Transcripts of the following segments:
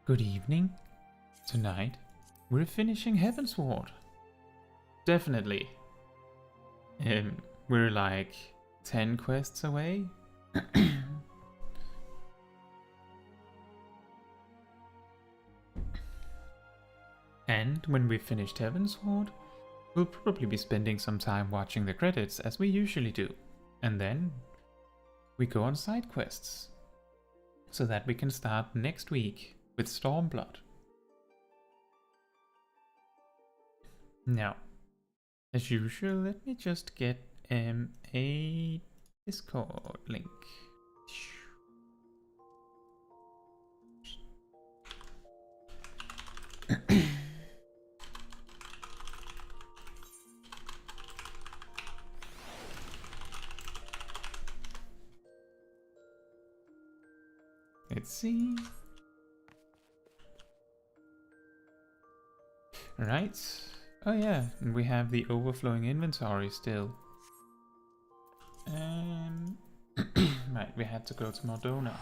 Good evening. Tonight, we're finishing Heavensward. Definitely. We're like 10 quests away. And when we've finished Heavensward, we'll probably be spending some time watching the credits as we usually do. And then we go on side quests so that we can start next week with Stormblood. Now, as usual, let me just get a Discord link. Let's see. Right. Oh yeah, and we have the overflowing inventory still. Right, we had to go to Mordona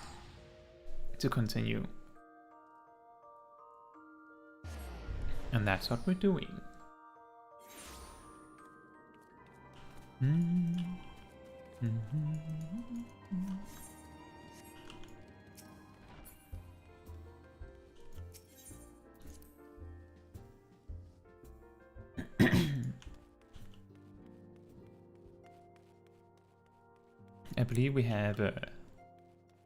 to continue. And that's what we're doing. I believe we have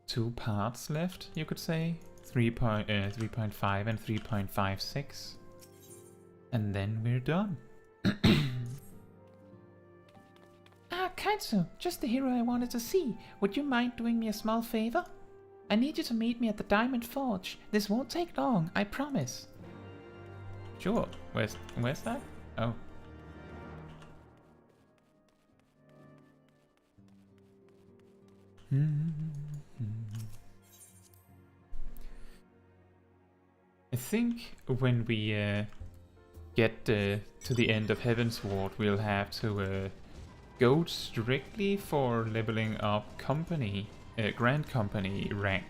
2 parts left, you could say. 3.5 and 3.56. And then we're done. Caetsu, just the hero I wanted to see. Would you mind doing me a small favor? I need you to meet me at the Diamond Forge. This won't take long, I promise. Sure. Where's that? Oh. I think when we get to the end of Heavensward, we'll have to go strictly for leveling up company, Grand Company rank.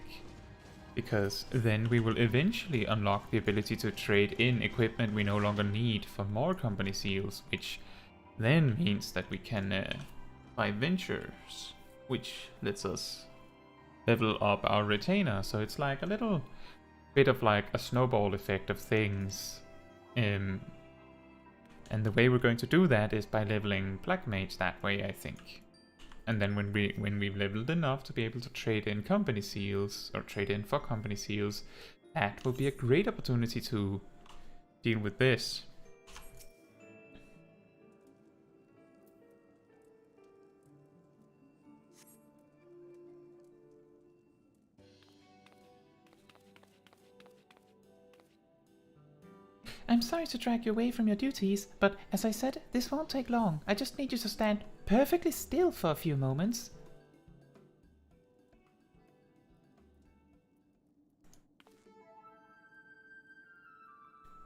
Because then we will eventually unlock the ability to trade in equipment we no longer need for more company seals, which then means that we can buy ventures, which lets us level up our retainer. So it's like a little bit of like a snowball effect of things. And the way we're going to do that is by leveling Black Mage that way, I think. And then when we've leveled enough to be able to trade in company seals, or trade in for company seals, that will be a great opportunity to deal with this. I'm sorry to drag you away from your duties, but as I said, this won't take long. I just need you to stand perfectly still for a few moments.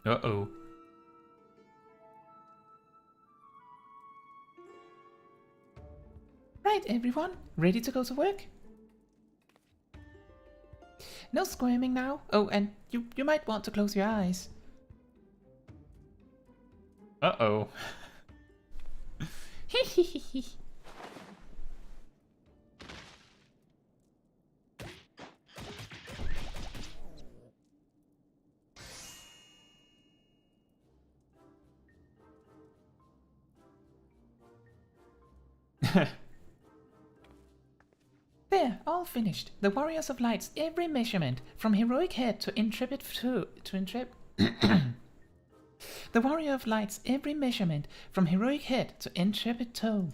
Uh-oh. Right, everyone, ready to go to work? No squirming now. Oh, and you might want to close your eyes. Uh-oh. There, all finished. The Warriors of Light's every measurement, from heroic head to intrepid The Warrior of Light's every measurement, from heroic head to intrepid toe.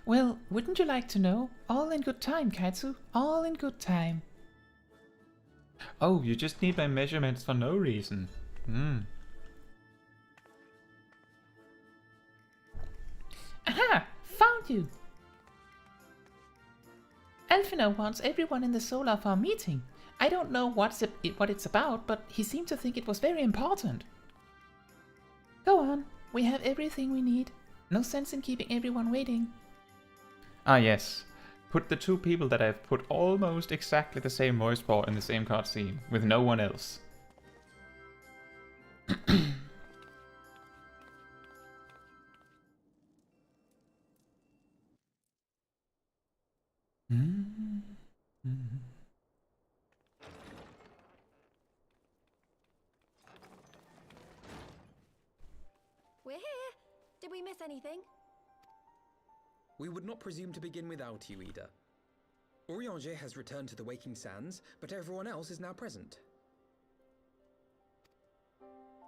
Well, wouldn't you like to know? All in good time, Caetsu. All in good time. Oh, you just need my measurements for no reason. Aha! Found you! Elfino wants everyone in the Solar for a meeting. I don't know what it's about, but he seemed to think it was very important. Go on, we have everything we need. No sense in keeping everyone waiting. Ah yes. Put the two people that I've put almost exactly the same voice for in the same cutscene, with no one else. We're here. Did we miss anything? We would not presume to begin without you, Ida. Orianger has returned to the Waking Sands, but everyone else is now present.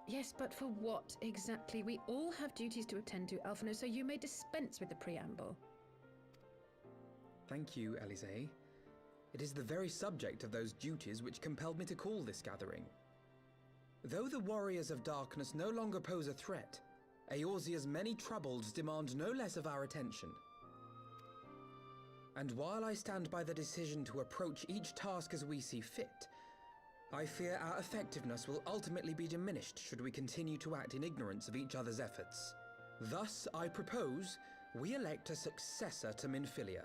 Yes, but for what exactly? We all have duties to attend to, Alphino, so you may dispense with the preamble. Thank you, Elise. It is the very subject of those duties which compelled me to call this gathering. Though the Warriors of Darkness no longer pose a threat, Eorzea's many troubles demand no less of our attention. And while I stand by the decision to approach each task as we see fit, I fear our effectiveness will ultimately be diminished should we continue to act in ignorance of each other's efforts. Thus, I propose we elect a successor to Minfilia.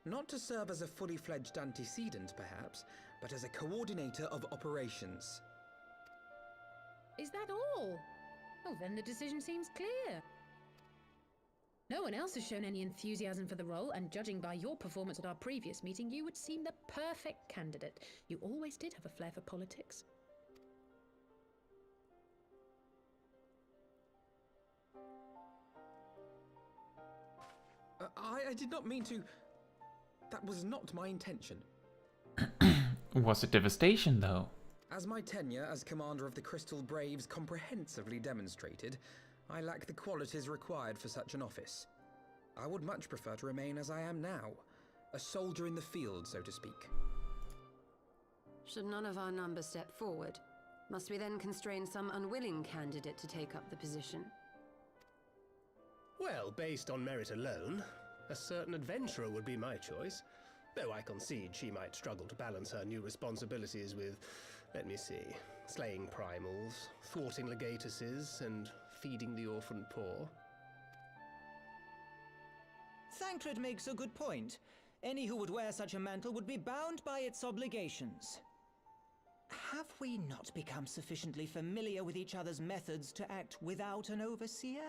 Not to serve as a fully fledged antecedent, perhaps, but as a coordinator of operations. Is that all? Oh, then the decision seems clear. No one else has shown any enthusiasm for the role, and judging by your performance at our previous meeting, you would seem the perfect candidate. You always did have a flair for politics. I did not mean to... That was not my intention. Was it devastation, though? As my tenure as commander of the Crystal Braves comprehensively demonstrated, I lack the qualities required for such an office. I would much prefer to remain as I am now, a soldier in the field, so to speak. Should none of our numbers step forward? Must we then constrain some unwilling candidate to take up the position? Well, based on merit alone, a certain adventurer would be my choice. Though I concede she might struggle to balance her new responsibilities with, let me see, slaying primals, thwarting legatuses, and feeding the orphan poor. Thancred makes a good point. Any who would wear such a mantle would be bound by its obligations. Have we not become sufficiently familiar with each other's methods to act without an overseer?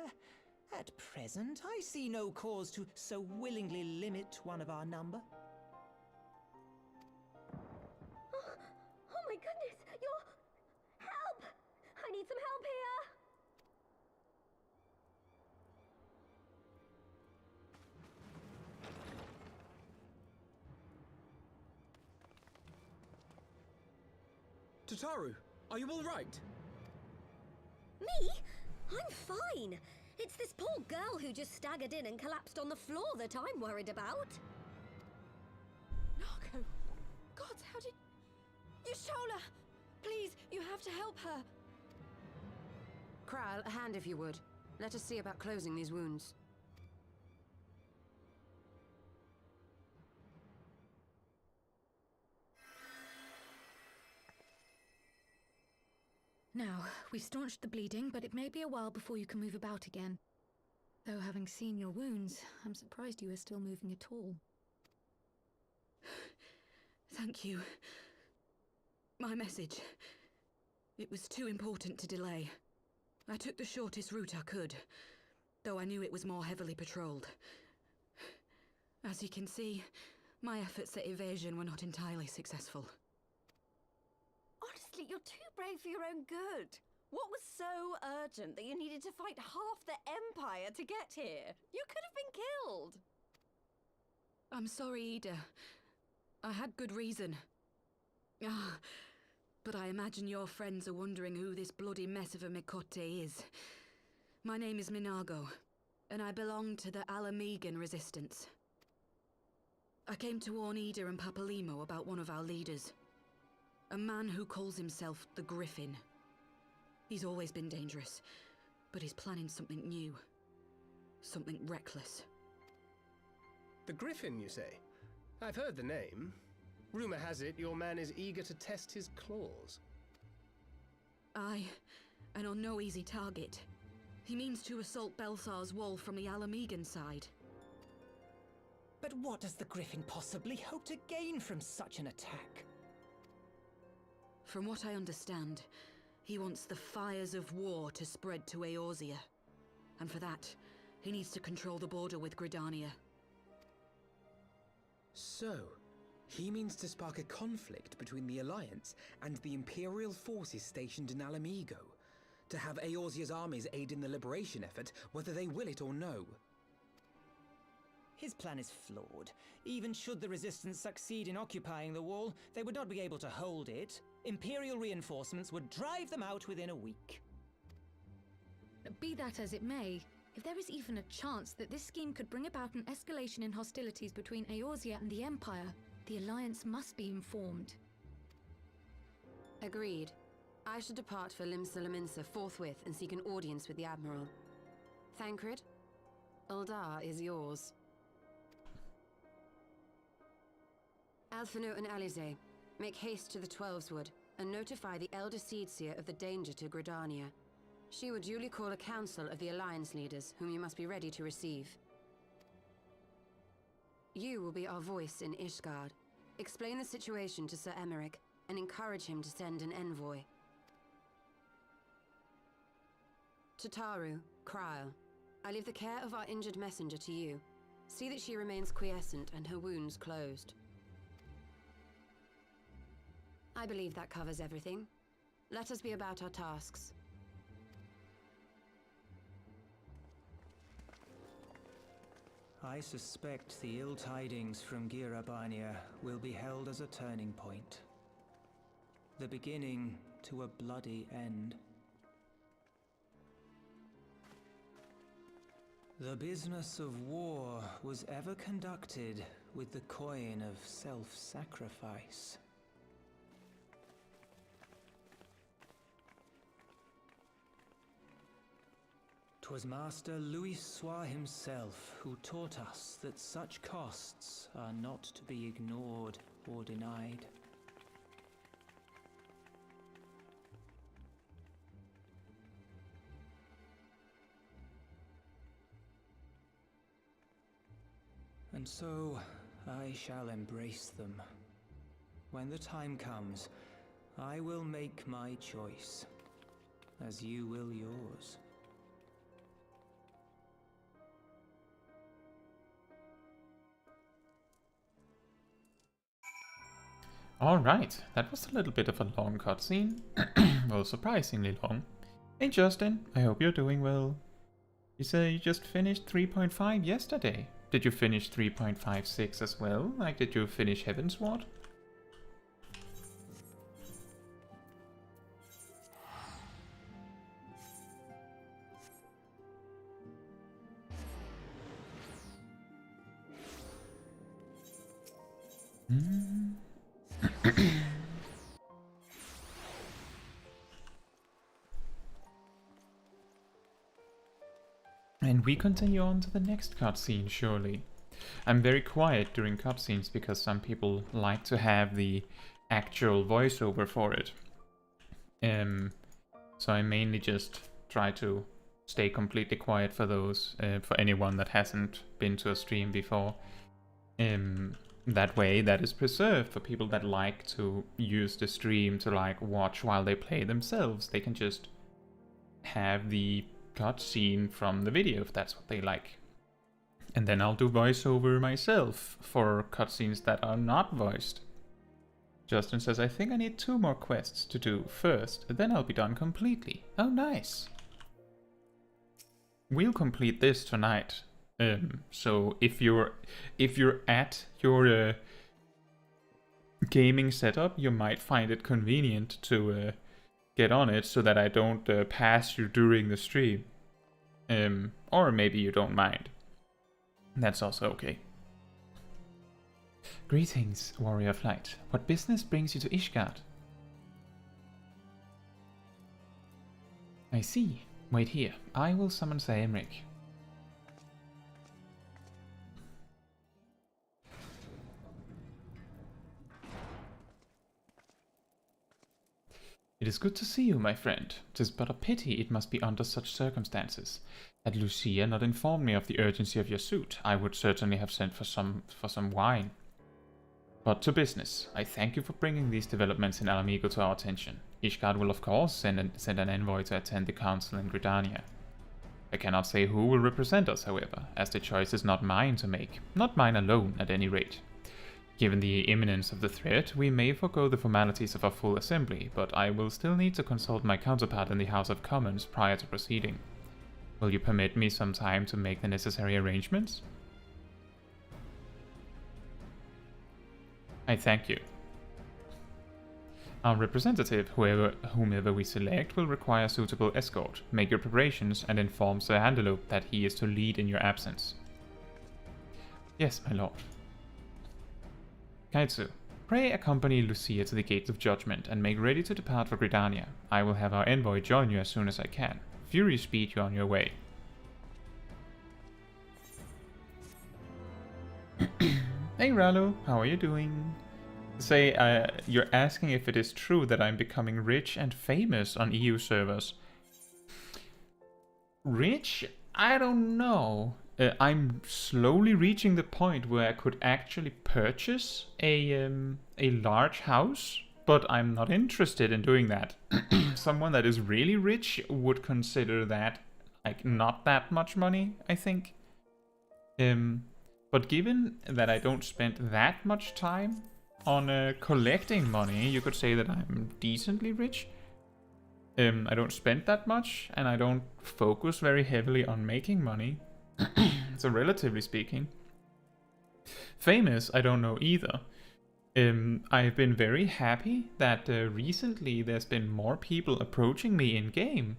At present, I see no cause to so willingly limit one of our number. Oh my goodness! Help! I need some help here! Tataru, are you all right? Me? I'm fine. It's this poor girl who just staggered in and collapsed on the floor that I'm worried about. Narco! God, how did... Yashola! Please, you have to help her. Kral, a hand if you would. Let us see about closing these wounds. Now, we've staunched the bleeding, but it may be a while before you can move about again. Though having seen your wounds, I'm surprised you are still moving at all. Thank you. My message. It was too important to delay. I took the shortest route I could, though I knew it was more heavily patrolled. As you can see, my efforts at evasion were not entirely successful. Honestly, you're too brave for your own good. What was so urgent that you needed to fight half the Empire to get here? You could have been killed. I'm sorry, Ida. I had good reason. But I imagine your friends are wondering who this bloody mess of a Mikote is. My name is Minago, and I belong to the Alamegan Resistance. I came to warn Ida and Papalimo about one of our leaders. A man who calls himself the Griffin. He's always been dangerous, but he's planning something new. Something reckless. The Griffin, you say? I've heard the name. Rumor has it your man is eager to test his claws. Aye, and on no easy target. He means to assault Belsar's wall from the Alamegan side. But what does the Griffin possibly hope to gain from such an attack? From what I understand, he wants the fires of war to spread to Eorzea. And for that, he needs to control the border with Gridania. So, he means to spark a conflict between the Alliance and the Imperial forces stationed in Alamigo, to have Eorzea's armies aid in the liberation effort, whether they will it or no. His plan is flawed. Even should the Resistance succeed in occupying the wall, they would not be able to hold it. Imperial reinforcements would drive them out within a week. Be that as it may, if there is even a chance that this scheme could bring about an escalation in hostilities between Eorzea and the Empire, the Alliance must be informed. Agreed. I should depart for Lim-Solaminsa forthwith and seek an audience with the Admiral. Thancred, Uldar is yours. Alphino and Alize, make haste to the Twelveswood and notify the Elder Seedseer of the danger to Gridania. She will duly call a council of the Alliance leaders, whom you must be ready to receive. You will be our voice in Ishgard. Explain the situation to Sir Emeric and encourage him to send an envoy. To Taru, Kryl, I leave the care of our injured messenger to you. See that she remains quiescent and her wounds closed. I believe that covers everything. Let us be about our tasks. I suspect the ill tidings from Girabania will be held as a turning point. The beginning to a bloody end. The business of war was ever conducted with the coin of self-sacrifice. 'Twas Master Louis Soir himself who taught us that such costs are not to be ignored or denied. And so, I shall embrace them. When the time comes, I will make my choice, as you will yours. Alright, that was a little bit of a long cutscene. Well, surprisingly long. Hey Justin, I hope you're doing well. You say you just finished 3.5 yesterday. Did you finish 3.56 as well? Like, did you finish Heavensward? And we continue on to the next cutscene, surely. I'm very quiet during cutscenes because some people like to have the actual voiceover for it. So I mainly just try to stay completely quiet for those, for anyone that hasn't been to a stream before. That way, that is preserved for people that like to use the stream to like watch while they play themselves. They can just have the cutscene from the video if that's what they like. And then I'll do voiceover myself for cutscenes that are not voiced. Justin says, I think I need 2 more quests to do first, then I'll be done completely. Oh, nice. We'll complete this tonight. So if you're at your gaming setup, you might find it convenient to get on it so that I don't pass you during the stream. Or maybe you don't mind. That's also okay. Greetings, Warrior of Light. What business brings you to Ishgard? I see. Wait here. I will summon Sir Emeric. It is good to see you, my friend. 'Tis but a pity it must be under such circumstances. Had Lucia not informed me of the urgency of your suit, I would certainly have sent for some wine. But to business. I thank you for bringing these developments in Alamigo to our attention. Ishgard will of course send an envoy to attend the council in Gridania. I cannot say who will represent us, however, as the choice is not mine to make. Not mine alone, at any rate. Given the imminence of the threat, we may forego the formalities of a full assembly, but I will still need to consult my counterpart in the House of Commons prior to proceeding. Will you permit me some time to make the necessary arrangements? I thank you. Our representative, whomever we select, will require suitable escort. Make your preparations and inform Sir Handelope that he is to lead in your absence. Yes, my lord. Caetsu, pray accompany Lucia to the Gates of Judgment and make ready to depart for Gridania. I will have our envoy join you as soon as I can. Fury speed you on your way. Hey Rallo, how are you doing? Say, you're asking if it is true that I'm becoming rich and famous on EU servers. Rich? I don't know. I'm slowly reaching the point where I could actually purchase a large house, but I'm not interested in doing that. Someone that is really rich would consider that like not that much money, I think. But given that I don't spend that much time on collecting money, you could say that I'm decently rich. I don't spend that much, and I don't focus very heavily on making money. So relatively speaking. Famous, I don't know either. I've been very happy that recently there's been more people approaching me in-game.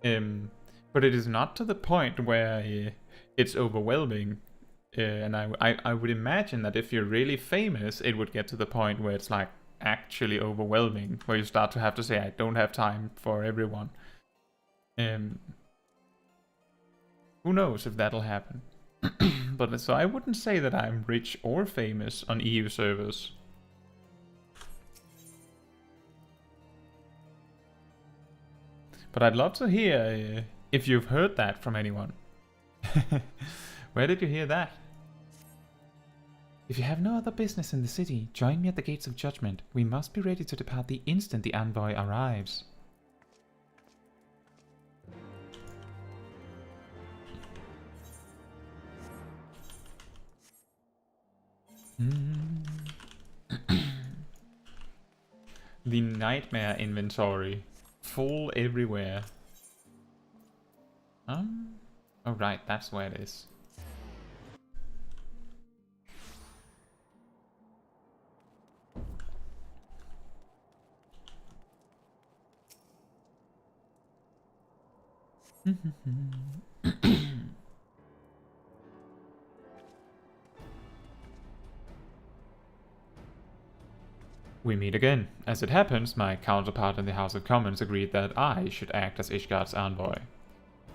But it is not to the point where it's overwhelming. And I would imagine that if you're really famous, it would get to the point where it's like actually overwhelming, where you start to have to say, I don't have time for everyone. Who knows if that'll happen. But so I wouldn't say that I'm rich or famous on EU servers. But I'd love to hear if you've heard that from anyone. Where did you hear that? If you have no other business in the city, join me at the Gates of Judgment. We must be ready to depart the instant the envoy arrives. The nightmare inventory. Full everywhere. Oh right, that's where it is. We meet again. As it happens, my counterpart in the House of Commons agreed that I should act as Ishgard's envoy.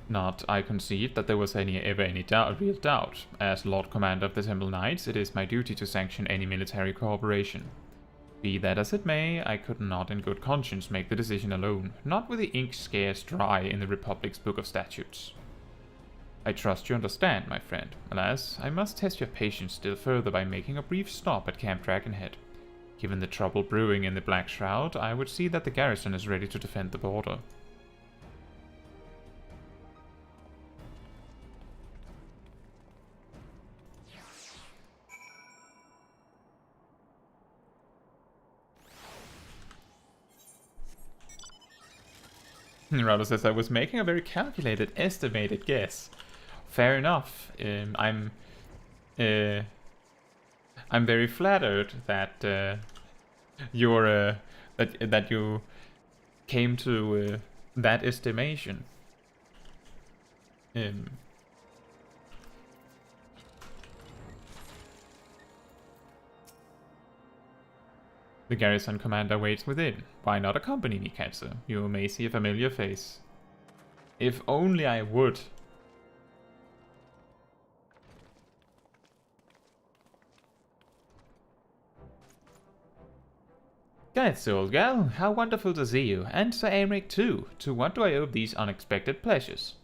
Not, I concede, that there was ever any real doubt. As Lord Commander of the Temple Knights, it is my duty to sanction any military cooperation. Be that as it may, I could not in good conscience make the decision alone, not with the ink scarce dry in the Republic's Book of Statutes. I trust you understand, my friend. Alas, I must test your patience still further by making a brief stop at Camp Dragonhead. Given the trouble brewing in the Black Shroud, I would see that the garrison is ready to defend the border. Rado says, I was making a very calculated, estimated guess. Fair enough. I'm very flattered that you're that you came to that estimation. The garrison commander waits within. Why not accompany me, Caetsu? You may see a familiar face. If only I would. Caetsu, old gal, how wonderful to see you, and Sir Aymeric too. To what do I owe these unexpected pleasures?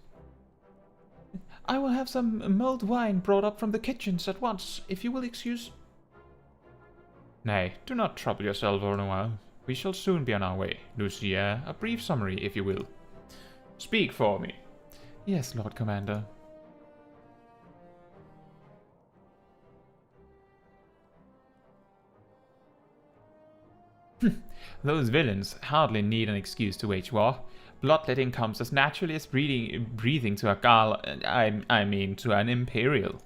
I will have some mulled wine brought up from the kitchens at once, if you will excuse. Nay, do not trouble yourself for a while. We shall soon be on our way. Lucia, a brief summary, if you will. Speak for me. Yes, Lord Commander. Those villains hardly need an excuse to wage war. Bloodletting comes as naturally as breathing to a Gal, I mean to an Imperial.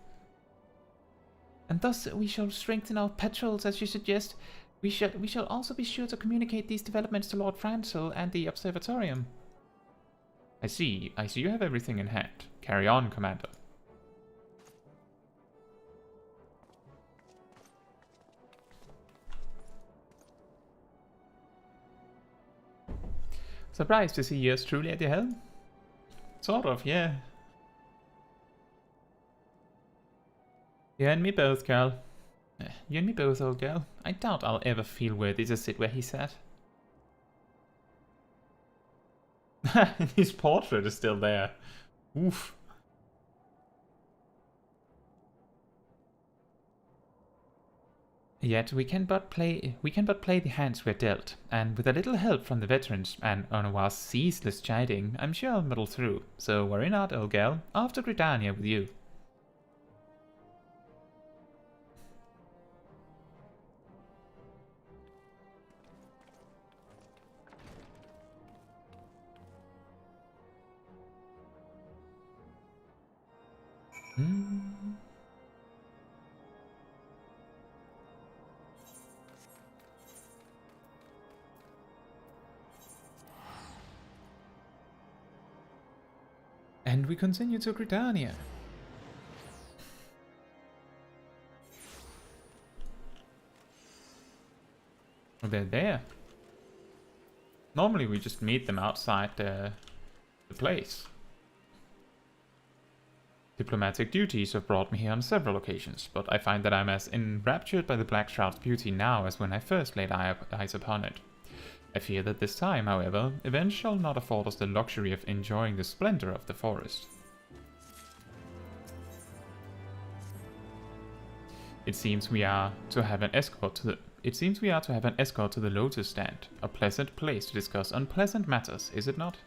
And thus we shall strengthen our patrols, as you suggest. We shall also be sure to communicate these developments to Lord Francel and the Observatorium. I see you have everything in hand. Carry on, Commander. Surprised to see yours truly at the helm? Sort of, yeah. You and me both, Gal. You and me both, old girl. I doubt I'll ever feel worthy to sit where he sat. His portrait is still there. Oof. Yet we can but play the hands we're dealt, and with a little help from the veterans and Onawa's ceaseless chiding, I'm sure I'll muddle through. So worry not, old gal. Off to Gridania with you. And we continue to Gridania. Oh, they're there. Normally we just meet them outside the place. Diplomatic duties have brought me here on several occasions, but I find that I'm as enraptured by the Black Shroud's beauty now as when I first laid eyes upon it. I fear that this time, however, events shall not afford us the luxury of enjoying the splendor of the forest. It seems we are to have an escort to the Lotus Stand, a pleasant place to discuss unpleasant matters, is it not?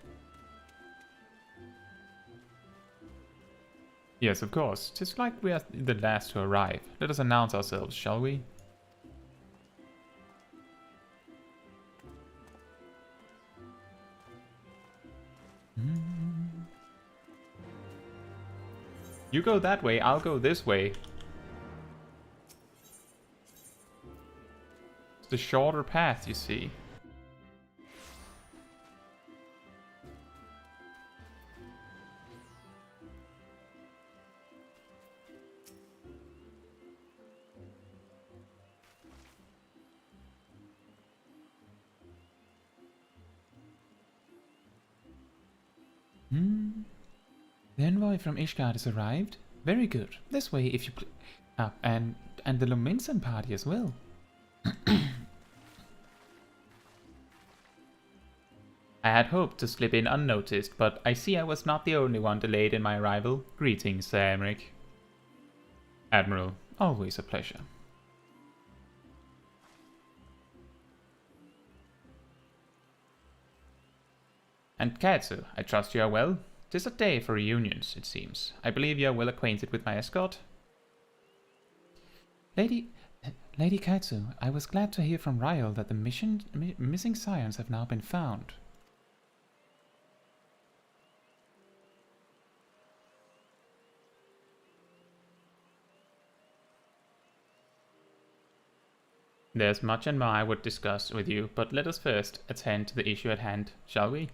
Yes, of course. 'Tis like we are the last to arrive. Let us announce ourselves, shall we? You go that way, I'll go this way. It's the shorter path, you see. The envoy from Ishgard has arrived. Very good. This way, if you and the Lominsan party as well. I had hoped to slip in unnoticed, but I see I was not the only one delayed in my arrival. Greetings, Sir Aymeric. Admiral, always a pleasure. And Caetsu, I trust you are well? 'Tis a day for reunions, it seems. I believe you are well acquainted with my escort? Lady Caetsu, I was glad to hear from Ryal that the missing scions have now been found. There's much and more I would discuss with you, but let us first attend to the issue at hand, shall we?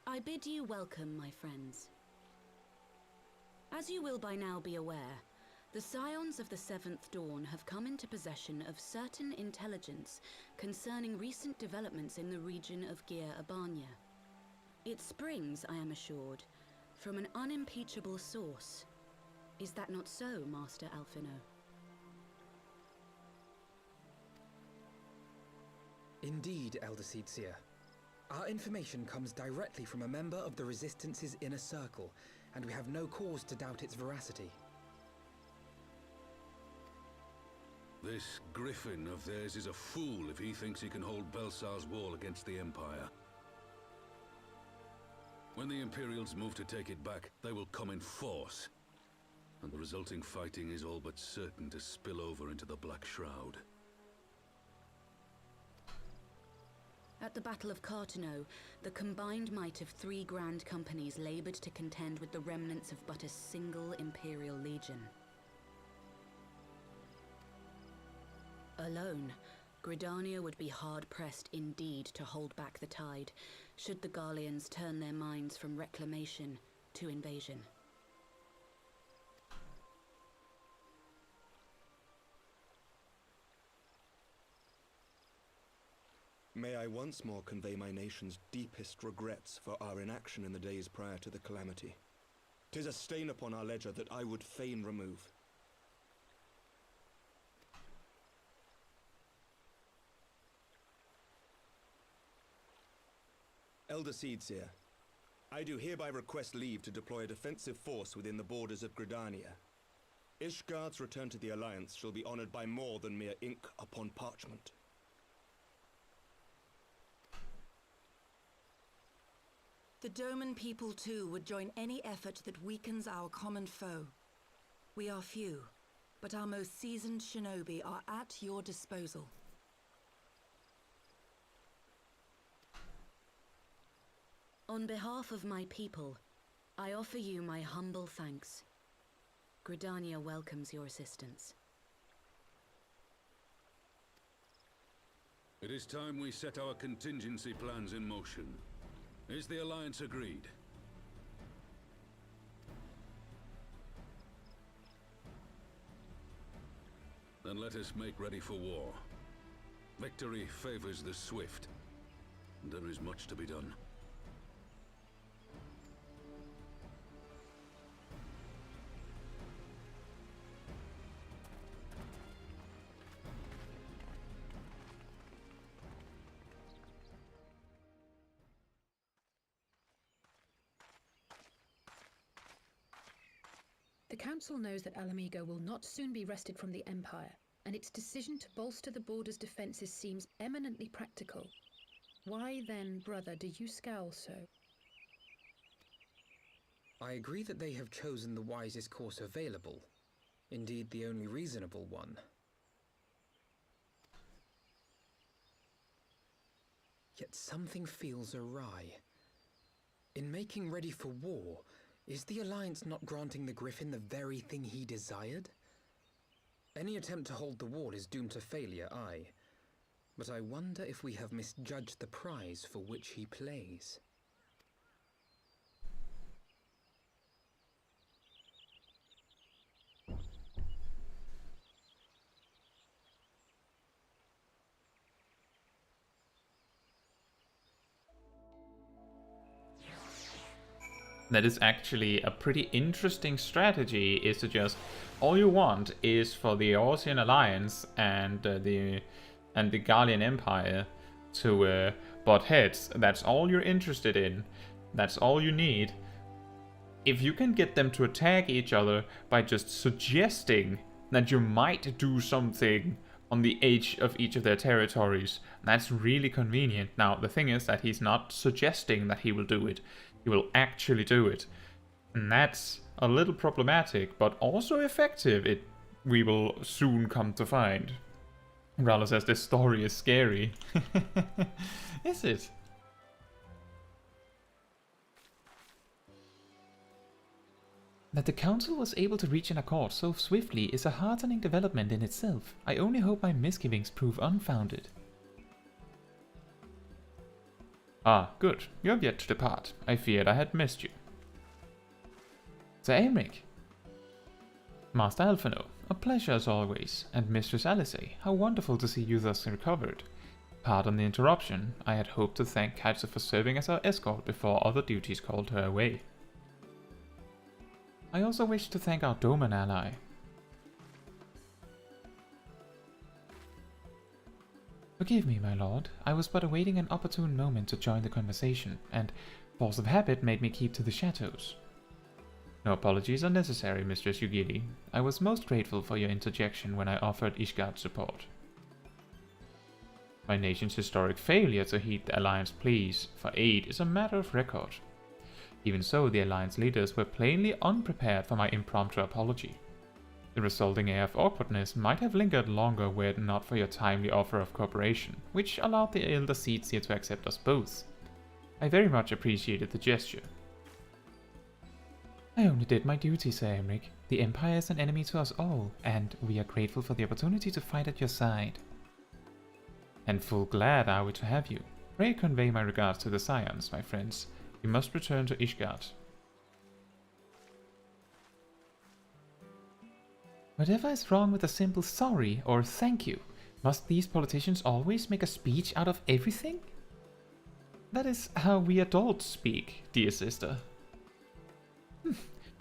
I bid you welcome, my friends. As you will by now be aware, The Scions of the Seventh Dawn have come into possession of certain intelligence concerning recent developments in the region of Gyr Abania. It springs, I am assured, from an unimpeachable source. Is that not so, Master Alphino? Indeed, Elder Seedseer. Our information comes directly from a member of the Resistance's inner circle, and we have no cause to doubt its veracity. This Griffin of theirs is a fool if he thinks he can hold Belsar's wall against the Empire. When the Imperials move to take it back, they will come in force. And the resulting fighting is all but certain to spill over into the Black Shroud. At the Battle of Cartano, the combined might of 3 grand companies labored to contend with the remnants of but a single Imperial legion. Alone, Gridania would be hard-pressed indeed to hold back the tide, should the Garleans turn their minds from reclamation to invasion. May I once more convey my nation's deepest regrets for our inaction in the days prior to the calamity. 'Tis a stain upon our ledger that I would fain remove. Elder Seedseer, I do hereby request leave to deploy a defensive force within the borders of Gridania. Ishgard's return to the Alliance shall be honored by more than mere ink upon parchment. The Doman people too would join any effort that weakens our common foe. We are few, but our most seasoned shinobi are at your disposal. On behalf of my people, I offer you my humble thanks. Gridania welcomes your assistance. It is time we set our contingency plans in motion. Is the Alliance agreed? Then let us make ready for war. Victory favors the swift, and there is much to be done. The Council knows that Alamigo will not soon be wrested from the Empire, and its decision to bolster the border's defences seems eminently practical. Why then, brother, do you scowl so? I agree that they have chosen the wisest course available. Indeed, the only reasonable one. Yet something feels awry. In making ready for war, is the Alliance not granting the Griffin the very thing he desired? Any attempt to hold the wall is doomed to failure, aye. But I wonder if we have misjudged the prize for which he plays. That is actually a pretty interesting strategy, is to just, all you want is for the Eorzean Alliance and the Garlean Empire to butt heads. That's all you're interested in. That's all you need. If you can get them to attack each other by just suggesting that you might do something on the edge of each of their territories, that's really convenient. Now, the thing is that he's not suggesting that he will do it. He will actually do it. And that's a little problematic, but also effective, we will soon come to find. Rala says this story is scary. Is it? That the Council was able to reach an accord so swiftly is a heartening development in itself. I only hope my misgivings prove unfounded. Ah, good. You have yet to depart. I feared I had missed you. Sir Aymeric. Master Alphino, a pleasure as always, and Mistress Alice, how wonderful to see you thus recovered. Pardon the interruption, I had hoped to thank Caetsu for serving as our escort before other duties called her away. I also wish to thank our Doman ally. Forgive me, my lord, I was but awaiting an opportune moment to join the conversation, and force of habit made me keep to the shadows. No apologies are necessary, Mistress Yugiri. I was most grateful for your interjection when I offered Ishgard support. My nation's historic failure to heed the Alliance pleas for aid is a matter of record. Even so, the Alliance leaders were plainly unprepared for my impromptu apology. The resulting air of awkwardness might have lingered longer were it not for your timely offer of cooperation, which allowed the Elder Seedseer to accept us both. I very much appreciated the gesture. I only did my duty, Sir Emric. The Empire is an enemy to us all, and we are grateful for the opportunity to fight at your side. And full glad are we to have you. Pray convey my regards to the Scions, my friends. We must return to Ishgard. Whatever is wrong with a simple sorry or thank you? Must these politicians always make a speech out of everything? That is how we adults speak, dear sister.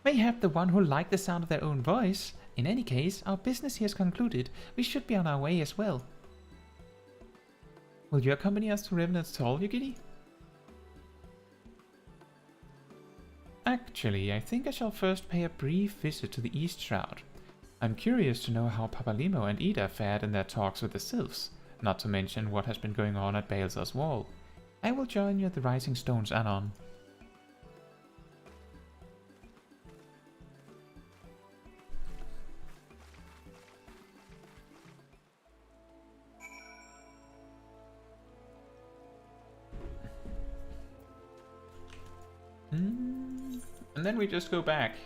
Mayhap the one who liked the sound of their own voice. In any case, our business here is concluded. We should be on our way as well. Will you accompany us to Revenant's Hall, Yugiri? Actually, I think I shall first pay a brief visit to the East Shroud. I'm curious to know how Papalimo and Ida fared in their talks with the Sylphs, not to mention what has been going on at Balzar's Wall. I will join you at the Rising Stones anon. And then we just go back.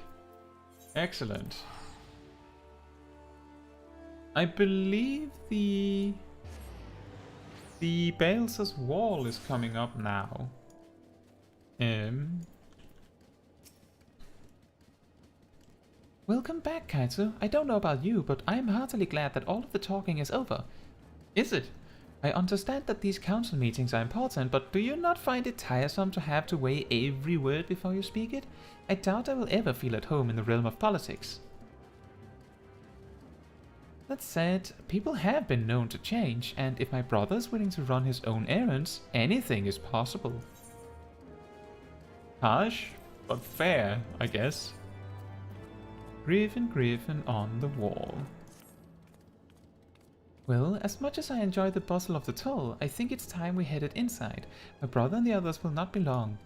Excellent. I believe the Balzar's Wall is coming up now. Welcome back, Caetsu. I don't know about you, but I am heartily glad that all of the talking is over. Is it? I understand that these council meetings are important, but do you not find it tiresome to have to weigh every word before you speak it? I doubt I will ever feel at home in the realm of politics. That said, people have been known to change, and if my brother is willing to run his own errands, anything is possible. Harsh, but fair, I guess. Griffin on the wall. Well, as much as I enjoy the bustle of the toll, I think it's time we headed inside. My brother and the others will not be long.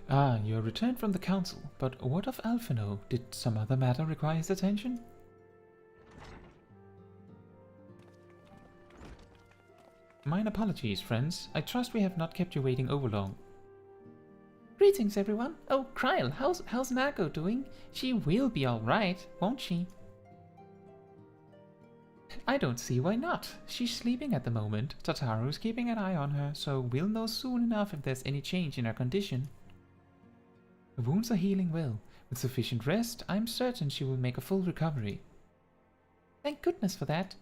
Ah, you are returned from the council, but what of Alphino? Did some other matter require his attention? Mine apologies, friends. I trust we have not kept you waiting overlong. Greetings, everyone. Oh, Kryl, how's Nago doing? She will be alright, won't she? I don't see why not. She's sleeping at the moment. Tataru's keeping an eye on her, so we'll know soon enough if there's any change in her condition. The wounds are healing well. With sufficient rest, I'm certain she will make a full recovery. Thank goodness for that.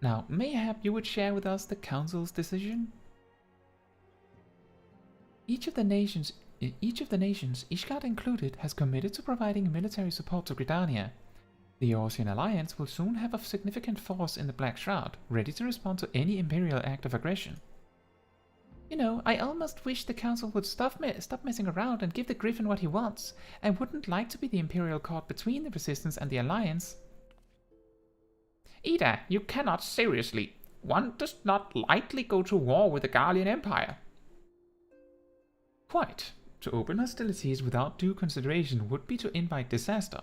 Now, mayhap you would share with us the Council's decision? Each of the nations, Ishgard included, has committed to providing military support to Gridania. The Eorzean Alliance will soon have a significant force in the Black Shroud, ready to respond to any Imperial act of aggression. You know, I almost wish the Council would stop messing around and give the Griffin what he wants. I wouldn't like to be the Imperial court between the Resistance and the Alliance. Ida, you cannot seriously. One does not lightly go to war with the Garlean Empire. Quite. To open hostilities without due consideration would be to invite disaster.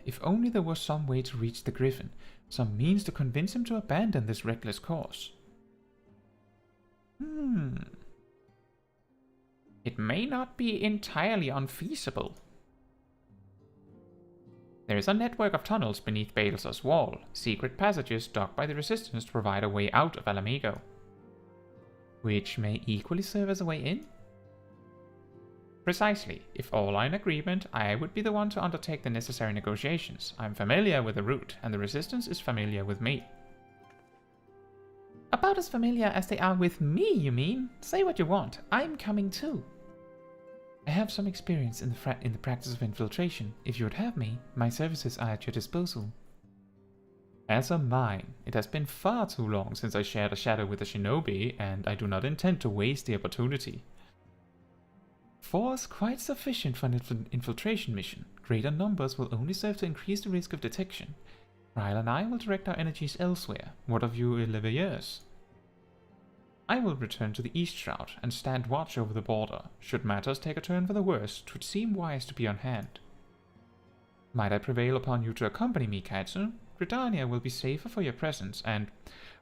If only there was some way to reach the Griffin, some means to convince him to abandon this reckless course. It may not be entirely unfeasible. There is a network of tunnels beneath Balzar's wall, secret passages dug by the Resistance to provide a way out of Alamigo, which may equally serve as a way in? Precisely. If all are in agreement, I would be the one to undertake the necessary negotiations. I'm familiar with the route, and the Resistance is familiar with me. About as familiar as they are with me, you mean? Say what you want. I'm coming too. I have some experience in the practice of infiltration. If you would have me, my services are at your disposal. As are mine. It has been far too long since I shared a shadow with a shinobi, and I do not intend to waste the opportunity. 4 is quite sufficient for an infiltration mission. Greater numbers will only serve to increase the risk of detection. Ryle and I will direct our energies elsewhere. What of you, Leveilleurs? I will return to the East Shroud and stand watch over the border. Should matters take a turn for the worse, 'twould seem wise to be on hand. Might I prevail upon you to accompany me, Caetsu? Gridania will be safer for your presence, and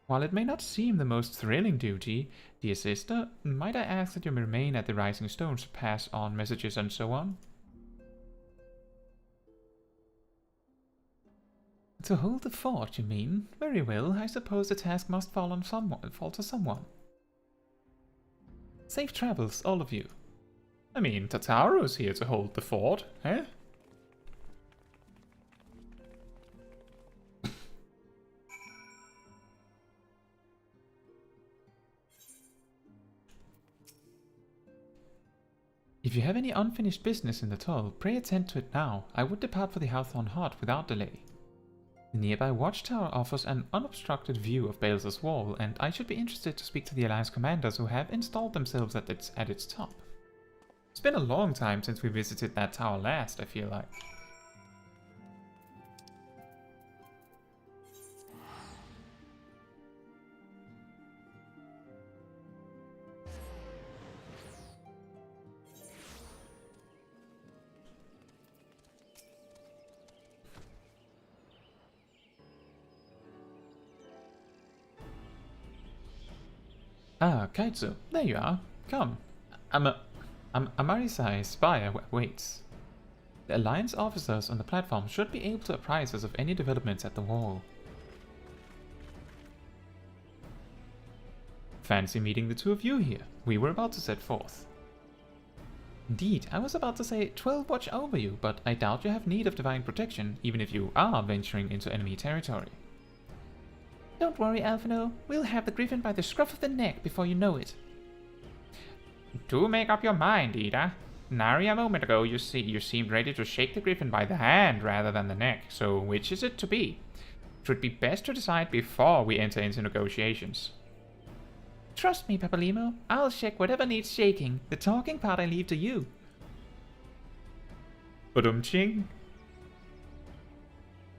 while it may not seem the most thrilling duty, dear sister, might I ask that you remain at the Rising Stones to pass on messages and so on? To hold the fort, you mean? Very well, I suppose the task must fall to someone. Safe travels, all of you. I mean, Tataru's here to hold the fort, eh? If you have any unfinished business in the toll, pray attend to it now. I would depart for the Hawthorn Hut without delay. The nearby watchtower offers an unobstructed view of Balzar's wall, and I should be interested to speak to the Alliance commanders who have installed themselves at its top. It's been a long time since we visited that tower last, I feel like. Ah, Caetsu, there you are. Come. Amarisai's spire waits. The Alliance officers on the platform should be able to apprise us of any developments at the wall. Fancy meeting the two of you here. We were about to set forth. Indeed, I was about to say 12 watch over you, but I doubt you have need of divine protection, even if you are venturing into enemy territory. Don't worry, Alphino. We'll have the Griffin by the scruff of the neck before you know it. Do make up your mind, Ida. Nary a moment ago you seemed ready to shake the Griffin by the hand rather than the neck, so which is it to be? It would be best to decide before we enter into negotiations. Trust me, Papalimo. I'll shake whatever needs shaking. The talking part I leave to you. Ching.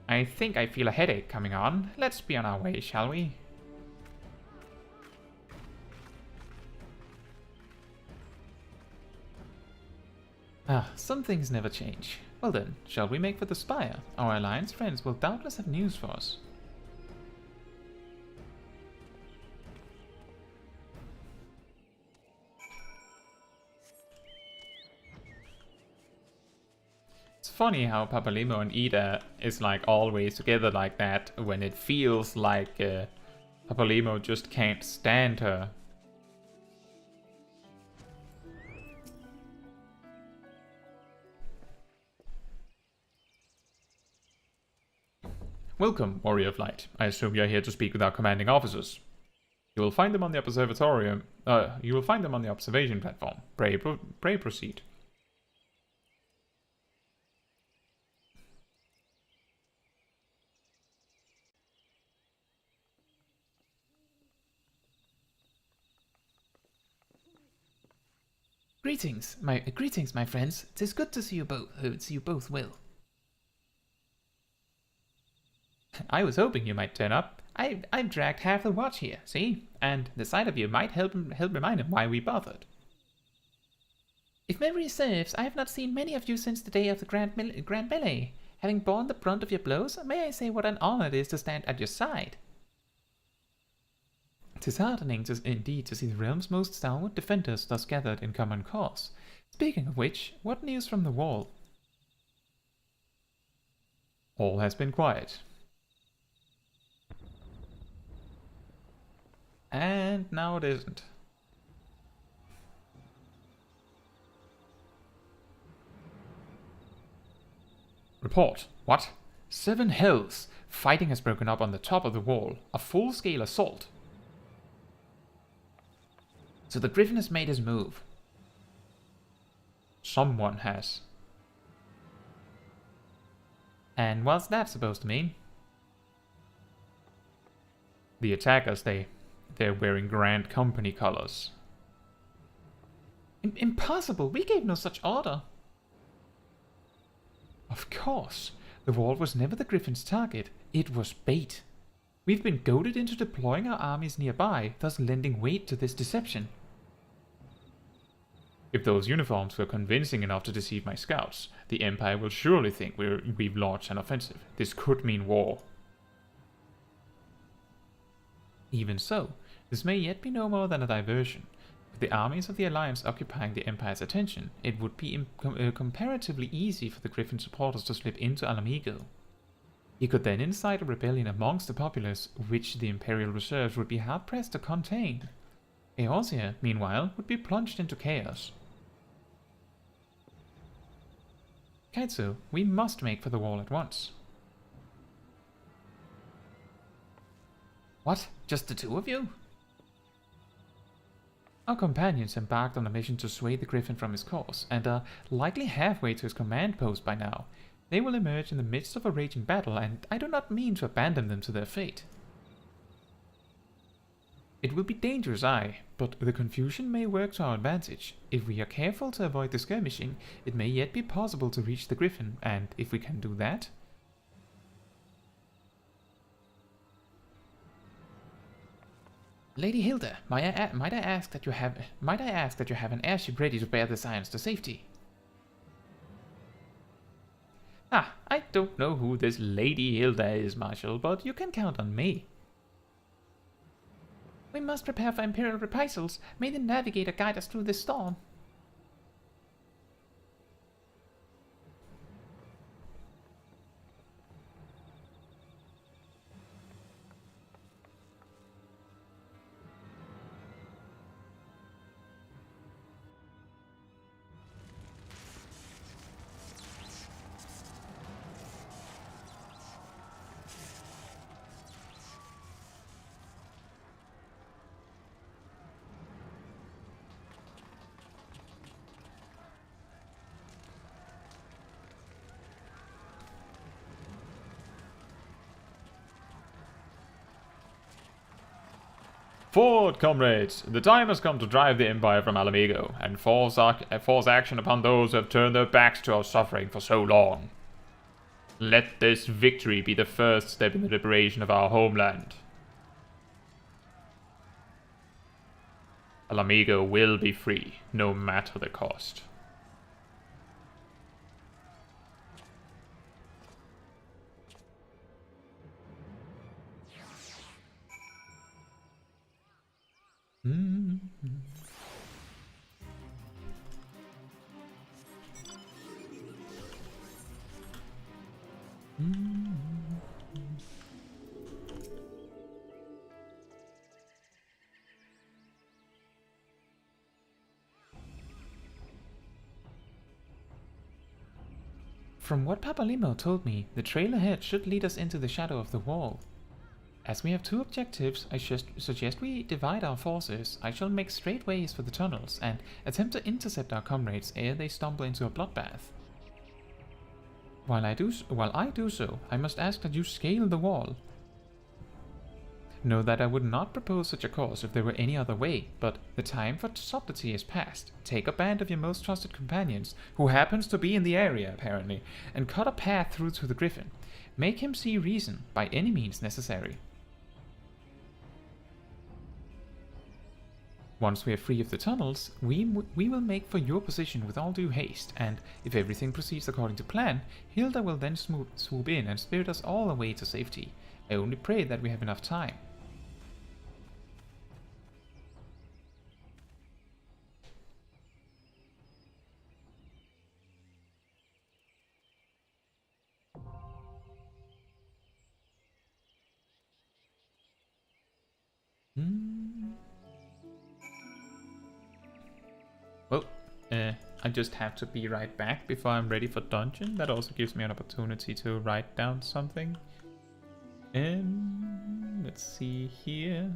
I think I feel a headache coming on. Let's be on our way, shall we? Ah, some things never change. Well then, shall we make for the spire? Our Alliance friends will doubtless have news for us. Funny how Papalimo and Ida is like always together like that when it feels like Papalimo just can't stand her. Welcome, Warrior of Light. I assume you're here to speak with our commanding officers. You will find them on the observatorium. You will find them on the observation platform. Pray proceed. Greetings, my friends. 'Tis good to see you both well. I was hoping you might turn up. I've dragged half the watch here, see? And the sight of you might help remind him why we bothered. If memory serves, I have not seen many of you since the day of the Grand Melee. Having borne the brunt of your blows, may I say what an honor it is to stand at your side. disheartening indeed to see the realm's most stalwart defenders thus gathered in common cause. Speaking of which, what news from the wall? All has been quiet. And now it isn't. Report. What? 7 hells! Fighting has broken up on the top of the wall. A full-scale assault. So the Griffin has made his move. Someone has. And what's that supposed to mean? The attackers, they're wearing Grand Company colors. Impossible! We gave no such order! Of course. The wall was never the Griffin's target. It was bait. We've been goaded into deploying our armies nearby, thus lending weight to this deception. If those uniforms were convincing enough to deceive my scouts, the Empire will surely think we've launched an offensive. This could mean war. Even so, this may yet be no more than a diversion. With the armies of the Alliance occupying the Empire's attention, it would be comparatively easy for the Griffin supporters to slip into Alamigo. He could then incite a rebellion amongst the populace, which the Imperial reserves would be hard-pressed to contain. Eorzea, meanwhile, would be plunged into chaos. Caetsu, we must make for the wall at once. What? Just the two of you? Our companions embarked on a mission to sway the Griffin from his course, and are likely halfway to his command post by now. They will emerge in the midst of a raging battle, and I do not mean to abandon them to their fate. It will be dangerous, aye, but the confusion may work to our advantage. If we are careful to avoid the skirmishing, it may yet be possible to reach the Griffin, and if we can do that... Lady Hilda, might I ask that you have an airship ready to bear the Scions to safety? Ah, I don't know who this Lady Hilda is, Marshal, but you can count on me. We must prepare for Imperial reprisals. May the Navigator guide us through this storm. Forward, comrades! The time has come to drive the Empire from Alamigo, and force action upon those who have turned their backs to our suffering for so long. Let this victory be the first step in the liberation of our homeland. Alamigo will be free, no matter the cost. From what Papalimo told me, the trail ahead should lead us into the shadow of the wall. As we have 2 objectives, I suggest we divide our forces. I shall make straight ways for the tunnels and attempt to intercept our comrades ere they stumble into a bloodbath. While I do so, I must ask that you scale the wall. Know that I would not propose such a course if there were any other way, but the time for subtlety is past. Take a band of your most trusted companions, who happens to be in the area apparently, and cut a path through to the Griffin. Make him see reason, by any means necessary. Once we are free of the tunnels, we will make for your position with all due haste, and if everything proceeds according to plan, Hilda will then swoop in and spirit us all away to safety. I only pray that we have enough time. Well, I just have to be right back before I'm ready for dungeon. That also gives me an opportunity to write down something. Let's see here.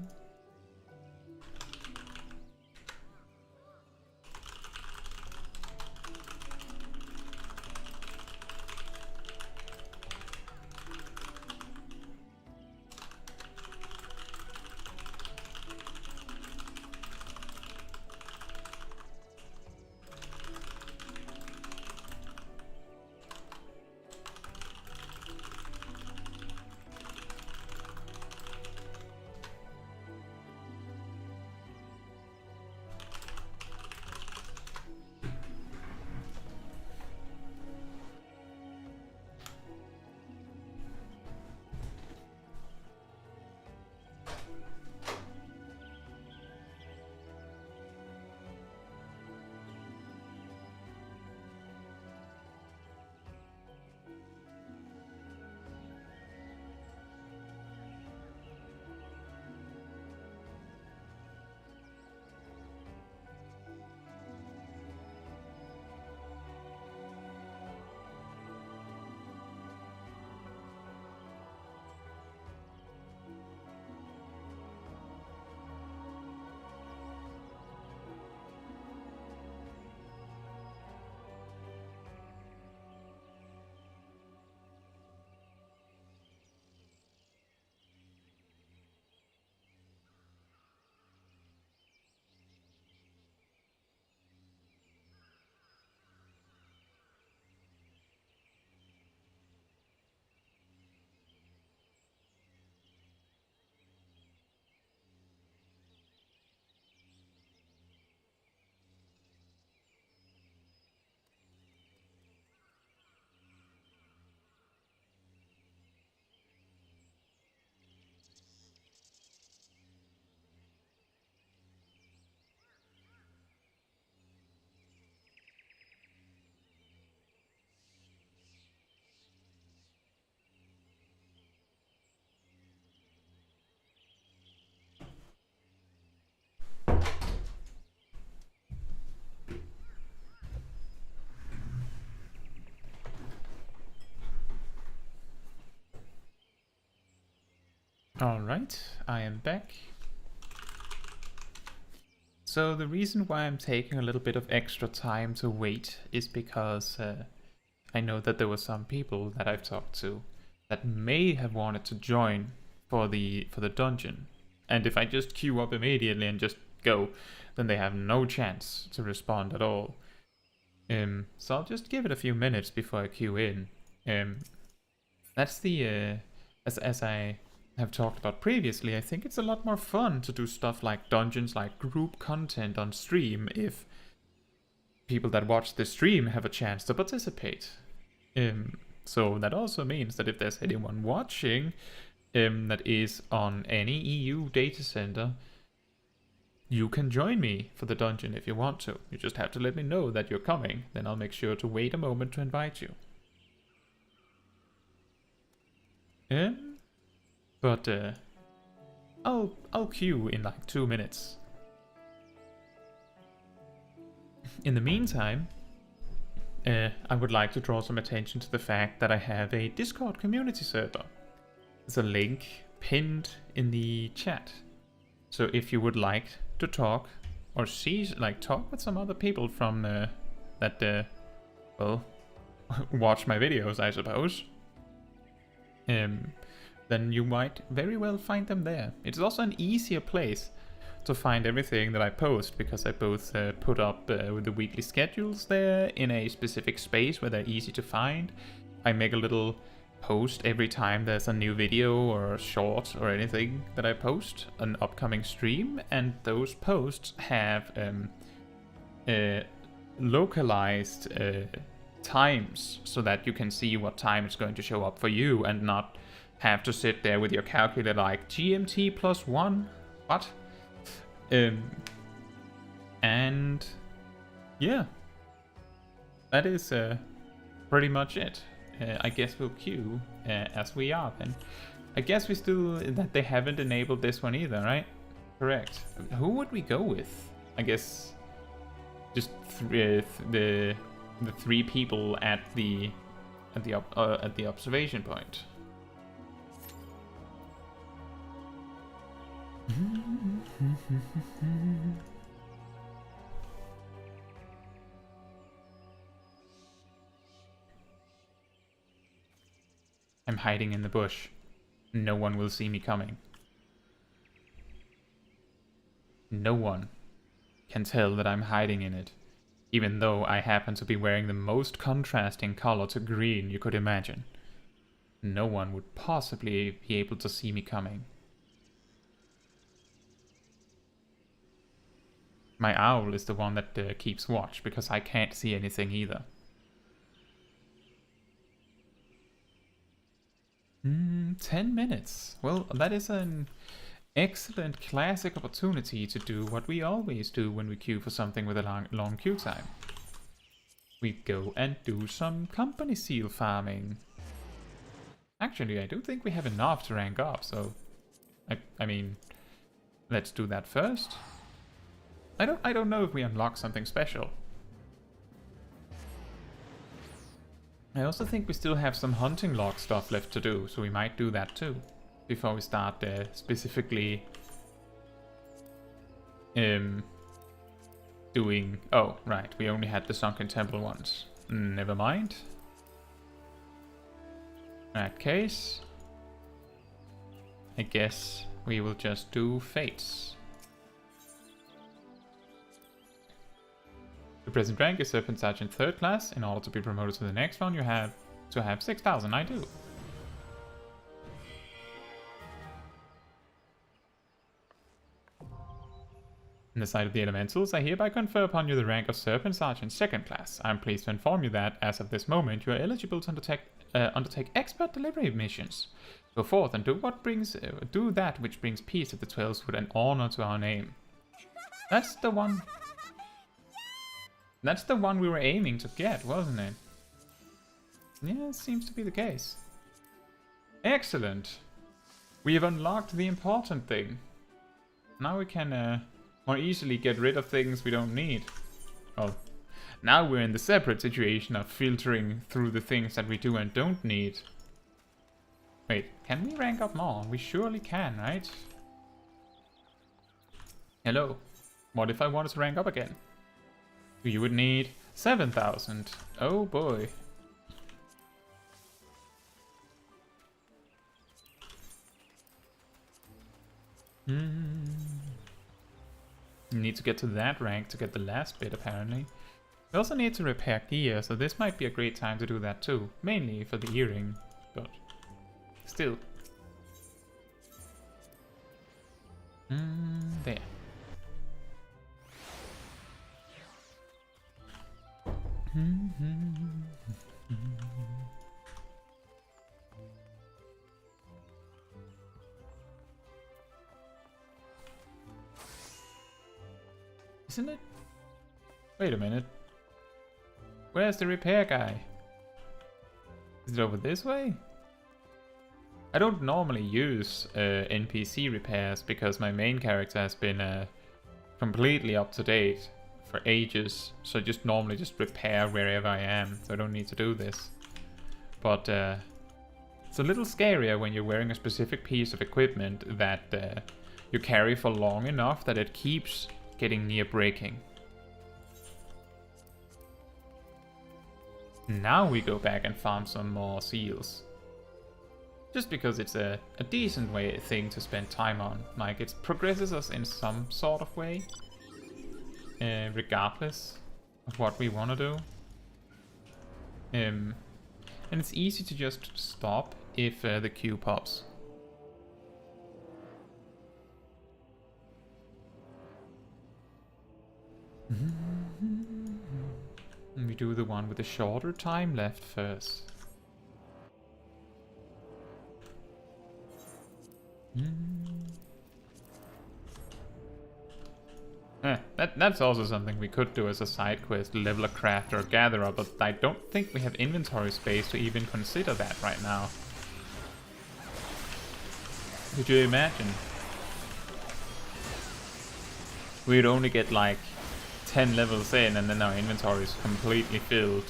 Alright, I am back. So the reason why I'm taking a little bit of extra time to wait is because I know that there were some people that I've talked to that may have wanted to join for the dungeon. And if I just queue up immediately and just go, then they have no chance to respond at all. So I'll just give it a few minutes before I queue in. That's the as I have talked about previously, I think it's a lot more fun to do stuff like dungeons, like group content on stream, if people that watch the stream have a chance to participate. So that also means that if there's anyone watching that is on any EU data center, you can join me for the dungeon if you want to. You just have to let me know that you're coming, then I'll make sure to wait a moment to invite you. But I'll queue in like 2 minutes. In the meantime, I would like to draw some attention to the fact that I have a Discord community server. There's a link pinned in the chat. So if you would like to talk or talk with some other people from that well, watch my videos, I suppose. Then you might very well find them there. It's also an easier place to find everything that I post, because I both put up with the weekly schedules there in a specific space where they're easy to find. I make a little post every time there's a new video or a short or anything that I post, an upcoming stream, and those posts have localized times so that you can see what time it's going to show up for you and not have to sit there with your calculator like GMT +1, what? And yeah, that is pretty much it. I guess we'll queue as we are then. I guess that they haven't enabled this one either, right? Correct. Who would we go with? I guess just the 3 people at the observation point. I'm hiding in the bush. No one will see me coming. No one can tell that I'm hiding in it, even though I happen to be wearing the most contrasting color to green you could imagine. No one would possibly be able to see me coming. My owl is the one that keeps watch, because I can't see anything either. 10 minutes. Well, that is an excellent classic opportunity to do what we always do when we queue for something with a long queue time. We go and do some company seal farming. Actually, I don't think we have enough to rank up, so I mean, let's do that first. I don't know if we unlock something special. I also think we still have some hunting log stuff left to do, so we might do that too before we start specifically doing... Oh, right, we only had the Sunken Temple ones. Never mind. In that case, I guess we will just do Fates. The present rank is Serpent Sergeant 3rd class. In order to be promoted to the next one, you have to have 6,000. I do. In the sight of the elementals, I hereby confer upon you the rank of Serpent Sergeant 2nd class. I am pleased to inform you that, as of this moment, you are eligible to undertake expert delivery missions. Go forth and do that which brings peace to the 12th and honor to our name. That's the one. That's the one we were aiming to get, wasn't it? Yeah, it seems to be the case. Excellent. We have unlocked the important thing. Now we can more easily get rid of things we don't need. Well, now we're in the separate situation of filtering through the things that we do and don't need. Wait, can we rank up more? We surely can, right? Hello. What if I wanted to rank up again? You would need 7,000. Oh boy. You need to get to that rank to get the last bit, apparently. We also need to repair gear, so this might be a great time to do that too. Mainly for the earring, but still. There. Isn't it? Wait a minute. Where's the repair guy? Is it over this way? I don't normally use NPC repairs because my main character has been completely up to date for ages, so I just normally just repair wherever I am, so I don't need to do this. But it's a little scarier when you're wearing a specific piece of equipment that you carry for long enough that it keeps getting near breaking. Now we go back and farm some more seals. Just because it's a decent thing to spend time on. Like, it progresses us in some sort of way. Regardless of what we want to do. And it's easy to just stop if the queue pops. And we do the one with the shorter time left first. That's also something we could do as a side quest, leveler, crafter, or gatherer, but I don't think we have inventory space to even consider that right now. Could you imagine? we'd only get like 10 levels in and then our inventory is completely filled.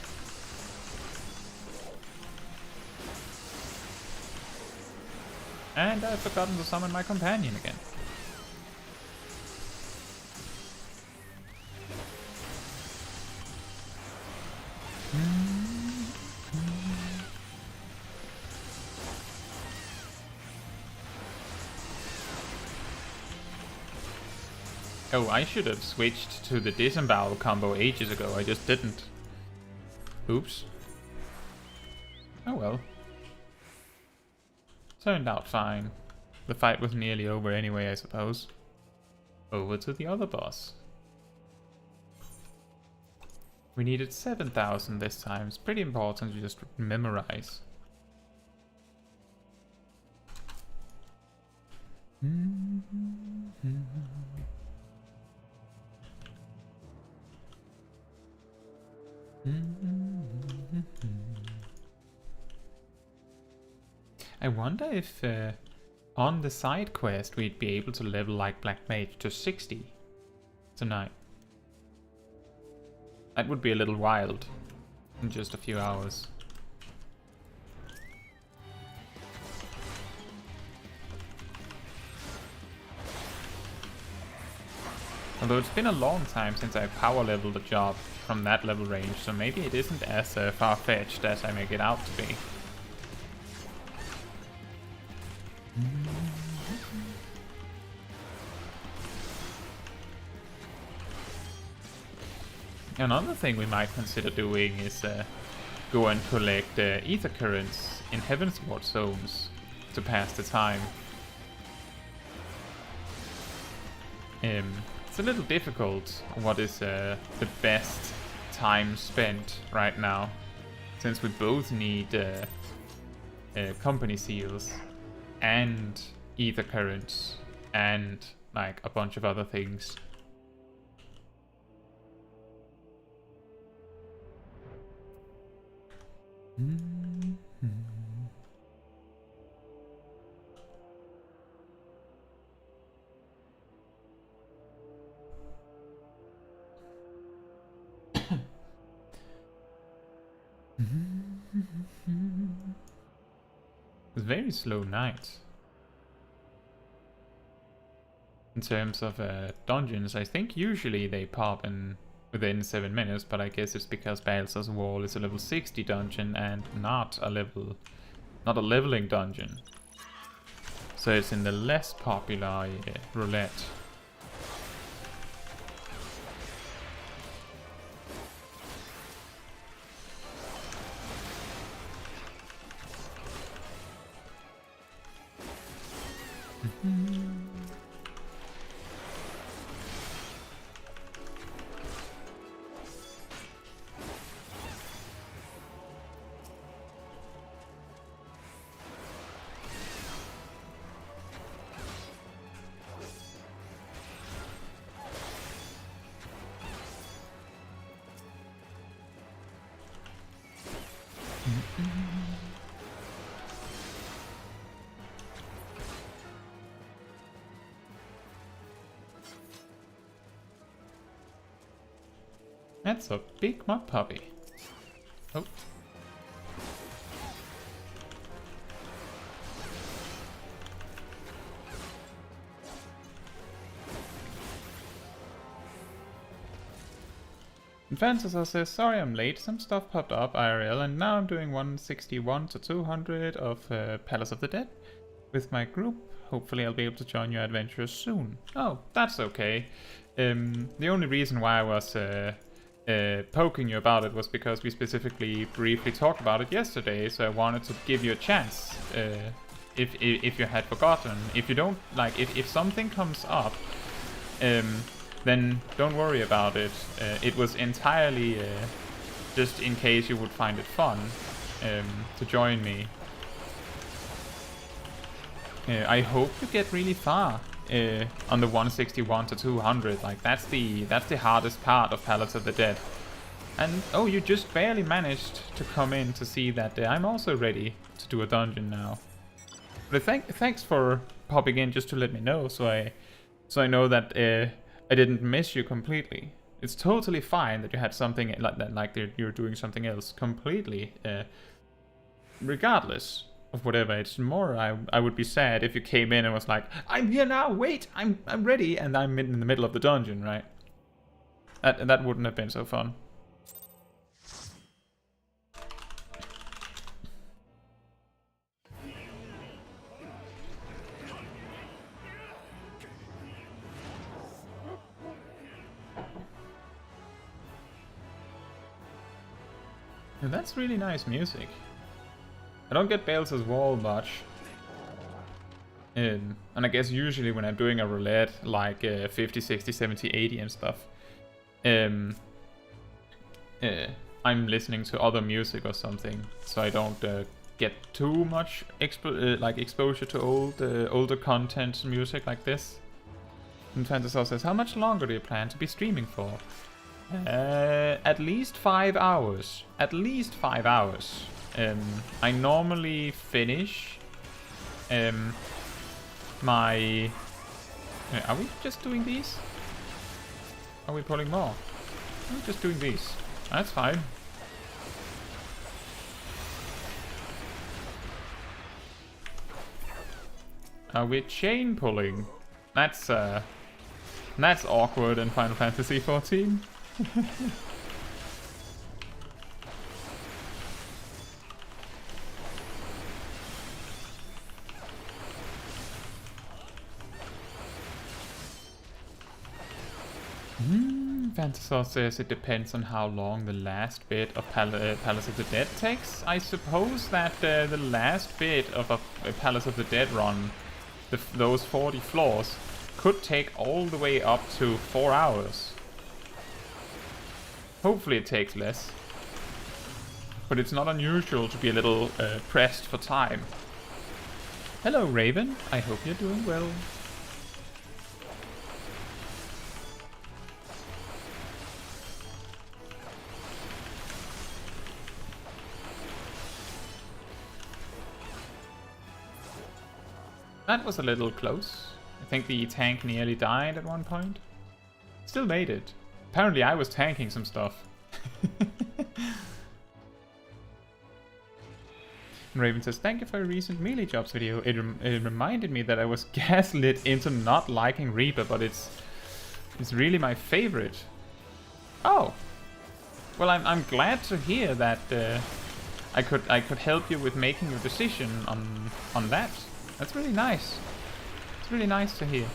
And I've forgotten to summon my companion again. Oh, I should have switched to the disembowel combo ages ago, I just didn't. Oops. Oh well. Turned out fine. The fight was nearly over anyway, I suppose. Over to the other boss. We needed 7,000 this time. It's pretty important to just memorize. I wonder if on the side quest we'd be able to level like Black Mage to 60 tonight. That would be a little wild in just a few hours. Although it's been a long time since I power leveled a job from that level range, so maybe it isn't as far-fetched as I make it out to be. Another thing we might consider doing is go and collect ether currents in Heavensward zones to pass the time. It's a little difficult what is the best time spent right now, since we both need company seals and ether currents and like a bunch of other things. It's a very slow night. In terms of dungeons, I think usually they pop in within 7 minutes, but I guess it's because Balthazar's Wall is a level 60 dungeon and not a leveling dungeon. So it's in the less popular roulette. That's a big mud puppy. Oh. Fantasar says, sorry I'm late, some stuff popped up IRL and now I'm doing 161 to 200 of Palace of the Dead with my group. Hopefully I'll be able to join your adventures soon. Oh, that's okay. The only reason why I was poking you about it was because we specifically briefly talked about it yesterday, so I wanted to give you a chance if you had forgotten. If you don't, like, if something comes up, then don't worry about it. It was entirely just in case you would find it fun to join me. I hope you get really far on the 161 to 200. Like that's the hardest part of Palace of the Dead. And oh, you just barely managed to come in to see that I'm also ready to do a dungeon now. But thanks for popping in just to let me know, so I know that I didn't miss you completely. It's totally fine that you had something like that, like you're doing something else completely, regardless of whatever. It's more, I would be sad if you came in and was like, I'm here now, wait, I'm ready, and I'm in the middle of the dungeon, right? That wouldn't have been so fun. And that's really nice music. I don't get Bales's Wall much. And I guess usually when I'm doing a roulette, like 50, 60, 70, 80 and stuff, I'm listening to other music or something, so I don't get too much exposure to older content music like this. And Fantasy says, how much longer do you plan to be streaming for? At least 5 hours. At least 5 hours. I normally finish my... Are we just doing these? Are we pulling more? We're just doing these. That's fine. Are we chain pulling? That's awkward in Final Fantasy XIV. Fantasor says it depends on how long the last bit of Palace of the Dead takes. I suppose that the last bit of a Palace of the Dead run, those 40 floors, could take all the way up to 4 hours. Hopefully it takes less. But it's not unusual to be a little pressed for time. Hello Raven, I hope you're doing well. That was a little close. I think the tank nearly died at one point. Still made it. Apparently I was tanking some stuff. And Raven says, thank you for your recent melee jobs video. It reminded me that I was gaslit into not liking Reaper, but it's really my favorite. Oh! Well, I'm glad to hear that I could help you with making your decision on that. That's really nice. It's really nice to hear.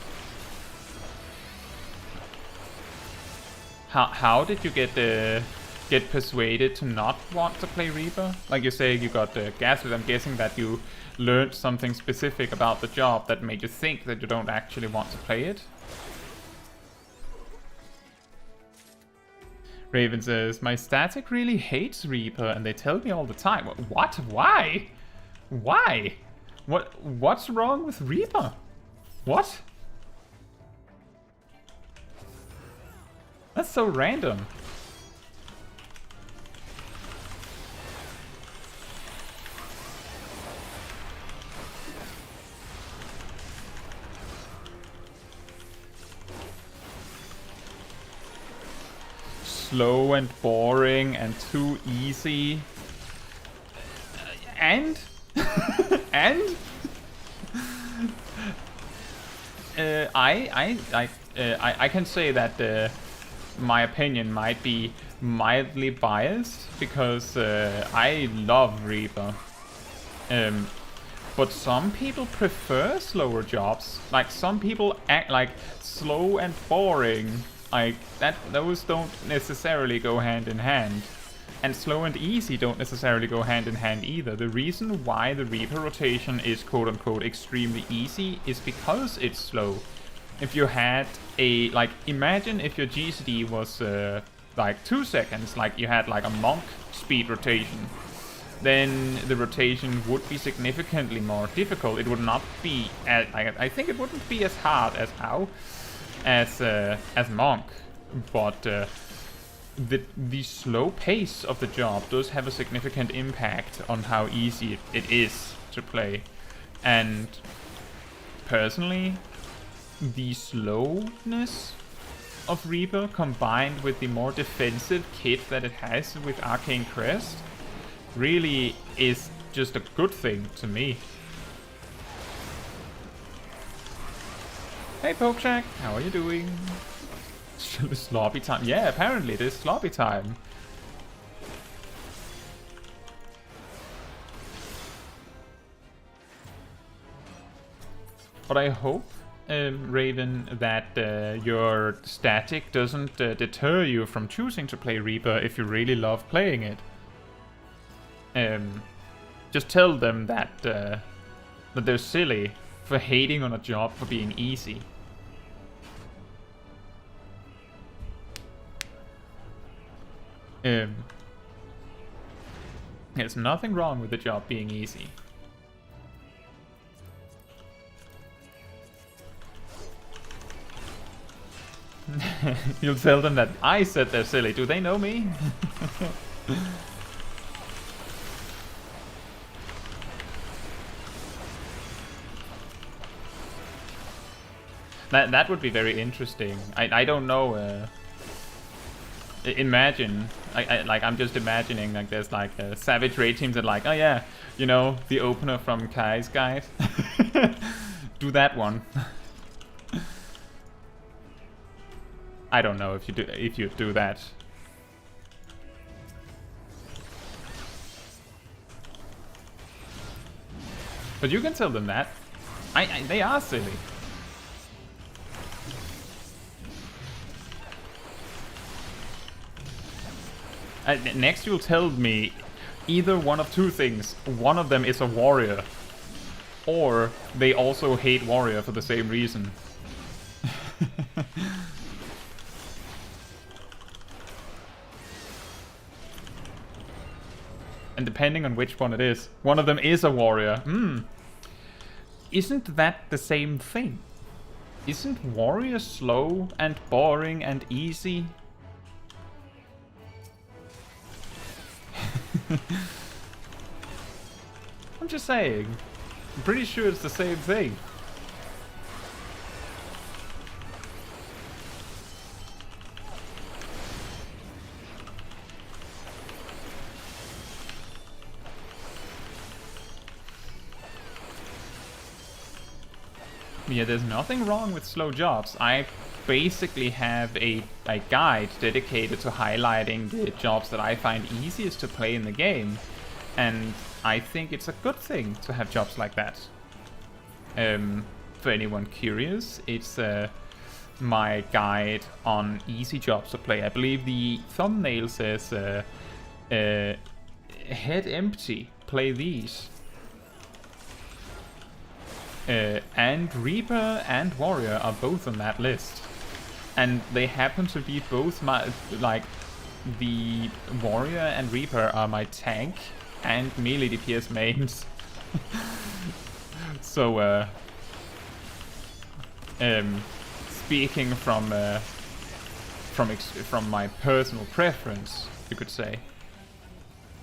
How did you get persuaded to not want to play Reaper? Like you say, you got gaslit. I'm guessing that you learned something specific about the job that made you think that you don't actually want to play it. Raven says, my static really hates Reaper and they tell me all the time. What? Why? Why? What's wrong with Reaper? What? That's so random. Slow and boring and too easy. And? And? I can say that my opinion might be mildly biased because I love Reaper. But some people prefer slower jobs. Like some people act like slow and boring. Like that, those don't necessarily go hand in hand. And slow and easy don't necessarily go hand in hand either. The reason why the Reaper rotation is quote-unquote extremely easy is because it's slow. If you had a, like, imagine if your GCD was like 2 seconds, like you had like a monk speed rotation, then the rotation would be significantly more difficult. It would not be, I think it wouldn't be as hard as how, as monk, but the slow pace of the job does have a significant impact on how easy it is to play. And personally, the slowness of Reaper combined with the more defensive kit that it has with Arcane Crest really is just a good thing to me. Hey Pokeshack, how are you doing? Sloppy time. Yeah, apparently it is sloppy time. But I hope, Raven, that your static doesn't deter you from choosing to play Reaper if you really love playing it. Just tell them that that they're silly for hating on a job for being easy. There's nothing wrong with the job being easy. You'll tell them that I said they're silly. Do they know me? That would be very interesting. I don't know. Imagine, I'm just imagining like there's like savage raid teams that like, oh yeah, you know, the opener from Kai's guide. Do that one. I don't know if you do that. But you can tell them that. They are silly. Next you'll tell me either one of two things. One of them is a warrior. Or they also hate warrior for the same reason. And depending on which one it is, one of them is a warrior. Isn't that the same thing? Isn't warrior slow and boring and easy? I'm just saying. I'm pretty sure it's the same thing. Yeah, there's nothing wrong with slow jobs. I basically have a guide dedicated to highlighting the jobs that I find easiest to play in the game. And I think it's a good thing to have jobs like that. For anyone curious, it's my guide on easy jobs to play. I believe the thumbnail says head empty, play these. And Reaper and Warrior are both on that list. And they happen to be both my, like, the Warrior and Reaper are my tank and melee DPS mains. So, speaking from my personal preference, you could say.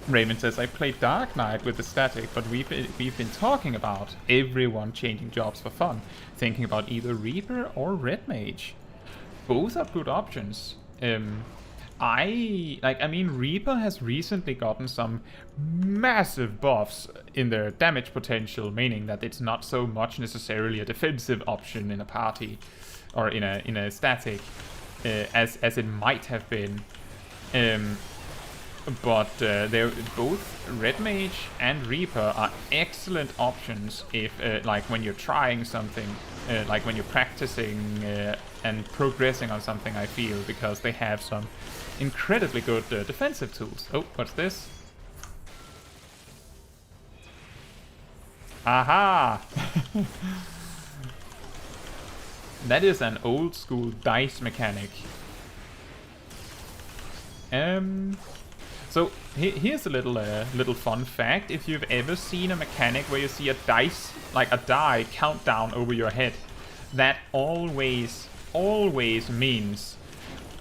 Raymond says, I played Dark Knight with the static, but we've been talking about everyone changing jobs for fun, thinking about either Reaper or Red Mage. Both are good options. I mean, Reaper has recently gotten some massive buffs in their damage potential, meaning that it's not so much necessarily a defensive option in a party or in a static as it might have been. But they're both Red Mage and Reaper are excellent options if, like, when you're trying something, like when you're practicing and progressing on something. I feel because they have some incredibly good defensive tools. Oh, what's this? Aha! That is an old school dice mechanic. So here's a little fun fact. If you've ever seen a mechanic where you see a dice, like a die countdown over your head, that always means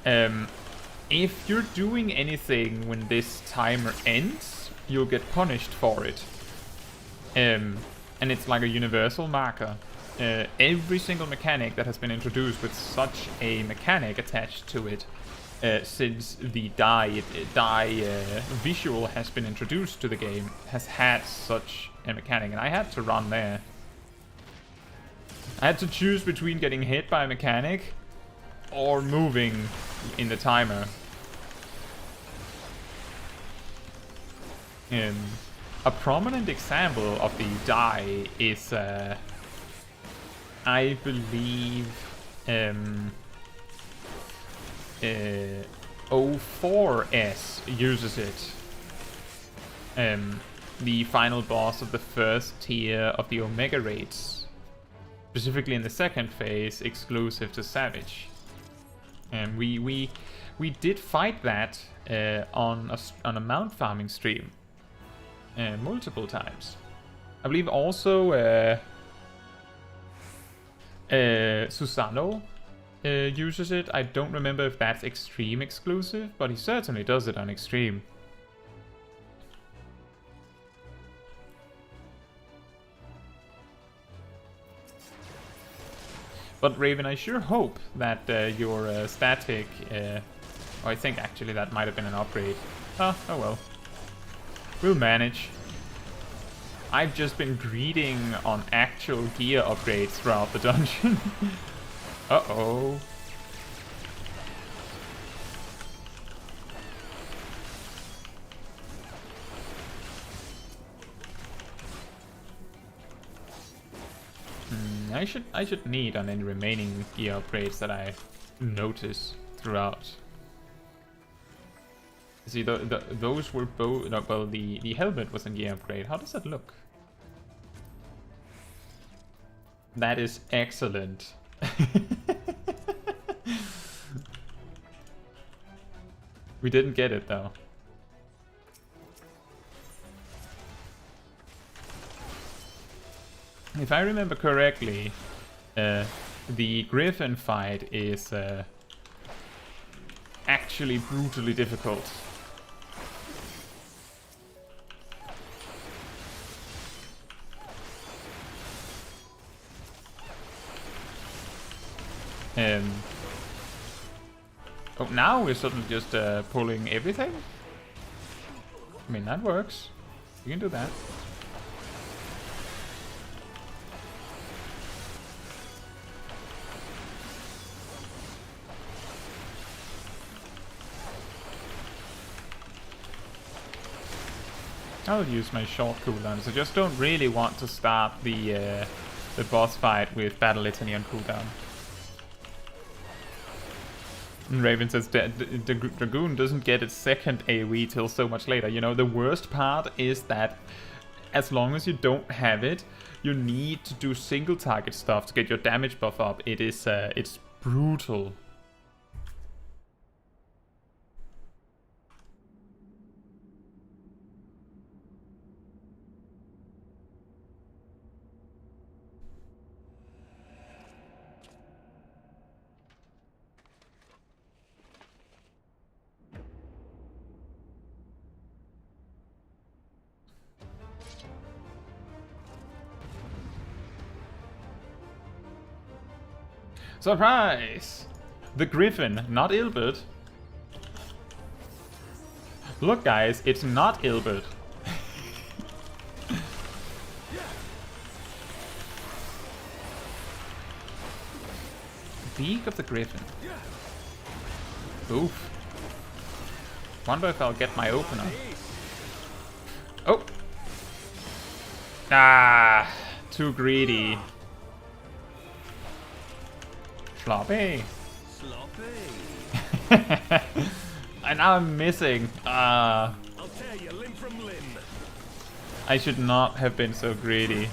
if you're doing anything when this timer ends, you'll get punished for it. And it's like a universal marker. every single mechanic that has been introduced with such a mechanic attached to it since the die visual has been introduced to the game has had such a mechanic, and I had to run there. I had to choose between getting hit by a mechanic or moving in the timer. A prominent example of the die is, I believe, 04S uses it. The final boss of the first tier of the Omega raids, specifically in the second phase, exclusive to Savage. And we did fight that on a mount farming stream multiple times. I believe also Susano uses it. I don't remember if that's Extreme exclusive, but he certainly does it on Extreme. But Raven, I sure hope that your static... I think actually that might have been an upgrade. Oh well. We'll manage. I've just been greeting on actual gear upgrades throughout the dungeon. Uh-oh. I should need on any remaining gear upgrades that I notice throughout. See, those were both... No, well, the helmet was a gear upgrade. How does that look? That is excellent. We didn't get it, though. If I remember correctly, the Griffin fight is actually brutally difficult. Oh, now we're suddenly just pulling everything? I mean, that works. You can do that. I'll use my short cooldowns. I just don't really want to start the boss fight with Battle Litany on cooldown. And Raven says the Dragoon doesn't get its second AoE till so much later. You know, the worst part is that as long as you don't have it, you need to do single target stuff to get your damage buff up. It is, it's brutal. Surprise! The Griffin, not Ilbert. Look guys, it's not Ilbert. Beak of the Griffin. Oof. Wonder if I'll get my opener. Oh! Ah! Too greedy. Sloppeh. And now I'm missing. I'll tear you limb from limb. I should not have been so greedy.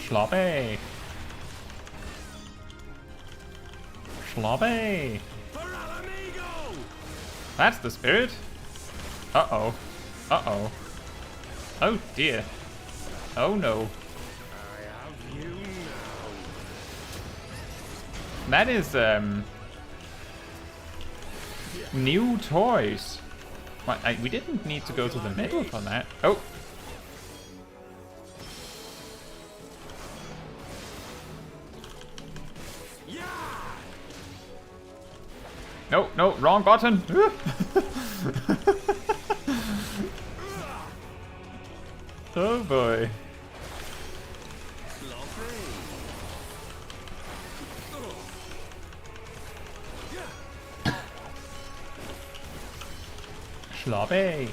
Sloppeh. Sloppeh. That's the spirit. Uh-oh. Uh-oh. Oh dear. Oh no. That is, new toys. What, we didn't need to go to the middle for that. Oh. No, no, wrong button. Oh boy. Sloppeh.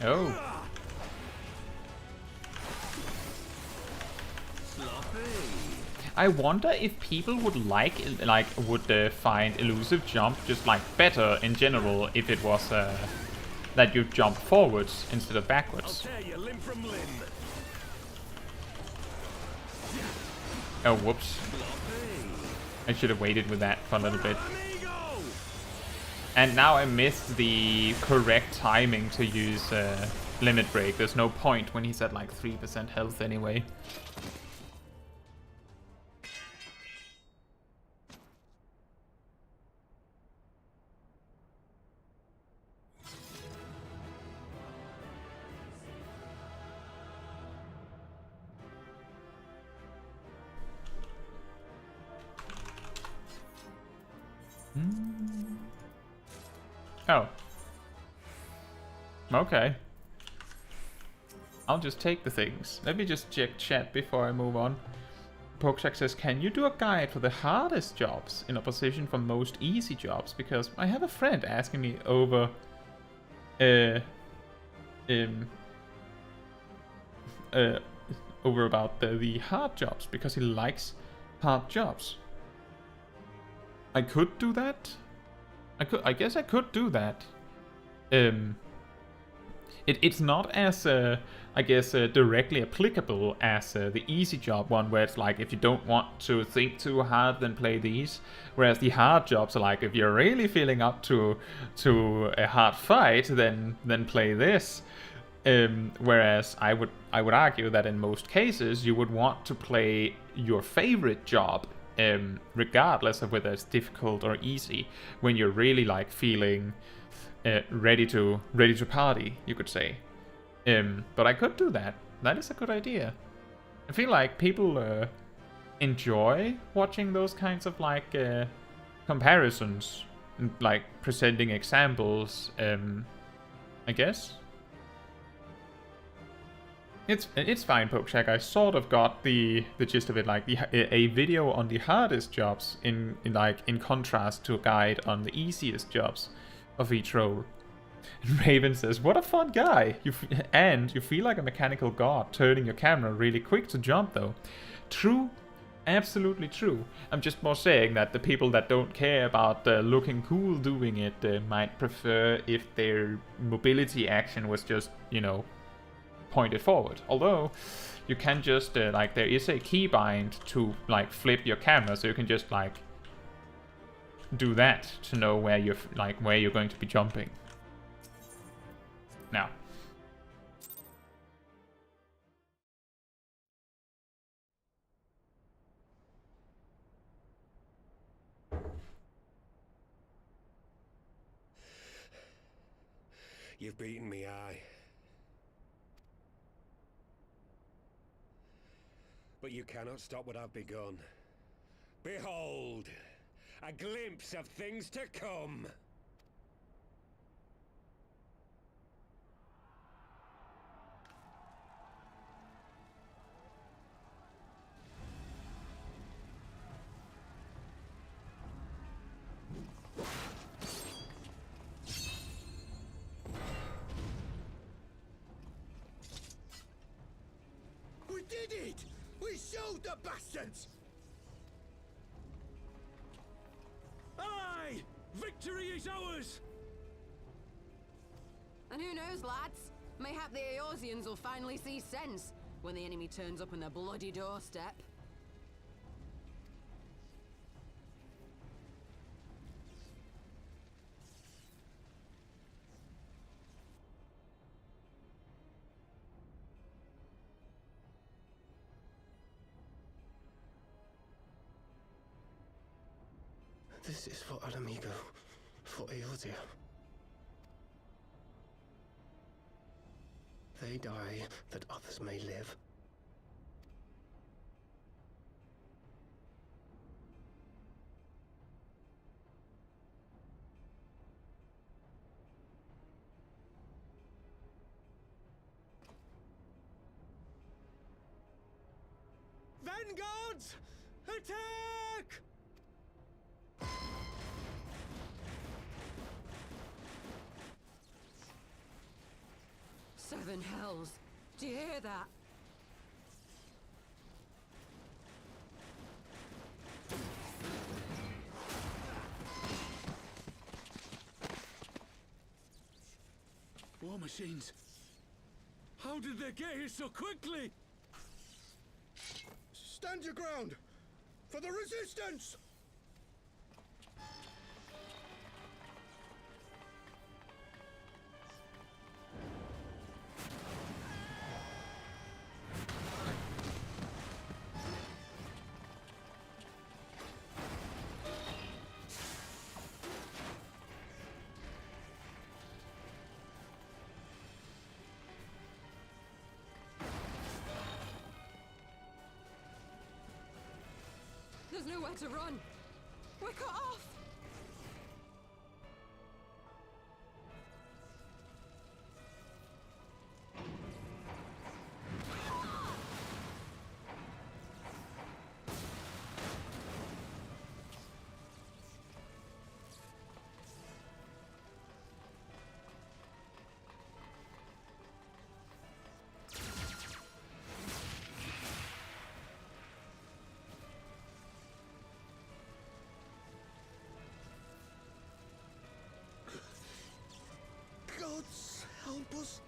Oh. I wonder if people would would find elusive jump just like better in general if it was that you jump forwards instead of backwards. Oh, whoops. I should have waited with that for a little bit. And now I missed the correct timing to use Limit Break. There's no point when he's at like 3% health anyway. Oh. Okay. I'll just take the things. Let me just check chat before I move on. Pokeshak says, can you do a guide for the hardest jobs in opposition for most easy jobs? Because I have a friend asking me over over about the hard jobs because he likes hard jobs. I could do that. I guess I could do that. It's not as I guess directly applicable as the easy job one, where it's like if you don't want to think too hard, then play these. Whereas the hard jobs are like if you're really feeling up to a hard fight, then play this. Whereas I would argue that in most cases you would want to play your favorite job. Regardless of whether it's difficult or easy, when you're really like feeling ready to party, you could say. But I could do that. That is a good idea. I feel like people enjoy watching those kinds of like comparisons, and, like presenting examples. I guess. It's fine, Pokeshak. I sort of got the gist of it, like a video on the hardest jobs in contrast to a guide on the easiest jobs of each role. And Raven says, "What a fun guy! You feel like a mechanical god, turning your camera really quick to jump, though." True, absolutely true. I'm just more saying that the people that don't care about looking cool doing it might prefer if their mobility action was just, you know, pointed forward. Although you can just like there is a keybind to like flip your camera, so you can just like do that to know where you're going to be jumping. Now, you've beaten me, aye. But you cannot stop what I've begun. Behold, a glimpse of things to come. We did it! We showed the bastards! Aye! Victory is ours! And who knows, lads? Mayhap the Eorzeans will finally see sense when the enemy turns up on their bloody doorstep. This is for Alamigo, for Eorzea. They die that others may live. Vanguards! Attack! Seven hells! Do you hear that? War machines! How did they get here so quickly? Stand your ground! For the resistance! There's nowhere to run! We're cut off! Gods help us!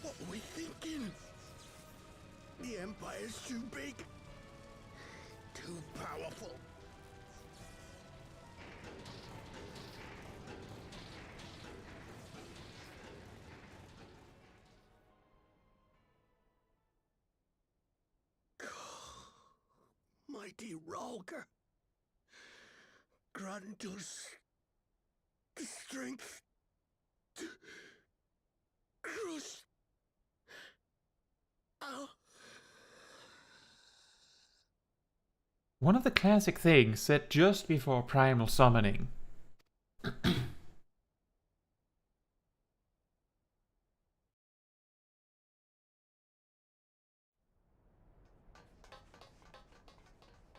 What were we thinking? The Empire's too big. Too powerful. Mighty Ralker. Grant us the strength to crush our... One of the classic things said just before primal summoning.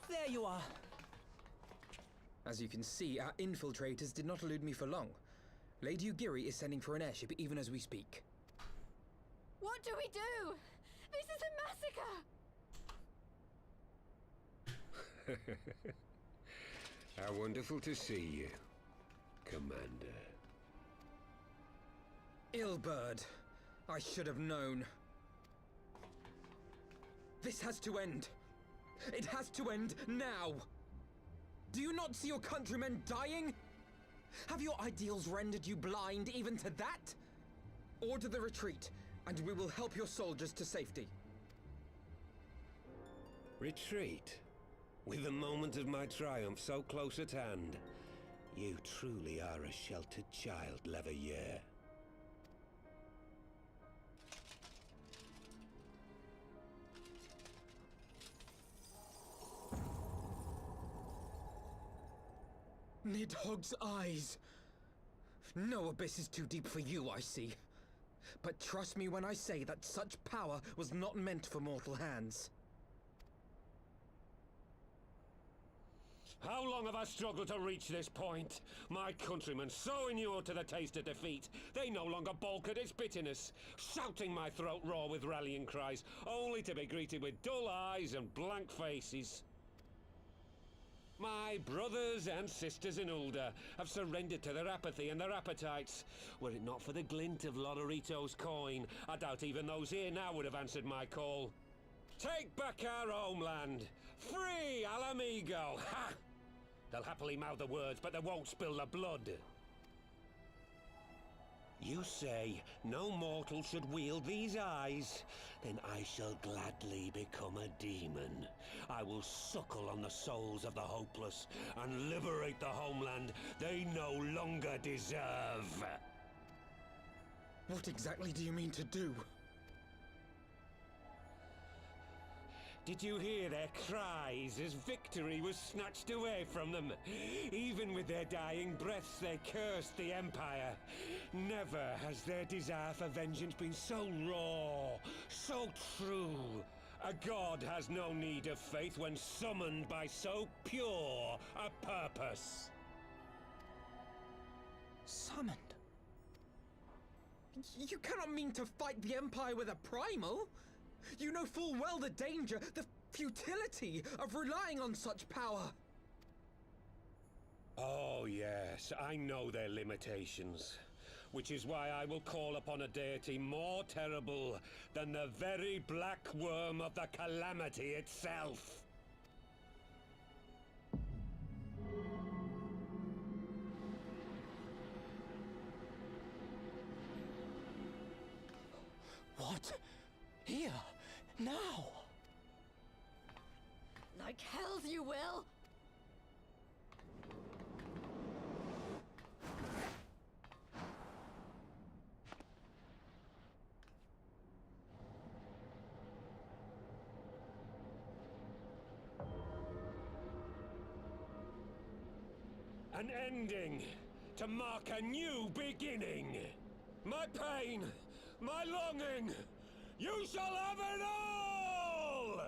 There you are. As you can see, our infiltrators did not elude me for long. Lady Ugiri is sending for an airship even as we speak. What do we do? This is a massacre! How wonderful to see you, Commander. Illbird. I should have known. This has to end. It has to end now. Do you not see your countrymen dying? Have your ideals rendered you blind even to that? Order the retreat, and we will help your soldiers to safety. Retreat? With the moment of my triumph so close at hand, you truly are a sheltered child, Leveilleur. Nidhogg's eyes. No abyss is too deep for you, I see. But trust me when I say that such power was not meant for mortal hands. How long have I struggled to reach this point? My countrymen so inured to the taste of defeat, they no longer balk at its bitterness, shouting my throat raw with rallying cries, only to be greeted with dull eyes and blank faces. My brothers and sisters in Ulda have surrendered to their apathy and their appetites. Were it not for the glint of Lodorito's coin, I doubt even those here now would have answered my call. Take back our homeland! Free Alamigo! Ha! They'll happily mouth the words, but they won't spill the blood. You say no mortal should wield these eyes? Then I shall gladly become a demon. I will suckle on the souls of the hopeless and liberate the homeland they no longer deserve. What exactly do you mean to do? Did you hear their cries as victory was snatched away from them? Even with their dying breaths, they cursed the Empire. Never has their desire for vengeance been so raw, so true. A god has no need of faith when summoned by so pure a purpose. Summoned? You cannot mean to fight the Empire with a primal! You know full well the danger, the futility of relying on such power! Oh yes, I know their limitations. Which is why I will call upon a deity more terrible than the very black worm of the calamity itself. What? Here? Now? Like hells you will! An ending to mark a new beginning. My pain, my longing, you shall have it all!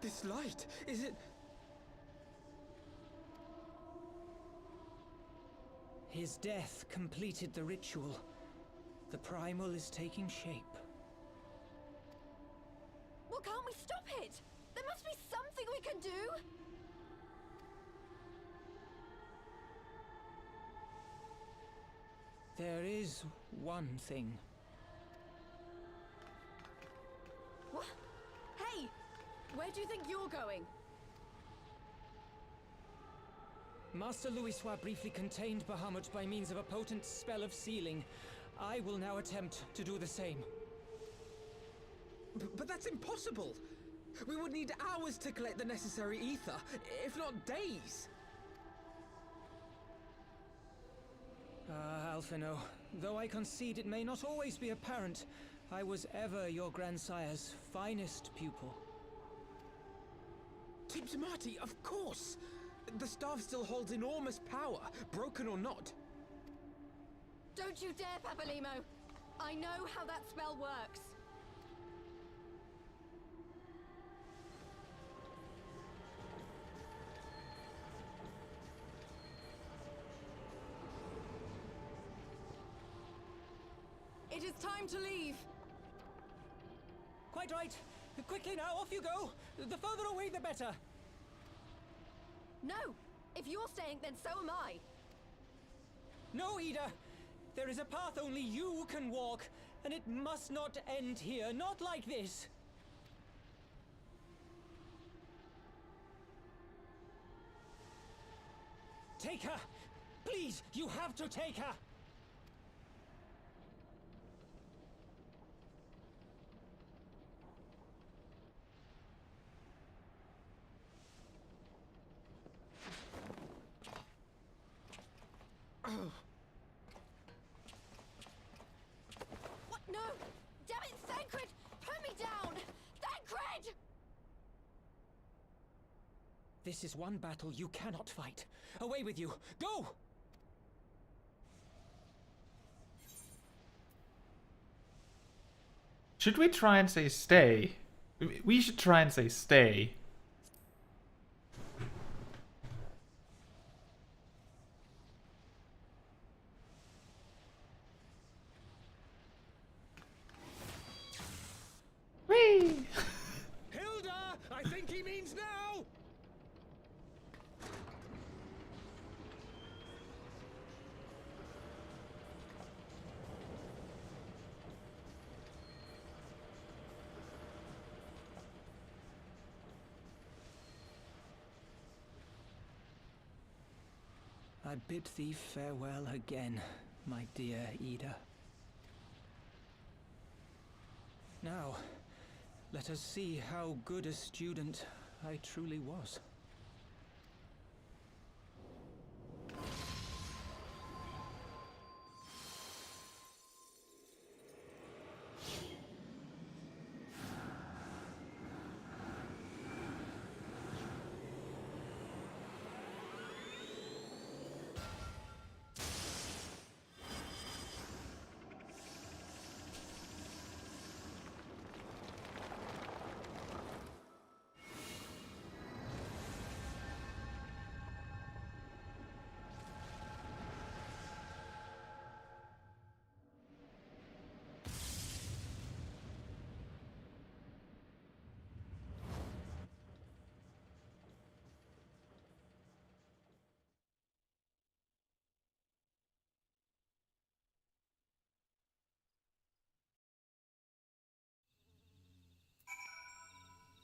This light, is it... His death completed the ritual. The primal is taking shape. Well, can't we stop it? There must be something we can do! There is one thing. What? Hey! Where do you think you're going? Master Louisoix briefly contained Bahamut by means of a potent spell of sealing. I will now attempt to do the same. But that's impossible! We would need hours to collect the necessary ether, if not days! Ah, Alphino, though I concede it may not always be apparent, I was ever your grandsire's finest pupil. Tipsmati, of course! The staff still holds enormous power, broken or not. Don't you dare, Papalimo! I know how that spell works. It is time to leave! Quite right! Quickly now, off you go! The further away, the better! No! If you're staying, then so am I! No, Ida! There is a path only you can walk, And it must not end here, not like this! Take her! Please, you have to take her! What? No! Damn it, Thancred! Put me down! Thancred! This is one battle you cannot fight. Away with you! Go! Should we try and say stay? We should try and say stay. Whee! Hilda! I think he means now! I bid thee farewell again, my dear Ida. Now, let us see how good a student I truly was.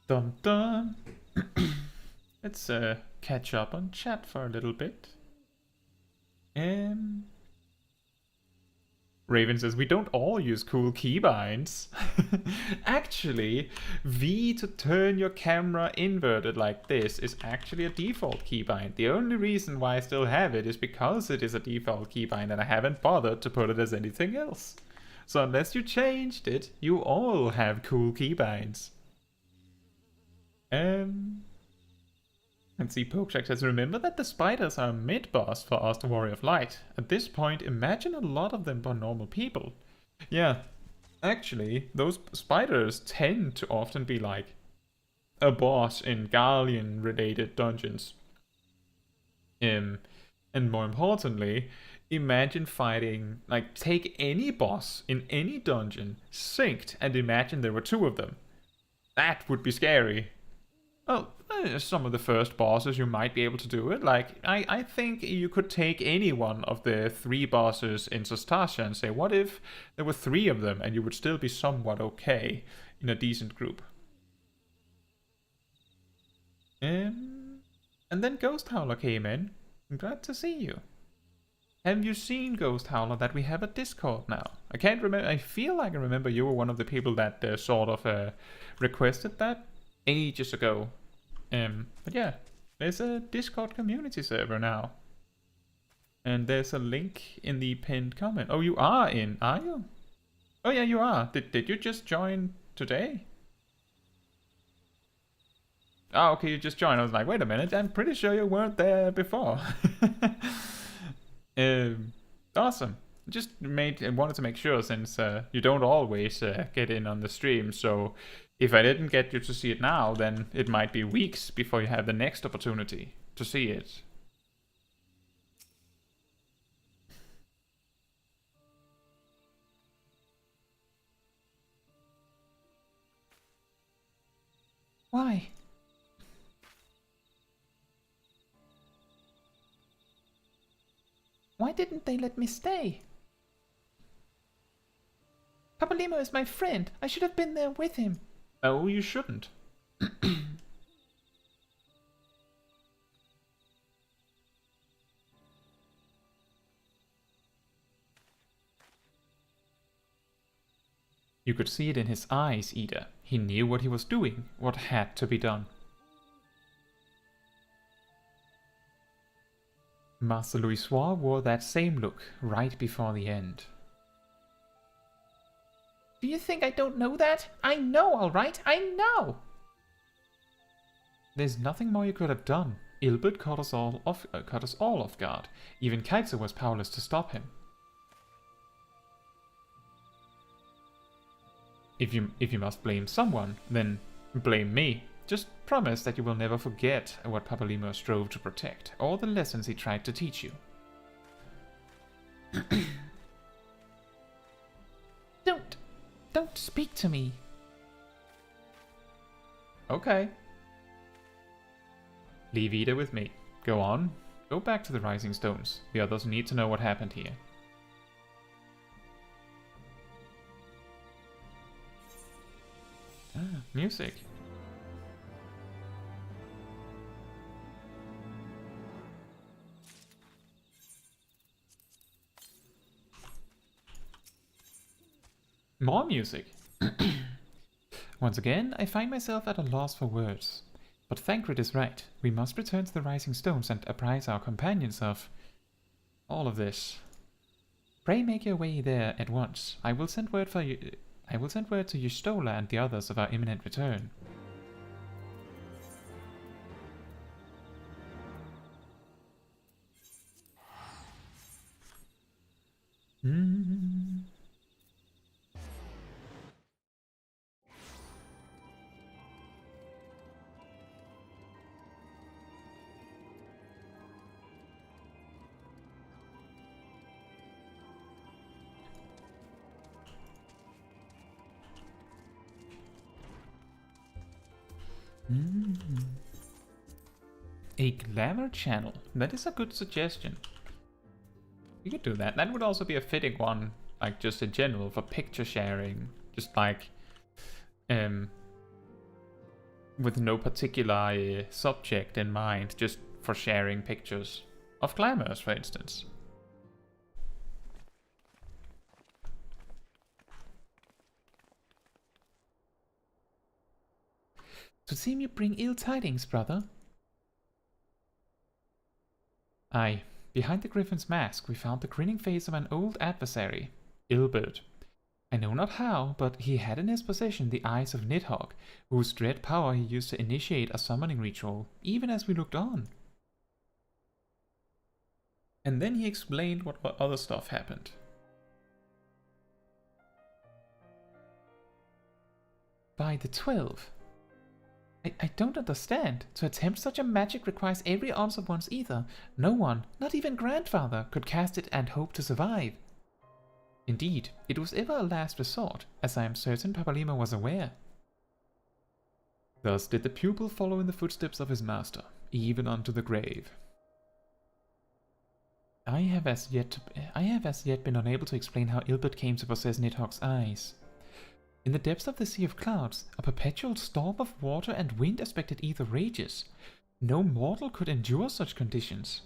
Dun dun. Let's catch up on chat for a little bit. Raven says, we don't all use cool keybinds. Actually, V to turn your camera inverted like this is actually a default keybind. The only reason why I still have it is because it is a default keybind and I haven't bothered to put it as anything else. So unless you changed it, you all have cool keybinds. Let's see, Pokeshak says, remember that the spiders are a mid-boss for us, the Warrior of Light. At this point, imagine a lot of them are normal people. Yeah, actually, those spiders tend to often be like a boss in Galleon-related dungeons. And more importantly, imagine fighting, like, take any boss in any dungeon, synced, and imagine there were two of them. That would be scary. Oh, some of the first bosses you might be able to do it. Like, I think you could take any one of the 3 bosses in Sostasia and say, what if there were 3 of them and you would still be somewhat okay in a decent group? And then Ghost Howler came in. I'm glad to see you. Have you seen, Ghost Howler, that we have a Discord now? I can't remember. I feel like I remember you were one of the people that sort of requested that ages ago. But yeah, there's a Discord community server now. And there's a link in the pinned comment. Oh, you are in, are you? Oh yeah, you are. Did you just join today? Oh, okay, you just joined. I was like, wait a minute, I'm pretty sure you weren't there before. Awesome. Just wanted to make sure, since you don't always get in on the stream, so if I didn't get you to see it now, then it might be weeks before you have the next opportunity to see it. Why? Why didn't they let me stay? Papalimo is my friend. I should have been there with him. Oh, you shouldn't. You could see it in his eyes, Ida. He knew what he was doing, what had to be done. Master Louisoix wore that same look right before the end. Do you think I don't know that? I know, all right. I know. There's nothing more you could have done. Ilbert caught us all off guard. Even Caetsu was powerless to stop him. If you must blame someone, then blame me. Just promise that you will never forget what Papalimo strove to protect, or the lessons he tried to teach you. Don't speak to me. Okay. Leave Ida with me. Go on. Go back to the Rising Stones. The others need to know what happened here. Ah, music. More music. Once again, I find myself at a loss for words. But Thancred is right. We must return to the Rising Stones and apprise our companions of all of this. Pray make your way there at once. I will send word to Y'shtola and the others of our imminent return. A glamour channel. That is a good suggestion. You could do that. That would also be a fitting one, like just in general, for picture sharing. Just like, with no particular subject in mind, just for sharing pictures of glamours, for instance. To seem you bring ill tidings, brother. Aye, behind the Griffin's mask we found the grinning face of an old adversary, Ilbert. I know not how, but he had in his possession the eyes of Nidhogg, whose dread power he used to initiate a summoning ritual, even as we looked on. And then he explained what other stuff happened. By the 12. I don't understand. To attempt such a magic requires every ounce of one's ether. No one, not even grandfather, could cast it and hope to survive. Indeed, it was ever a last resort, as I am certain Papalimo was aware. Thus did the pupil follow in the footsteps of his master, even unto the grave. I have as yet been unable to explain how Ilbert came to possess Nidhogg's eyes. In the depths of the Sea of Clouds, a perpetual storm of water and wind aspected ether rages. No mortal could endure such conditions.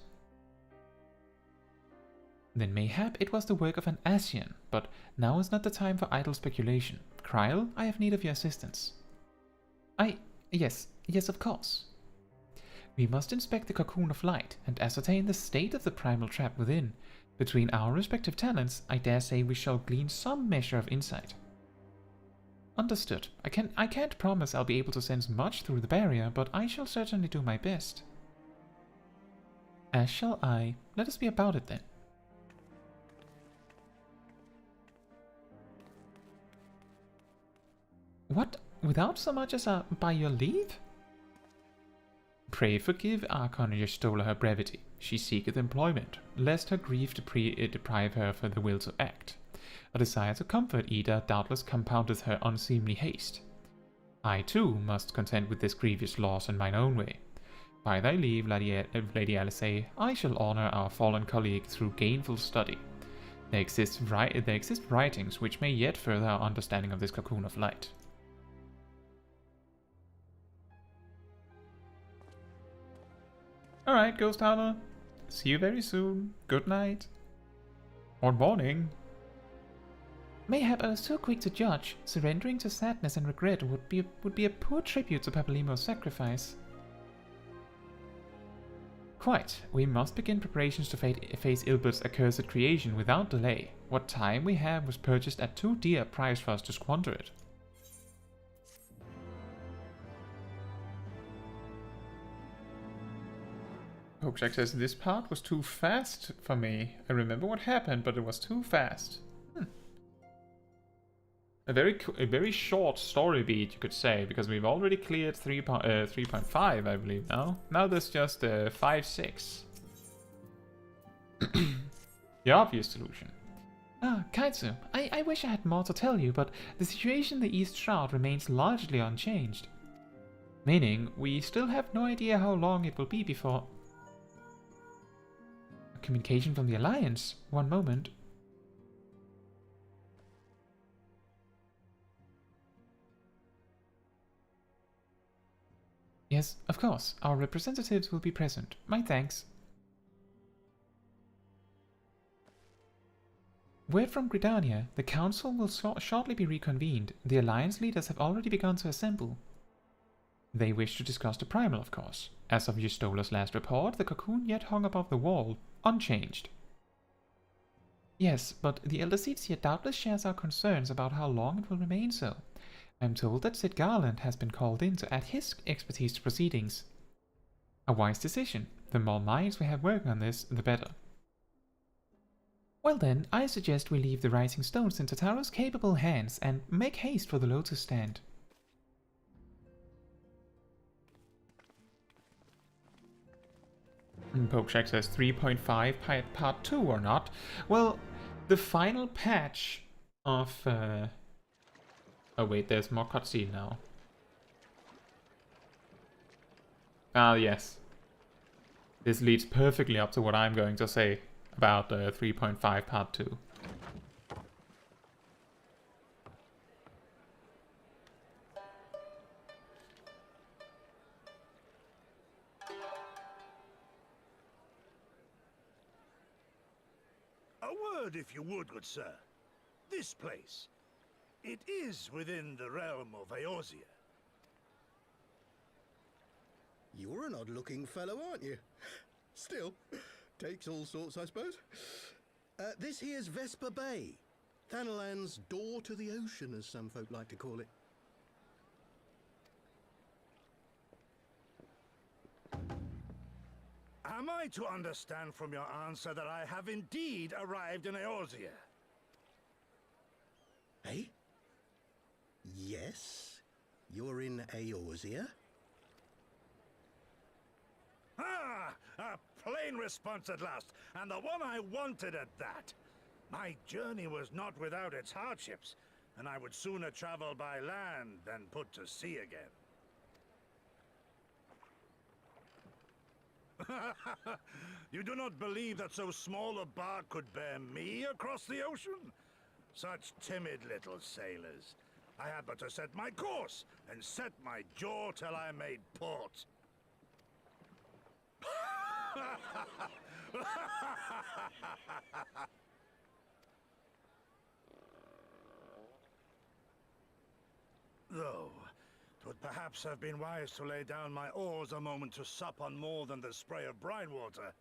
Then mayhap it was the work of an Ascian, but now is not the time for idle speculation. Kryl, I have need of your assistance. Yes, of course. We must inspect the Cocoon of Light and ascertain the state of the primal trap within. Between our respective talents, I dare say we shall glean some measure of insight. Understood. I can't promise I'll be able to sense much through the barrier, but I shall certainly do my best. As shall I. Let us be about it then. What? Without so much as a by your leave? Pray forgive Archon Y'shtola her brevity. She seeketh employment, lest her grief deprive her of the will to act. A desire to comfort Ida doubtless compoundeth her unseemly haste. I too must contend with this grievous loss in mine own way. By thy leave, Lady Alice, I shall honour our fallen colleague through gainful study. There exist writings which may yet further our understanding of this cocoon of light. Alright, Ghost Hunter. See you very soon. Good night. Or morning. Mayhap I was too quick to judge. Surrendering to sadness and regret would be a poor tribute to Papalimo's sacrifice. Quite. We must begin preparations to face Ilbert's accursed creation without delay. What time we have was purchased at too dear a price for us to squander it. Hookshak says this part was too fast for me. I remember what happened, but it was too fast. A very short story beat, you could say, because we've already cleared 3.5, I believe now. Now there's just 5, 6. The obvious solution. Ah, Kaitsu, I wish I had more to tell you, but the situation in the East Shroud remains largely unchanged. Meaning, we still have no idea how long it will be before... A communication from the Alliance? One moment. Yes, of course. Our representatives will be present. My thanks. Word from Gridania. The Council will shortly be reconvened. The Alliance leaders have already begun to assemble. They wish to discuss the Primal, of course. As of Ystola's last report, the cocoon yet hung above the wall, unchanged. Yes, but the Elder Seedseer doubtless shares our concerns about how long it will remain so. I am told that Sid Garland has been called in to add his expertise to proceedings. A wise decision. The more minds we have working on this, the better. Well then, I suggest we leave the Rising Stones in Totaro's capable hands and make haste for the Lotus Stand. Pokeshack says 3.5 part 2 or not. Well, the final patch of... Oh wait, there's more cutscene now. Ah yes. This leads perfectly up to what I'm going to say about 3.5 part 2. A word, if you would, good sir. This place. It is within the realm of Eorzea. You're an odd-looking fellow, aren't you? Still, takes all sorts, I suppose. This here's Vesper Bay. Thanalan's door to the ocean, as some folk like to call it. Am I to understand from your answer that I have indeed arrived in Eorzea? Eh? Yes, you're in Eorzea. Ah, a plain response at last, and the one I wanted at that. My journey was not without its hardships, and I would sooner travel by land than put to sea again. You do not believe that so small a bark could bear me across the ocean? Such timid little sailors. I had but to set my course and set my jaw till I made port. Though, 'twould perhaps have been wise to lay down my oars a moment to sup on more than the spray of brine water.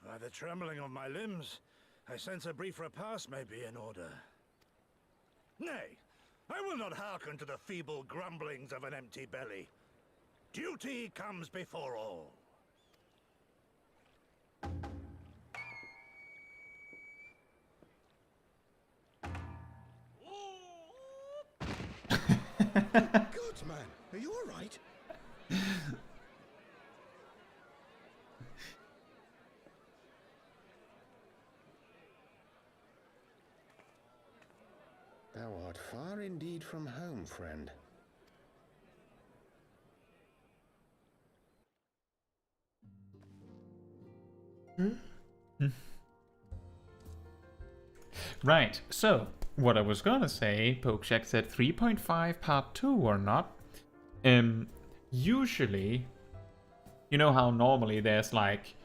By the trembling of my limbs, I sense a brief repast may be in order. Nay, I will not hearken to the feeble grumblings of an empty belly. Duty comes before all. God, man, are you all right? Thou art far indeed from home, friend. Right, so what I was gonna say, Pokeshak said 3.5 part 2 or not. Usually, you know how normally there's like,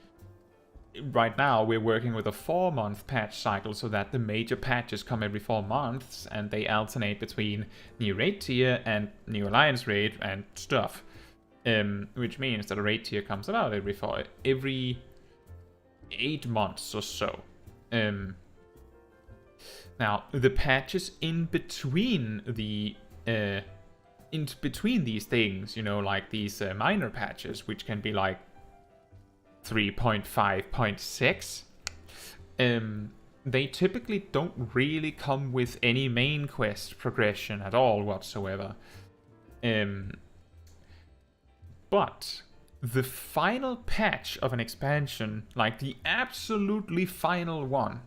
right now we're working with a 4-month patch cycle so that the major patches come every 4 months and they alternate between new raid tier and new alliance raid and stuff. Which means that a raid tier comes about every 8 months or so. Now, the patches in between the these things, you know, like these minor patches, which can be like 3.5.6, they typically don't really come with any main quest progression at all whatsoever. But the final patch of an expansion, like the absolutely final one,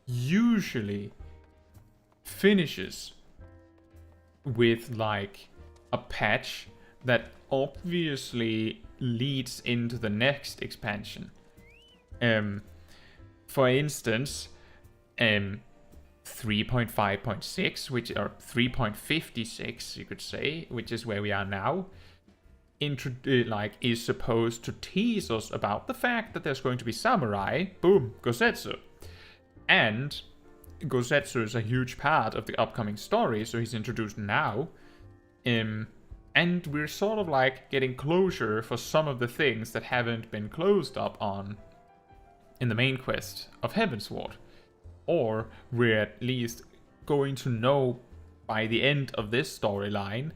usually finishes with like a patch that obviously leads into the next expansion. For instance, 3.5.6, which or 3.56, you could say, which is where we are now, is supposed to tease us about the fact that there's going to be samurai. Boom, Gosetsu. And Gosetsu is a huge part of the upcoming story, so he's introduced now. And we're sort of like getting closure for some of the things that haven't been closed up on in the main quest of Heavensward. Or we're at least going to know by the end of this storyline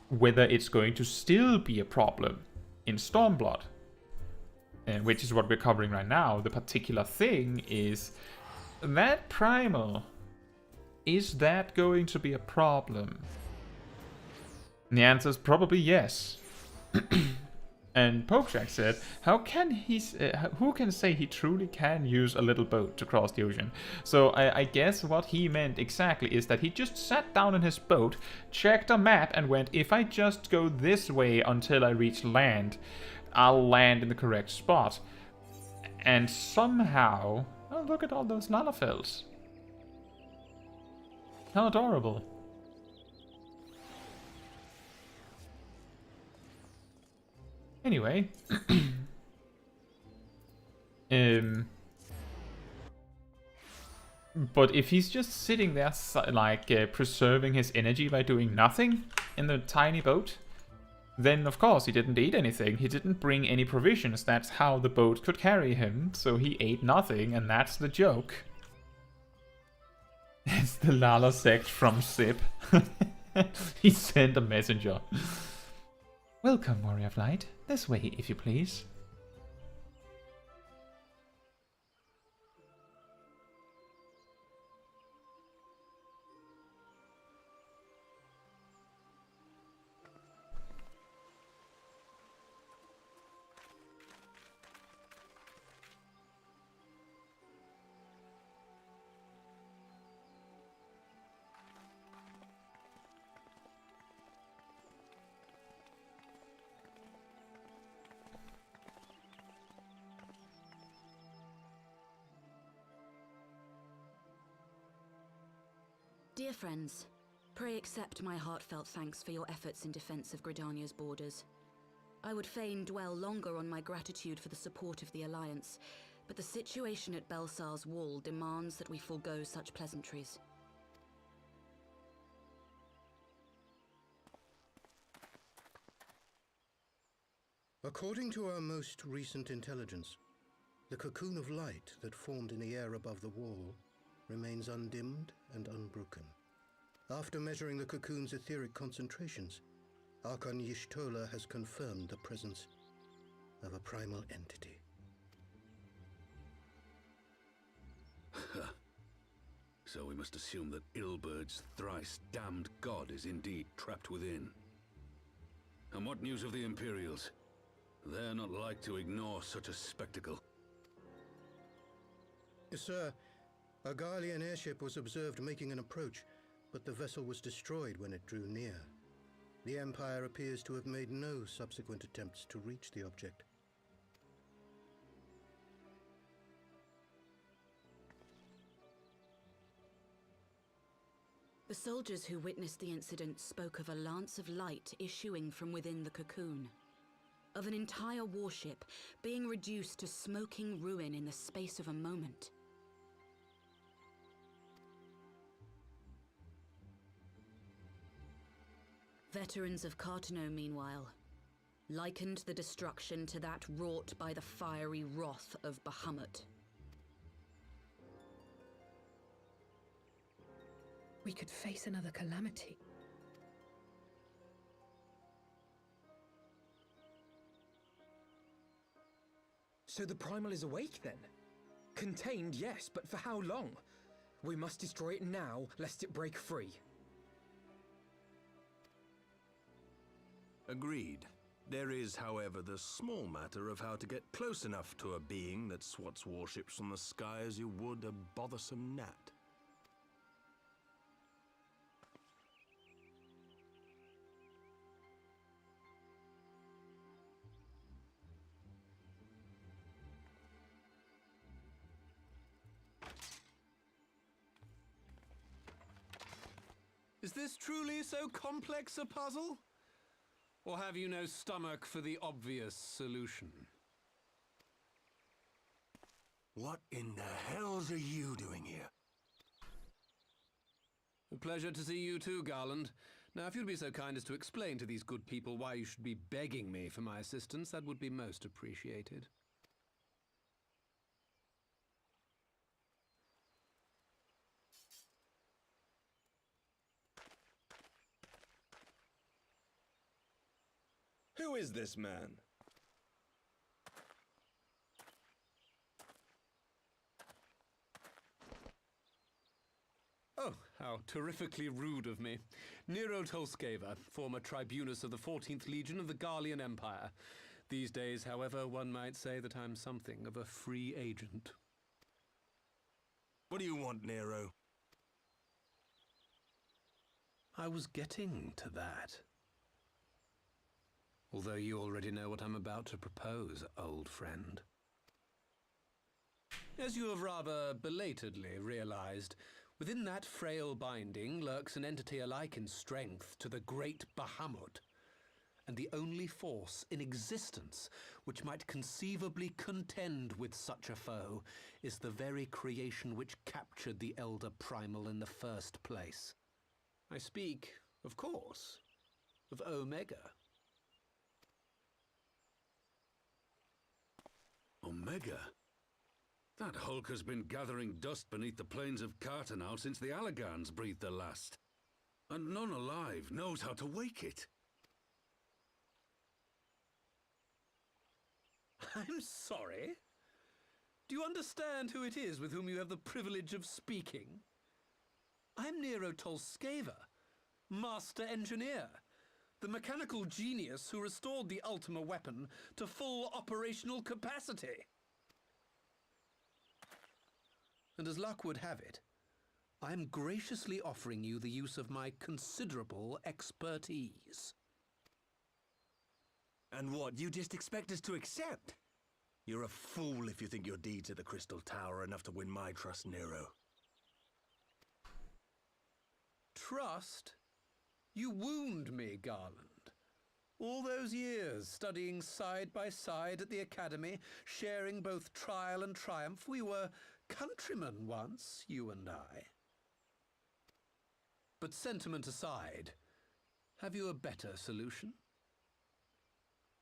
whether it's going to still be a problem in Stormblood. Which is what we're covering right now. The particular thing is that primal. Is that going to be a problem? And the answer is probably yes. And Pokeshak said, who can say he truly can use a little boat to cross the ocean? So I guess what he meant exactly is that he just sat down in his boat, checked a map and went, if I just go this way until I reach land, I'll land in the correct spot. And somehow... Oh, look at all those Lalafels. How adorable. Anyway. But if he's just sitting there, like, preserving his energy by doing nothing in the tiny boat, then of course he didn't eat anything. He didn't bring any provisions. That's how the boat could carry him. So he ate nothing, and that's the joke. It's the Lala sect from Sip. He sent a messenger. Welcome, Warrior of Light. This way, if you please. Dear friends, pray accept my heartfelt thanks for your efforts in defense of Gridania's borders. I would fain dwell longer on my gratitude for the support of the Alliance, but the situation at Belsar's Wall demands that we forego such pleasantries. According to our most recent intelligence, the cocoon of light that formed in the air above the wall remains undimmed and unbroken. After measuring the cocoon's etheric concentrations, Archon Y'shtola has confirmed the presence of a primal entity. So we must assume that Ilbird's thrice damned god is indeed trapped within. And what news of the Imperials? They're not like to ignore such a spectacle. Sir, a Garlean airship was observed making an approach, but the vessel was destroyed when it drew near. The Empire appears to have made no subsequent attempts to reach the object. The soldiers who witnessed the incident spoke of a lance of light issuing from within the cocoon. Of an entire warship being reduced to smoking ruin in the space of a moment. Veterans of Cartano, meanwhile, likened the destruction to that wrought by the fiery wrath of Bahamut. We could face another calamity. So the Primal is awake then? Contained, yes, but for how long? We must destroy it now, lest it break free. Agreed. There is, however, the small matter of how to get close enough to a being that swats warships from the sky as you would a bothersome gnat. Is this truly so complex a puzzle? Or have you no stomach for the obvious solution? What in the hells are you doing here? A pleasure to see you too, Garland. Now, if you'd be so kind as to explain to these good people why you should be begging me for my assistance, that would be most appreciated. Who is this man? Oh, how terrifically rude of me. Nero Tolskeva, former tribunus of the 14th Legion of the Garlean Empire. These days, however, one might say that I'm something of a free agent. What do you want, Nero? I was getting to that. Although you already know what I'm about to propose, old friend. As you have rather belatedly realized, within that frail binding lurks an entity alike in strength to the great Bahamut, and the only force in existence which might conceivably contend with such a foe is the very creation which captured the Elder Primal in the first place. I speak, of course, of Omega. Omega? That hulk has been gathering dust beneath the plains of Cartano since the Allagans breathed their last. And none alive knows how to wake it. I'm sorry? Do you understand who it is with whom you have the privilege of speaking? I'm Nero Tolskeva, Master Engineer, the mechanical genius who restored the Ultima weapon to full operational capacity. And as luck would have it, I am graciously offering you the use of my considerable expertise. And what, you just expect us to accept? You're a fool if you think your deeds at the Crystal Tower are enough to win my trust, Nero. Trust? You wound me, Garland. All those years, studying side by side at the Academy, sharing both trial and triumph, we were countrymen once, you and I. But sentiment aside, have you a better solution?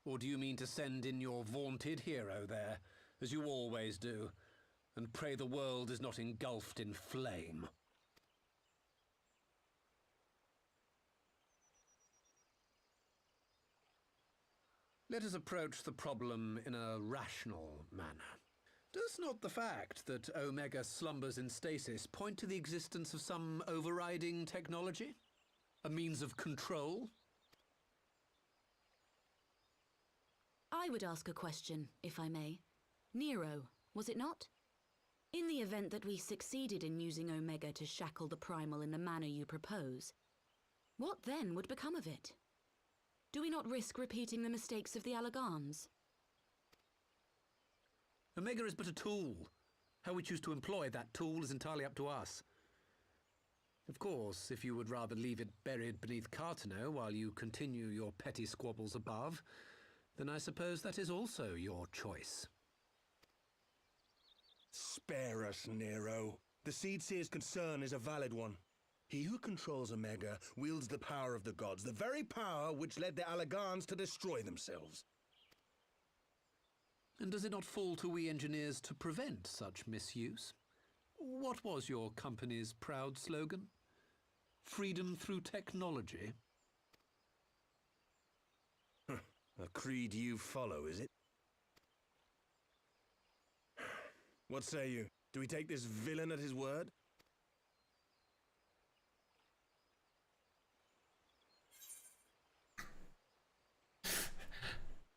Or do you mean to send in your vaunted hero there, as you always do, and pray the world is not engulfed in flame? Let us approach the problem in a rational manner. Does not the fact that Omega slumbers in stasis point to the existence of some overriding technology? A means of control? I would ask a question, if I may. Nero, was it not? In the event that we succeeded in using Omega to shackle the Primal in the manner you propose, what then would become of it? Do we not risk repeating the mistakes of the Allagans? Omega is but a tool. How we choose to employ that tool is entirely up to us. Of course, if you would rather leave it buried beneath Cartano while you continue your petty squabbles above, then I suppose that is also your choice. Spare us, Nero. The Seedseer's concern is a valid one. He who controls Omega wields the power of the gods, the very power which led the Allagans to destroy themselves. And does it not fall to we engineers to prevent such misuse? What was your company's proud slogan? Freedom through technology? A creed you follow, is it? What say you? Do we take this villain at his word?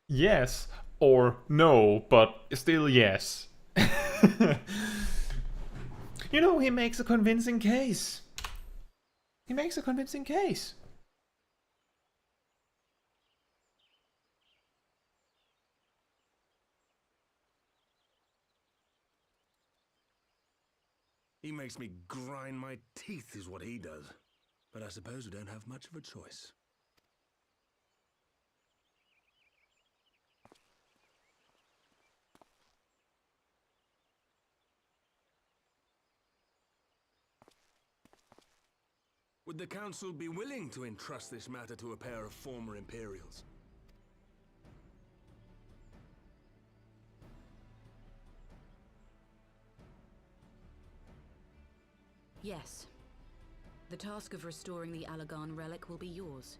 Yes or no, but still yes. You know, he makes a convincing case. He makes a convincing case. He makes me grind my teeth is what he does. But I suppose we don't have much of a choice. Would the Council be willing to entrust this matter to a pair of former Imperials? Yes. The task of restoring the Allagan relic will be yours.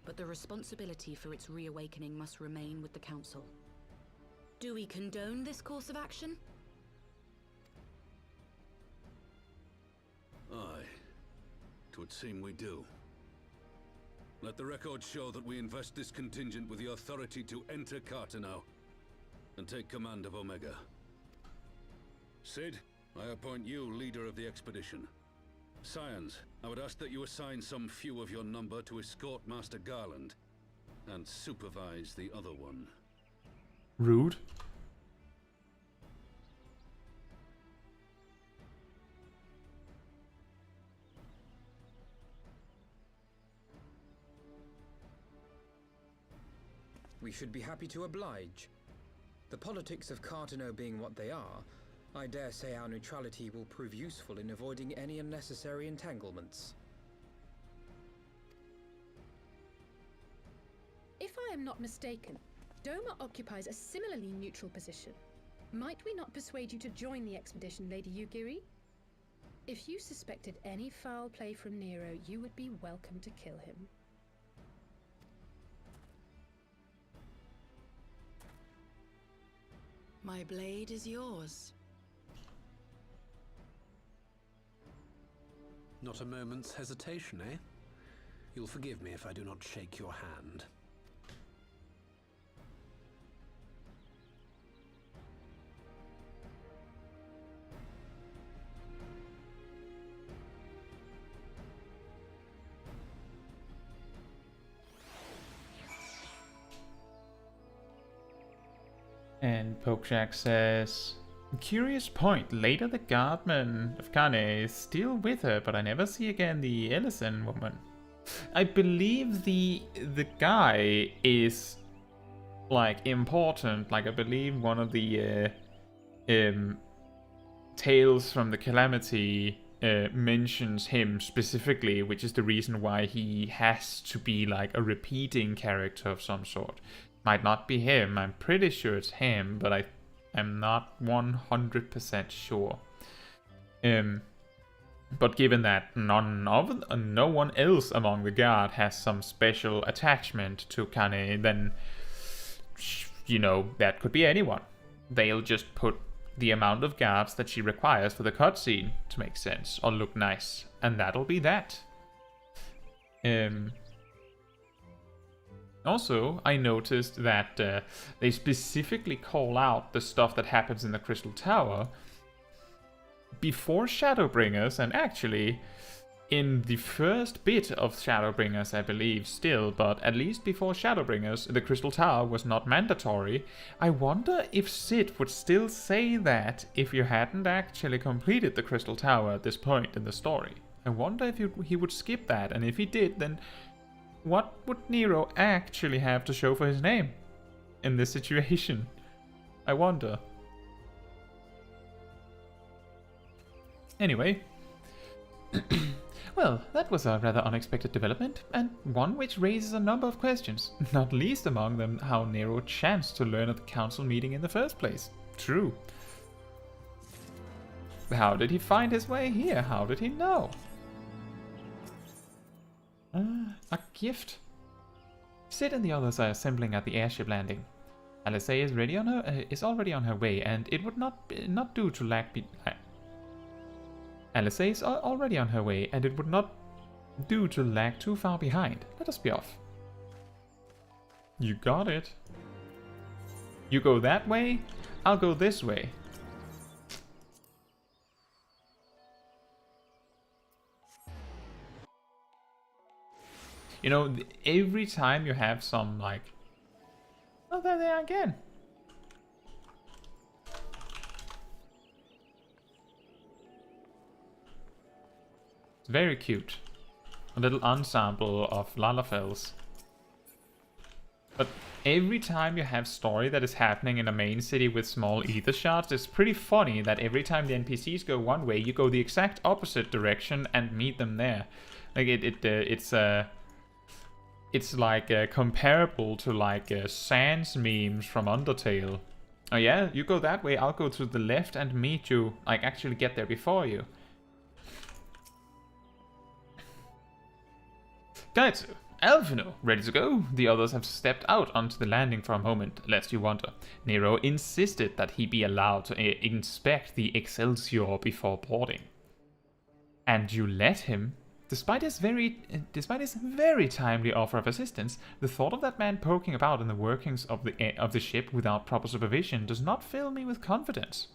But the responsibility for its reawakening must remain with the Council. Do we condone this course of action? Aye. It would seem we do. Let the record show that we invest this contingent with the authority to enter Cartano and take command of Omega. Sid, I appoint you leader of the expedition. Scions, I would ask that you assign some few of your number to escort Master Garland and supervise the other one. Rude. We should be happy to oblige. The politics of Cartano being what they are, I dare say our neutrality will prove useful in avoiding any unnecessary entanglements. If I am not mistaken, Doma occupies a similarly neutral position. Might we not persuade you to join the expedition, Lady Yugiri? If you suspected any foul play from Nero, you would be welcome to kill him. My blade is yours. Not a moment's hesitation, eh? You'll forgive me if I do not shake your hand. And Pokeshack says, curious point, later the guardman of Kane is still with her, but I never see again the Ellison woman. I believe the guy is like important, like I believe one of the Tales from the Calamity mentions him specifically, which is the reason why he has to be like a repeating character of some sort. Might not be him, I'm pretty sure it's him, but I'm not 100% sure. But given that no one else among the guard has some special attachment to Kane, then, you know, that could be anyone. They'll just put the amount of guards that she requires for the cutscene to make sense or look nice, and that'll be that. Also, I noticed that they specifically call out the stuff that happens in the Crystal Tower before Shadowbringers, and actually in the first bit of Shadowbringers, I believe, still, but at least before Shadowbringers, the Crystal Tower was not mandatory. I wonder if Sid would still say that if you hadn't actually completed the Crystal Tower at this point in the story. I wonder if he would skip that, and if he did, then what would Nero actually have to show for his name in this situation? I wonder. Anyway. Well, that was a rather unexpected development, and one which raises a number of questions, not least among them how Nero chanced to learn at the council meeting in the first place. True. How did he find his way here? How did he know? A gift. Sid and the others are assembling at the airship landing. Alice is already on her way, and it would not do to lag Alice is already on her way, and it would not do to lag too far behind. Let us be off. You got it. You go that way, I'll go this way. You know, every time you have some, like... Oh, there they are again. It's very cute. A little ensemble of Lalafels. But every time you have story that is happening in a main city with small ether shards, it's pretty funny that every time the NPCs go one way, you go the exact opposite direction and meet them there. Like it's like comparable to like Sans memes from Undertale. Oh yeah, you go that way, I'll go to the left and meet you, like actually get there before you. Caetsu, Alphino, ready to go? The others have stepped out onto the landing for a moment, lest you wonder. Nero insisted that he be allowed to inspect the Excelsior before boarding. And you let him? Despite his very timely offer of assistance, the thought of that man poking about in the workings of the ship without proper supervision does not fill me with confidence.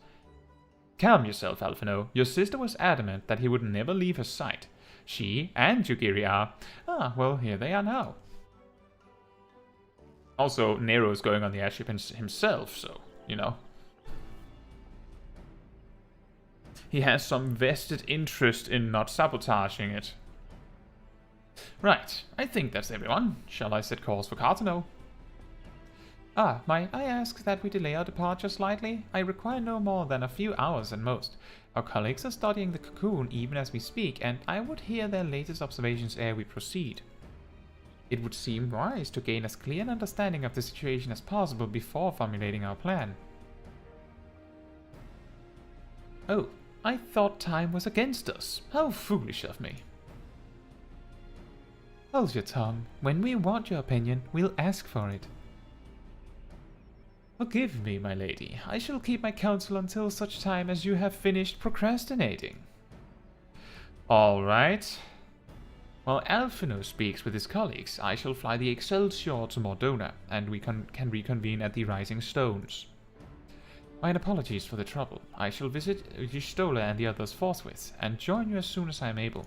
Calm yourself, Alphino. Your sister was adamant that he would never leave her sight. She and Yugiri are... Ah, well, here they are now. Also, Nero's going on the airship himself, so, you know. He has some vested interest in not sabotaging it. Right, I think that's everyone. Shall I set course for Cartano? Ah, might I ask that we delay our departure slightly? I require no more than a few hours at most. Our colleagues are studying the cocoon even as we speak, and I would hear their latest observations ere we proceed. It would seem wise to gain as clear an understanding of the situation as possible before formulating our plan. Oh, I thought time was against us. How foolish of me. Hold your tongue. When we want your opinion, we'll ask for it. Forgive me, my lady. I shall keep my counsel until such time as you have finished procrastinating. All right. While Alphino speaks with his colleagues, I shall fly the Excelsior to Mordona, and we can reconvene at the Rising Stones. My apologies for the trouble. I shall visit Y'shtola and the others forthwith, and join you as soon as I am able.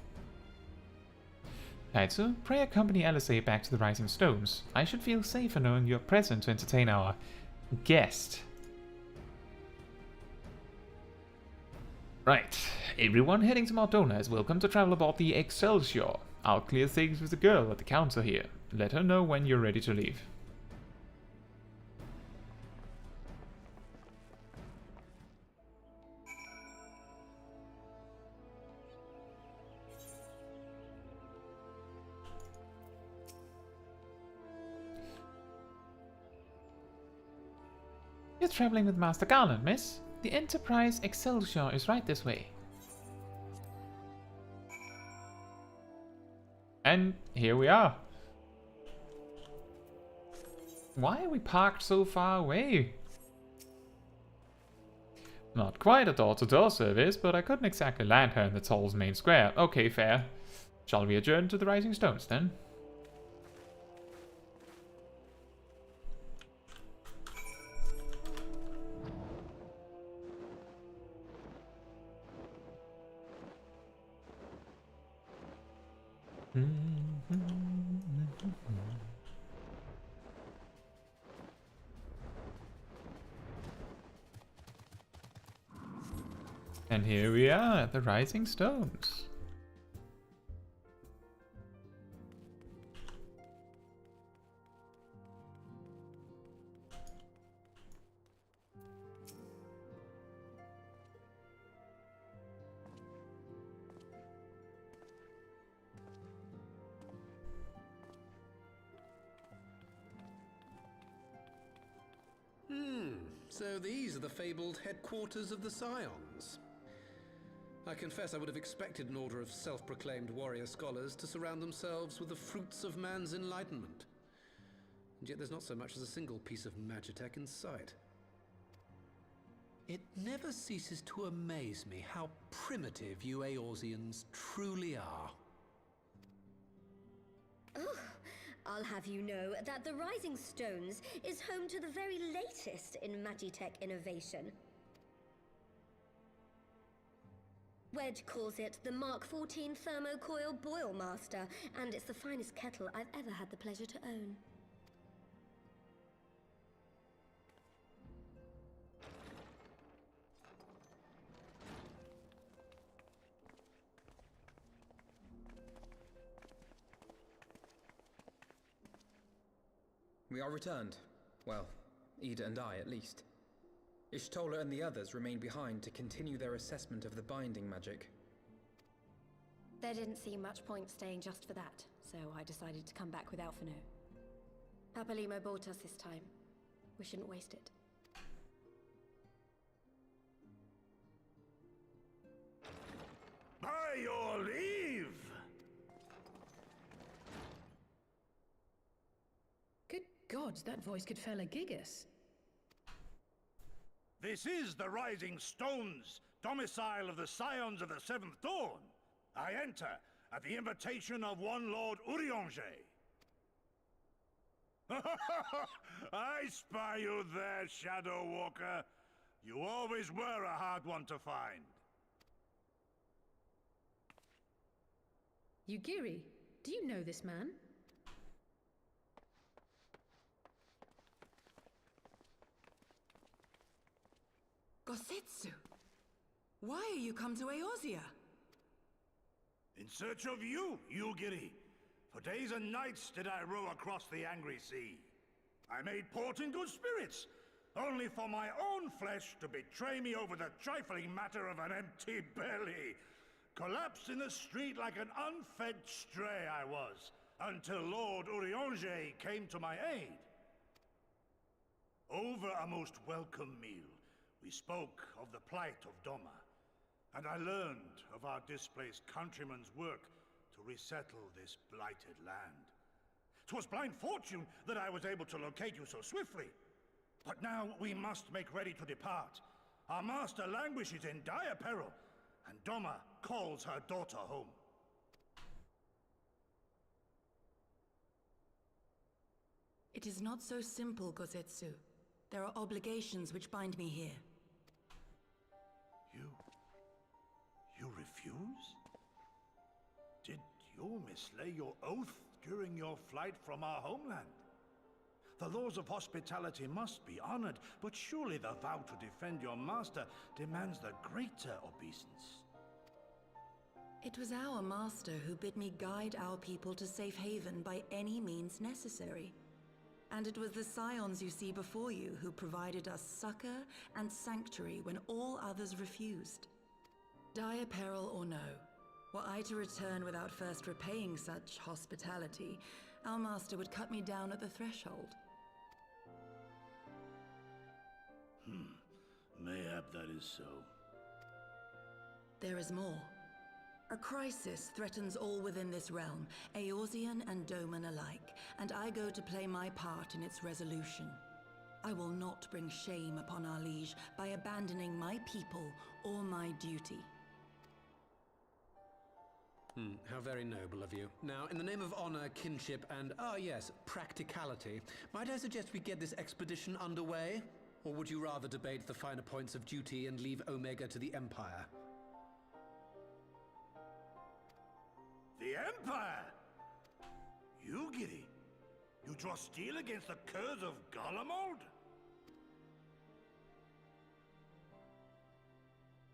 Caetsu, pray accompany Alice back to the Rising Stones. I should feel safer knowing you are present to entertain our guest. Right, everyone heading to Mordona is welcome to travel aboard the Excelsior. I'll clear things with the girl at the counter here. Let her know when you're ready to leave. You're traveling with Master Garland, miss. The Enterprise Excelsior is right this way. And here we are. Why are we parked so far away? Not quite a door-to-door service, but I couldn't exactly land her in the Toll's main square. Okay, fair. Shall we adjourn to the Rising Stones then? And here we are at the Rising Stones. So these are the fabled headquarters of the Scions. I confess I would have expected an order of self-proclaimed warrior scholars to surround themselves with the fruits of man's enlightenment. And yet there's not so much as a single piece of magitech in sight. It never ceases to amaze me how primitive you Eorzeans truly are. Oh, I'll have you know that the Rising Stones is home to the very latest in magitech innovation. Wedge calls it the Mark 14 Thermocoil Boil Master, and it's the finest kettle I've ever had the pleasure to own. We are returned. Well, Ida and I, at least. Ishtola and the others remain behind to continue their assessment of the binding magic. There didn't seem much point staying just for that, so I decided to come back with Alphino. Papalimo bought us this time. We shouldn't waste it. By your leave! Good God, that voice could fell a gigas. This is the Rising Stones, domicile of the Scions of the Seventh Dawn. I enter at the invitation of one Lord Urianger. I spy you there, Shadow Walker. You always were a hard one to find. Yugiri, do you know this man? Caetsu, why are you come to Eorzea? In search of you, Yugiri. For days and nights did I row across the angry sea. I made port in good spirits, only for my own flesh to betray me over the trifling matter of an empty belly. Collapsed in the street like an unfed stray I was, until Lord Urianger came to my aid. Over a most welcome meal, we spoke of the plight of Doma, and I learned of our displaced countrymen's work to resettle this blighted land. 'Twas blind fortune that I was able to locate you so swiftly. But now we must make ready to depart. Our master languishes in dire peril, and Doma calls her daughter home. It is not so simple, Caetsu. There are obligations which bind me here. You refuse? Did you mislay your oath during your flight from our homeland? The laws of hospitality must be honored, but surely the vow to defend your master demands the greater obeisance. It was our master who bid me guide our people to safe haven by any means necessary. And it was the Scions you see before you who provided us succor and sanctuary when all others refused. Dire peril or no, were I to return without first repaying such hospitality, our master would cut me down at the threshold. Mayhap that is so. There is more. A crisis threatens all within this realm, Eorzean and Doman alike, and I go to play my part in its resolution. I will not bring shame upon our liege by abandoning my people or my duty. How very noble of you. Now, in the name of honor, kinship, and, yes, practicality, might I suggest we get this expedition underway? Or would you rather debate the finer points of duty and leave Omega to the Empire? The Empire? Yugiri, you draw steel against the curse of Garlemald?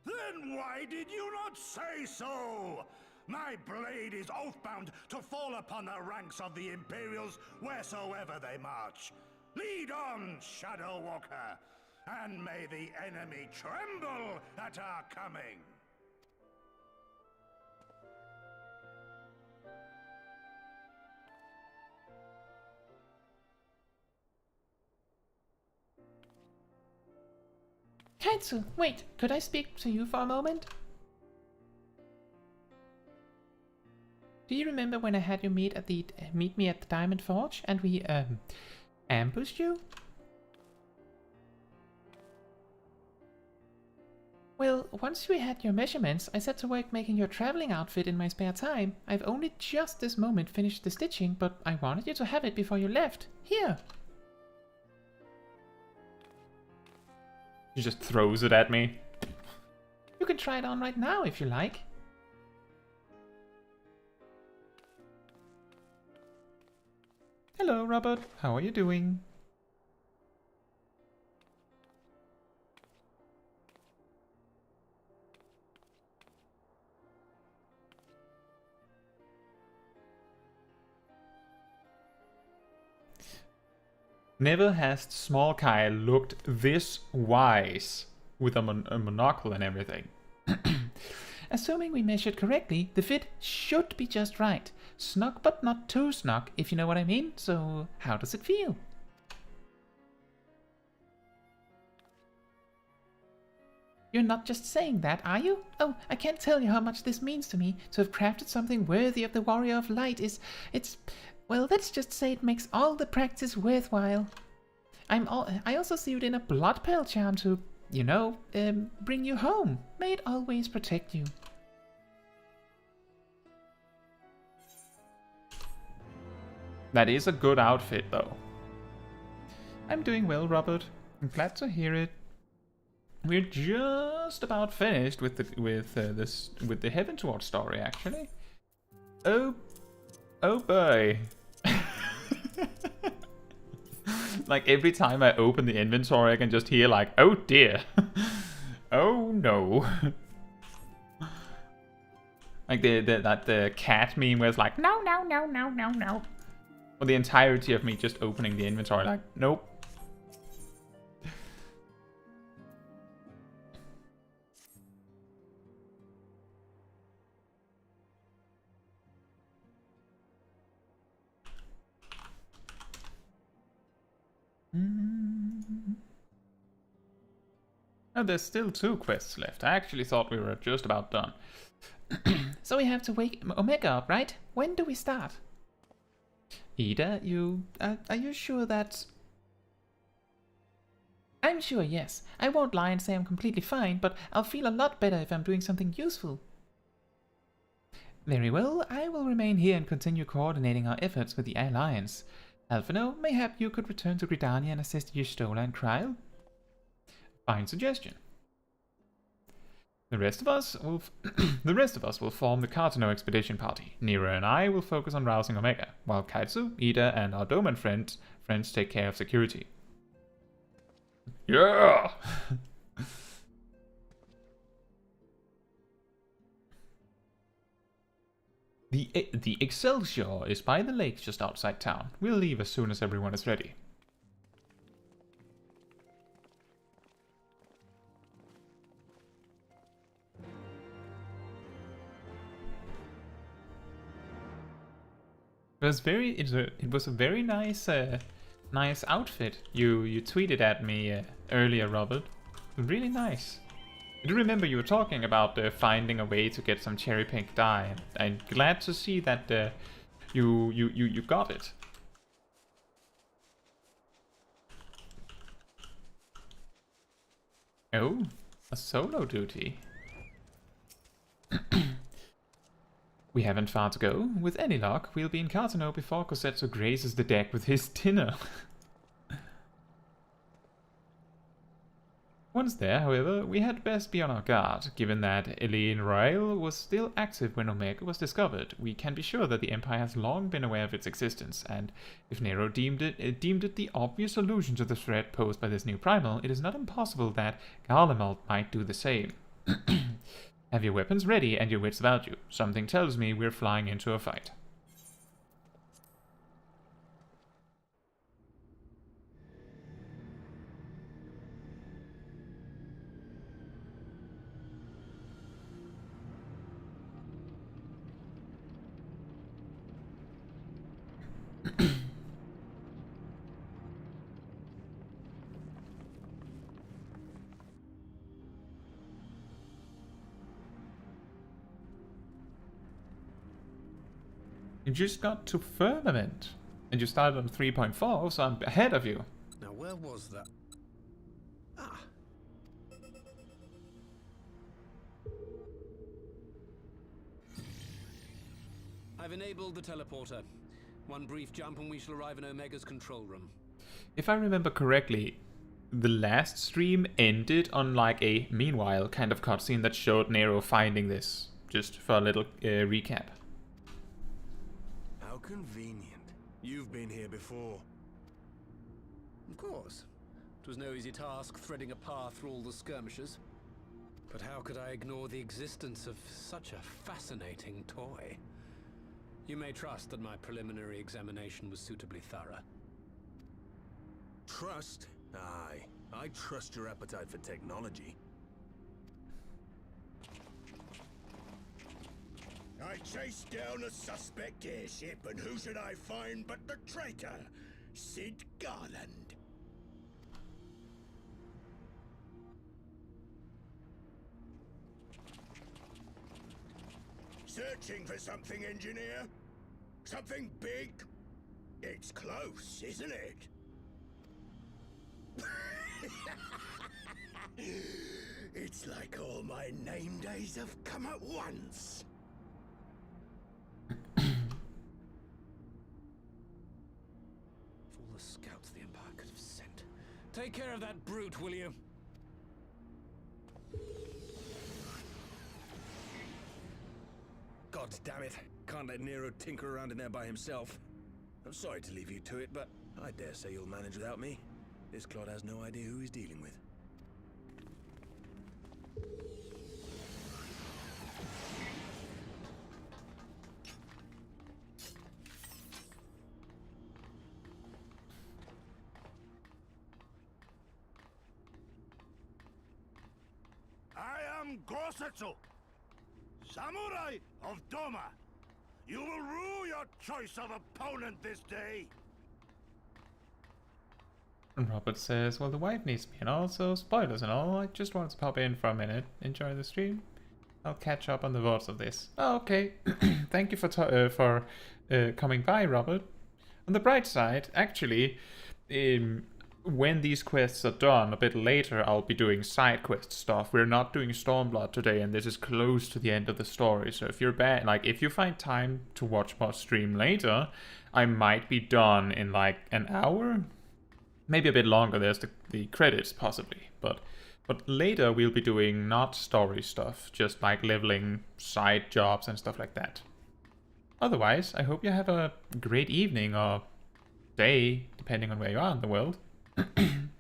Then why did you not say so? My blade is oath-bound to fall upon the ranks of the Imperials wheresoever they march. Lead on, Shadow Walker, and may the enemy tremble at our coming. Caetsu, wait, could I speak to you for a moment? Do you remember when I had you meet me at the Diamond Forge and we ambushed you? Well, once we had your measurements, I set to work making your traveling outfit in my spare time. I've only just this moment finished the stitching, but I wanted you to have it before you left. Here! She just throws it at me. You can try it on right now if you like. Hello, Robert. How are you doing? Never has Smol Kai looked this wise with a monocle and everything. Assuming we measured correctly, the fit should be just right. Snug but not too snug, if you know what I mean. So, how does it feel? You're not just saying that, are you? Oh, I can't tell you how much this means to me. To have crafted something worthy of the Warrior of Light well, let's just say it makes all the practice worthwhile. I also sewed in a blood pearl charm to, you know, bring you home. May it always protect you. That is a good outfit, though. I'm doing well, Robert. I'm glad to hear it. We're just about finished with the Heavensward story, actually. Oh boy. Like every time I open the inventory, I can just hear like, oh dear. Oh no. Like the cat meme where it's like, no, no, no, no, no, no. Or the entirety of me just opening the inventory like, nope. Oh, there's still 2 quests left. I actually thought we were just about done. So we have to wake Omega up, right? When do we start? Ida, are you sure that... I'm sure, yes. I won't lie and say I'm completely fine, but I'll feel a lot better if I'm doing something useful. Very well, I will remain here and continue coordinating our efforts with the Alliance. Alphino, mayhap you could return to Gridania and assist Y'shtola and Kryl? Fine suggestion. The rest of us will form the Cartano expedition party. Nero and I will focus on rousing Omega, while Caetsu, Ida, and our Doman friends take care of security. Yeah! The Excelsior is by the lake just outside town. We'll leave as soon as everyone is ready. It was a very nice nice outfit you tweeted at me earlier, Robert. Really nice. I do remember you were talking about finding a way to get some cherry pink dye. I'm glad to see that you got it. Oh, a solo duty. We haven't far to go. With any luck, we'll be in Cartano before Cosetto grazes the deck with his dinner. Once there, however, we had best be on our guard. Given that Eileen Royal was still active when Omega was discovered, we can be sure that the Empire has long been aware of its existence, and if Nero deemed it the obvious solution to the threat posed by this new primal, it is not impossible that Garlemald might do the same. Have your weapons ready and your wits about you. Something tells me we're flying into a fight. You just got to Firmament. And you started on 3.4, so I'm ahead of you. Now, where was that? Ah. I've enabled the teleporter. One brief jump and we shall arrive in Omega's control room. If I remember correctly, the last stream ended on like a meanwhile kind of cutscene that showed Nero finding this. Just for a little recap. How convenient. You've been here before. Of course. It was no easy task threading a path through all the skirmishes. But how could I ignore the existence of such a fascinating toy? You may trust that my preliminary examination was suitably thorough. Trust? Aye. I trust your appetite for technology. I chased down a suspect airship, and who should I find but the traitor, Sid Garland. Searching for something, engineer? Something big? It's close, isn't it? It's like all my name days have come at once. All the scouts the Empire could have sent. Take care of that brute, will you? God damn it. Can't let Nero tinker around in there by himself. I'm sorry to leave you to it, but I dare say you'll manage without me. This clod has no idea who he's dealing with. I am Gosetsu, Samurai of Doma. You will rue your choice of opponent this day. And Robert says, well, the wife needs me, and also spoilers and all. I just wanted to pop in for a minute, enjoy the stream. I'll catch up on the votes of this. Oh, okay. Thank you for coming by, Robert. On the bright side, actually, when these quests are done a bit later, I'll be doing side quest stuff. We're not doing Stormblood today, and this is close to the end of the story. So if you're if you find time to watch my stream later, I might be done in like an hour. Maybe a bit longer, there's the credits possibly, but later we'll be doing not story stuff, just like leveling side jobs and stuff like that. Otherwise, I hope you have a great evening or day, depending on where you are in the world. I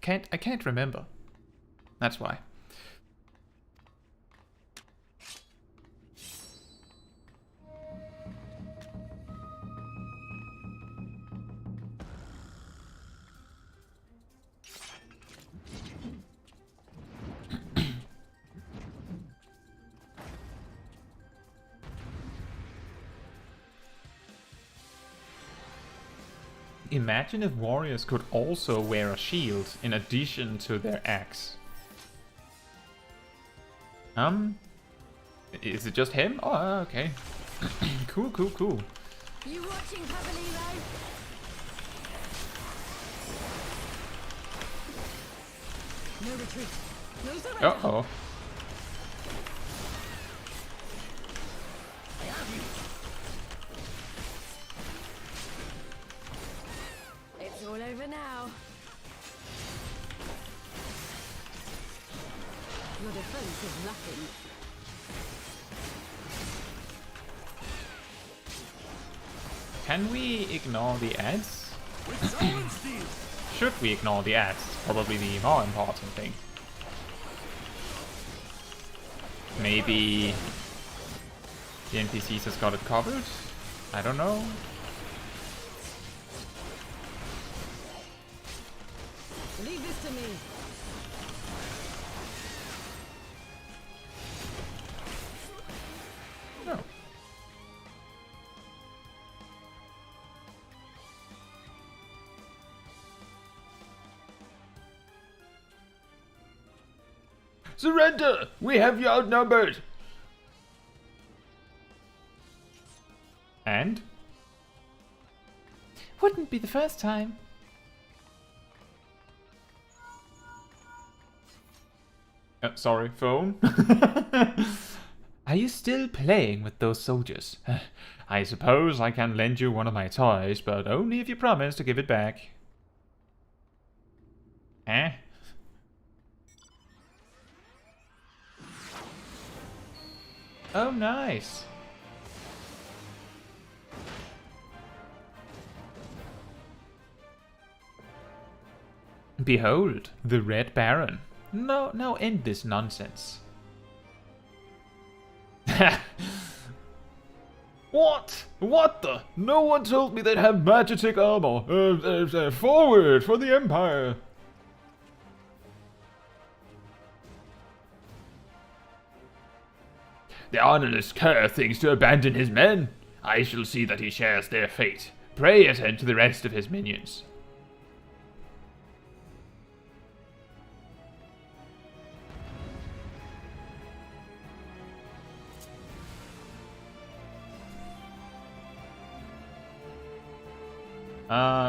can't remember. That's why. Imagine if warriors could also wear a shield in addition to their axe. Is it just him? Oh, okay. Cool. You watching, Pavelino? No retreat. No surrender. Uh-oh. I have you. It's all over now. Your defense is nothing. Can we ignore the ads? Should we ignore the ads? Probably the more important thing. Maybe the NPCs has got it covered? I don't know. Leave this to me. No. Surrender! We have you outnumbered! And? Wouldn't be the first time. Sorry, phone? Are you still playing with those soldiers? I suppose I can lend you one of my toys, but only if you promise to give it back. Eh? Oh, nice. Behold, the Red Baron. No, now end this nonsense. What? What the? No one told me they'd have magic armor. Forward for the Empire. The honorless cur thinks to abandon his men. I shall see that he shares their fate. Pray attend to the rest of his minions.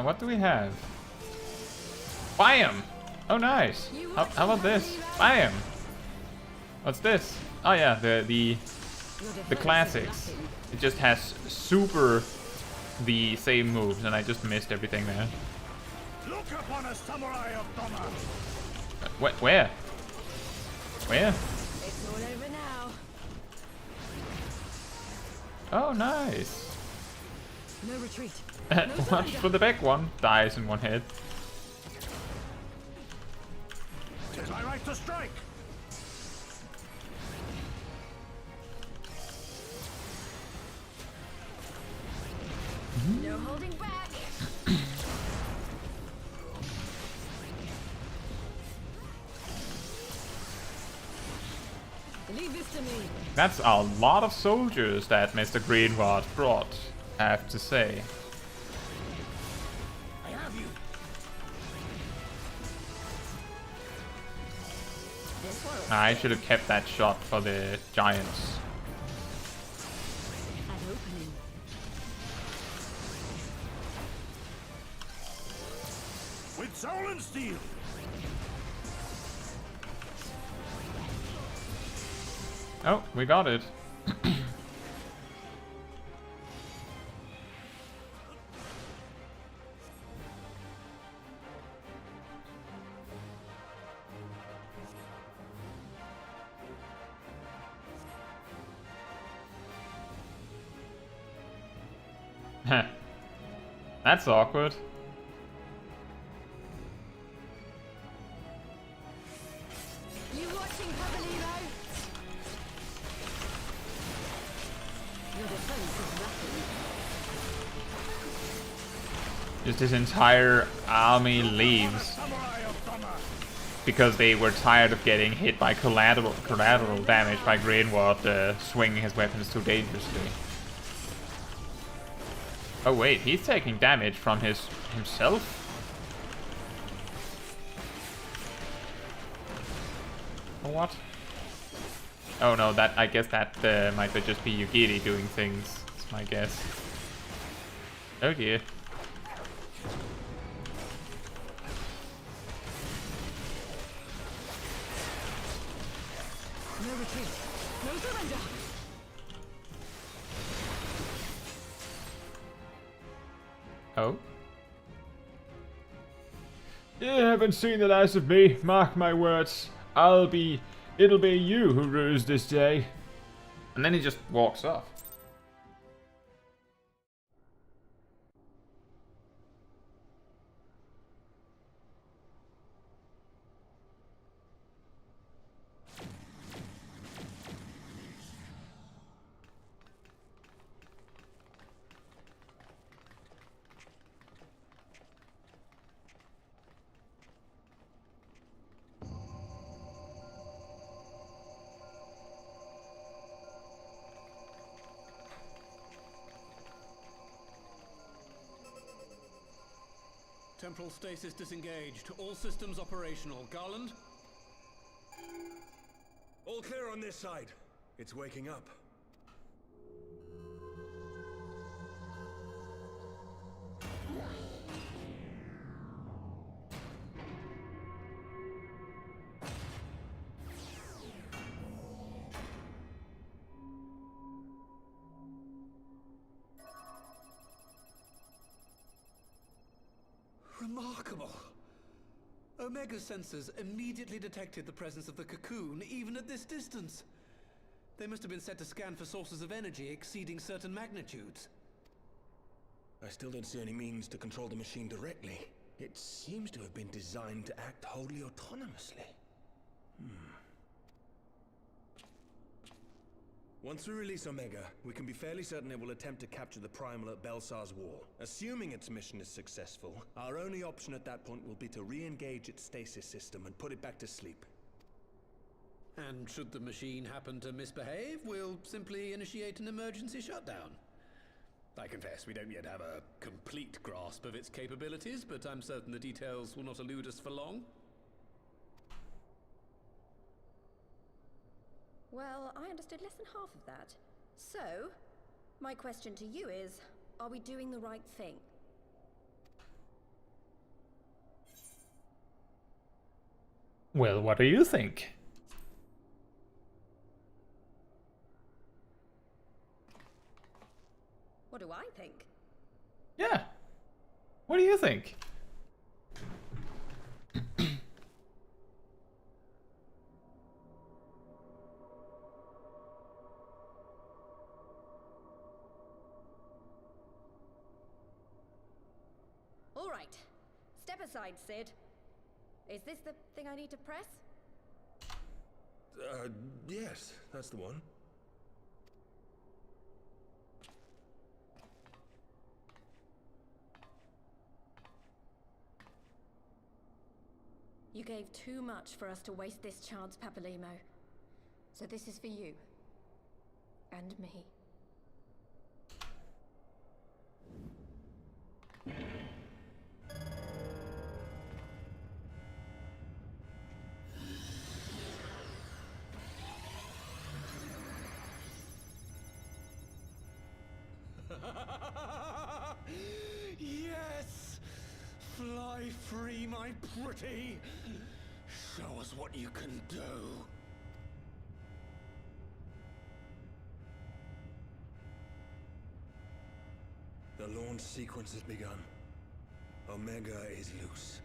What do we have? Bam! Oh, nice. How about this? Bam! What's this? Oh yeah, the classics. It just has super the same moves, and I just missed everything there. Look upon a samurai of Donna. Where? Where? It's all over now. Oh, nice. No retreat. Watch for the back one. Dies in one hit. Tis my right to strike. No holding back. Leave this to me. That's a lot of soldiers that Mr. Greenrod brought, I have to say. I have you. I should have kept that shot for the giants. An opening. With soul and steel. Oh, we got it. That's awkward. You watching, Pavelino? Your defense is nothing. Just his entire army leaves because they were tired of getting hit by collateral damage by Greenwald swinging his weapons too dangerously. Oh wait, he's taking damage from himself? Or what? Oh no, that I guess that might just be Yugiri doing things. That's my guess. Oh dear. No retreat. No surrender. Oh? You haven't seen the last of me, mark my words. It'll be you who rues this day. And then he just walks off. Temporal stasis disengaged. All systems operational. Garland? All clear on this side. It's waking up. Remarkable! Omega sensors immediately detected the presence of the cocoon, even at this distance. They must have been set to scan for sources of energy exceeding certain magnitudes. I still don't see any means to control the machine directly. It seems to have been designed to act wholly autonomously. Once we release Omega, we can be fairly certain it will attempt to capture the Primal at Belsar's wall. Assuming its mission is successful, our only option at that point will be to re-engage its stasis system and put it back to sleep. And should the machine happen to misbehave, we'll simply initiate an emergency shutdown. I confess, we don't yet have a complete grasp of its capabilities, but I'm certain the details will not elude us for long. Well, I understood less than half of that. So, my question to you is, are we doing the right thing? Well, what do you think? What do I think? Yeah. What do you think? All right. Step aside, Sid. Is this the thing I need to press? Yes, that's the one. You gave too much for us to waste this chance, Papalimo. So this is for you. And me. Yes! Fly free, my pretty! Show us what you can do. The launch sequence has begun. Omega is loose.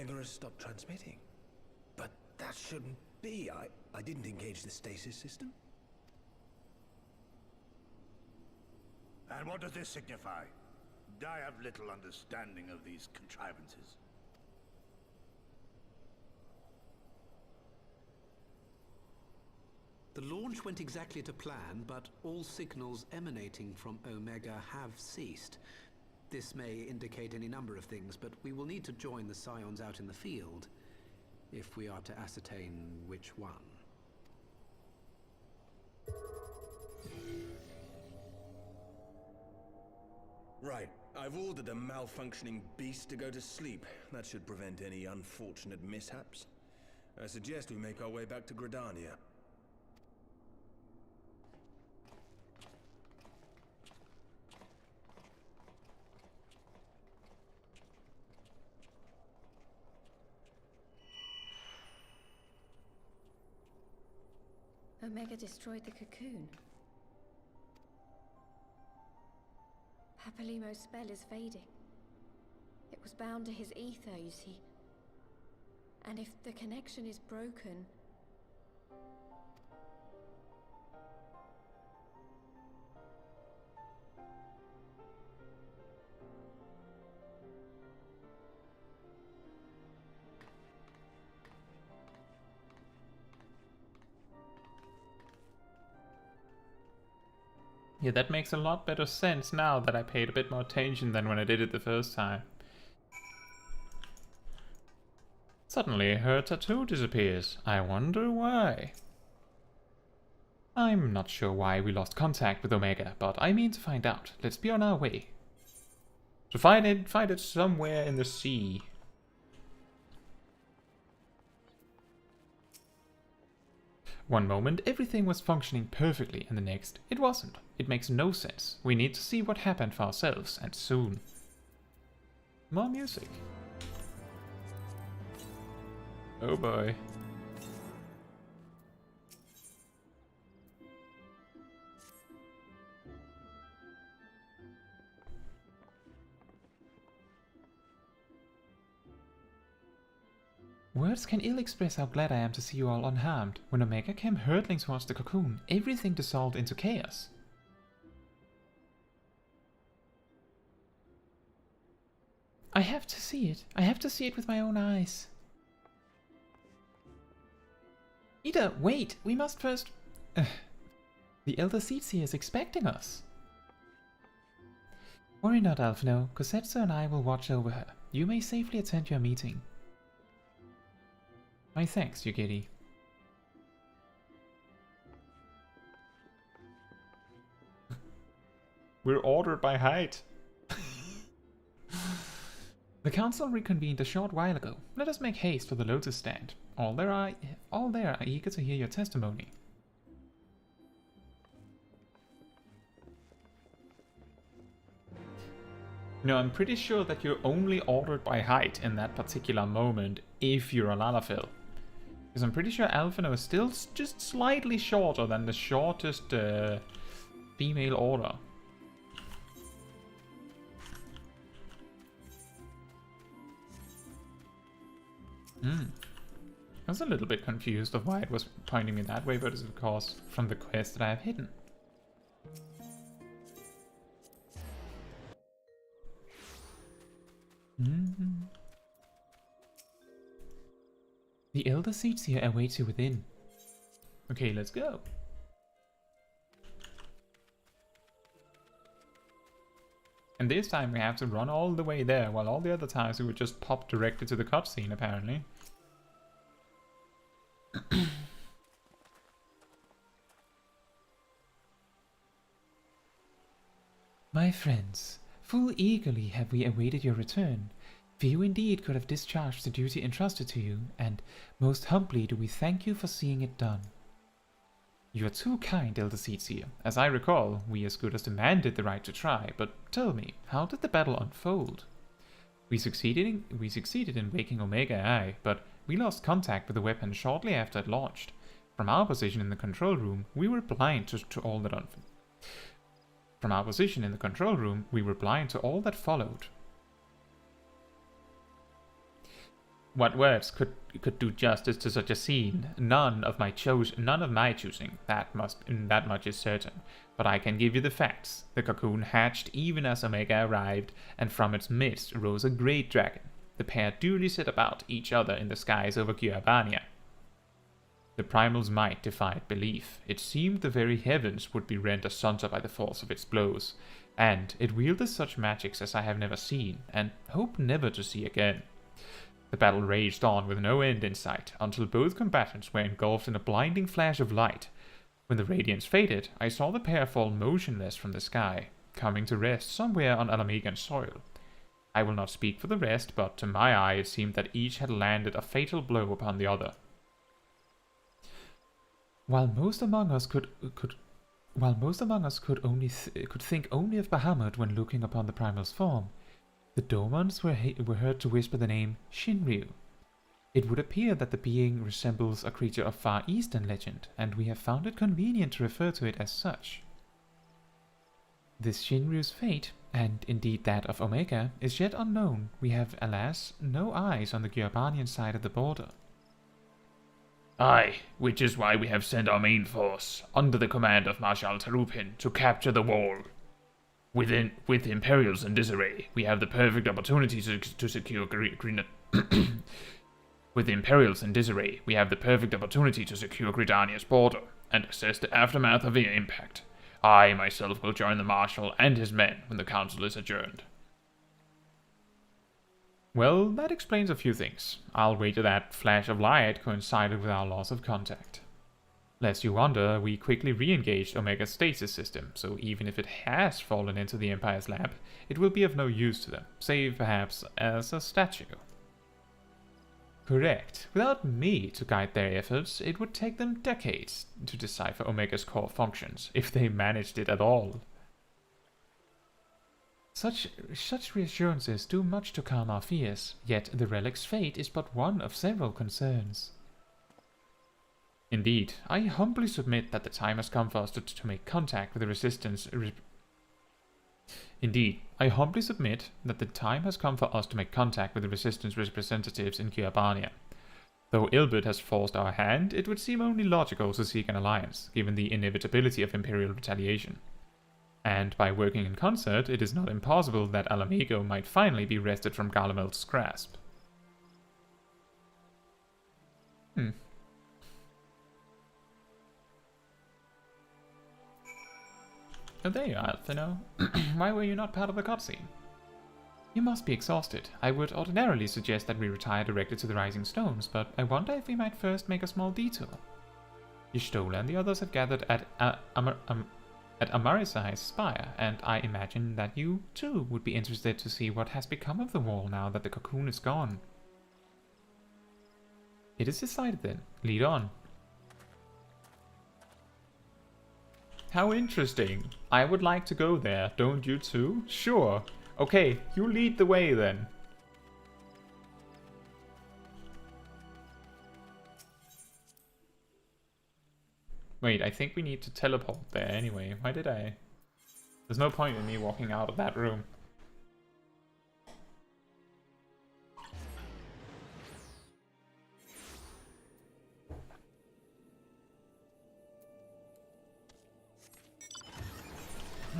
Omega has stopped transmitting. But that shouldn't be. I didn't engage the stasis system. And what does this signify? I have little understanding of these contrivances. The launch went exactly to plan, but all signals emanating from Omega have ceased. This may indicate any number of things, but we will need to join the Scions out in the field if we are to ascertain which one. Right. I've ordered a malfunctioning beast to go to sleep. That should prevent any unfortunate mishaps. I suggest we make our way back to Gridania. Omega destroyed the cocoon. Papalimo's spell is fading. It was bound to his ether, you see. And if the connection is broken... Yeah, that makes a lot better sense now that I paid a bit more attention than when I did it the first time. Suddenly, her tattoo disappears. I wonder why. I'm not sure why we lost contact with Omega, but I mean to find out. Let's be on our way. To find it somewhere in the sea. One moment, everything was functioning perfectly, and the next, it wasn't. It makes no sense. We need to see what happened for ourselves, and soon. More music. Oh boy. Words can ill express how glad I am to see you all unharmed. When Omega came hurtling towards the cocoon, everything dissolved into chaos. I have to see it. I have to see it with my own eyes. Ida, wait! We must first... The Elder Seedseer is expecting us. Worry not, Alphino. Caetsu and I will watch over her. You may safely attend your meeting. My thanks, Yugiri. We're ordered by height. The council reconvened a short while ago. Let us make haste for the Lotus Stand. All there are eager to hear your testimony. No, I'm pretty sure that you're only ordered by height in that particular moment if you're a Lalafell. Because I'm pretty sure Alphino is still just slightly shorter than the shortest female order. I was a little bit confused of why it was pointing me that way, but it's of course from the quest that I have hidden. The Elder Seedseer awaits you within. Okay, let's go. And this time we have to run all the way there, while all the other times we would just pop directly to the cutscene, apparently. My friends, full eagerly have we awaited your return. Few indeed could have discharged the duty entrusted to you, and most humbly do we thank you for seeing it done. You are too kind, Elder Seedseer. As I recall, we as good as demanded the right to try, but tell me, how did the battle unfold? We succeeded in waking Omega, aye, but we lost contact with the weapon shortly after it launched. From our position in the control room, we were blind to all that unfolded. From our position in the control room, we were blind to all that followed. what words could do justice to such a scene? None of my choosing. That much is certain. But I can give you the facts. The cocoon hatched even as Omega arrived, and from its midst rose a great dragon. The pair duly set about each other in the skies over Gyabania. The primal's might defied belief. It seemed the very heavens would be rent asunder by the force of its blows, and it wielded such magics as I have never seen, and hope never to see again. The battle raged on with no end in sight, until both combatants were engulfed in a blinding flash of light. When the radiance faded, I saw the pair fall motionless from the sky, coming to rest somewhere on Alamegan soil. I will not speak for the rest, but to my eye it seemed that each had landed a fatal blow upon the other. While most among us could think only of Bahamut when looking upon the primal's form, the Domans were heard to whisper the name Shinryu. It would appear that the being resembles a creature of Far Eastern legend, and we have found it convenient to refer to it as such. This Shinryu's fate, and indeed that of Omega, is yet unknown. We have, alas, no eyes on the Gyabanian side of the border. Aye, which is why we have sent our main force, under the command of Marshal Tarupin, to capture the wall. With Imperials in disarray, we have the perfect opportunity to secure With the Imperials in disarray, we have the perfect opportunity to secure Gridania's border, and assess the aftermath of the impact. I myself will join the Marshal and his men when the council is adjourned. Well, that explains a few things. I'll wager that flash of light coincided with our loss of contact. Lest you wonder, we quickly re-engaged Omega's stasis system, so even if it has fallen into the Empire's lap, it will be of no use to them, save perhaps as a statue. Correct. Without me to guide their efforts, it would take them decades to decipher Omega's core functions, if they managed it at all. Such reassurances do much to calm our fears, yet the relic's fate is but one of several concerns. Indeed, I humbly submit that the time has come for us to make contact with the Resistance representatives in Gyabania. Though Ilbert has forced our hand, it would seem only logical to seek an alliance, given the inevitability of Imperial retaliation. And by working in concert, it is not impossible that Alamigo might finally be wrested from Garlemel's grasp. Oh, there you are, Alphino. Why were you not part of the cutscene? You must be exhausted. I would ordinarily suggest that we retire directly to the Rising Stones, but I wonder if we might first make a small detour. Y'shtola and the others have gathered at Amarisai's spire, and I imagine that you, too, would be interested to see what has become of the wall now that the cocoon is gone. It is decided then. Lead on. How interesting. I would like to go there, don't you too? Sure. Okay, you lead the way then. Wait, I think we need to teleport there anyway. Why did I? There's no point in me walking out of that room.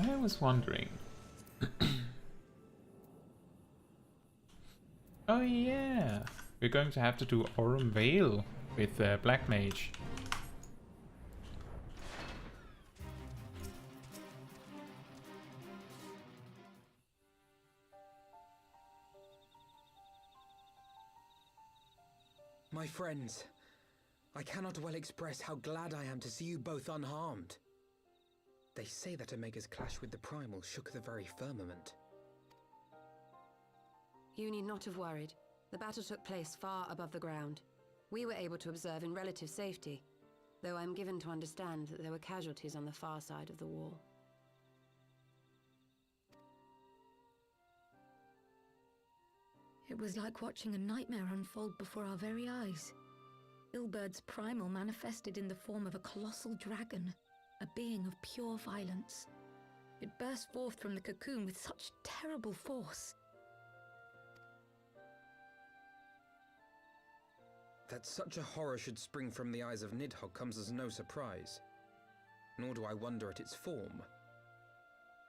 I was wondering. Oh yeah, we're going to have to do Aurum Vale with Black Mage. My friends, I cannot well express how glad I am to see you both unharmed. They say that Omega's clash with the Primal shook the very firmament. You need not have worried. The battle took place far above the ground. We were able to observe in relative safety, though I'm given to understand that there were casualties on the far side of the wall. It was like watching a nightmare unfold before our very eyes. Ilbird's primal manifested in the form of a colossal dragon, a being of pure violence. It burst forth from the cocoon with such terrible force. That such a horror should spring from the eyes of Nidhogg comes as no surprise, nor do I wonder at its form.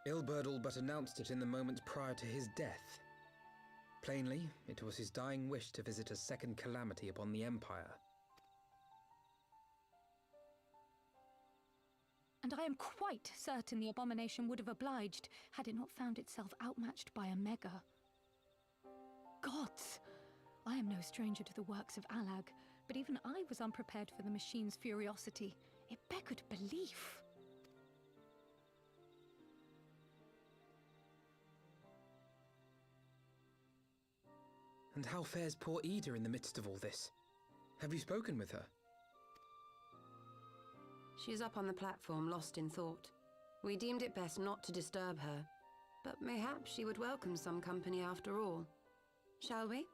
Ilberdal but announced it in the moments prior to his death. Plainly, it was his dying wish to visit a second calamity upon the Empire. And I am quite certain the abomination would have obliged had it not found itself outmatched by a mega. Gods! I am no stranger to the works of Alag, but even I was unprepared for the machine's furiosity. It beckoned belief. And how fares poor Ida in the midst of all this? Have you spoken with her? She's up on the platform, lost in thought. We deemed it best not to disturb her, but mayhap she would welcome some company after all. Shall we?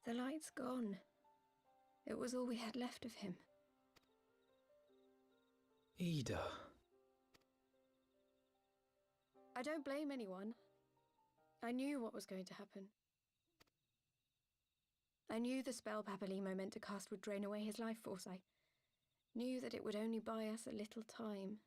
The light's gone. It was all we had left of him. Ida. I don't blame anyone. I knew what was going to happen. I knew the spell Papalimo meant to cast would drain away his life force. I knew that it would only buy us a little time.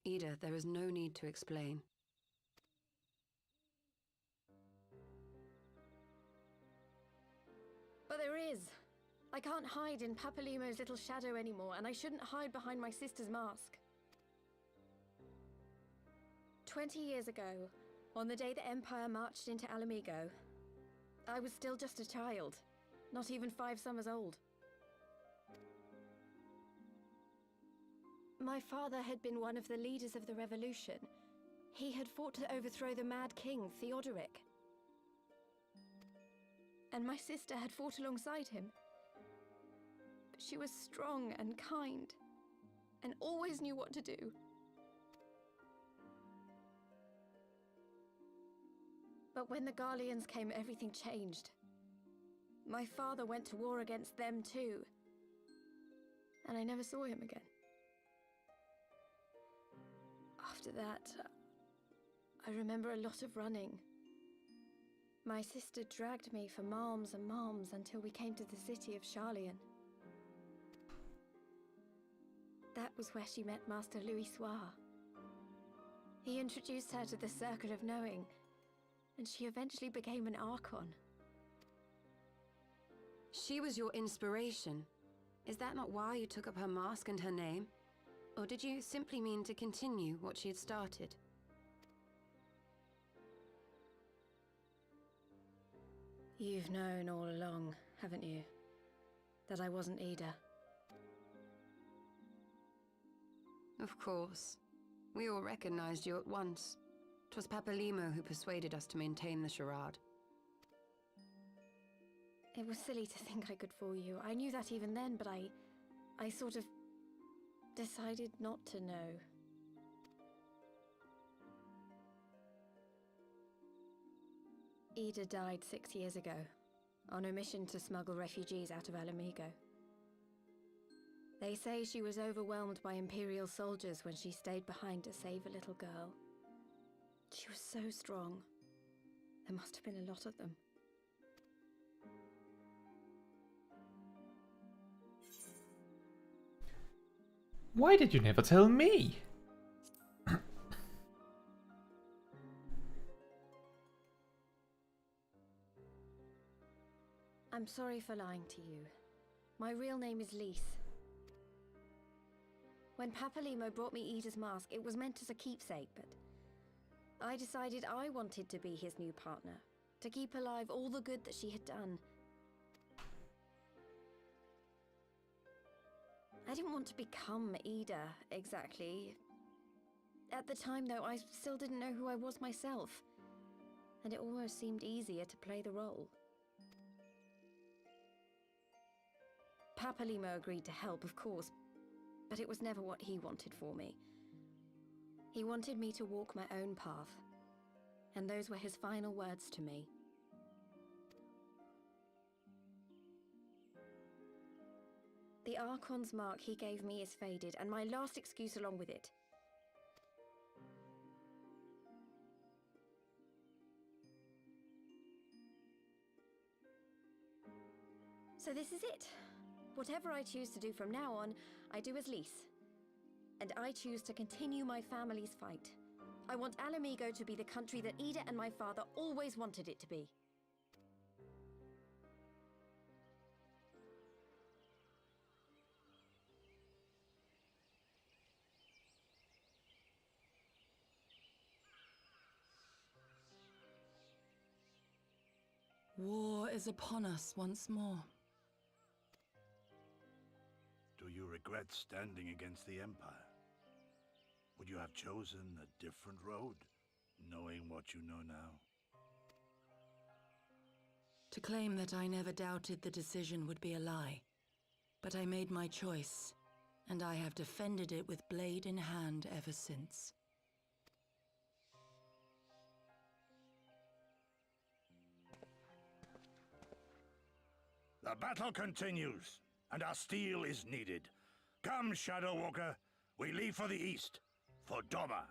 Ida, there is no need to explain. But there is. I can't hide in Papalimo's little shadow anymore, and I shouldn't hide behind my sister's mask. 20 years ago, on the day the Empire marched into Alamigo, I was still just a child, not even 5 summers old. My father had been one of the leaders of the revolution. He had fought to overthrow the Mad King, Theodoric. And my sister had fought alongside him. But she was strong and kind, and always knew what to do. But when the Garleans came, everything changed. My father went to war against them too, and I never saw him again. After that, I remember a lot of running. My sister dragged me for malms and malms until we came to the city of Charlian. That was where she met Master Louis Soir. He introduced her to the Circle of Knowing, and she eventually became an Archon. She was your inspiration. Is that not why you took up her mask and her name? Or did you simply mean to continue what she had started? You've known all along, haven't you? That I wasn't Ida. Of course. We all recognized you at once. 'Twas Papalimo who persuaded us to maintain the charade. It was silly to think I could fool you. I knew that even then, but I sort of decided not to know. Ida died 6 years ago, on a mission to smuggle refugees out of Alamigo. They say she was overwhelmed by Imperial soldiers when she stayed behind to save a little girl. She was so strong. There must have been a lot of them. Why did you never tell me? I'm sorry for lying to you. My real name is Lise. When Papalimo brought me Ida's mask, it was meant as a keepsake, but I decided I wanted to be his new partner, to keep alive all the good that she had done. I didn't want to become Ida, exactly. At the time, though, I still didn't know who I was myself. And it almost seemed easier to play the role. Papalimo agreed to help, of course, but it was never what he wanted for me. He wanted me to walk my own path, and those were his final words to me. The Archon's mark he gave me is faded, and my last excuse along with it. So this is it. Whatever I choose to do from now on, I do as Lys. And I choose to continue my family's fight. I want Ala Mhigo to be the country that Ida and my father always wanted it to be. War is upon us once more. Do you regret standing against the Empire? Would you have chosen a different road, knowing what you know now? To claim that I never doubted the decision would be a lie. But I made my choice, and I have defended it with blade in hand ever since. The battle continues, and our steel is needed. Come, Shadow Walker, we leave for the east, for Doma.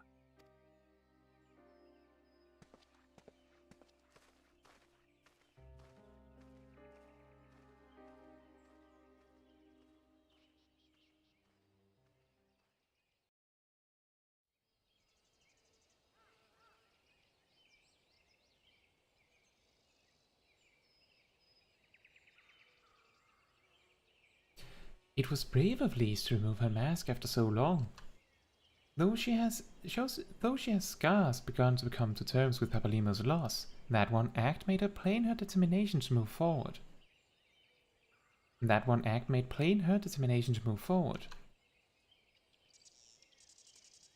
It was brave of Lys to remove her mask after so long. Though she has scarce begun to come to terms with Papalimo's loss, that one act made her plain her determination to move forward.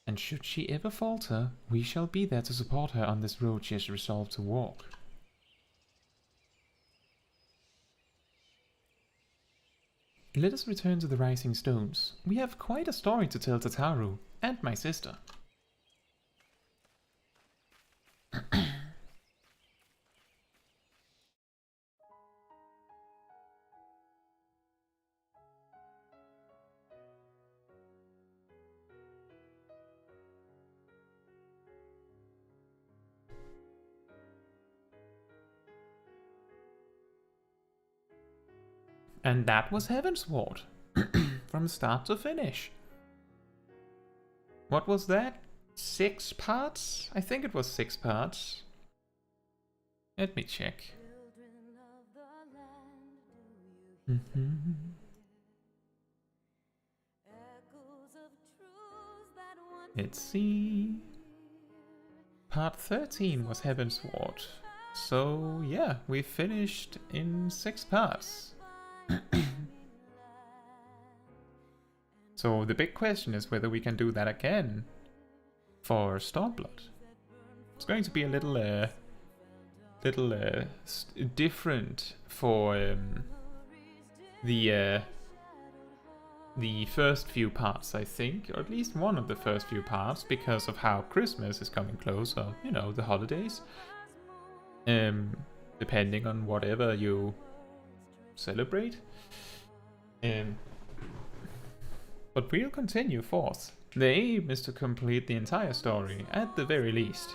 And should she ever falter, we shall be there to support her on this road she has resolved to walk. Let us return to the Rising Stones. We have quite a story to tell Tataru and my sister. And that was Heavensward, from start to finish. What was that? 6 parts? I think it was 6 parts. Let me check. Let's see. Part 13 was Heavensward. So yeah, we finished in 6 parts. So the big question is whether we can do that again for Stormblood. It's going to be a little different for the first few parts, I think, or at least one of the first few parts, because of how Christmas is coming closer, you know, the holidays. Depending on whatever you celebrate. But we'll continue forth. The aim is to complete the entire story, at the very least.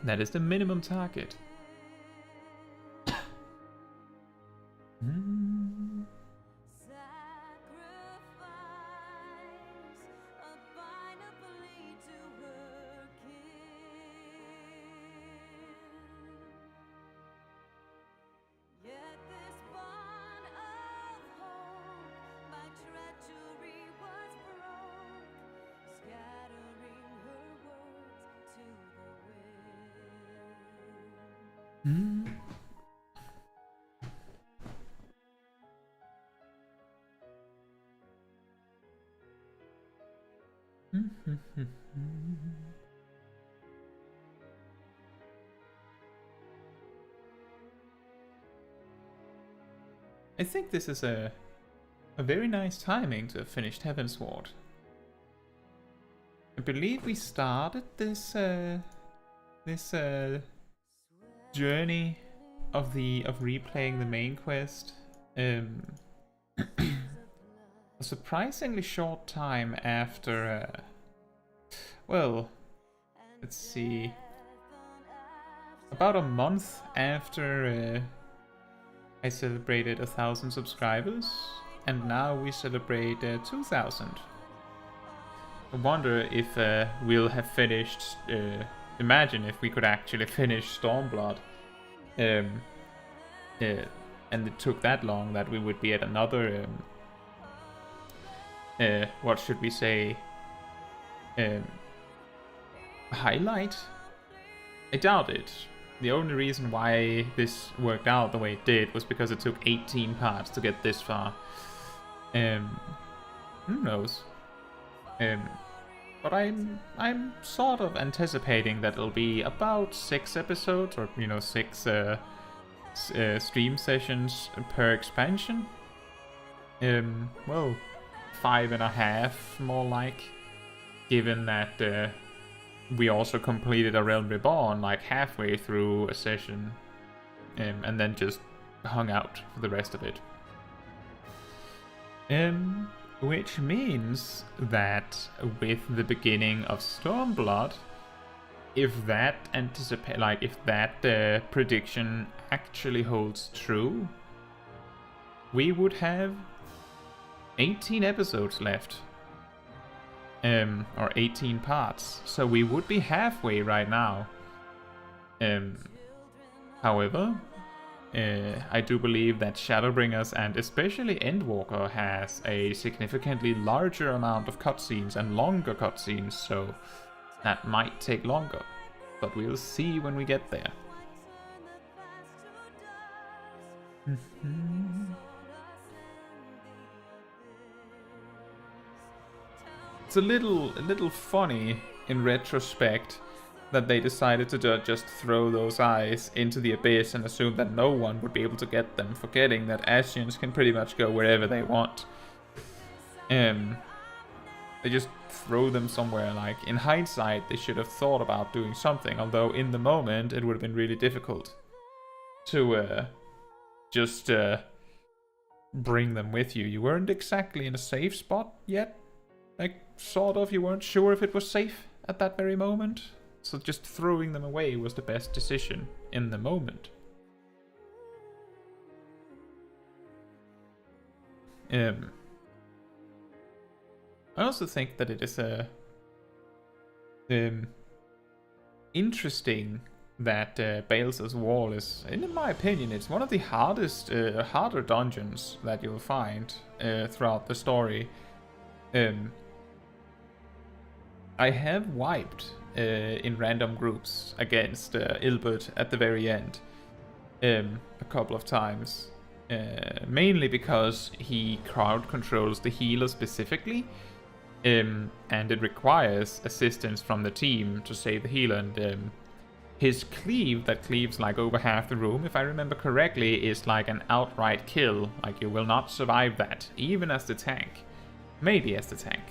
That is the minimum target. I think this is a very nice timing to have finished Heavensward. I believe we started this journey of replaying the main quest a surprisingly short time after well, let's see, about a month after I celebrated 1,000 subscribers, and now we celebrate 2,000. I wonder if we'll have finished. Imagine if we could actually finish Stormblood, and it took that long, that we would be at another. What should we say? Highlight? I doubt it. The only reason why this worked out the way it did was because it took 18 parts to get this far. Who knows? But I'm sort of anticipating that it'll be about 6 episodes, or 6 stream sessions per expansion. Well, 5.5 more like, given that we also completed A Realm Reborn like halfway through a session, and then just hung out for the rest of it. Which means that with the beginning of Stormblood, if that prediction actually holds true, we would have 18 episodes left. Or 18 parts. So we would be halfway right now. However, I do believe that Shadowbringers and especially Endwalker has a significantly larger amount of cutscenes and longer cutscenes, so that might take longer. But we'll see when we get there. It's a little funny in retrospect that they decided to just throw those eyes into the abyss and assume that no one would be able to get them, forgetting that Ascians can pretty much go wherever they want. They just throw them somewhere. Like, in hindsight, they should have thought about doing something, although in the moment it would have been really difficult to just bring them with you. You weren't exactly in a safe spot yet. Like, sort of, you weren't sure if it was safe at that very moment. So just throwing them away was the best decision in the moment. I also think that it is interesting that Bales's Wall is, in my opinion, it's one of the harder dungeons that you'll find throughout the story. I have wiped in random groups against Ilbert at the very end a couple of times, mainly because he crowd controls the healer specifically, and it requires assistance from the team to save the healer, and his cleave that cleaves like over half the room, if I remember correctly, is like an outright kill. Like, you will not survive that, even as the tank. Maybe as the tank.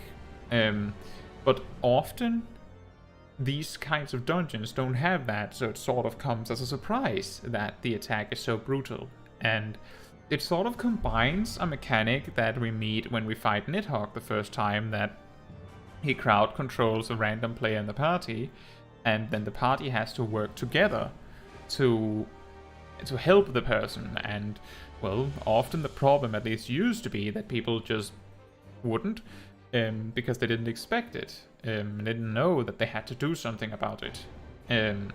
But often, these kinds of dungeons don't have that, so it sort of comes as a surprise that the attack is so brutal. And it sort of combines a mechanic that we meet when we fight Nidhogg the first time, that he crowd controls a random player in the party, and then the party has to work together to help the person. And, well, often the problem at least used to be that people just wouldn't, because they didn't expect it, didn't know that they had to do something about it. And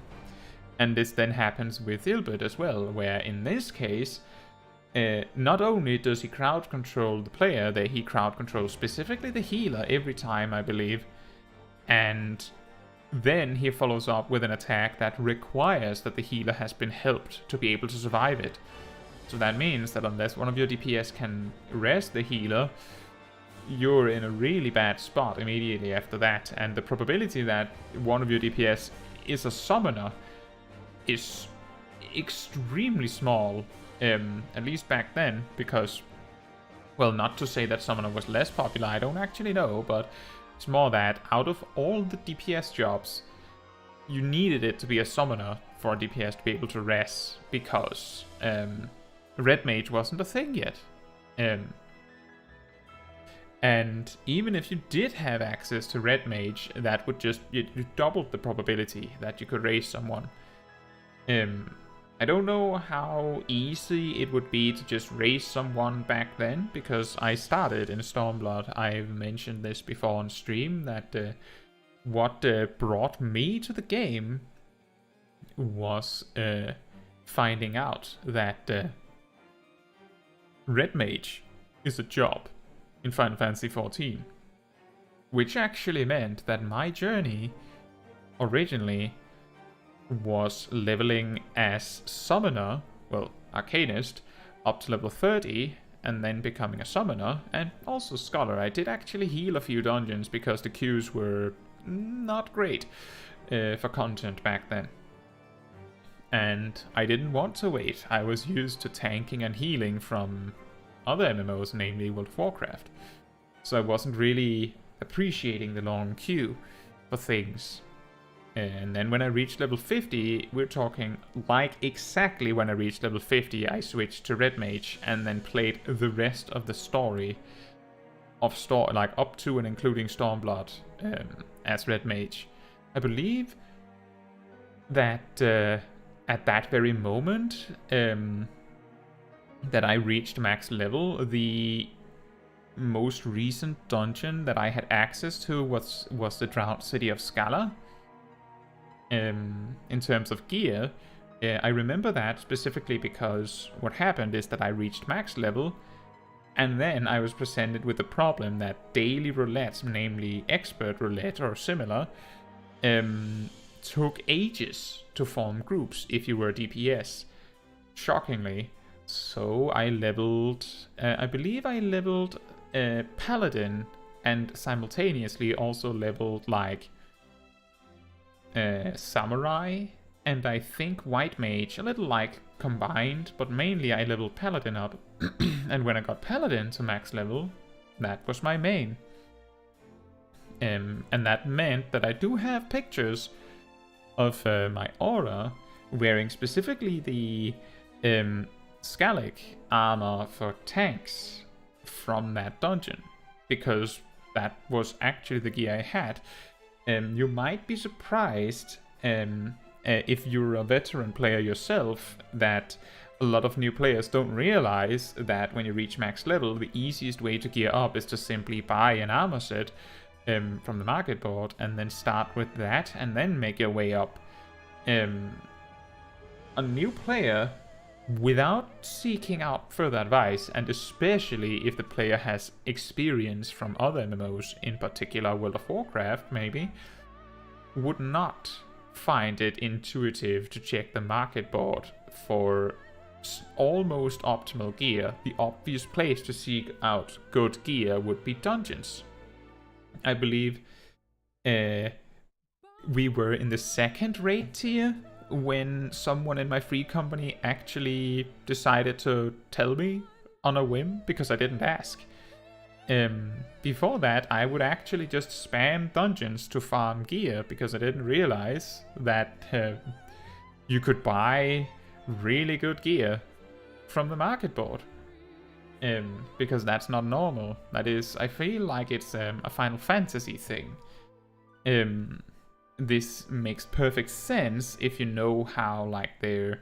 this then happens with Ilbert as well, where in this case, not only does he crowd control the player, he crowd controls specifically the healer every time, I believe, and then he follows up with an attack that requires that the healer has been helped to be able to survive it. So that means that unless one of your DPS can rest the healer, you're in a really bad spot immediately after that, and the probability that one of your DPS is a summoner is extremely small, at least back then, because, well, not to say that summoner was less popular, I don't actually know, but it's more that out of all the DPS jobs, you needed it to be a summoner for a DPS to be able to res, because Red Mage wasn't a thing yet. And even if you did have access to Red Mage, that would just, you doubled the probability that you could raise someone. I don't know how easy it would be to just raise someone back then, because I started in Stormblood. I've mentioned this before on stream, that what brought me to the game was finding out that Red Mage is a job in Final Fantasy XIV, which actually meant that my journey originally was leveling as summoner, well, arcanist, up to level 30, and then becoming a summoner, and also scholar. I did actually heal a few dungeons because the queues were not great for content back then. And I didn't want to wait. I was used to tanking and healing from other MMOs, namely World of Warcraft. So I wasn't really appreciating the long queue for things. And then when I reached level 50, we're talking like exactly when I reached level 50, I switched to Red Mage and then played the rest of the story of like up to and including Stormblood as Red Mage. I believe that at that very moment that I reached max level, the most recent dungeon that I had access to was the Drowned City of Scala. In terms of gear, I remember that specifically because what happened is that I reached max level, and then I was presented with the problem that daily roulette, namely expert roulette or similar, took ages to form groups if you were DPS, shockingly. So I leveled, I believe I leveled Paladin, and simultaneously also leveled like Samurai, and I think White Mage, a little like combined, but mainly I leveled Paladin up. And when I got Paladin to max level, that was my main. And that meant that I do have pictures of my aura wearing specifically the Scalic armor for tanks from that dungeon, because that was actually the gear I had. You might be surprised if you're a veteran player yourself that a lot of new players don't realize that when you reach max level, the easiest way to gear up is to simply buy an armor set from the market board and then start with that and then make your way up. A new player, without seeking out further advice, and especially if the player has experience from other MMOs, in particular World of Warcraft maybe, would not find it intuitive to check the market board for almost optimal gear. The obvious place to seek out good gear would be dungeons. I believe we were in the second raid tier when someone in my free company actually decided to tell me on a whim, because I didn't ask. Before that, I would actually just spam dungeons to farm gear, because I didn't realize that you could buy really good gear from the market board. Because that's not normal. That is, I feel like it's a Final Fantasy thing. This makes perfect sense if you know how, like, their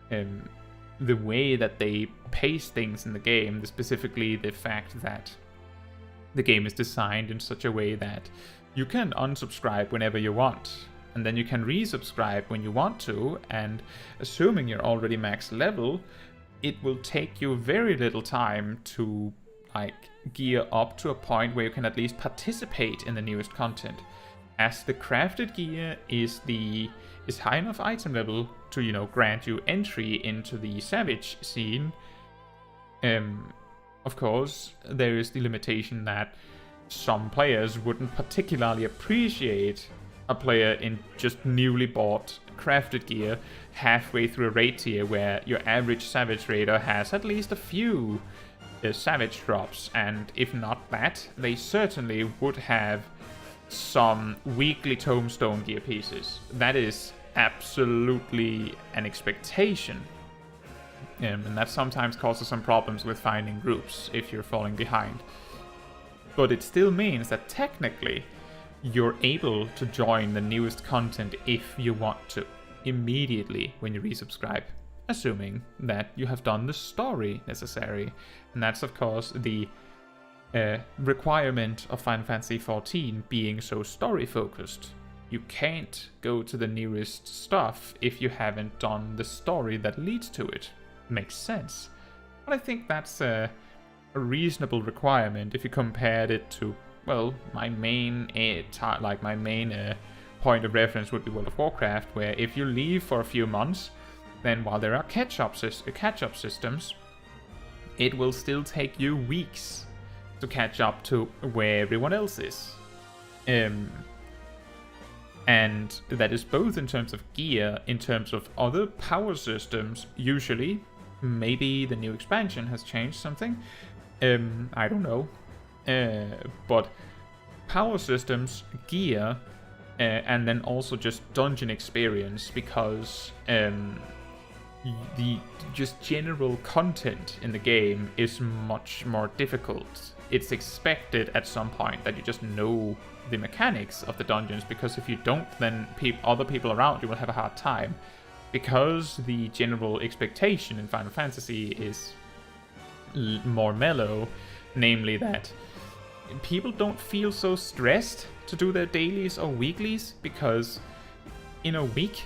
the way that they pace things in the game, specifically the fact that the game is designed in such a way that you can unsubscribe whenever you want, and then you can resubscribe when you want to, and assuming you're already max level, it will take you very little time to, like, gear up to a point where you can at least participate in the newest content. As the crafted gear is high enough item level to, grant you entry into the Savage scene, of course, there is the limitation that some players wouldn't particularly appreciate a player in just newly bought crafted gear halfway through a raid tier where your average Savage Raider has at least a few Savage drops, and if not that, they certainly would have some weekly Tombstone gear pieces. That is absolutely an expectation. And that sometimes causes some problems with finding groups if you're falling behind. But it still means that technically you're able to join the newest content if you want to, immediately when you resubscribe, assuming that you have done the story necessary. And that's of course the requirement of Final Fantasy XIV being so story focused. You can't go to the newest stuff if you haven't done the story that leads to it. Makes sense. But I think that's a reasonable requirement if you compared it to, well, my main point of reference would be World of Warcraft, where if you leave for a few months, then while there are catch-up systems, it will still take you weeks to catch up to where everyone else is. And that is both in terms of gear, in terms of other power systems, usually. Maybe the new expansion has changed something. I don't know. But power systems, gear, and then also just dungeon experience, because the just general content in the game is much more difficult. It's expected at some point that you just know the mechanics of the dungeons, because if you don't, then other people around you will have a hard time. Because the general expectation in Final Fantasy is more mellow, namely that people don't feel so stressed to do their dailies or weeklies, because in a week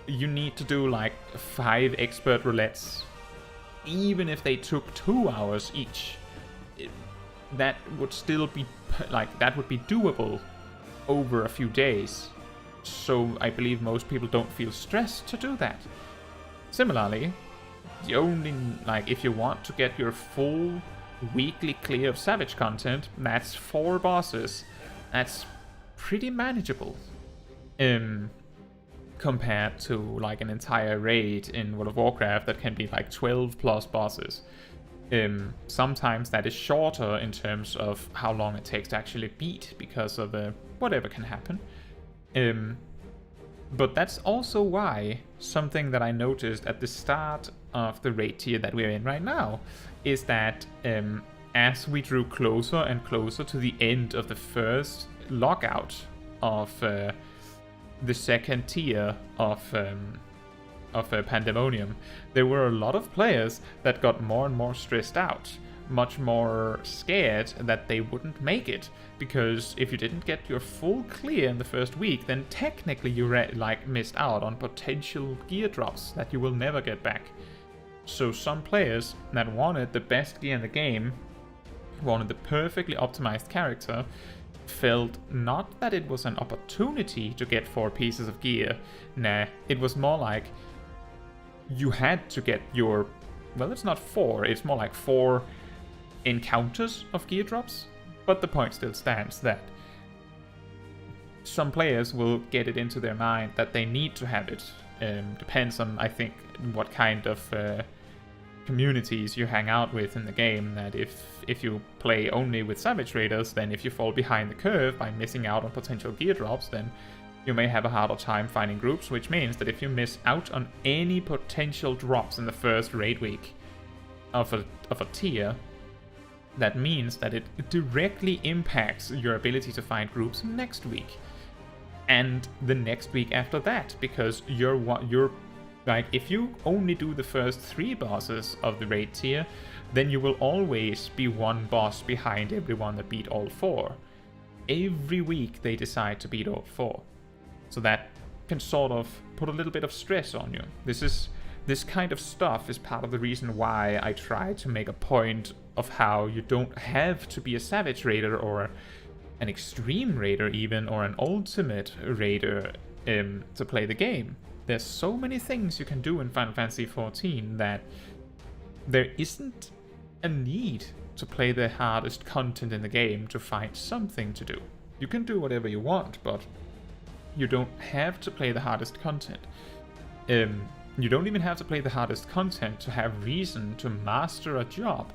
you need to do like 5 expert roulettes. Even if they took 2 hours each, that would still be that would be doable over a few days. So I believe most people don't feel stressed to do that. Similarly, the only, if you want to get your full weekly clear of Savage content, that's 4 bosses. That's pretty manageable. Compared to an entire raid in World of Warcraft that can be 12 plus bosses. Sometimes that is shorter in terms of how long it takes to actually beat, because of whatever can happen. But that's also why something that I noticed at the start of the raid tier that we're in right now is that as we drew closer and closer to the end of the first lockout of the second tier of Pandemonium, there were a lot of players that got more and more stressed out, much more scared that they wouldn't make it, because if you didn't get your full clear in the first week, then technically you missed out on potential gear drops that you will never get back. So some players that wanted the best gear in the game, wanted the perfectly optimized character, felt not that it was an opportunity to get 4 pieces of gear. Nah, it was more like you had to get your, well, it's not 4, it's more like 4 encounters of gear drops. But the point still stands that some players will get it into their mind that they need to have it. Depends on, I think, what kind of communities you hang out with in the game. That if you play only with Savage Raiders, then if you fall behind the curve by missing out on potential gear drops, then you may have a harder time finding groups, which means that if you miss out on any potential drops in the first raid week of a tier, that means that it directly impacts your ability to find groups next week and the next week after that, because if you only do the first 3 bosses of the raid tier, then you will always be 1 boss behind everyone that beat all 4. Every week they decide to beat all 4. So that can sort of put a little bit of stress on you. This kind of stuff is part of the reason why I try to make a point of how you don't have to be a Savage Raider or an Extreme Raider even, or an Ultimate Raider to play the game. There's so many things you can do in Final Fantasy XIV that there isn't a need to play the hardest content in the game to find something to do. You can do whatever you want, but you don't have to play the hardest content. You don't even have to play the hardest content to have reason to master a job.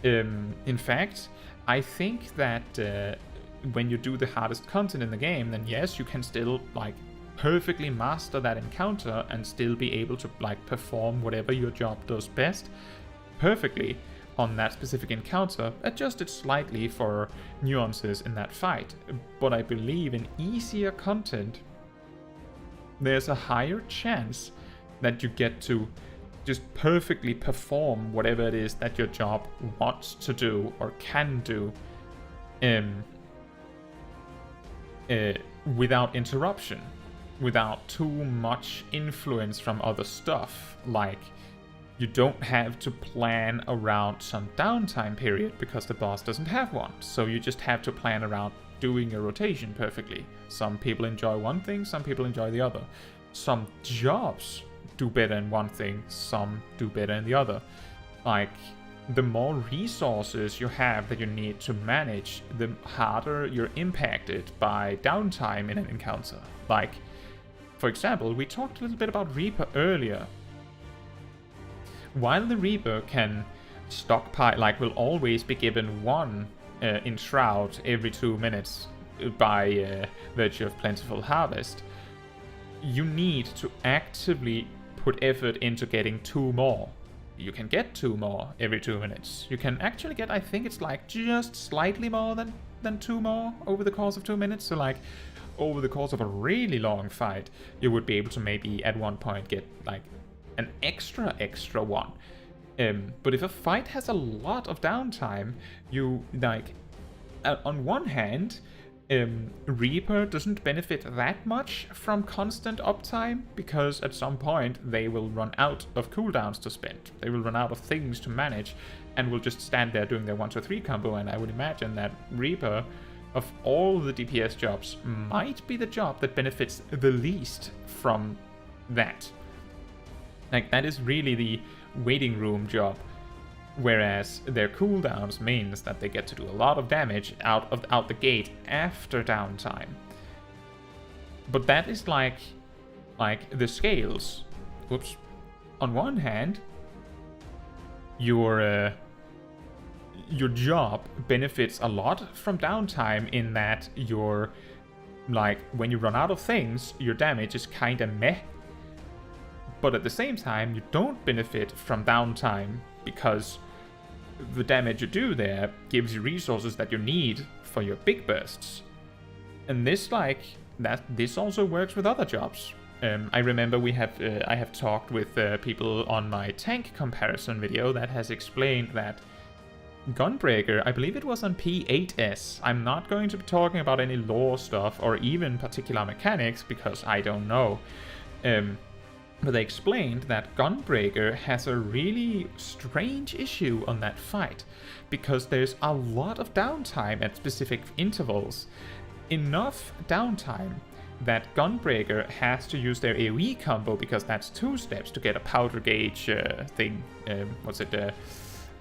In fact, I think that when you do the hardest content in the game, then yes, you can still like perfectly master that encounter and still be able to like perform whatever your job does best perfectly on that specific encounter, adjusted slightly for nuances in that fight. But I believe in easier content, there's a higher chance that you get to just perfectly perform whatever it is that your job wants to do or can do without interruption, without too much influence from other stuff. Like, you don't have to plan around some downtime period because the boss doesn't have one, so you just have to plan around doing a rotation perfectly. Some people enjoy one thing, some people enjoy the other. Some jobs do better in one thing, some do better in the other. Like, the more resources you have that you need to manage, the harder you're impacted by downtime in an encounter. Like, for example, we talked a little bit about Reaper earlier. While the Reaper can stockpile, like, will always be given one Enshroud every 2 minutes by virtue of Plentiful Harvest, you need to actively put effort into getting 2 more. You can get 2 more every 2 minutes. You can actually get, I think it's like just slightly more than 2 more over the course of 2 minutes. So like over the course of a really long fight, you would be able to maybe at one point get like an extra one. But if a fight has a lot of downtime, you like, on one hand, Reaper doesn't benefit that much from constant uptime, because at some point they will run out of cooldowns to spend. They will run out of things to manage and will just stand there doing their 1-2-3 combo, and I would imagine that Reaper, of all the DPS jobs, might be the job that benefits the least from that. Like, that is really the waiting room job. Whereas their cooldowns means that they get to do a lot of damage out the gate after downtime. But that is like the scales. Whoops. On one hand, your job benefits a lot from downtime in that your, like, when you run out of things, your damage is kinda meh. But at the same time, you don't benefit from downtime, because the damage you do there gives you resources that you need for your big bursts. And this also works with other jobs. I remember I have talked with people on my tank comparison video that has explained that Gunbreaker, I believe it was on P8S. I'm not going to be talking about any lore stuff or even particular mechanics because I don't know. But they explained that Gunbreaker has a really strange issue on that fight, because there's a lot of downtime at specific intervals. Enough downtime that Gunbreaker has to use their AoE combo, because that's 2 steps to get a powder gauge thing.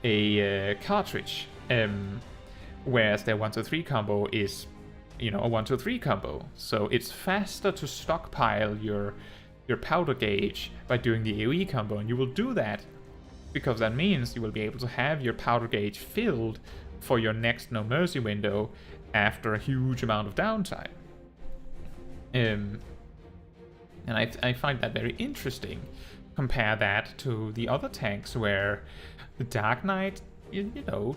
A cartridge. Whereas their 1-2-3 combo is, a 1-2-3 combo. So it's faster to stockpile your powder gauge by doing the AoE combo, and you will do that because that means you will be able to have your powder gauge filled for your next No Mercy window after a huge amount of downtime. And I find that very interesting. Compare that to the other tanks where the Dark Knight,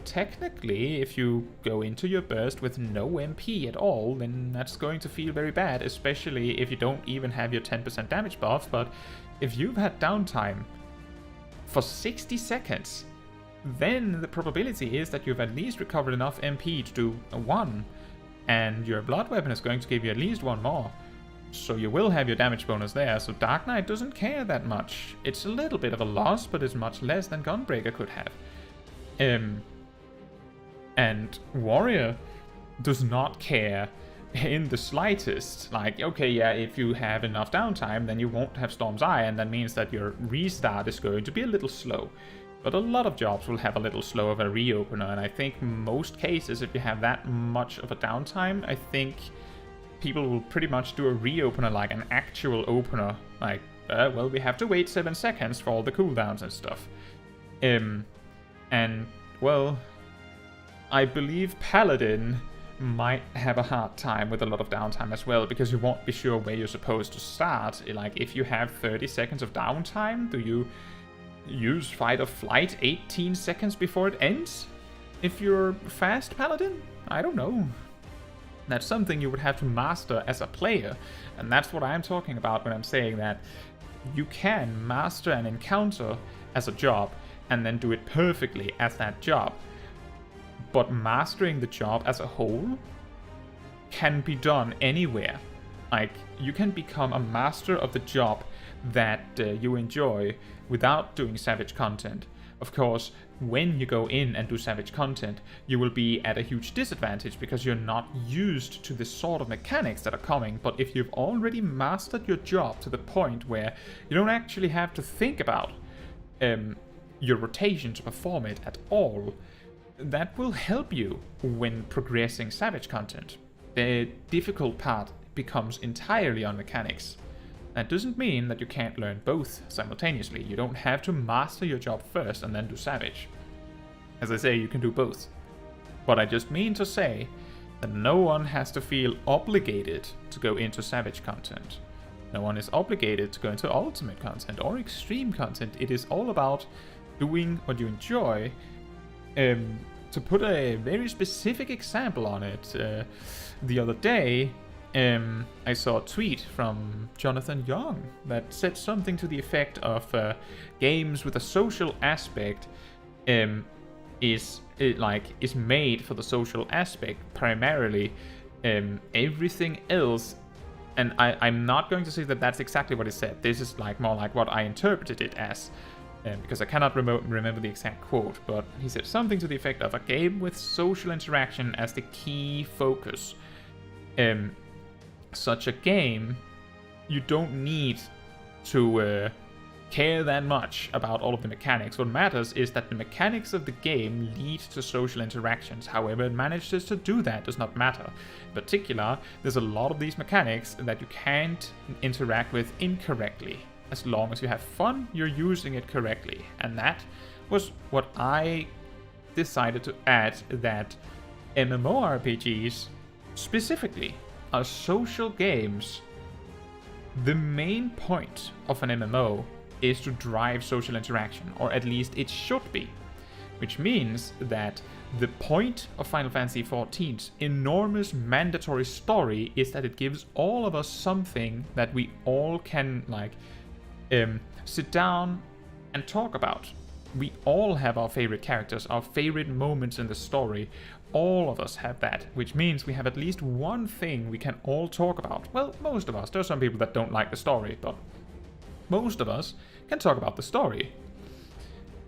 technically, if you go into your burst with no MP at all, then that's going to feel very bad, especially if you don't even have your 10% damage buff. But if you've had downtime for 60 seconds, then the probability is that you've at least recovered enough MP to do a 1, and your blood weapon is going to give you at least 1 more. So you will have your damage bonus there, so Dark Knight doesn't care that much. It's a little bit of a loss, but it's much less than Gunbreaker could have. And Warrior does not care in the slightest. Like, okay, yeah, if you have enough downtime, then you won't have Storm's Eye, and that means that your restart is going to be a little slow. But a lot of jobs will have a little slow of a reopener, and I think most cases, if you have that much of a downtime, I think people will pretty much do a reopener like an actual opener. Like, well, we have to wait 7 seconds for all the cooldowns and stuff. And, well, I believe Paladin might have a hard time with a lot of downtime as well, because you won't be sure where you're supposed to start. Like, if you have 30 seconds of downtime, do you use Fight or Flight 18 seconds before it ends? If you're fast Paladin? I don't know. That's something you would have to master as a player, and that's what I'm talking about when I'm saying that you can master an encounter as a job and then do it perfectly as that job. But mastering the job as a whole can be done anywhere. Like, you can become a master of the job that you enjoy without doing Savage content. Of course, when you go in and do Savage content, you will be at a huge disadvantage because you're not used to the sort of mechanics that are coming. But if you've already mastered your job to the point where you don't actually have to think about your rotation to perform it at all, that will help you when progressing Savage content. The difficult part becomes entirely on mechanics. That doesn't mean that you can't learn both simultaneously. You don't have to master your job first and then do Savage. As I say, you can do both. But I just mean to say that no one has to feel obligated to go into Savage content. No one is obligated to go into Ultimate content or Extreme content. It is all about doing what you enjoy. To put a very specific example on it, the other day, I saw a tweet from Jonathan Young that said something to the effect of games with a social aspect is made for the social aspect primarily. Everything else, and I'm not going to say that that's exactly what he said. This is like more like what I interpreted it as, because I cannot remember the exact quote, but he said something to the effect of a game with social interaction as the key focus. Such a game, you don't need to care that much about all of the mechanics. What matters is that the mechanics of the game lead to social interactions. However it manages to do that does not matter. In particular, there's a lot of these mechanics that you can't interact with incorrectly. As long as you have fun, you're using it correctly. And that was what I decided to add, that MMORPGs specifically are social games. The main point of an MMO is to drive social interaction, or at least it should be. Which means that the point of Final Fantasy XIV's enormous mandatory story is that it gives all of us something that we all can sit down and talk about. We all have our favorite characters, our favorite moments in the story. All of us have that, which means we have at least one thing we can all talk about. Well, most of us. There are some people that don't like the story, but most of us can talk about the story.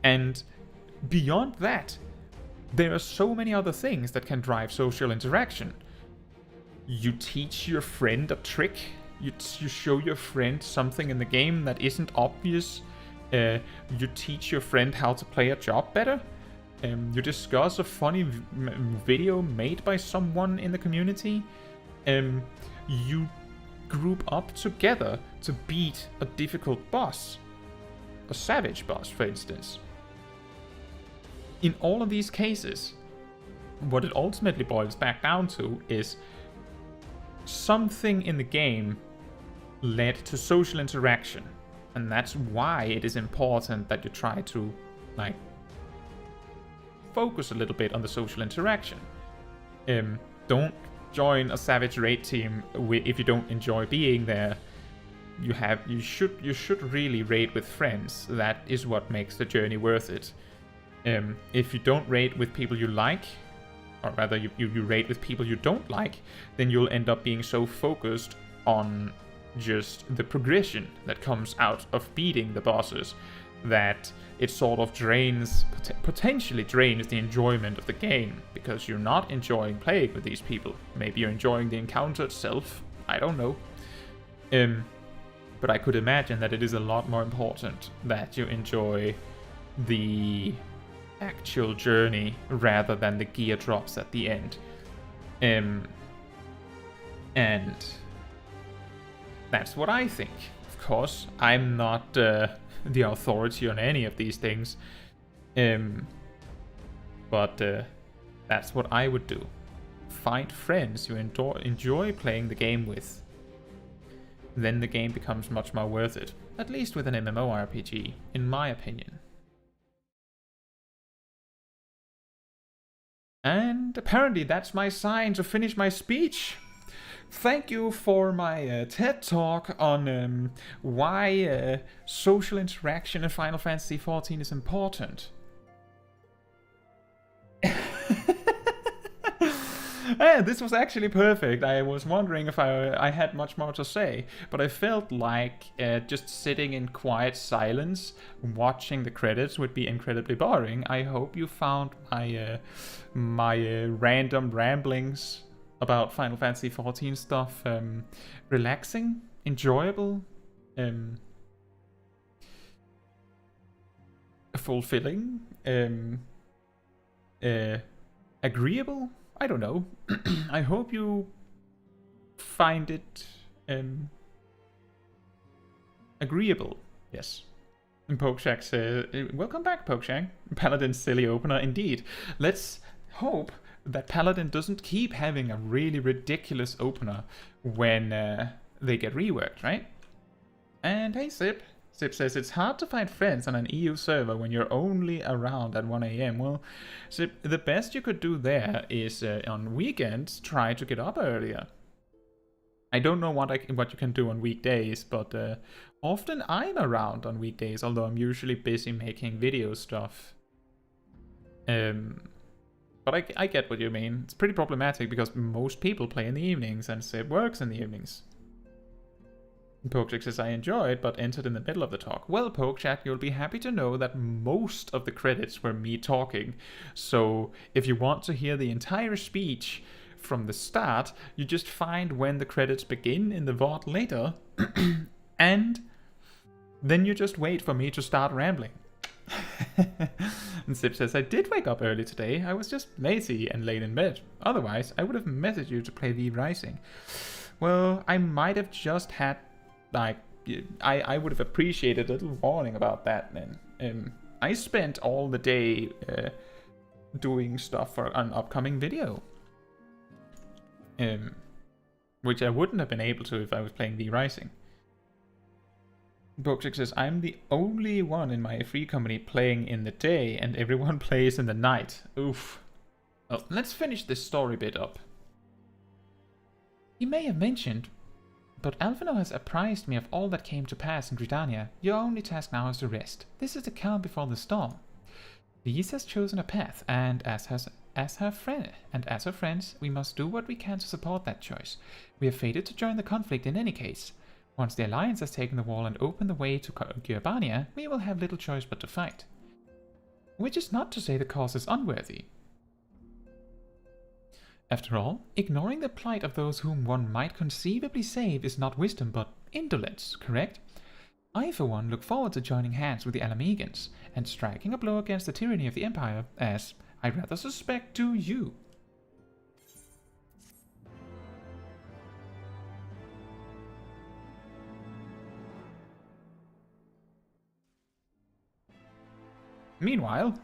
And beyond that, there are so many other things that can drive social interaction. You teach your friend a trick. You show your friend something in the game that isn't obvious. You teach your friend how to play a job better. You discuss a funny video made by someone in the community. You group up together to beat a difficult boss. A savage boss, for instance. In all of these cases, what it ultimately boils back down to is something in the game led to social interaction. And that's why it is important that you try to, focus a little bit on the social interaction. Don't join a savage raid team if you don't enjoy being there. You should really raid with friends. That is what makes the journey worth it. If you don't raid with people you like, or rather you raid with people you don't like, then you'll end up being so focused on just the progression that comes out of beating the bosses that it sort of potentially drains the enjoyment of the game, because you're not enjoying playing with these people. Maybe you're enjoying the encounter itself, I don't know. But I could imagine that it is a lot more important that you enjoy the actual journey rather than the gear drops at the end. And that's what I think. Of course, I'm not the authority on any of these things. But that's what I would do. Find friends you enjoy playing the game with. Then the game becomes much more worth it. At least with an MMORPG, in my opinion. And apparently that's my sign to finish my speech. Thank you for my TED Talk on why social interaction in Final Fantasy XIV is important. Yeah, this was actually perfect. I was wondering if I had much more to say, but I felt like just sitting in quiet silence, watching the credits would be incredibly boring. I hope you found my random ramblings about Final Fantasy XIV stuff relaxing, enjoyable, fulfilling, agreeable. I don't know. I hope you find it agreeable. Yes. And Pokeshak says, welcome back, Pokeshak. Paladin's silly opener, indeed. Let's hope that Paladin doesn't keep having a really ridiculous opener when they get reworked, right? And hey, Sip. Sip says, it's hard to find friends on an EU server when you're only around at 1 AM. Well, Sip, the best you could do there is on weekends try to get up earlier. I don't know what you can do on weekdays, but often I'm around on weekdays, although I'm usually busy making video stuff. But I get what you mean. It's pretty problematic because most people play in the evenings and Sip works in the evenings. Pokeshak says, I enjoyed, but entered in the middle of the talk. Well, Pokeshak, you'll be happy to know that most of the credits were me talking. So if you want to hear the entire speech from the start, you just find when the credits begin in the VOD later, and then you just wait for me to start rambling. And Sip says, I did wake up early today. I was just lazy and late in bed. Otherwise, I would have messaged you to play V Rising. Well, I might have just had like, I would have appreciated a little warning about that then. I spent all the day doing stuff for an upcoming video. Which I wouldn't have been able to if I was playing V Rising. Pokeshak says, I'm the only one in my free company playing in the day and everyone plays in the night. Oof. Well, let's finish this story bit up. You may have mentioned, but Alphino has apprised me of all that came to pass in Gridania. Your only task now is to rest. This is the calm before the storm. Lise has chosen a path, and as her friends, we must do what we can to support that choice. We are fated to join the conflict in any case. Once the Alliance has taken the wall and opened the way to Gridania, we will have little choice but to fight. Which is not to say the cause is unworthy. After all, ignoring the plight of those whom one might conceivably save is not wisdom but indolence, correct? I, for one, look forward to joining hands with the Alamegans and striking a blow against the tyranny of the Empire, as I rather suspect do you. Meanwhile,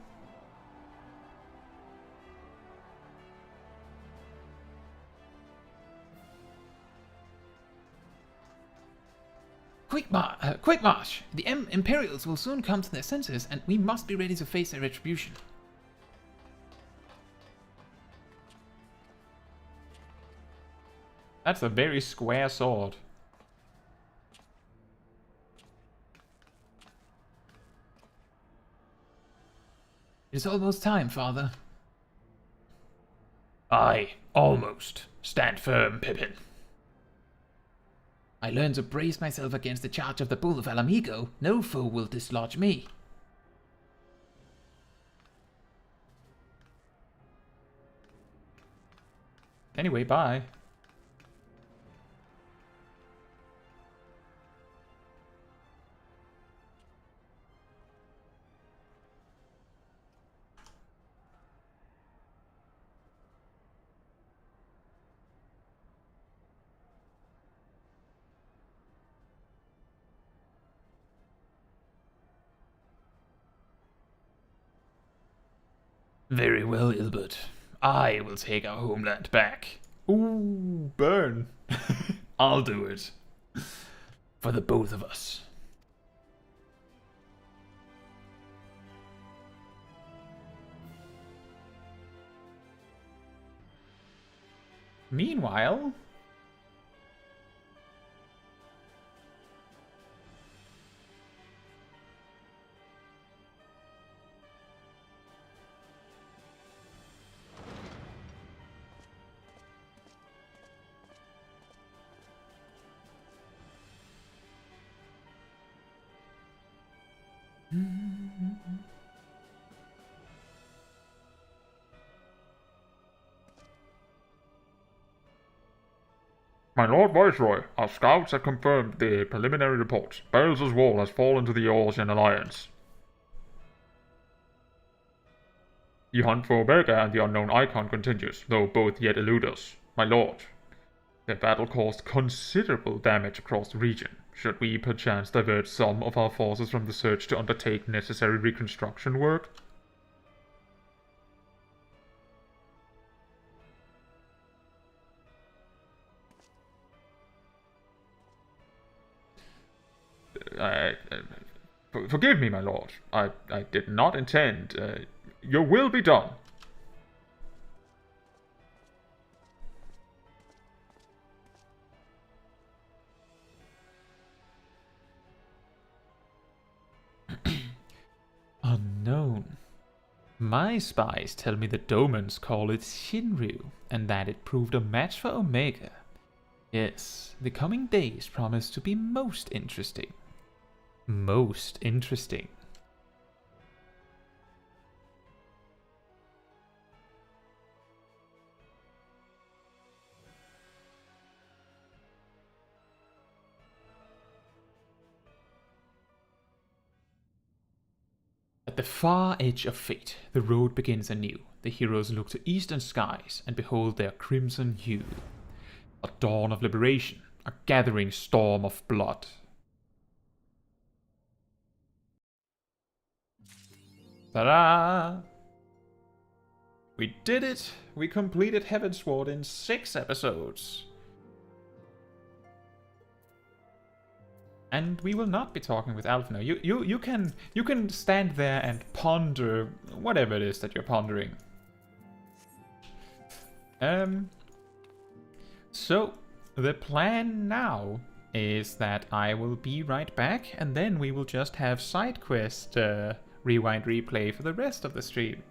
Quick march! The Imperials will soon come to their senses, and we must be ready to face their retribution. That's a very square sword. It is almost time, Father. Aye, almost. Stand firm, Pippin. I learned to brace myself against the charge of the Bull of Alamigo. No foe will dislodge me. Anyway, bye. Very well, Ilbert. I will take our homeland back. Ooh, burn. I'll do it. For the both of us. Meanwhile... My Lord Viceroy, our scouts have confirmed the preliminary reports. Bales' wall has fallen to the Orsian Alliance. The hunt for Omega and the unknown icon continues, though both yet elude us. My lord, the battle caused considerable damage across the region. Should we perchance divert some of our forces from the search to undertake necessary reconstruction work? Forgive me, my lord. I did not intend. Your will be done. Unknown. My spies tell me the Domans call it Shinryu, and that it proved a match for Omega. Yes, the coming days promise to be most interesting. Most interesting. At the far edge of fate, the road begins anew. The heroes look to eastern skies and behold their crimson hue. A dawn of liberation, a gathering storm of blood. Ta-da! We did it! We completed Heavensward in 6 episodes. And we will not be talking with Alpha now. You can stand there and ponder whatever it is that you're pondering. So the plan now is that I will be right back, and then we will just have side quest rewind replay for the rest of the stream.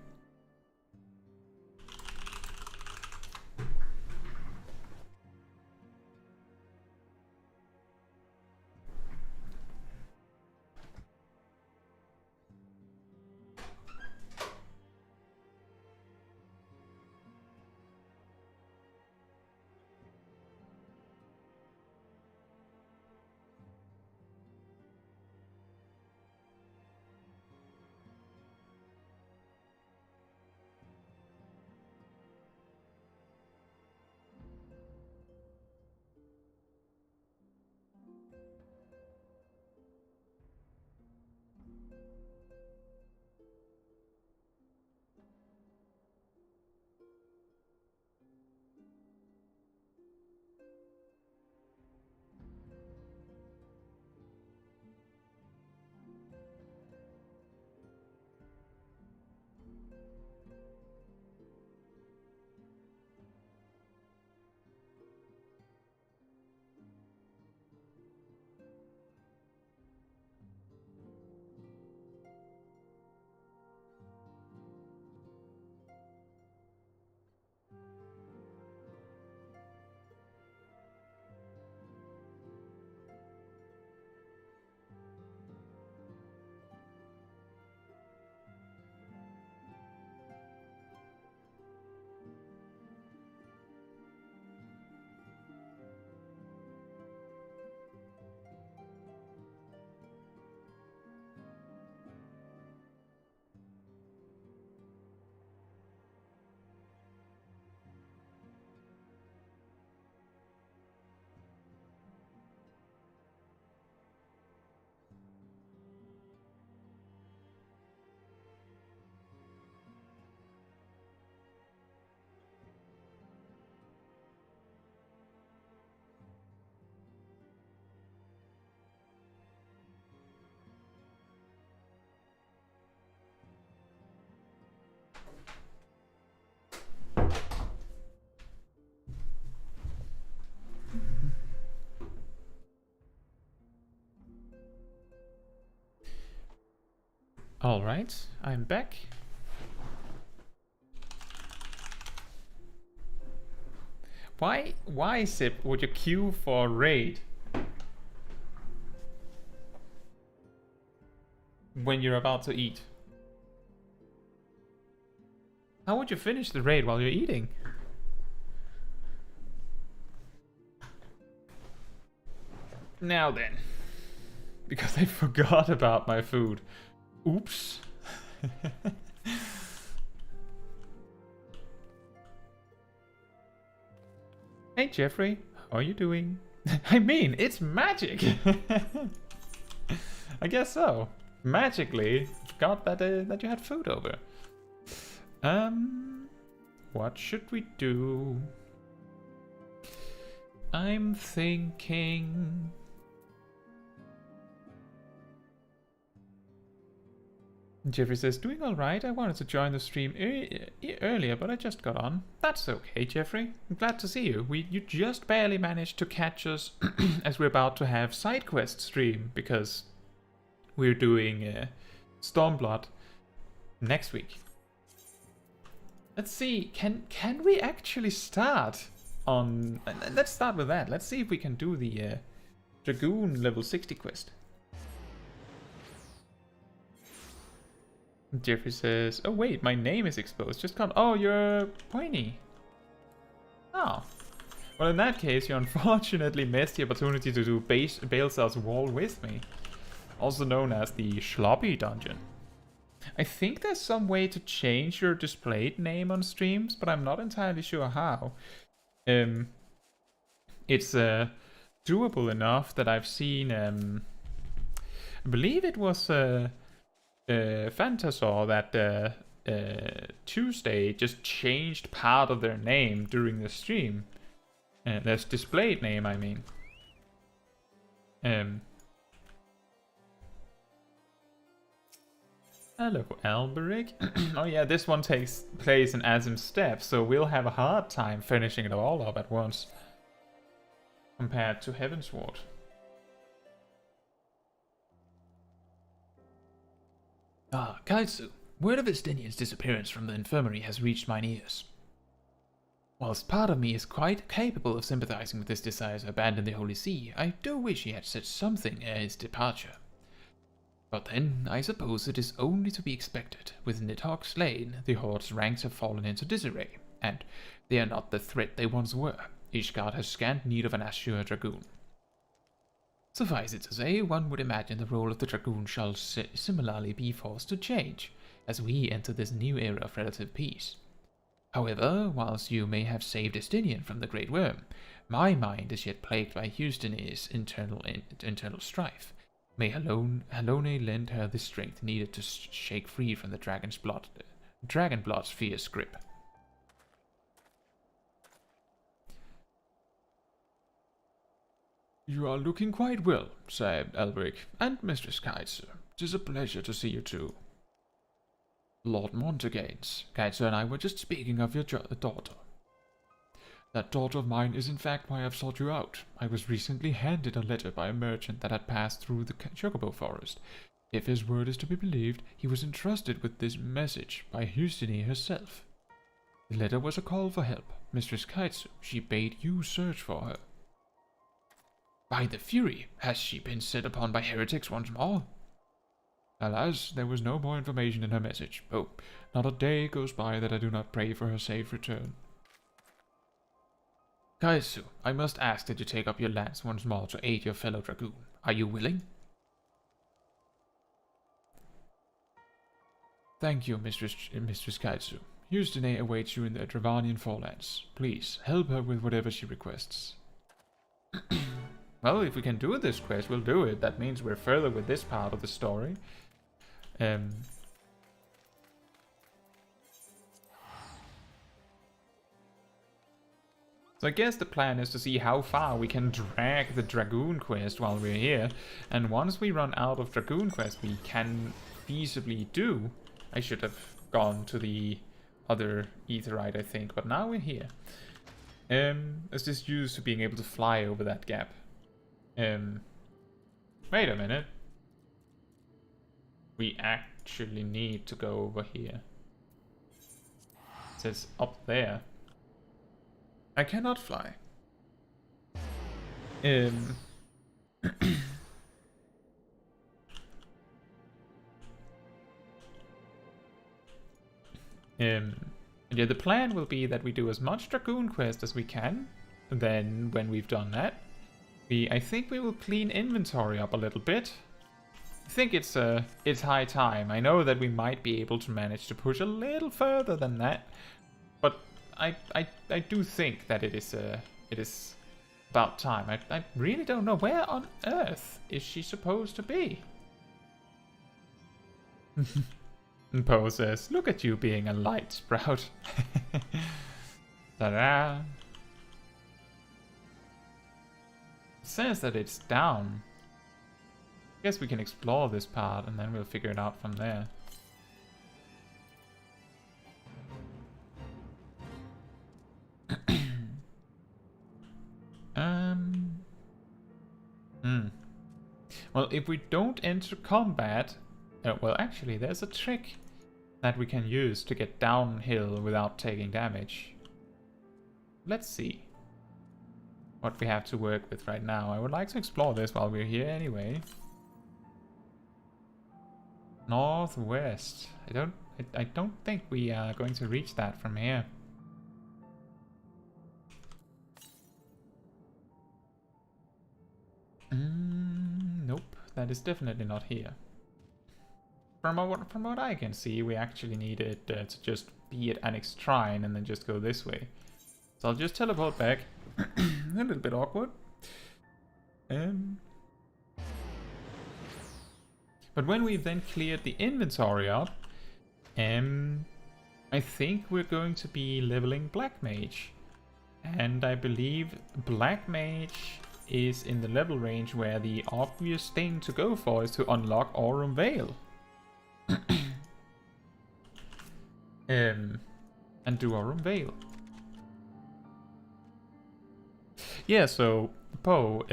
Alright, I'm back. Why, Sip, would you queue for raid when you're about to eat? How would you finish the raid while you're eating? Now then. Because I forgot about my food. Oops. Hey Jeffrey, how are you doing? I mean, it's magic! I guess so. Magically, forgot that that you had food over. What should we do? I'm thinking... Jeffrey says, doing alright. I wanted to join the stream earlier, but I just got on. That's okay, Jeffrey. I'm glad to see you. You just barely managed to catch us as we're about to have sidequest stream, because we're doing Stormblood next week. Let's see, can we actually start on... Let's start with that. Let's see if we can do the Dragoon level 60 quest. Jeffrey says, oh wait, my name is exposed. Just come. Oh, you're pointy. Oh. Well, in that case, you unfortunately missed the opportunity to do Balesar's Wall with me. Also known as the Sloppeh dungeon. I think there's some way to change your displayed name on streams, but I'm not entirely sure how. It's doable enough that I've seen, I believe it was Phantasaur that Tuesday just changed part of their name during the stream. Their displayed name, I mean. Hello, Alberic. Oh yeah, this one takes place in Azim's Steppe, so we'll have a hard time finishing it all up at once. Compared to Heavensward. Ah, Caetsu, word of Estinian's disappearance from the infirmary has reached mine ears. Whilst part of me is quite capable of sympathizing with his desire to abandon the Holy See, I do wish he had said something ere his departure. But then, I suppose it is only to be expected. With Nidhogg slain, the Horde's ranks have fallen into disarray, and they are not the threat they once were. Ishgard has scant need of an Azure Dragoon. Suffice it to say, one would imagine the role of the Dragoon shall similarly be forced to change, as we enter this new era of relative peace. However, whilst you may have saved Estinian from the Great Worm, my mind is yet plagued by Heustene's internal strife. May Halone lend her the strength needed to shake free from the Dragonblood's fierce grip. You are looking quite well, said Alberic, and Mistress Caetsu. 'Tis a pleasure to see you too. Lord Montagains, Caetsu and I were just speaking of your daughter. That daughter of mine is in fact why I've sought you out. I was recently handed a letter by a merchant that had passed through the Chocobo Forest. If his word is to be believed, he was entrusted with this message by Heustene herself. The letter was a call for help. Mistress Caetsu, she bade you search for her. By the Fury, has she been set upon by heretics once more? Alas, there was no more information in her message. Oh, not a day goes by that I do not pray for her safe return. Caetsu, I must ask that you take up your lance once more to aid your fellow Dragoon. Are you willing? Thank you, Mistress Caetsu. Heustene awaits you in the Dravanian Forelands. Please, help her with whatever she requests. Well, if we can do this quest, we'll do it. That means we're further with this part of the story. So I guess the plan is to see how far we can drag the Dragoon quest while we're here. And once we run out of Dragoon quest, we can feasibly do... I should have gone to the other Aetheryte, I think. But now we're here. It's just used to being able to fly over that gap. Wait a minute. we actually need to go over here. It says up there. I cannot fly. Yeah, the plan will be that we do as much Dragoon quest as we can. Then, when we've done that, I think we will clean inventory up a little bit. I think it's high time. I know that we might be able to manage to push a little further than that, but I do think that it is about time. I really don't know, where on earth is she supposed to be? And Poe says, "Look at you being a light sprout." Ta-da! It says that it's down. I guess we can explore this part and then we'll figure it out from there. Well, if we don't enter combat... well, actually, there's a trick that we can use to get downhill without taking damage. Let's see what we have to work with right now. I would like to explore this while we're here anyway. Northwest. I don't think we are going to reach that from here. Nope, that is definitely not here. From what I can see, we actually needed to just be at Annex Shrine and then just go this way. So I'll just teleport back. A little bit awkward. But when we've then cleared the inventory up, I think we're going to be leveling Black Mage. And I believe Black Mage is in the level range where the obvious thing to go for is to unlock Aurum Vale. And do Aurum Vale. Yeah, so Poe,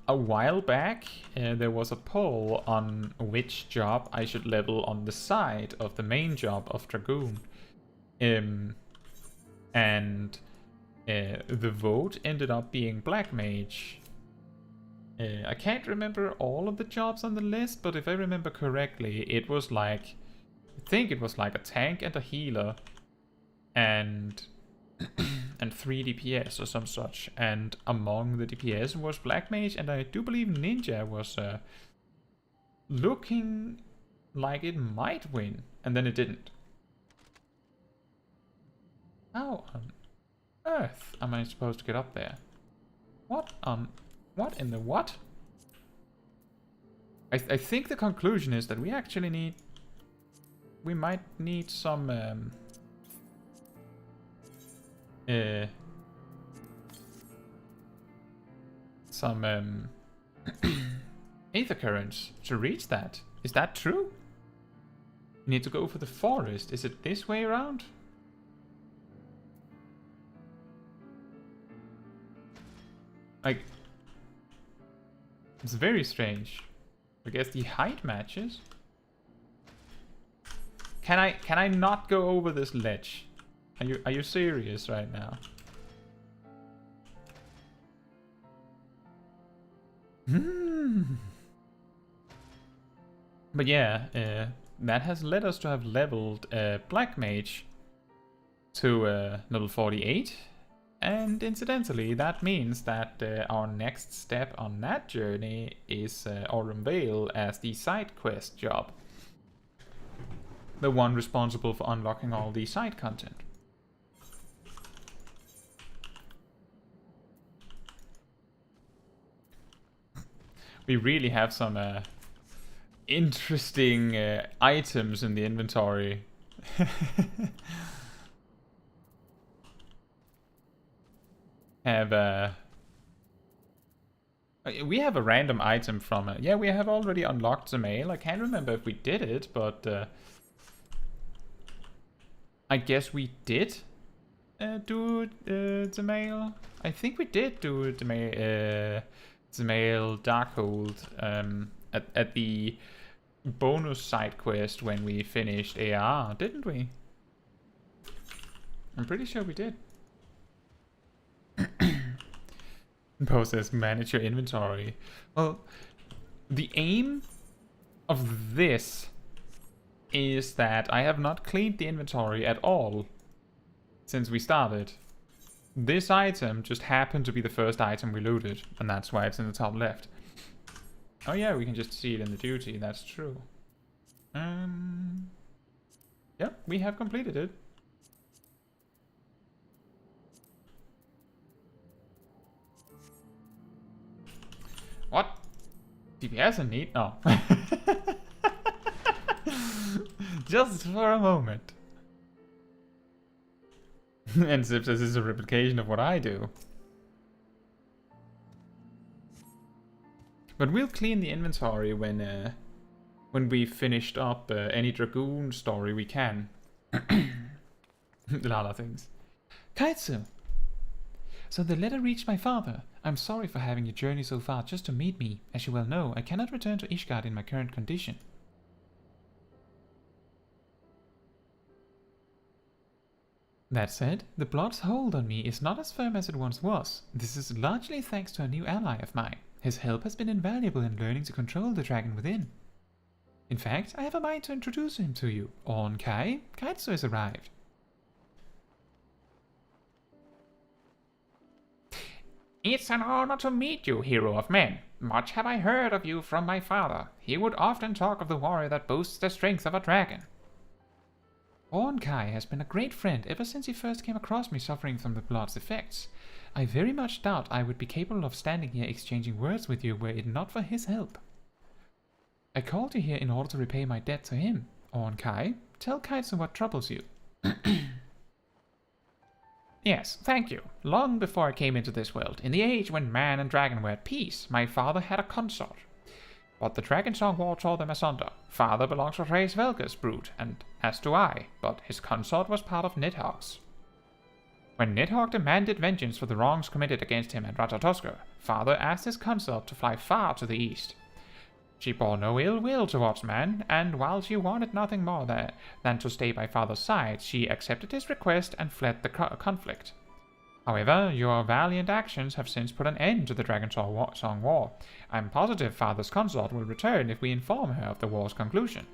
a while back there was a poll on which job I should level on the side of the main job of Dragoon. And the vote ended up being Black Mage. I can't remember all of the jobs on the list, but if I remember correctly, it was like... I think it was like a tank and a healer. And 3 DPS or some such. And among the DPS was Black Mage, and I do believe Ninja was looking like it might win. And then it didn't. How on earth am I supposed to get up there? What in the what? I think the conclusion is that we actually need... We might need some... Aether currents to reach that. Is that true? We need to go for the forest. Is it this way around? Like, it's very strange. I guess the height matches. Can I not go over this ledge? Are you serious right now? But yeah, that has led us to have leveled Black Mage to level 48. And incidentally, that means that our next step on that journey is Aurum Vale as the side quest job. The one responsible for unlocking all the side content. We really have some interesting items in the inventory. We have a random item from yeah, we have already unlocked the mail. I can't remember if we did it, but I guess we did do the mail. I think we did do the mail Darkhold at the bonus side quest when we finished AR, didn't we? I'm pretty sure we did. Process manage your inventory. Well, the aim of this is that I have not cleaned the inventory at all since we started. This item just happened to be the first item we looted, and that's why it's in the top left. Oh yeah, we can just see it in the duty, that's true. Yeah, we have completed it. What? DPS in need? No. Just for a moment. And Zips says this is a replication of what I do. But we'll clean the inventory when we finished up any Dragoon story we can. A lot of things. Caetsu! So the letter reached my father. I'm sorry for having you journey so far just to meet me. As you well know, I cannot return to Ishgard in my current condition. That said, the Blood's hold on me is not as firm as it once was. This is largely thanks to a new ally of mine. His help has been invaluable in learning to control the dragon within. In fact, I have a mind to introduce him to you. Caetsu has arrived. It's an honor to meet you, hero of men. Much have I heard of you from my father. He would often talk of the warrior that boasts the strength of a dragon. Kai has been a great friend ever since he first came across me suffering from the Blood's effects. I very much doubt I would be capable of standing here exchanging words with you were it not for his help. I called you here in order to repay my debt to him. Kai, tell Caetsu what troubles you. Yes, thank you. Long before I came into this world, in the age when man and dragon were at peace, my father had a consort. But the Dragon Song War tore them asunder. Father belongs to Reyes Velga's brood, and as do I, but his consort was part of Nidhogg's. When Nidhogg demanded vengeance for the wrongs committed against him at Ratatoskr, father asked his consort to fly far to the east. She bore no ill will towards man, and while she wanted nothing more than to stay by father's side, she accepted his request and fled the conflict. However, your valiant actions have since put an end to the Dragon Song War. I'm positive father's consort will return if we inform her of the war's conclusion.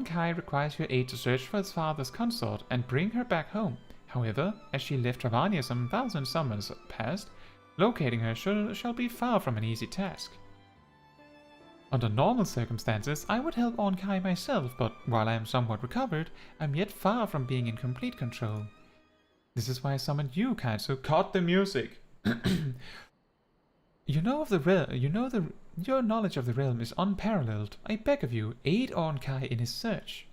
Kai requires your aid to search for his father's consort and bring her back home. However, as she left Ravania some 1,000 summers past, locating her shall be far from an easy task. Under normal circumstances, I would help Kai myself, but while I am somewhat recovered, I'm yet far from being in complete control. This is why I summoned you, Caetsu. Cut the music! Your knowledge of the realm is unparalleled. I beg of you, aid Kai in his search.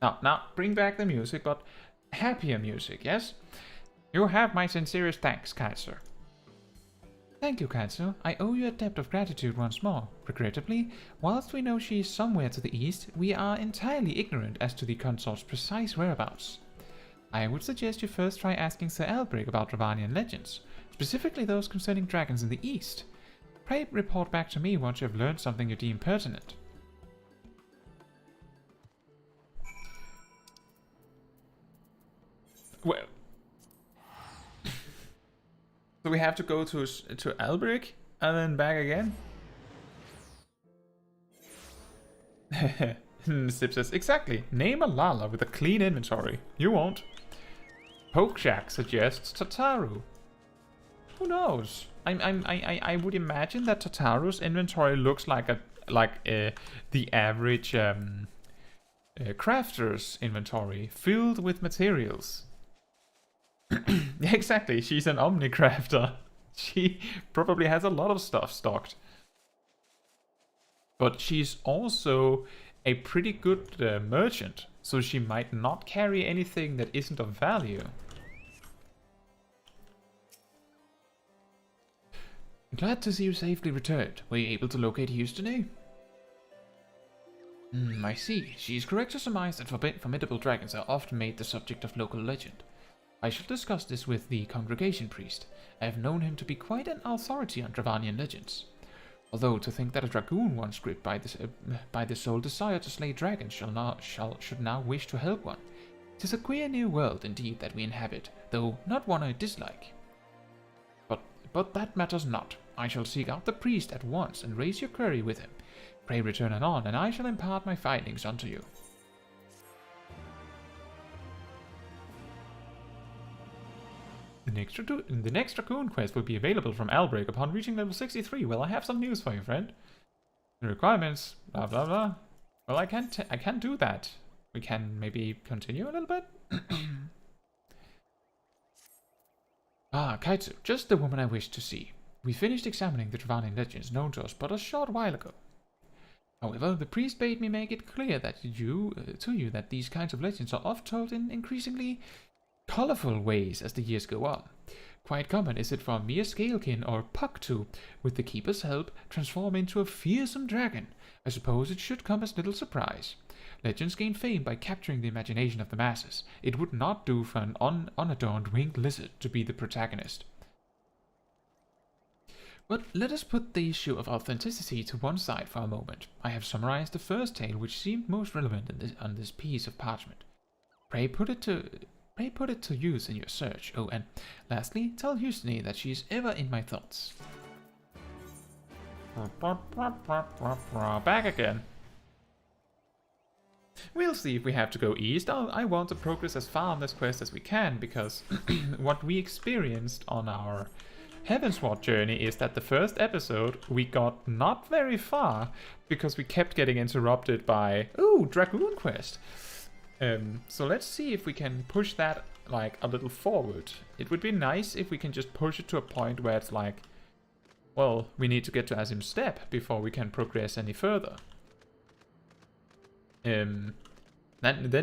Now, bring back the music, but happier music, yes? You have my sincerest thanks, Caetsu. Thank you, Caetsu. I owe you a debt of gratitude once more. Regrettably, whilst we know she is somewhere to the east, we are entirely ignorant as to the consort's precise whereabouts. I would suggest you first try asking Sir Alberic about Ravanian legends, specifically those concerning dragons in the east. Pray report back to me once you have learned something you deem pertinent. Well, so we have to go to Alberic and then back again? Sip says, exactly. Name a Lala with a clean inventory. You won't. Pokeshack suggests Tataru. Who knows? I would imagine that Tataru's inventory looks like the average crafter's inventory, filled with materials. Exactly, she's an omni-crafter. She probably has a lot of stuff stocked. But she's also a pretty good merchant, so she might not carry anything that isn't of value. Glad to see you safely returned. Were you able to locate Houston? I see. She is correct to surmise that formidable dragons are often made the subject of local legend. I shall discuss this with the congregation priest. I have known him to be quite an authority on Dravanian legends. Although to think that a dragoon once gripped by the sole desire to slay dragons should now wish to help one. 'Tis a queer new world indeed that we inhabit, though not one I dislike. But that matters not. I shall seek out the priest at once and raise your query with him. Pray return anon, and I shall impart my findings unto you. The next Dragoon quest will be available from Albrecht upon reaching level 63. Well, I have some news for you, friend. The requirements, blah blah blah. Well, I can't do that. We can maybe continue a little bit? Ah, Caetsu, just the woman I wished to see. We finished examining the Dravanian legends known to us but a short while ago. However, the priest bade me make it clear that to you that these kinds of legends are oft told in increasingly colorful ways as the years go on. Quite common is it for a mere scalekin or puck to, with the keeper's help, transform into a fearsome dragon. I suppose it should come as little surprise. Legends gain fame by capturing the imagination of the masses. It would not do for an unadorned winged lizard to be the protagonist. But let us put the issue of authenticity to one side for a moment. I have summarized the first tale which seemed most relevant on this piece of parchment. Pray put it to use in your search. Oh, and lastly, tell Husni that she is ever in my thoughts. Back again. We'll see if we have to go east. I want to progress as far on this quest as we can, because what we experienced on our Heavensward journey is that the first episode we got not very far because we kept getting interrupted by, ooh, Dragoon quest. So let's see if we can push that like a little forward. It would be nice if we can just push it to a point where it's like, well, we need to get to Azim's Step before we can progress any further. Then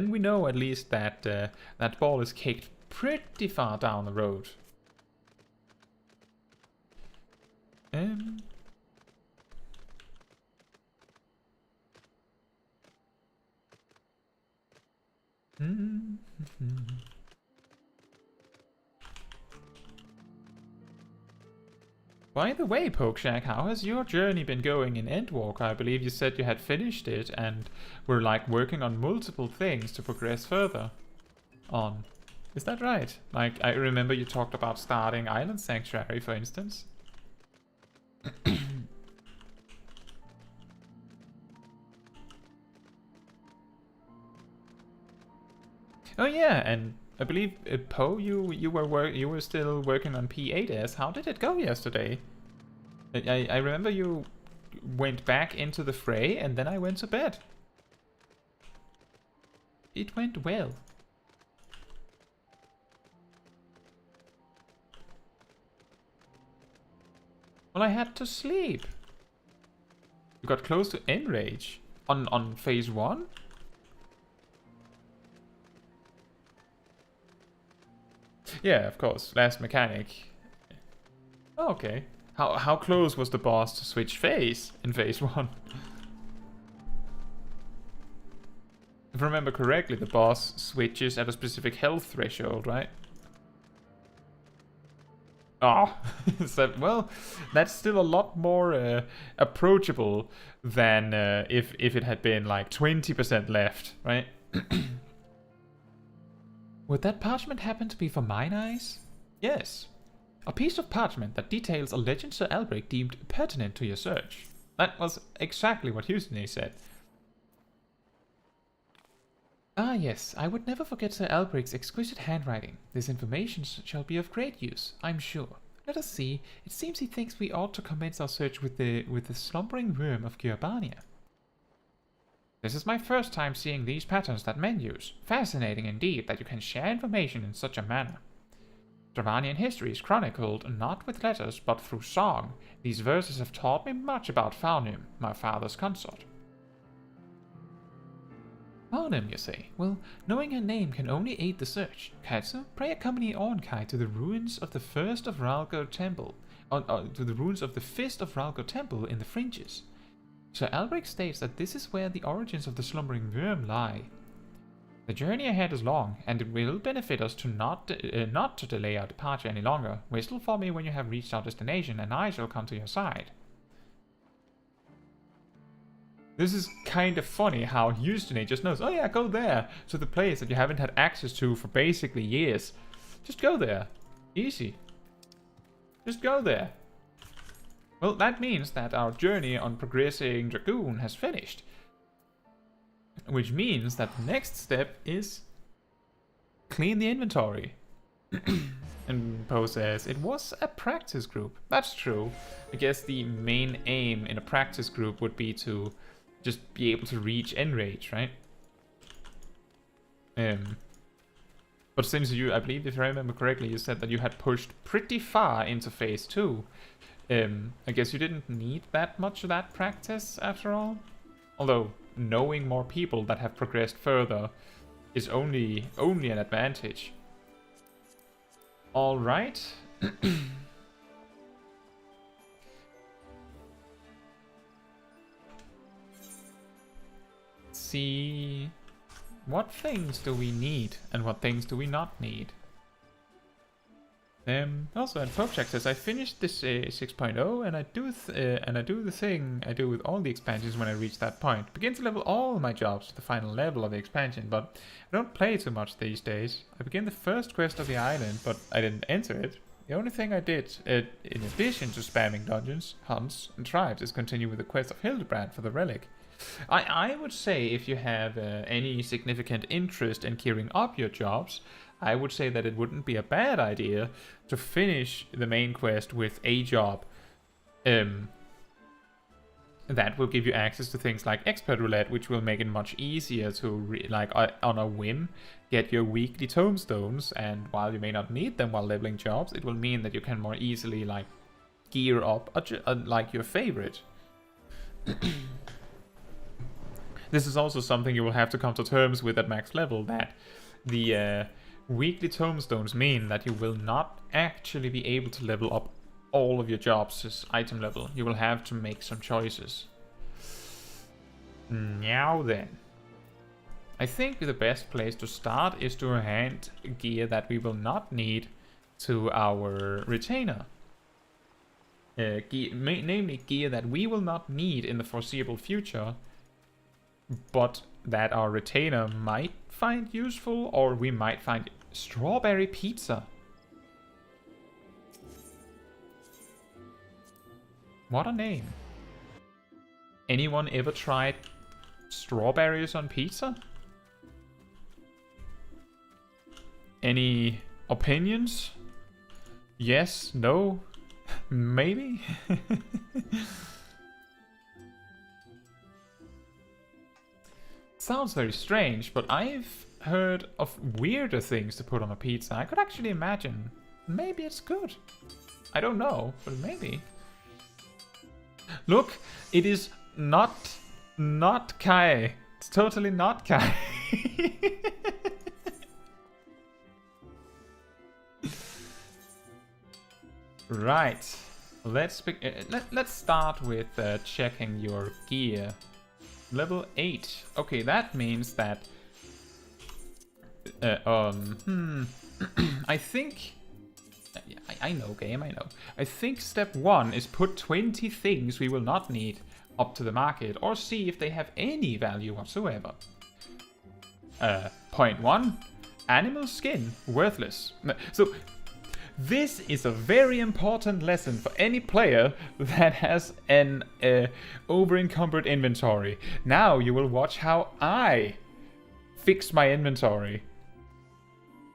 we know at least that that ball is kicked pretty far down the road. By the way, Pokeshack, how has your journey been going in Endwalker? I believe you said you had finished it and were like working on multiple things to progress further on. Is that right? Like, I remember you talked about starting Island Sanctuary, for instance. Oh yeah, and I believe Poe, you were still working on P8S. How did it go yesterday? I remember you went back into the fray and then I went to bed. It went well. Well, I had to sleep. You got close to Enrage on phase 1? Yeah, of course. Last mechanic. Oh, okay. How close was the boss to switch phase in phase 1? If I remember correctly, the boss switches at a specific health threshold, right? Oh, so, well, that's still a lot more approachable than if it had been like 20% left, right? Would that parchment happen to be for mine eyes? Yes. A piece of parchment that details a legend Sir Albrecht deemed pertinent to your search. That was exactly what Husni said. Ah yes, I would never forget Sir Albrecht's exquisite handwriting. This information shall be of great use, I'm sure. Let us see. It seems he thinks we ought to commence our search with the slumbering worm of Gyrbania. This is my first time seeing these patterns that men use. Fascinating indeed that you can share information in such a manner. Dravanian history is chronicled not with letters but through song. These verses have taught me much about Falnum, my father's consort. Falnum, you say? Well, knowing her name can only aid the search. Caetsu, pray accompany Ornkai to the ruins of the First of Rhalgo Temple, to the ruins of the Fist of Rhalgo Temple in the Fringes. Sir Albrecht states that this is where the origins of the slumbering worm lie. The journey ahead is long, and it will benefit us to not to delay our departure any longer. Whistle for me when you have reached our destination, and I shall come to your side. This is kind of funny how Houston just knows, oh yeah, go there, to the place that you haven't had access to for basically years. Just go there. Easy. Just go there. Well, that means that our journey on progressing Dragoon has finished. Which means that the next step is clean the inventory. And Poe says, it was a practice group. That's true. I guess the main aim in a practice group would be to just be able to reach enrage, right? But since you, I believe if I remember correctly, you said that you had pushed pretty far into phase 2. I guess you didn't need that much of that practice after all. Although knowing more people that have progressed further is only an advantage. All right. See, what things do we need and what things do we not need? Also, and Pope Check says, I finished this 6.0 and I do the thing I do with all the expansions when I reach that point. Begin to level all my jobs to the final level of the expansion, but I don't play too much these days. I begin the first quest of the island, but I didn't enter it. The only thing I did, in addition to spamming dungeons, hunts, and tribes, is continue with the quest of Hildebrand for the relic. I would say if you have any significant interest in gearing up your jobs, I would say that it wouldn't be a bad idea to finish the main quest with a job. That will give you access to things like Expert Roulette, which will make it much easier to, on a whim, get your weekly tomestones. And while you may not need them while leveling jobs, it will mean that you can more easily, gear up your favorite. This is also something you will have to come to terms with at max level, that the weekly tomestones mean that you will not actually be able to level up all of your jobs as item level. You will have to make some choices. Now then. I think the best place to start is to hand gear that we will not need to our retainer. Namely gear that we will not need in the foreseeable future, but that our retainer might find useful, or we might find strawberry pizza. What a name. Anyone ever tried strawberries on pizza? Any opinions? Yes, no, maybe? Sounds very strange, but I've heard of weirder things to put on a pizza. I could actually imagine. Maybe it's good. I don't know, but maybe. Look, it is not Kai. It's totally not Kai. Right. Let's start with checking your gear. Level 8. Okay, that means that I think I know, game, I know. I think step 1 is put 20 things we will not need up to the market, or see if they have any value whatsoever. Point 1. Animal skin. Worthless. So, this is a very important lesson for any player that has an over-encumbered inventory. Now you will watch how I fix my inventory.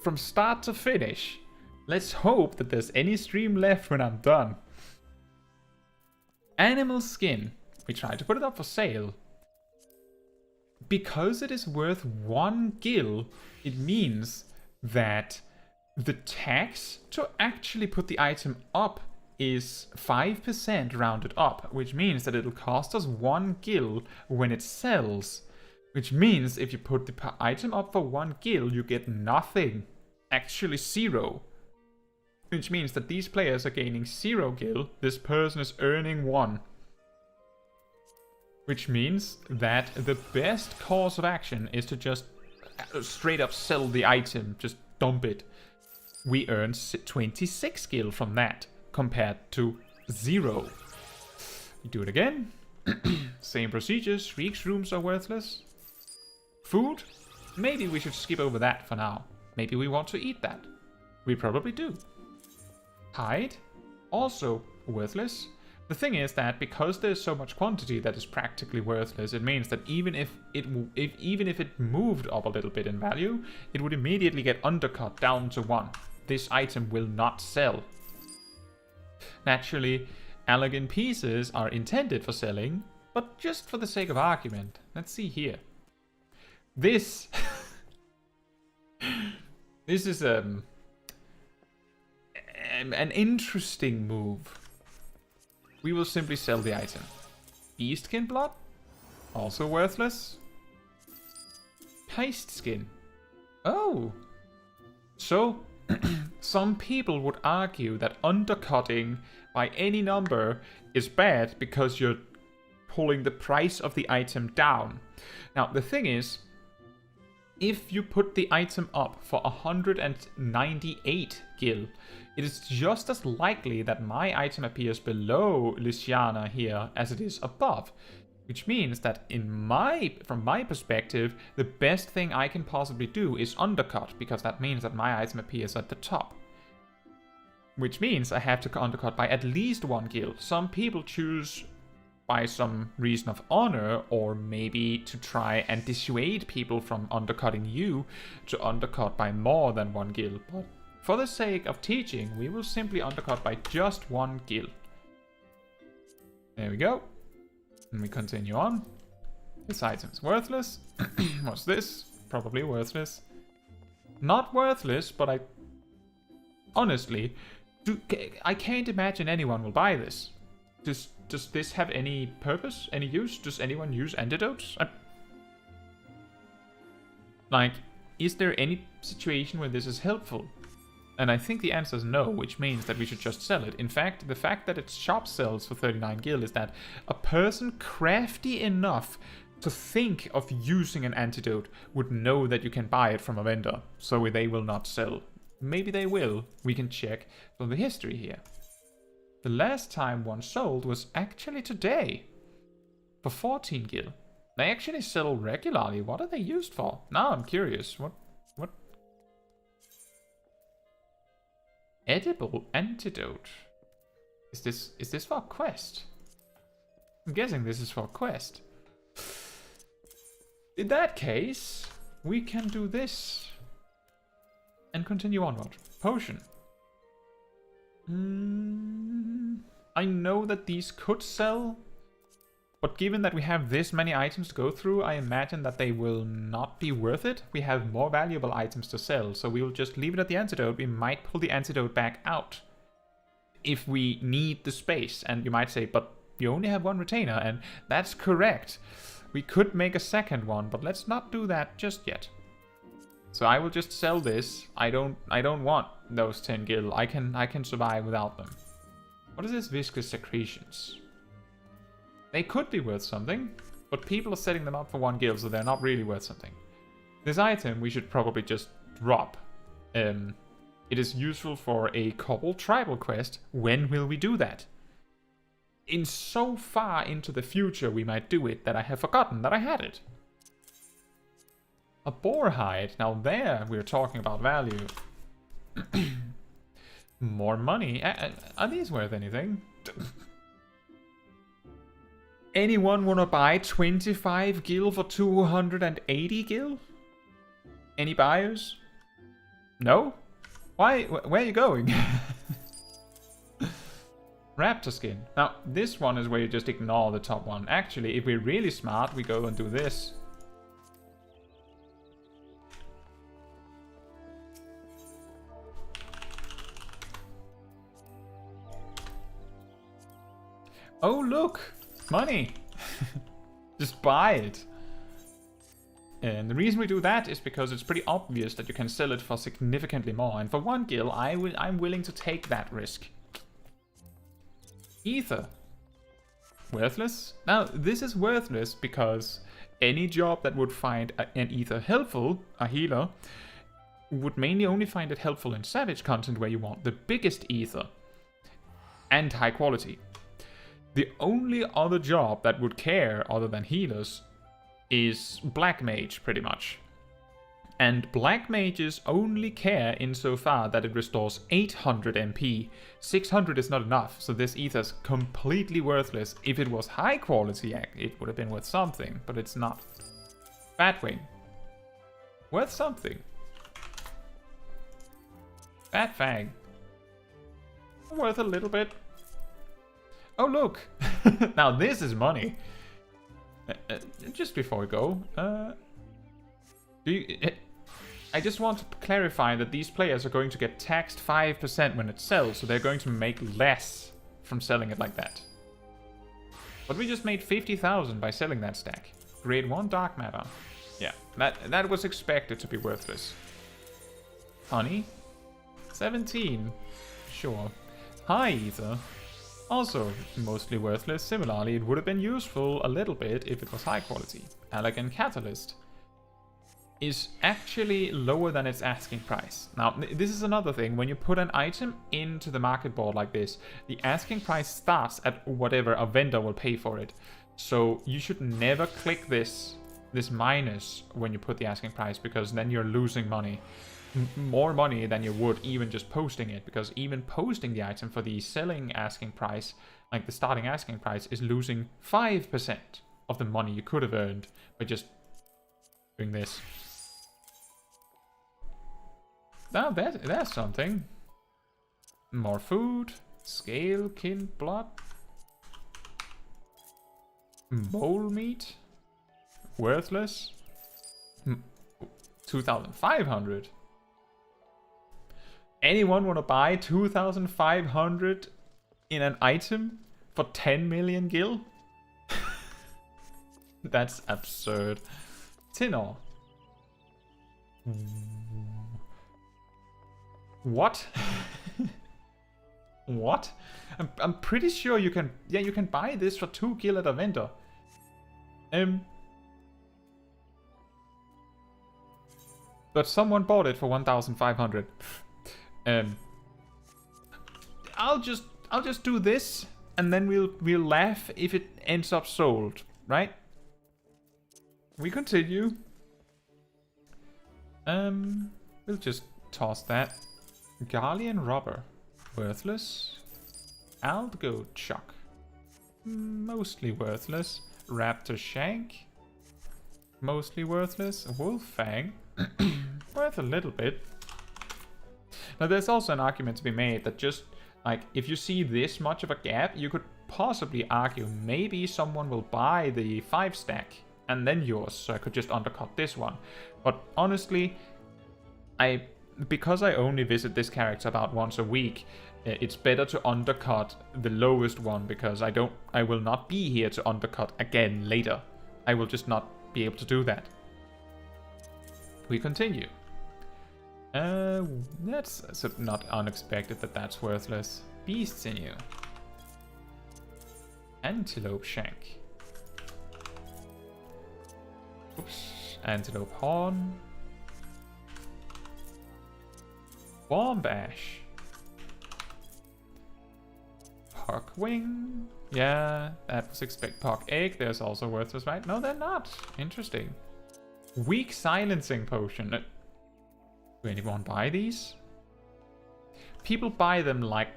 From start to finish. Let's hope that there's any stream left when I'm done. Animal skin. We tried to put it up for sale. Because it is worth 1 gil, it means that the tax to actually put the item up is 5% rounded up, which means that it'll cost us 1 gil when it sells. Which means if you put the item up for 1 gil, you get nothing. Actually 0. Which means that these players are gaining 0 gil, this person is earning 1. Which means that the best course of action is to just straight up sell the item, just dump it. We earn 26 gil from that, compared to 0. You do it again. Same procedures. Shriek's rooms are worthless. Food? Maybe we should skip over that for now. Maybe we want to eat that. We probably do. Hide? Also worthless. The thing is that because there's so much quantity that is practically worthless, it means that even if it moved up a little bit in value, it would immediately get undercut down to 1. This item will not sell. Naturally, elegant pieces are intended for selling, but just for the sake of argument. Let's see here. This this is an interesting move. We will simply sell the item. Beastkin blood? Also worthless. Heist skin. Oh. So, some people would argue that undercutting by any number is bad because you're pulling the price of the item down. Now, the thing is, if you put the item up for 198 gil, it is just as likely that my item appears below Lysiana here as it is above. Which means that from my perspective, the best thing I can possibly do is undercut, because that means that my item appears at the top. Which means I have to undercut by at least 1 gil. Some people choose by some reason of honor, or maybe to try and dissuade people from undercutting you, to undercut by more than 1 gil. But for the sake of teaching, we will simply undercut by just 1 gil. There we go. And we continue on. This item's worthless. What's this? Probably worthless. Not worthless, but honestly, I can't imagine anyone will buy this. Does this have any purpose, any use? Does anyone use antidotes? Like, is there any situation where this is helpful? And I think the answer is no, which means that we should just sell it. In fact, the fact that its shop sells for 39 gil is that a person crafty enough to think of using an antidote would know that you can buy it from a vendor, so they will not sell. Maybe they will. We can check from the history here. The last time one sold was actually today, for 14 gil. They actually sell regularly. What are they used for? Now I'm curious. What? Edible antidote. Is this for a quest? I'm guessing this is for a quest. In that case, we can do this and continue onward. Potion. I know that these could sell, but given that we have this many items to go through, I imagine that they will not be worth it. We have more valuable items to sell, so we will just leave it at the antidote. We might pull the antidote back out if we need the space. And you might say, but you only have 1 retainer, and that's correct. We could make a second one, but let's not do that just yet. So I will just sell this. I don't want those 10 gil. I can survive without them. What is this? Viscous secretions. They could be worth something, but people are setting them up for 1 gil, so they're not really worth something. This item we should probably just drop. It is useful for a couple tribal quest. When will we do that? In so far into the future we might do it that I have forgotten that I had it. A boar hide. Now there we're talking about value. More money. Are these worth anything? Anyone wanna buy 25 gil for 280 gil? Any buyers? No? Why? Where are you going? Raptor skin. Now, this one is where you just ignore the top one. Actually, if we're really smart, we go and do this. Oh, look! Money! Just buy it. And the reason we do that is because it's pretty obvious that you can sell it for significantly more. And for 1 gil, I'm willing to take that risk. Ether. Worthless? Now, this is worthless because any job that would find an ether helpful, a healer, would mainly only find it helpful in savage content where you want the biggest ether. And high quality. The only other job that would care other than healers is Black Mage, pretty much. And Black Mages only care insofar that it restores 800 MP. 600 is not enough, so this ether's completely worthless. If it was high quality, it would have been worth something, but it's not. Batwing. Worth something. Bat Fang. Worth a little bit. Oh, look! Now this is money. Just before we go, I just want to clarify that these players are going to get taxed 5% when it sells, so they're going to make less from selling it like that. But we just made 50,000 by selling that stack. Grade 1 dark matter. Yeah, that was expected to be worthless. Honey? 17. Sure. High ether. Also mostly worthless. Similarly, it would have been useful a little bit if it was high quality. Elegant catalyst is actually lower than its asking price. Now, this is another thing. When you put an item into the market board like this, the asking price starts at whatever a vendor will pay for it. So you should never click this minus when you put the asking price, because then you're losing money. More money than you would even just posting it, because even posting the item for the selling asking price, like the starting asking price, is losing 5% of the money you could have earned by just doing this. Now there's something. More food. Scale, kin, blood. Mole meat. Worthless. 2,500. Anyone want to buy 2,500 in an item for 10 million gil? That's absurd. Tin ore. What? What? I'm pretty sure you can. Yeah, you can buy this for 2 gil at a vendor. But someone bought it for 1,500. I'll just do this, and then we'll laugh if it ends up sold, right? We continue. We'll just toss that. Garlean Robber. Worthless. Aldgo Chuck. Mostly worthless. Raptor Shank. Mostly worthless. Wolf Fang. Worth a little bit. Now there's also an argument to be made that just, like, if you see this much of a gap, you could possibly argue maybe someone will buy the 5 stack and then yours, so I could just undercut this one. But honestly, because I only visit this character about once a week, it's better to undercut the lowest one, because I will not be here to undercut again later. I will just not be able to do that. We continue. That's not unexpected that that's worthless. Beast sinew. Antelope shank. Oops. Antelope horn. Wombash. Puck wing. Yeah, that was expect. Puck egg. There's also worthless, right? No, they're not. Interesting. Weak silencing potion. Do anyone buy these? People buy them like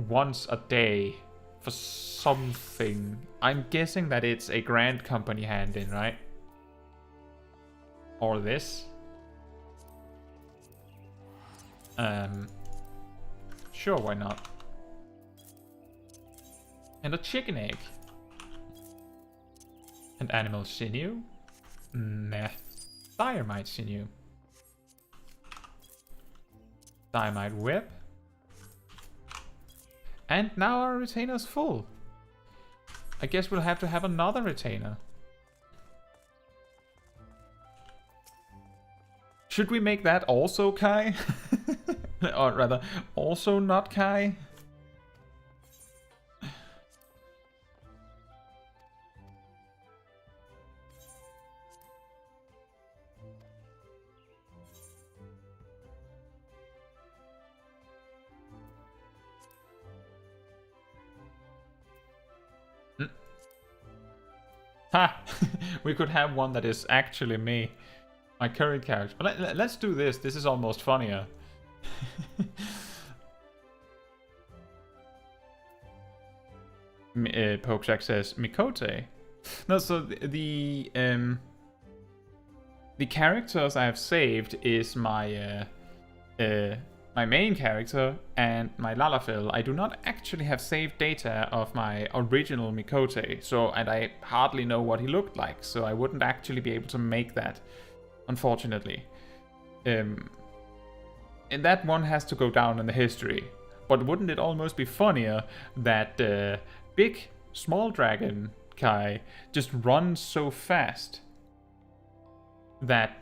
once a day for something. I'm guessing that it's a Grand Company hand-in, right? Or this. Sure, why not? And a chicken egg. And animal sinew? Nah. Diamite sinew. Diamite whip. And now our retainer's full. I guess we'll have to have another retainer. Should we make that also Kai? Or rather, also not Kai? Ha! We could have one that is actually me. My current character. But let's do this. This is almost funnier. Pokeshak says Mikote. No, so the characters I have saved is my my main character and my Lalafell. I do not actually have saved data of my original Mikote, and I hardly know what he looked like, so I wouldn't actually be able to make that, unfortunately. And that one has to go down in the history. But wouldn't it almost be funnier that big small dragon Kai just runs so fast that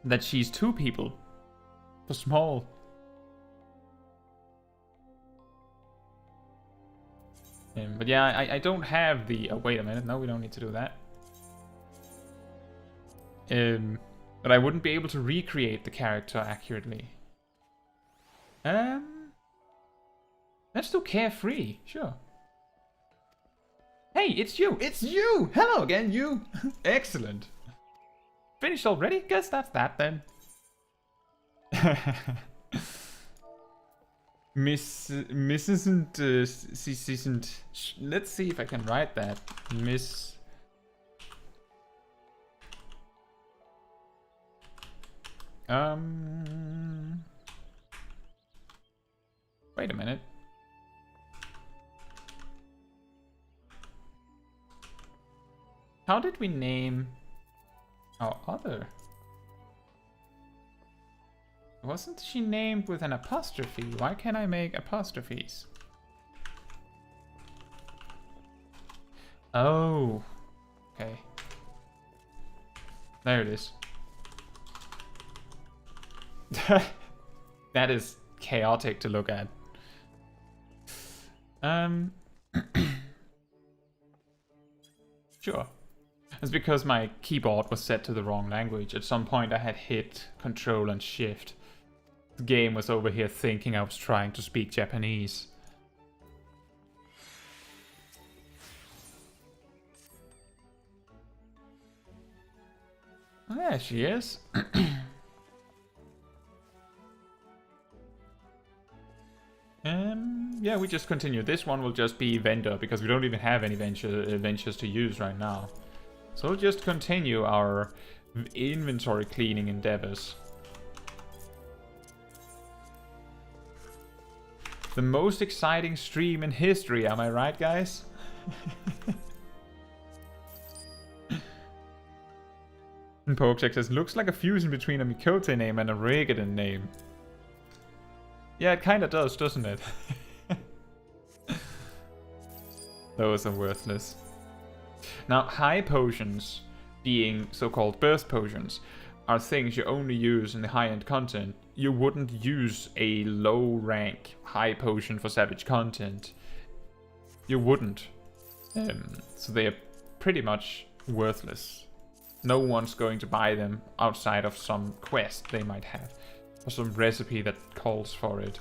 that she's two people for small. But yeah, I don't have the... Oh, wait a minute. No, we don't need to do that. But I wouldn't be able to recreate the character accurately. Let's do Carefree. Sure. Hey, it's you! It's you! Hello again, you! Excellent. Finished already? Guess that's that then. Miss isn't isn't. Let's see if I can write that. Miss. Wait a minute. How did we name our other? Wasn't she named with an apostrophe? Why can't I make apostrophes? Oh. Okay. There it is. That is chaotic to look at. Sure. It's because my keyboard was set to the wrong language. At some point I had hit Control and Shift. The game was over here thinking I was trying to speak Japanese. There she is. Yeah, we just continue. This one will just be vendor because we don't even have any ventures to use right now. So we'll just continue our inventory cleaning endeavors. The most exciting stream in history, am I right, guys? And Pokechek says, looks like a fusion between a Mikote name and a Regaden name. Yeah, it kinda does, doesn't it? Those are worthless. Now, high potions, being so-called burst potions, are things you only use in the high-end content. You wouldn't use a low-rank high potion for savage content. You wouldn't. So they are pretty much worthless. No one's going to buy them outside of some quest they might have. Or some recipe that calls for it.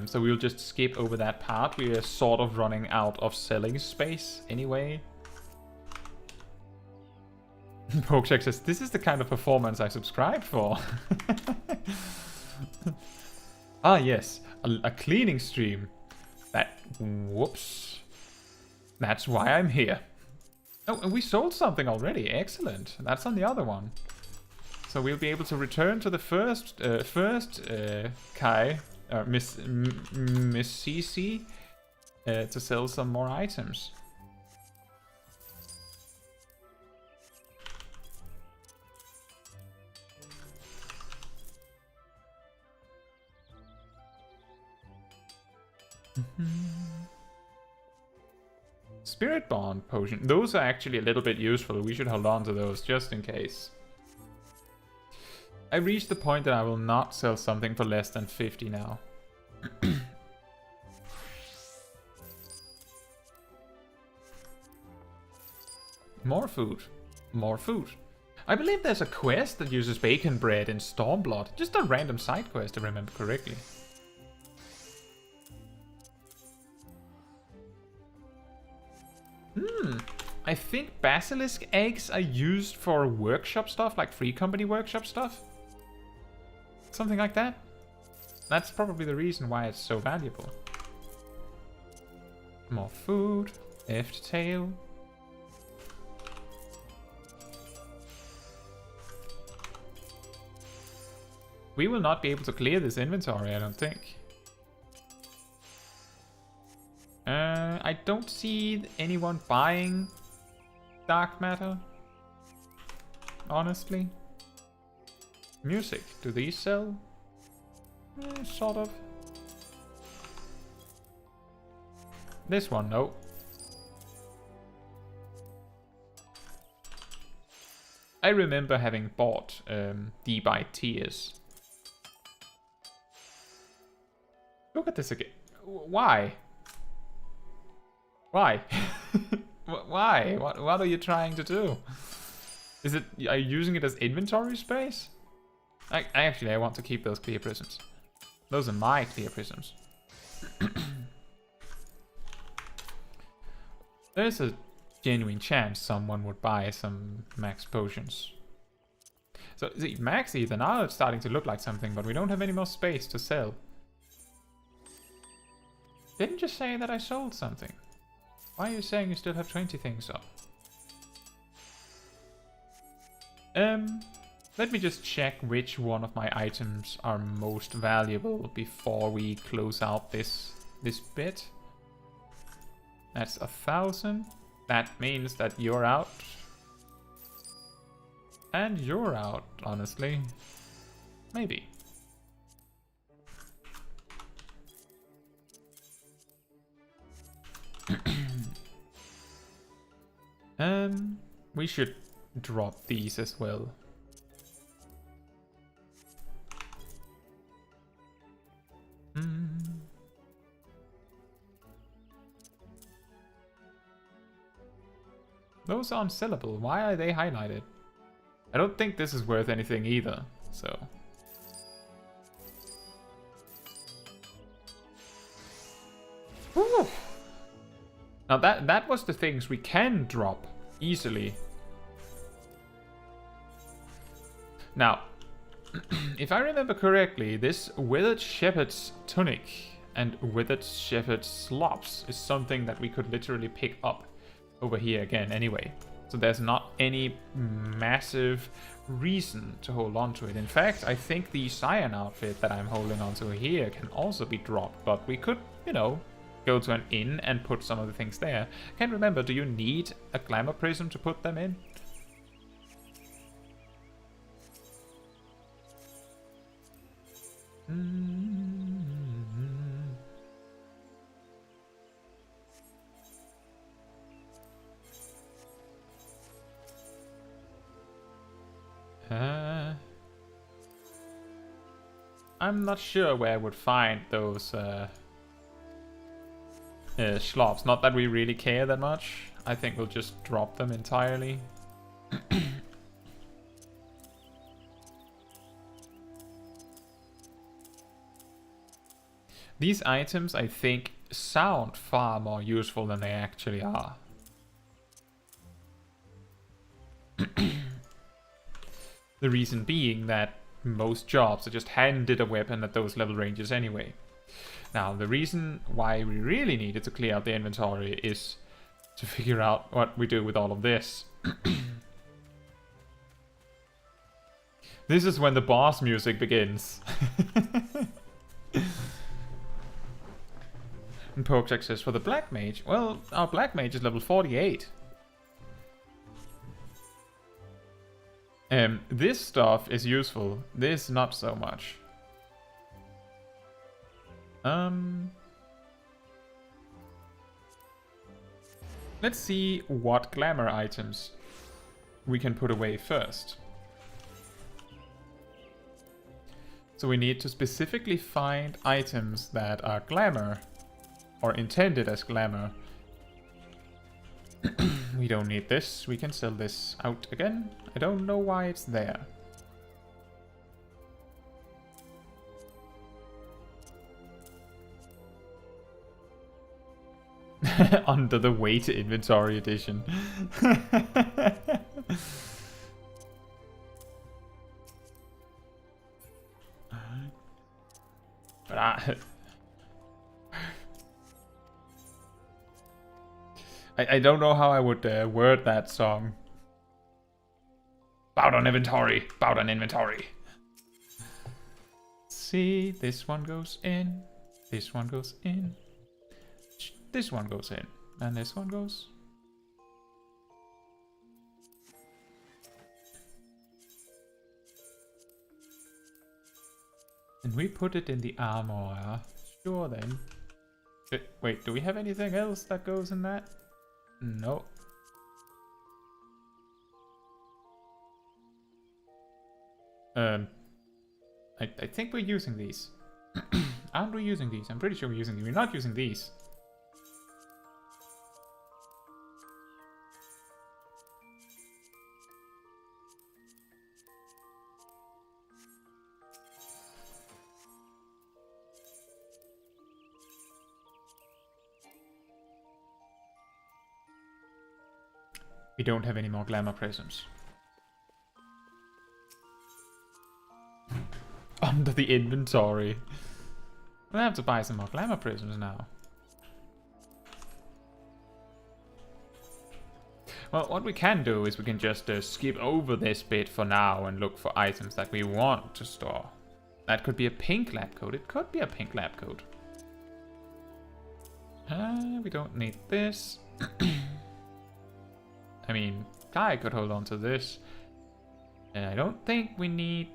So we'll just skip over that part. We are sort of running out of selling space anyway. Pokechek says, this is the kind of performance I subscribed for. Ah yes, a cleaning stream. Whoops. That's why I'm here. Oh, and we sold something already. Excellent. That's on the other one. So we'll be able to return to the first Kai, Miss CC, to sell some more items. Spirit Bond potion. Those are actually a little bit useful. We should hold on to those just in case. I reached the point that I will not sell something for less than 50 now. More food. More food. I believe there's a quest that uses bacon bread in Stormblood. Just a random side quest, if I remember correctly. I think basilisk eggs are used for workshop stuff, like free company workshop stuff. Something like that. That's probably the reason why it's so valuable. More food. Eft tail. We will not be able to clear this inventory, I don't think. I don't see anyone buying dark matter. Honestly. Music. Do these sell? Sort of. This one, no. I remember having bought D by Tears. Look at this again. Why? Why? Why? What are you trying to do? Is it... Are you using it as inventory space? I want to keep those clear prisms. Those are my clear prisms. There's a genuine chance someone would buy some max potions. So, see, max either now it's starting to look like something, but we don't have any more space to sell. Didn't you say that I sold something? Why are you saying you still have 20 things up? Let me just check which one of my items are most valuable before we close out this bit. That's 1,000. That means that you're out. And you're out, honestly. Maybe. We should drop these as well. Those are unsellable. Why are they highlighted? I don't think this is worth anything either, so... Whew. Now that was the things we can drop easily. Now, if I remember correctly, this Withered Shepherd's Tunic and Withered Shepherd's Slops is something that we could literally pick up over here again anyway. So there's not any massive reason to hold on to it. In fact, I think the Cyan outfit that I'm holding onto here can also be dropped, but we could, you know, go to an inn and put some of the things there. Can't remember, do you need a glamour prism to put them in? I'm not sure where I would find those slops. Not that we really care that much. I think we'll just drop them entirely. These items, I think, sound far more useful than they actually are. The reason being that most jobs are just handed a weapon at those level ranges anyway. Now, the reason why we really needed to clear out the inventory is to figure out what we do with all of this. This is when the boss music begins. And Poke access for the Black Mage. Well, our Black Mage is level 48. This stuff is useful. This not so much. Let's see what glamour items we can put away first. So we need to specifically find items that are glamour or intended as glamour. We don't need this. We can sell this out again. I don't know why it's there. Under the weight inventory edition. But I don't know how I would word that song. Bow down inventory. Bow down inventory. See, this one goes in. This one goes in. This one goes in. And this one goes. And we put it in the armor. Sure then. Wait, do we have anything else that goes in that? No. I think we're using these. Aren't we using these? I'm pretty sure we're using these. We're not using these. We don't have any more glamour prisms. Under the inventory. We'll have to buy some more glamour prisms now. Well, what we can do is we can just skip over this bit for now and look for items that we want to store. That could be a pink lab coat. It could be a pink lab coat. We don't need this. I mean, Kai could hold on to this. And I don't think we need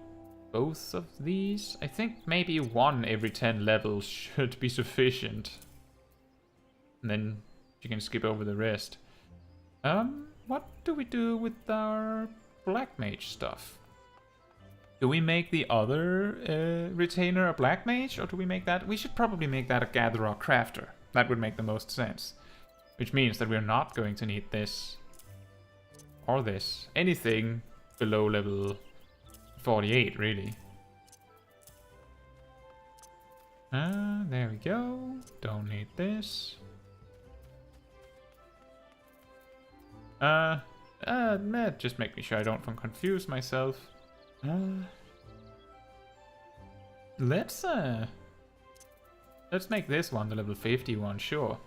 both of these. I think maybe one every 10 levels should be sufficient. And then you can skip over the rest. What do we do with our Black Mage stuff? Do we make the other retainer a Black Mage, or do we make that? We should probably make that a Gatherer Crafter. That would make the most sense. Which means that we're not going to need this. Or this. Anything below level 48, really. There we go. Don't need this. Just making sure I don't confuse myself. Let's make this one the level 50 one, sure.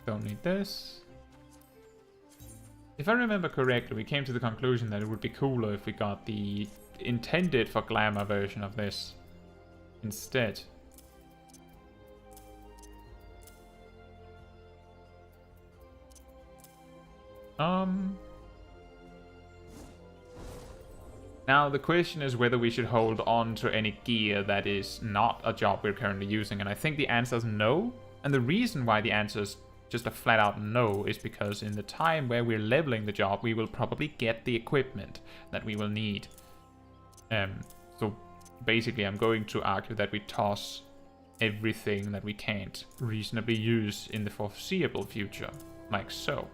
Don't need this. If I remember correctly, we came to the conclusion that it would be cooler if we got the intended for glamour version of this instead. Now the question is whether we should hold on to any gear that is not a job we're currently using, and I think the answer is no. And the reason why the answer is just a flat out no is because in the time where we're leveling the job, we will probably get the equipment that we will need. So basically I'm going to argue that we toss everything that we can't reasonably use in the foreseeable future, like so.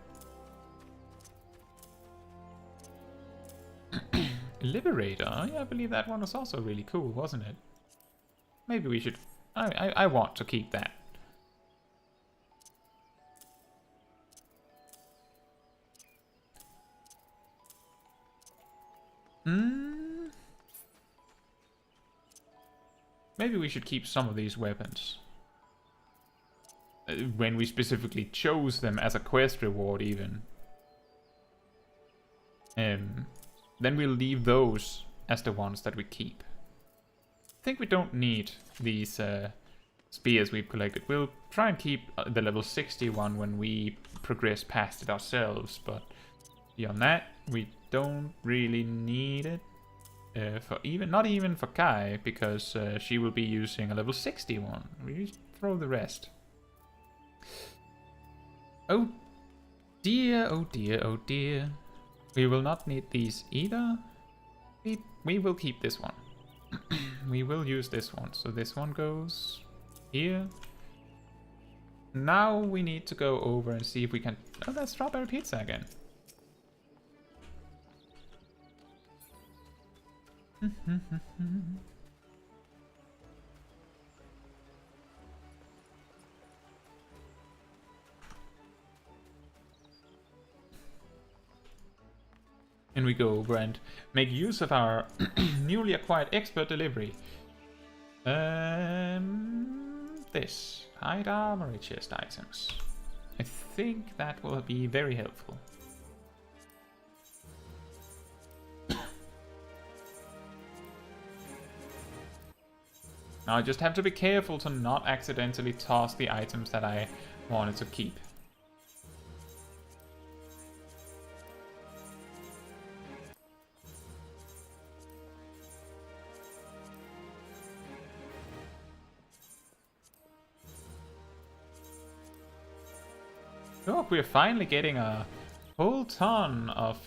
Liberator, yeah, I believe that one was also really cool, wasn't it? Maybe we should... I want to keep that. Maybe we should keep some of these weapons. When we specifically chose them as a quest reward, even. Then we'll leave those as the ones that we keep. I think we don't need these spears we've collected. We'll try and keep the level 61 when we progress past it ourselves, but beyond that, we don't really need it. Not even for Kai, because she will be using a level 61. We just throw the rest. Oh dear, oh dear, oh dear. We will not need these either. We will keep this one. We will use this one. So this one goes here. Now we need to go over and see if we can... Oh, that's strawberry pizza again. And we go over and make use of our newly acquired expert delivery. This. Hide armory chest items. I think that will be very helpful. Now I just have to be careful to not accidentally toss the items that I wanted to keep. Look, we're finally getting a whole ton of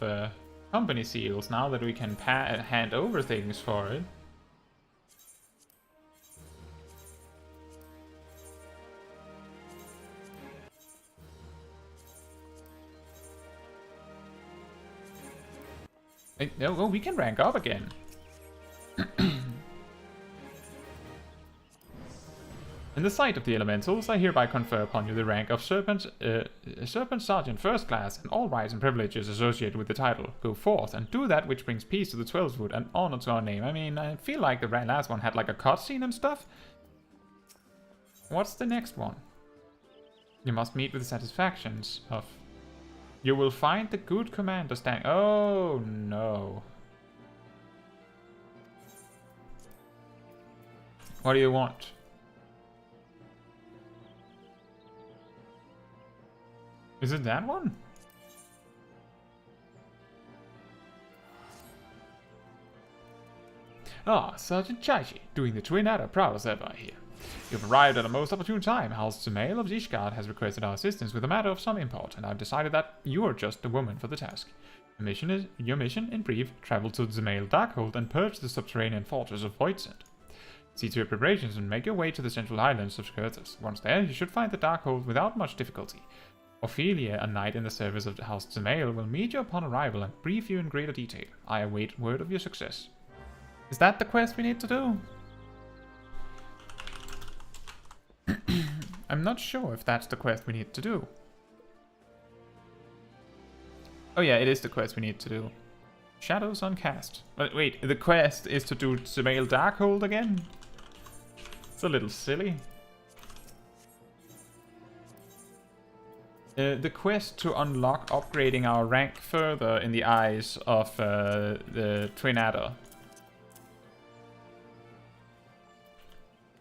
company seals now that we can hand over things for it. Oh, we can rank up again. In the sight of the elementals, I hereby confer upon you the rank of Serpent Sergeant First Class and all rights and privileges associated with the title. Go forth and do that which brings peace to the Twelveswood and honor to our name. I mean, I feel like the last one had like a cutscene and stuff. What's the next one? You must meet with the satisfactions of... You will find the good commander standing... Oh, no. What do you want? Is it that one? Ah, Sergeant Chaiji, doing the twin adder proud as ever here. You've arrived at a most opportune time. House Zumail of Ishgard has requested our assistance with a matter of some import, and I've decided that you are just the woman for the task. Your mission, in brief, travel to Zumail Darkhold and purge the subterranean fortress of Voidsend. See to your preparations and make your way to the central highlands of Skirtus. Once there, you should find the Darkhold without much difficulty. Ophelia, a knight in the service of the House Zumail, will meet you upon arrival and brief you in greater detail. I await word of your success. Is that the quest we need to do? I'm not sure if that's the quest we need to do. Oh yeah, it is the quest we need to do. Shadows Uncast. But wait, the quest is to do Zumail Darkhold again? It's a little silly. The quest to unlock upgrading our rank further in the eyes of the Twin Adder.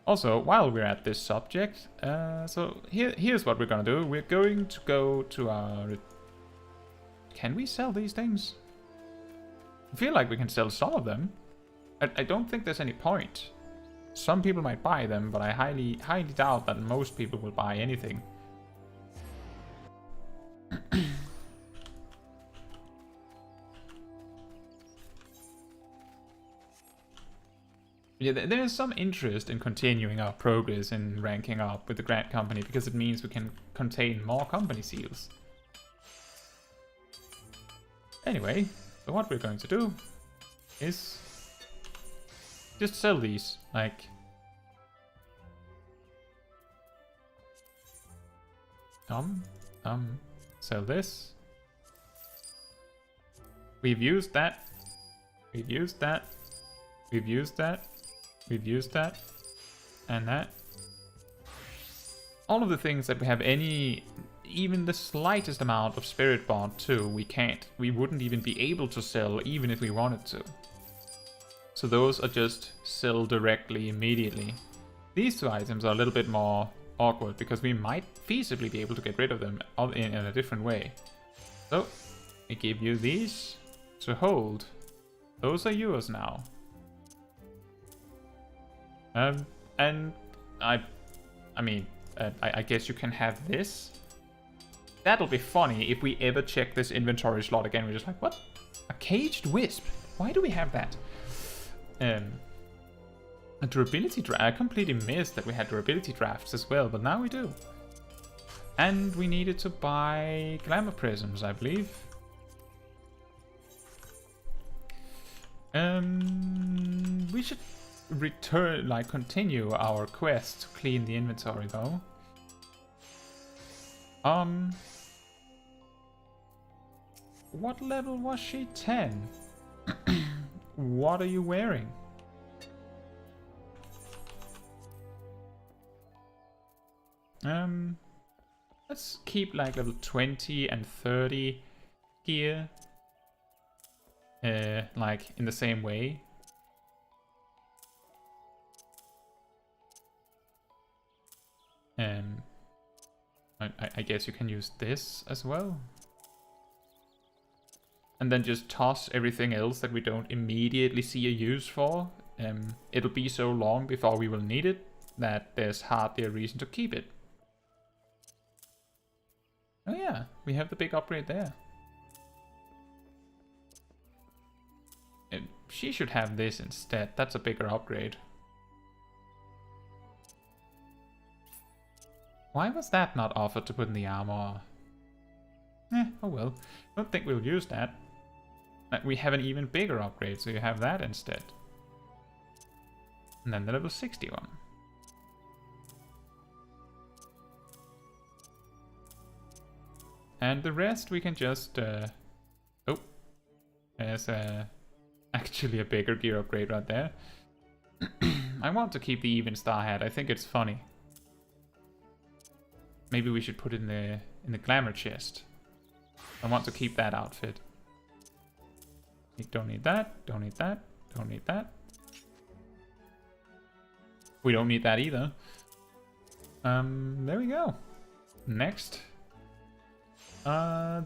Also, while we're at this subject, so here's what we're gonna do. We're going to go to our... Can we sell these things? I feel like we can sell some of them. I don't think there's any point. Some people might buy them, but I highly doubt that most people will buy anything. Yeah, there's some interest in continuing our progress in ranking up with the Grant Company because it means we can contain more company seals. Anyway, so what we're going to do is just sell these, like... sell this. We've used that. We've used that. We've used that. We've used that. And that. All of the things that we have any, even the slightest amount of spirit bond to, we can't. We wouldn't even be able to sell even if we wanted to. So those are just sell directly immediately. These two items are a little bit more awkward because we might feasibly be able to get rid of them in a different way. So, I give you these to hold. Those are yours now. And I guess you can have this. That'll be funny if we ever check this inventory slot again. We're just like, what? A caged wisp? Why do we have that? A durability draft. I completely missed that we had durability drafts as well, but now we do. And we needed to buy glamour prisms, I believe. We should return, like, continue our quest to clean the inventory, though. What level was she? 10. What are you wearing? Let's keep like level 20 and 30 gear. Like in the same way. I guess you can use this as well. And then just toss everything else that we don't immediately see a use for. It'll be so long before we will need it that there's hardly a reason to keep it. Oh yeah, we have the big upgrade there. She should have this instead. That's a bigger upgrade. Why was that not offered to put in the armor? Oh well. Don't think we'll use that. We have an even bigger upgrade, so you have that instead. And then the level 61. And the rest we can just... Oh. There's actually a bigger gear upgrade right there. I want to keep the even star hat. I think it's funny. Maybe we should put it in the glamour chest. I want to keep that outfit. Don't need that, don't need that, don't need that. We don't need that either. There we go. Next.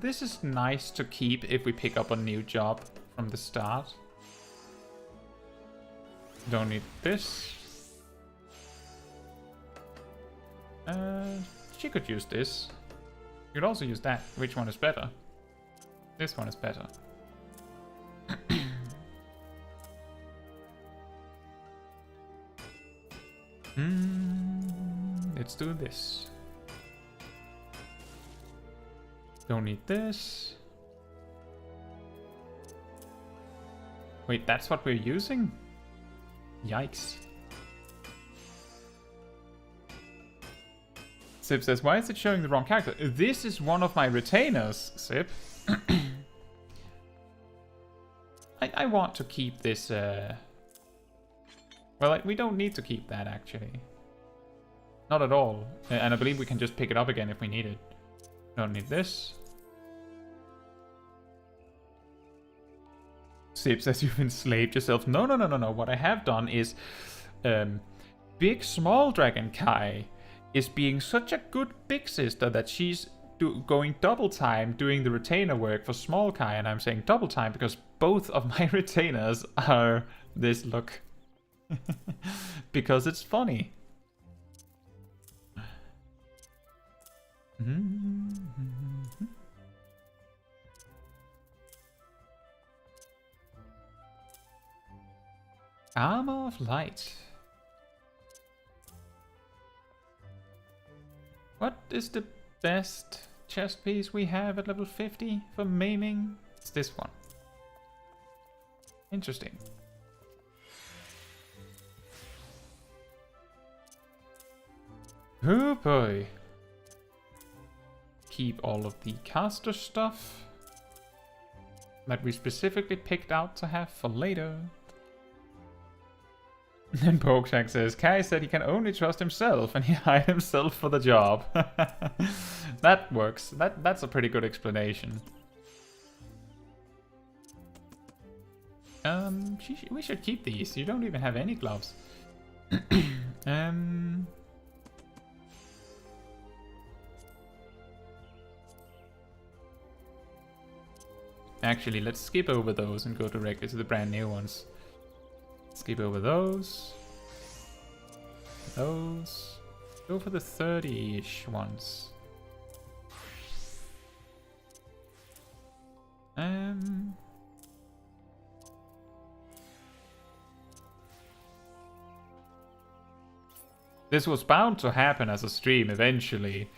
This is nice to keep if we pick up a new job from the start. Don't need this. She could use this. You could also use that. Which one is better? This one is better. Let's do this. Don't need this. Wait, that's what we're using? Yikes. Sip says, why is it showing the wrong character? This is one of my retainers, Sip. I want to keep this... Well, we don't need to keep that, actually. Not at all. And I believe we can just pick it up again if we need it. Don't need this. Sip says you've enslaved yourself. No. What I have done is... Big Small Dragon Kai is being such a good big sister that she's going double time doing the retainer work for Small Kai. And I'm saying double time because both of my retainers are this look. Because it's funny. Armor of Light. What is the best chest piece we have at level 50 for maiming? It's this one. Interesting. Oh boy. Keep all of the caster stuff that we specifically picked out to have for later. And Pokeshak says, Kai said he can only trust himself and he hired himself for the job. That works. That's a pretty good explanation. We should keep these. You don't even have any gloves. Actually, let's skip over those and go directly to the brand new ones. Skip over those. Those. Go for the 30-ish ones. This was bound to happen as a stream eventually.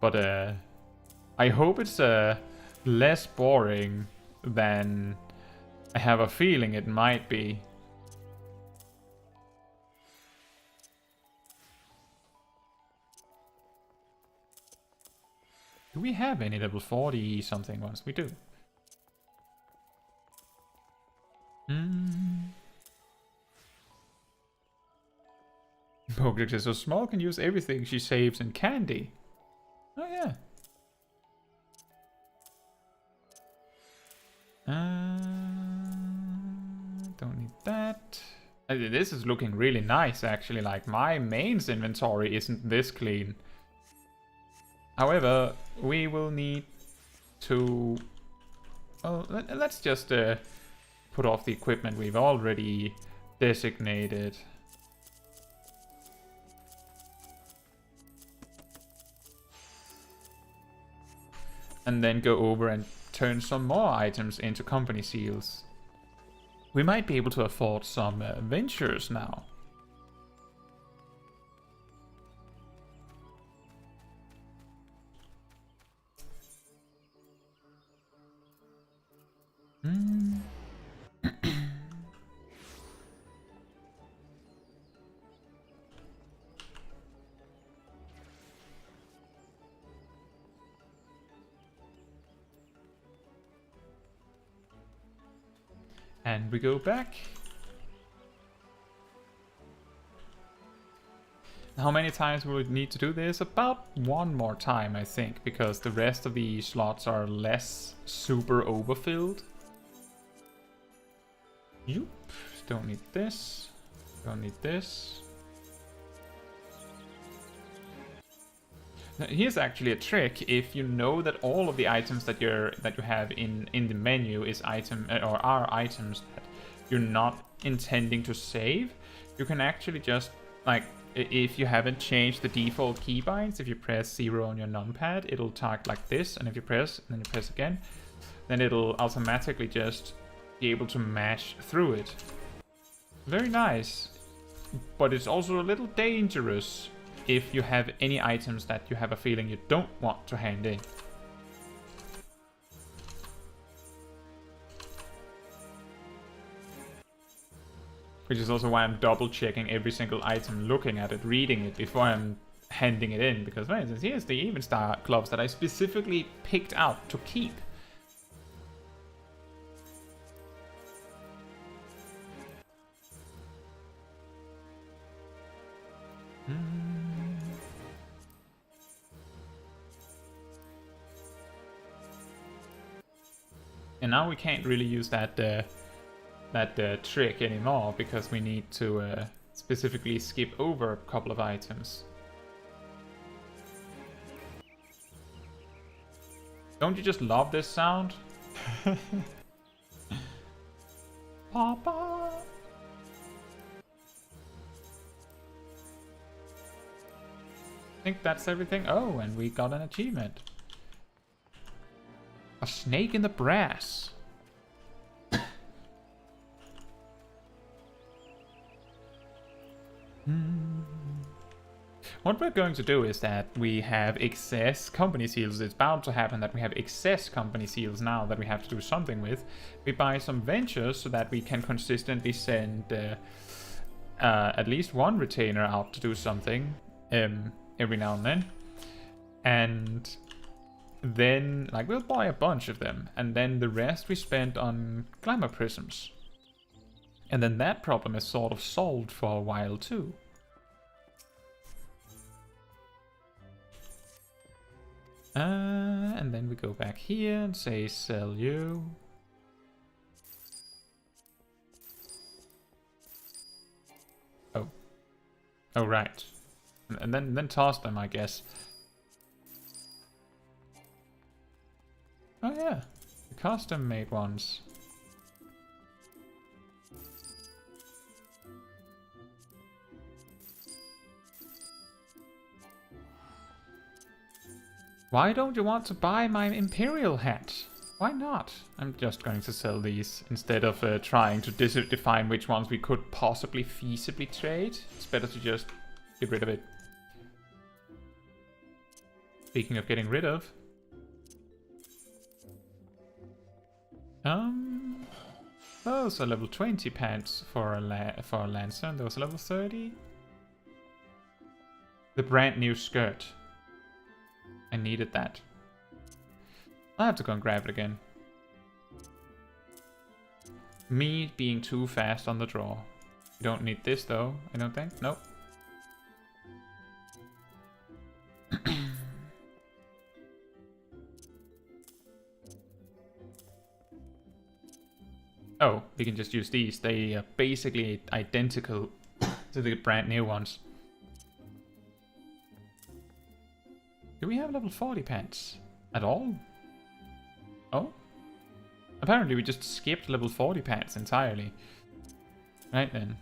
But I hope it's less boring than I have a feeling it might be. Do we have any level 40 something ones? We do. Pokedex is so small, can use everything she saves in candy. Oh yeah. Don't need that. This is looking really nice actually, like my mains inventory isn't this clean. However, we will need to... Well, let's just put off the equipment we've already designated. And then go over and turn some more items into company seals. We might be able to afford some ventures now. And we go back. How many times will we need to do this? About one more time, I think, because the rest of the slots are less super overfilled. Yoop. Don't need this. Don't need this. Now, here's actually a trick. If you know that all of the items that you have in the menu is are items that you're not intending to save, you can actually just, like, if you haven't changed the default keybinds, if you press 0 on your numpad, it'll talk like this, and if you press and then you press again, then it'll automatically just be able to mash through it. Very nice, but it's also a little dangerous if you have any items that you have a feeling you don't want to hand in. Which is also why I'm double checking every single item, looking at it, reading it before I'm handing it in. Because for instance, here's the Even Star gloves that I specifically picked out to keep. And now we can't really use that trick anymore because we need to specifically skip over a couple of items. Don't you just love this sound? Papa. I think that's everything. Oh, and we got an achievement. A snake in the brass. What we're going to do is that we have excess company seals. It's bound to happen that we have excess company seals now that we have to do something with. We buy some ventures so that we can consistently send at least one retainer out to do something every now and then. And then, like, we'll buy a bunch of them. And then the rest we spend on glamour prisms. And then that problem is sort of solved for a while too. And then we go back here and say sell you. Oh. Oh, right. And then toss them, I guess. Oh yeah, the custom made ones. Why don't you want to buy my Imperial hat? Why not? I'm just going to sell these instead of trying to define which ones we could possibly feasibly trade. It's better to just get rid of it. Speaking of getting rid of... those are level 20 pants for a Lancer, and those are level 30. The brand new skirt. I needed that. I'll have to go and grab it again. Me being too fast on the draw. You don't need this though, I don't think. Nope. Oh, we can just use these. They are basically identical to the brand new ones. Do we have level 40 pants at all? Oh? Apparently we just skipped level 40 pants entirely. Right then.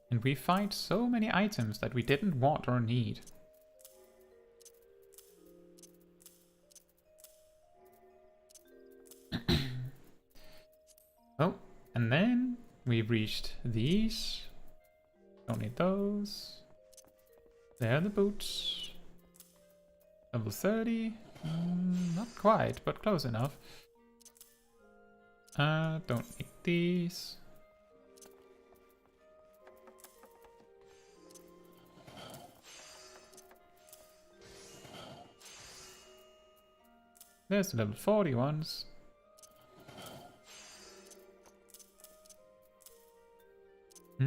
And we find so many items that we didn't want or need. Oh, and then we've reached these. Don't need those. There are the boots. Level 30. Not quite, but close enough. Don't need these. There's the level 40 ones. I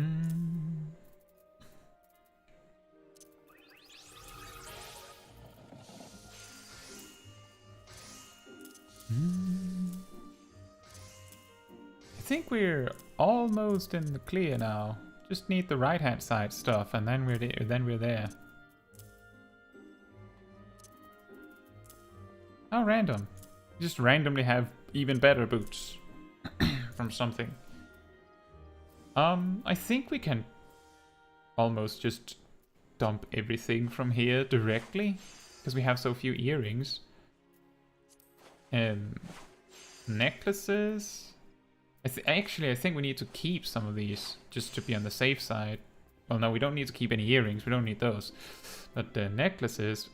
think we're almost in the clear now. Just need the right hand side stuff and then we're there. How random. Just randomly have even better boots from something. I think we can almost just dump everything from here directly because we have so few earrings. Necklaces. Actually, I think we need to keep some of these just to be on the safe side. Well, no, we don't need to keep any earrings. We don't need those. But the necklaces,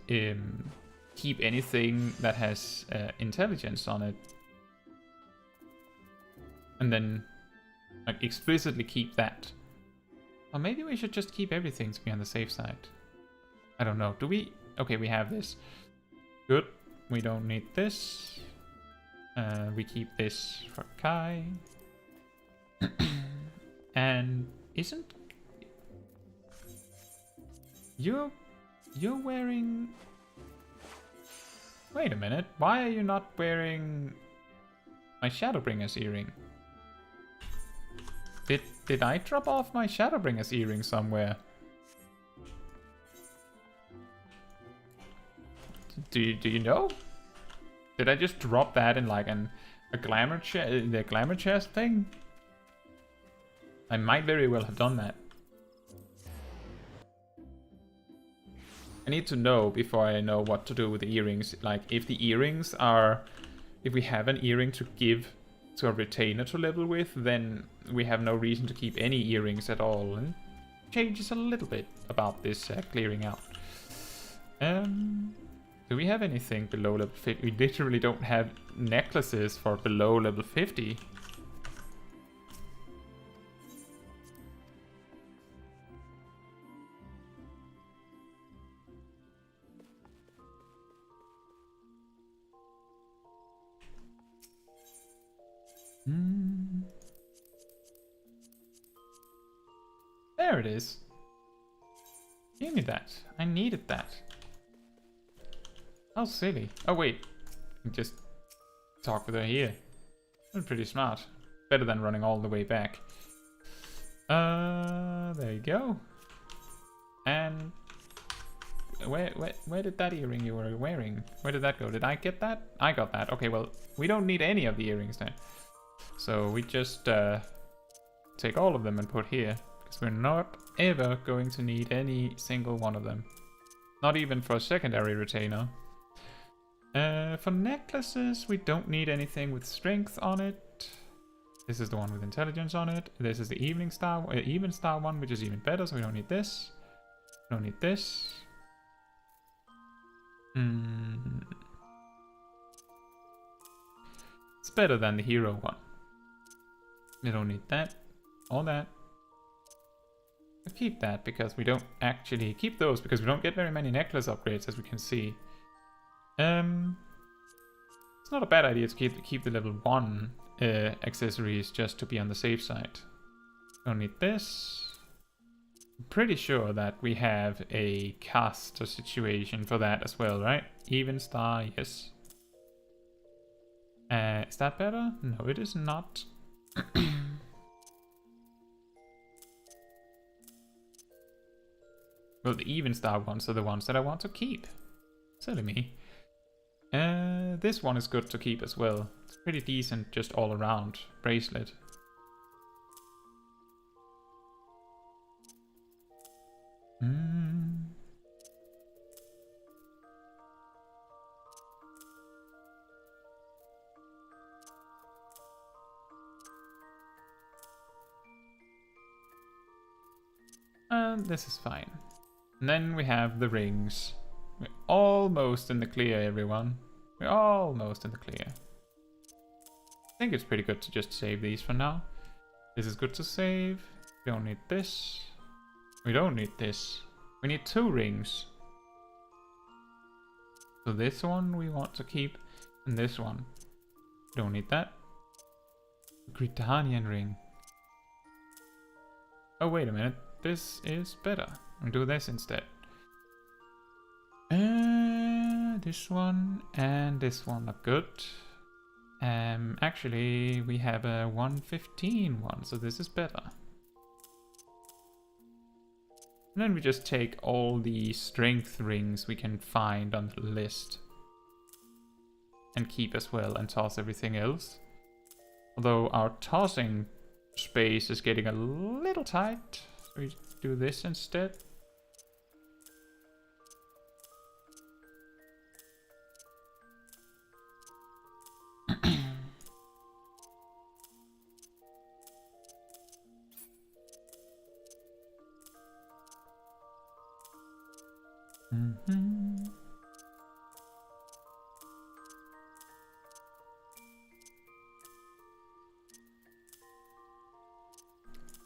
keep anything that has intelligence on it. And then like explicitly keep that. Or maybe we should just keep everything to be on the safe side. I don't know. Do we? Okay, we have this. Good. We don't need this. We keep this for Kai. And isn't you're wearing? Wait a minute. Why are you not wearing my Shadowbringer's earring? Did I drop off my Shadowbringer's earring somewhere? Do you know? Did I just drop that in like the glamour chest thing? I might very well have done that. I need to know before I know what to do with the earrings. Like if the earrings are, if we have an earring to give to a retainer to level with, then we have no reason to keep any earrings at all. And changes a little bit about this clearing out. Do we have anything below level 50? We literally don't have necklaces for below level 50. There it is. Give me that. I needed that. How silly. Oh wait. Just talk with her here. That's pretty smart. Better than running all the way back. There you go. And where did that earring you were wearing? Where did that go? Did I get that? I got that. Okay, well, we don't need any of the earrings then. So we just take all of them and put here. Because we're not ever going to need any single one of them. Not even for a secondary retainer. For necklaces, we don't need anything with strength on it. This is the one with intelligence on it. This is the even star one, which is even better, so we don't need this. We don't need this. It's better than the hero one. We don't need that. All that. We'll keep that because we don't actually keep those because we don't get very many necklace upgrades, as we can see. It's not a bad idea to keep the level 1 accessories just to be on the safe side. Don't need this. I'm pretty sure that we have a caster situation for that as well, right? Even star, yes. Is that better? No, it is not. Well, the even star ones are the ones that I want to keep. Silly me. This one is good to keep as well. It's pretty decent just all around bracelet. And this is fine. And then we have the rings. We're almost in the clear, everyone. We're almost in the clear. I think it's pretty good to just save these for now. This is good to save. We don't need this. We don't need this. We need 2 rings. So this one we want to keep, and this one. Don't need that. Gridanian ring. Oh, wait a minute. This is better. I'll do this instead. This one and this one are good. Actually, we have a 115 one, so this is better. And then we just take all the strength rings we can find on the list. And keep as well, and toss everything else. Although our tossing space is getting a little tight. So we do this instead.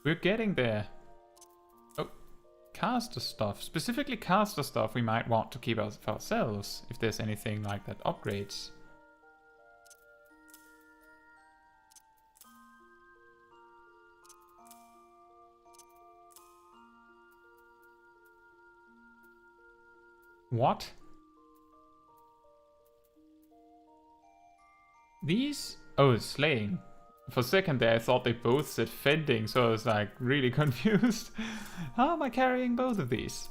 We're getting there. Oh, caster stuff. Specifically caster stuff we might want to keep for ourselves, if there's anything like that upgrades. What? These? Oh, it's slaying. For a second there I thought they both said fending, so I was like really confused. How am I carrying both of these?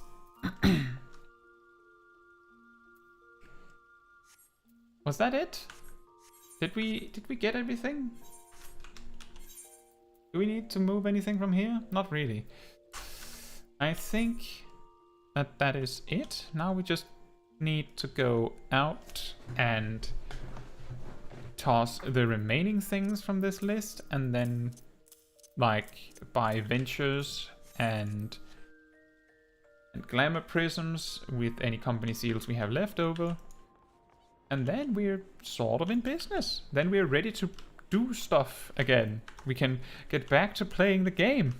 Was that it? Did we get everything? Do we need to move anything from here? Not really. I think that is it. Now we just need to go out and toss the remaining things from this list, and then like buy ventures and glamour prisms with any company seals we have left over, and then we're sort of in business. Then we're ready to do stuff again. We can get back to playing the game.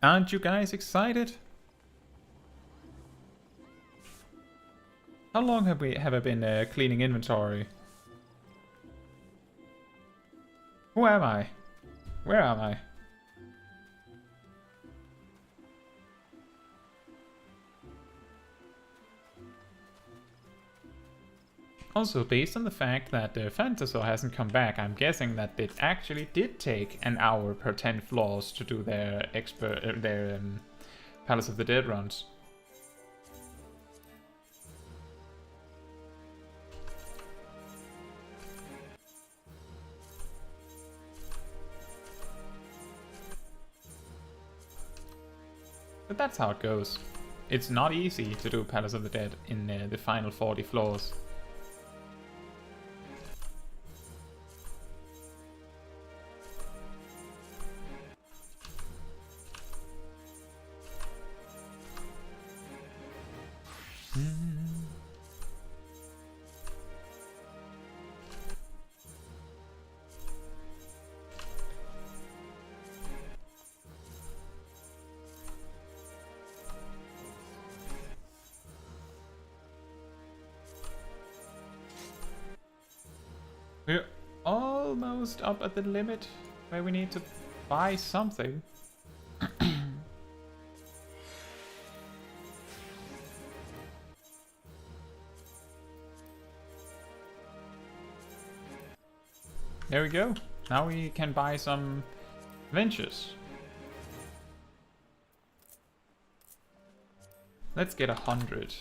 Aren't you guys excited? How long have I been cleaning inventory? Who am I? Where am I? Also, based on the fact that Phantasor hasn't come back, I'm guessing that it actually did take an hour per 10 floors to do their Palace of the Dead runs. But that's how it goes. It's not easy to do Palace of the Dead in the final 40 floors. almost up at the limit where we need to buy something. There we go. Now we can buy some ventures. Let's get 100.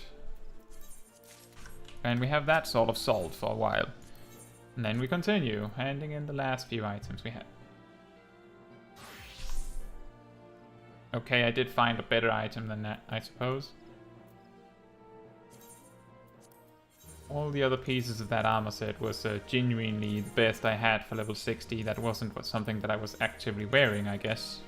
And we have that sort of solved for a while. And then we continue, handing in the last few items we had. Okay, I did find a better item than that, I suppose. All the other pieces of that armor set was genuinely the best I had for level 60. That wasn't something that I was actively wearing, I guess.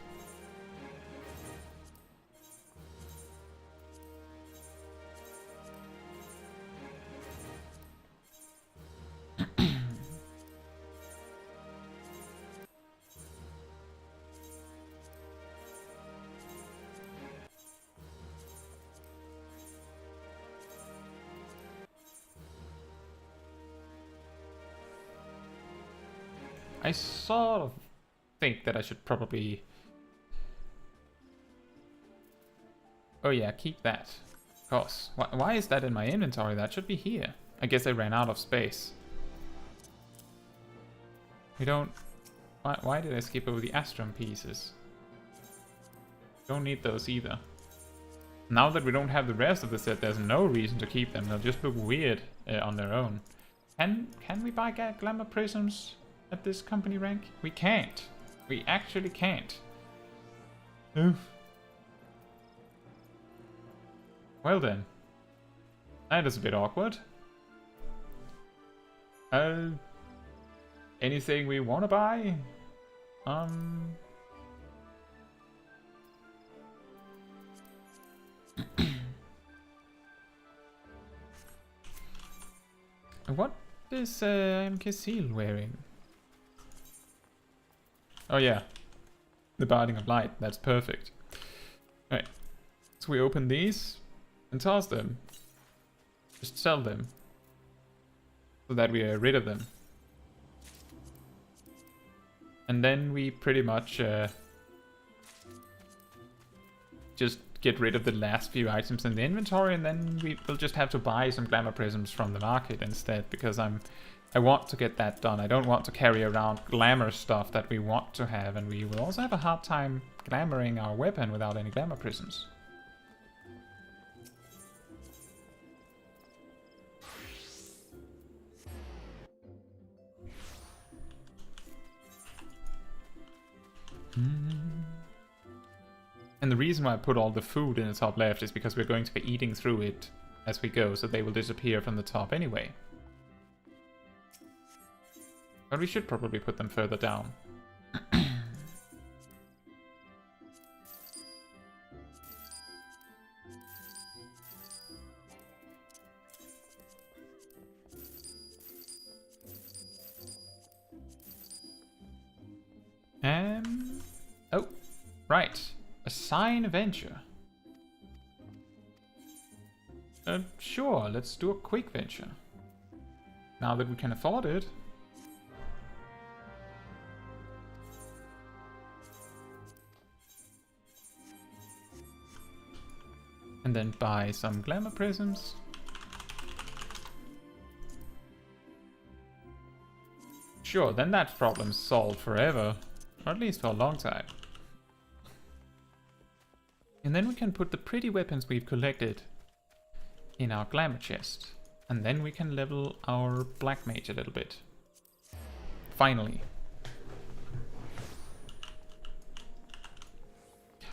I sort of think that I should probably... Oh yeah, keep that. Of course. Why is that in my inventory? That should be here. I guess I ran out of space. We don't... Why did I skip over the Astrum pieces? Don't need those either. Now that we don't have the rest of the set, there's no reason to keep them. They'll just look weird on their own. Can we buy glamour prisms at this company rank? We can't. We actually can't. Oof. Well then. That is a bit awkward. Anything we want to buy? What is MK Seal wearing? Oh yeah, the Binding of Light, that's perfect. Right, so we open these and toss them. Just sell them. So that we are rid of them. And then we pretty much just get rid of the last few items in the inventory, and then we will just have to buy some glamour prisms from the market instead, because I want to get that done. I don't want to carry around glamour stuff that we want to have, and we will also have a hard time glamoring our weapon without any glamour prisms. And the reason why I put all the food in the top left is because we're going to be eating through it as we go, so they will disappear from the top anyway. But we should probably put them further down. Oh, right. Assign a venture. Sure, let's do a quick venture. Now that we can afford it. And then buy some glamour prisms. Sure, then that problem's solved forever. Or at least for a long time. And then we can put the pretty weapons we've collected in our glamour chest. And then we can level our Black Mage a little bit. Finally.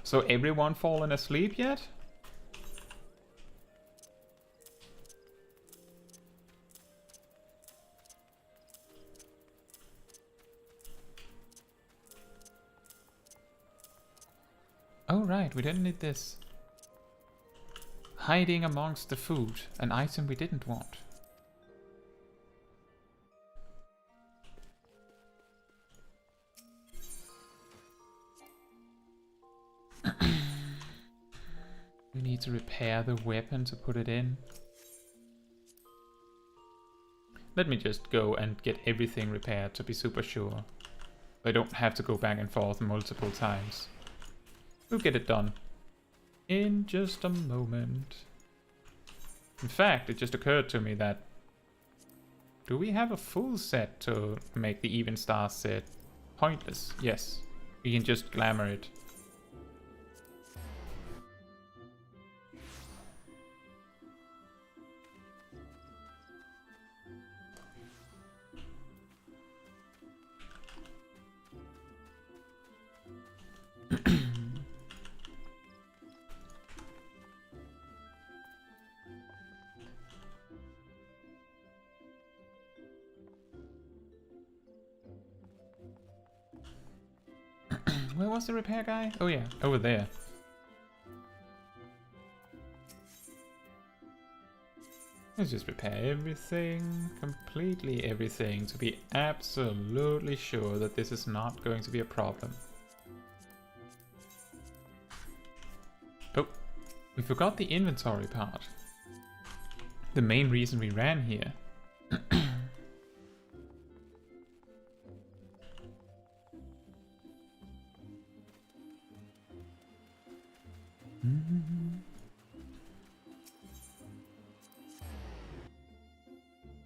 So everyone fallen asleep yet? Oh right, we didn't need this. Hiding amongst the food, an item we didn't want. We need to repair the weapon to put it in. Let me just go and get everything repaired to be super sure. I don't have to go back and forth multiple times. We'll get it done in just a moment. In fact, it just occurred to me that... Do we have a full set to make the even star set pointless? Yes. We can just glamour it. Where was the repair guy? Oh yeah, over there. Let's just repair everything, completely everything, to be absolutely sure that this is not going to be a problem. Oh, we forgot the inventory part. The main reason we ran here.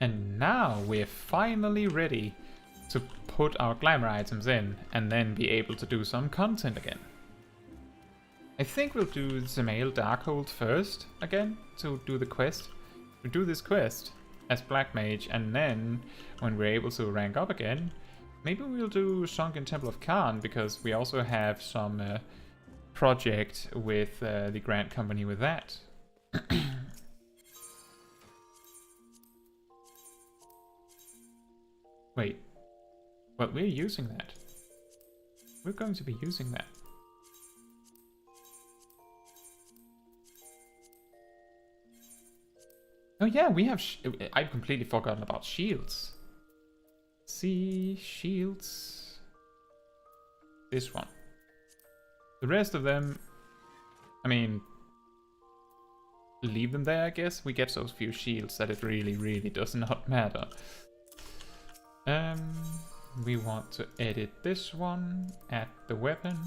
And now we're finally ready to put our glamour items in and then be able to do some content again. I think we'll do the male Darkhold first again to do the quest. We'll do this quest as Black Mage, and then when we're able to rank up again, maybe we'll do Sunken Temple of Khan, because we also have some project with the Grand Company with that. Wait, well, we're using that. We're going to be using that. Oh yeah, we have... I've completely forgotten about shields. See, shields. This one. The rest of them, I mean, leave them there, I guess. We get those few shields that it really, really does not matter. We want to edit this one, add the weapon.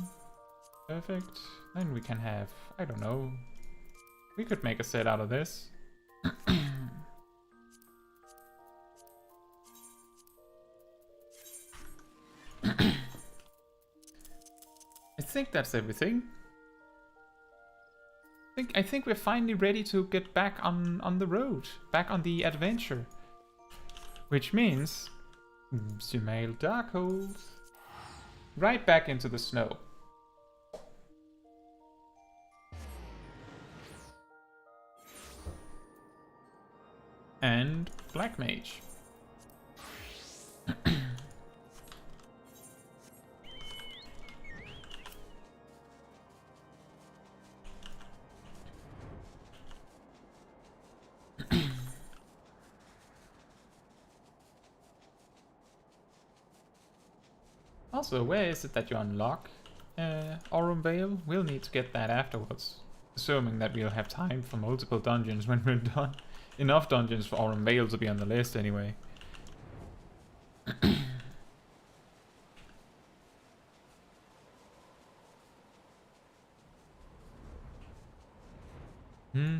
Perfect. Then we can have, I don't know, we could make a set out of this. I think that's everything. I think we're finally ready to get back on the road, back on the adventure. Which means Smol Darkhold right back into the snow. And Black Mage. Also, where is it that you unlock Aurum Vale? We'll need to get that afterwards. Assuming that we'll have time for multiple dungeons when we're done. Enough dungeons for Aurum Vale to be on the list anyway.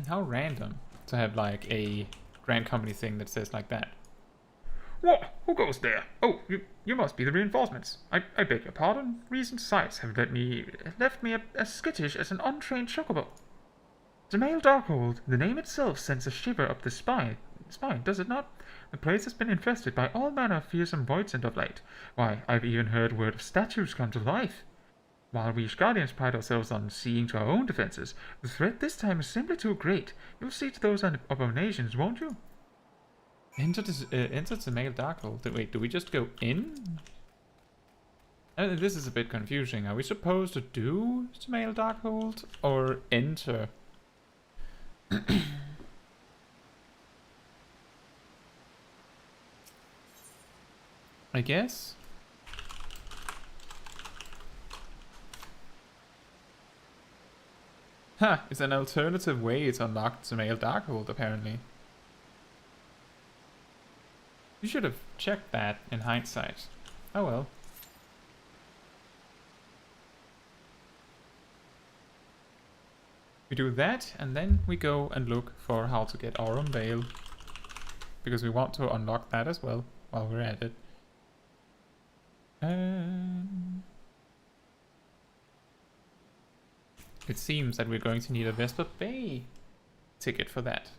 How random to have like a Grand Company thing that says like that. What? Who goes there? Oh, you must be the reinforcements. I beg your pardon. Recent sights have left me as skittish as an untrained chocobo. The male Darkhold, the name itself sends a shiver up the spine, does it not? The place has been infested by all manner of fearsome voidsent of late. Why, I've even heard word of statues come to life. While we Guardians pride ourselves on seeing to our own defenses, the threat this time is simply too great. You'll see to those abominations, won't you? Enter the male Darkhold. Wait, do we just go in? This is a bit confusing. Are we supposed to do the male Darkhold or enter? I guess. Ha! It's an alternative way to unlock the male Darkhold, apparently. You should have checked that in hindsight. Oh well. We do that, and then we go and look for how to get Aurum Vale. Because we want to unlock that as well, while we're at it. It seems that we're going to need a Vesper Bay ticket for that.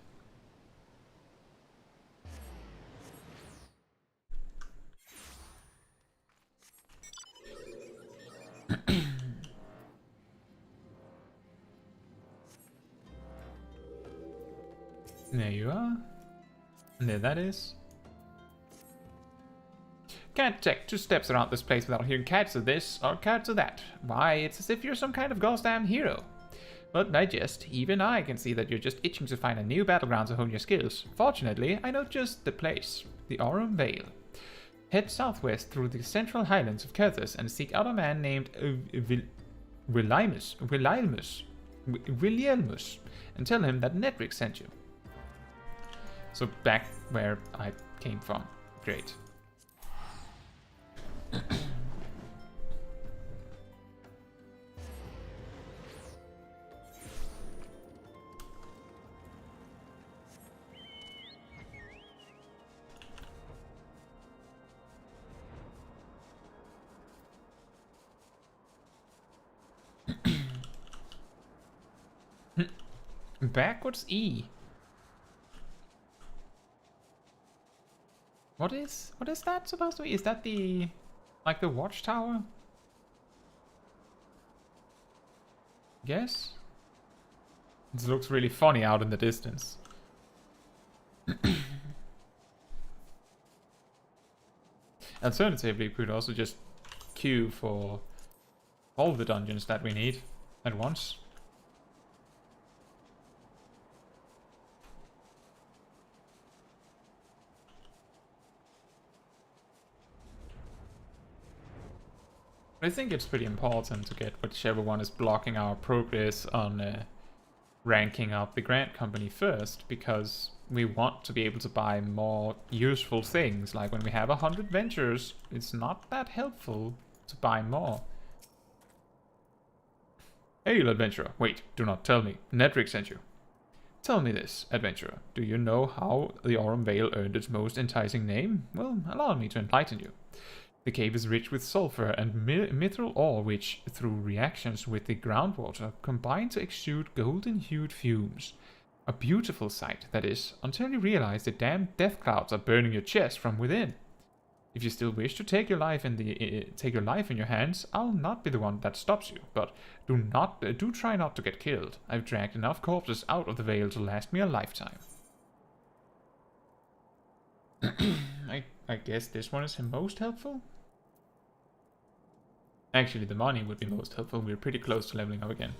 There you are. And there that is. Can't take 2 steps around this place without hearing Caetsu this or Caetsu that. Why, it's as if you're some kind of goddamn hero. But I jest, even I can see that you're just itching to find a new battleground to hone your skills. Fortunately, I know just the place, the Aurum Vale. Head southwest through the central highlands of Kerthus and seek out a man named Willielmus, and tell him that Nedrick sent you. So back where I came from. Great. Backwards E. What is that supposed to be? Is that the like the watchtower? Guess. This looks really funny out in the distance. Alternatively, we could also just queue for all the dungeons that we need at once. I think it's pretty important to get whichever one is blocking our progress on ranking up the Grant Company first, because we want to be able to buy more useful things. Like when we have 100 ventures, it's not that helpful to buy more. Hail, adventurer. Wait, do not tell me. Nedrick sent you. Tell me this, adventurer. Do you know how the Aurum Vale earned its most enticing name? Well, allow me to enlighten you. The cave is rich with sulfur and mithril ore which, through reactions with the groundwater, combine to exude golden-hued fumes. A beautiful sight, that is, until you realize the damned death clouds are burning your chest from within. If you still wish to take your life in your hands, I'll not be the one that stops you, but do try not to get killed. I've dragged enough corpses out of the Vale to last me a lifetime. I guess this one is most helpful? Actually, the money would be most helpful. We're pretty close to leveling up again.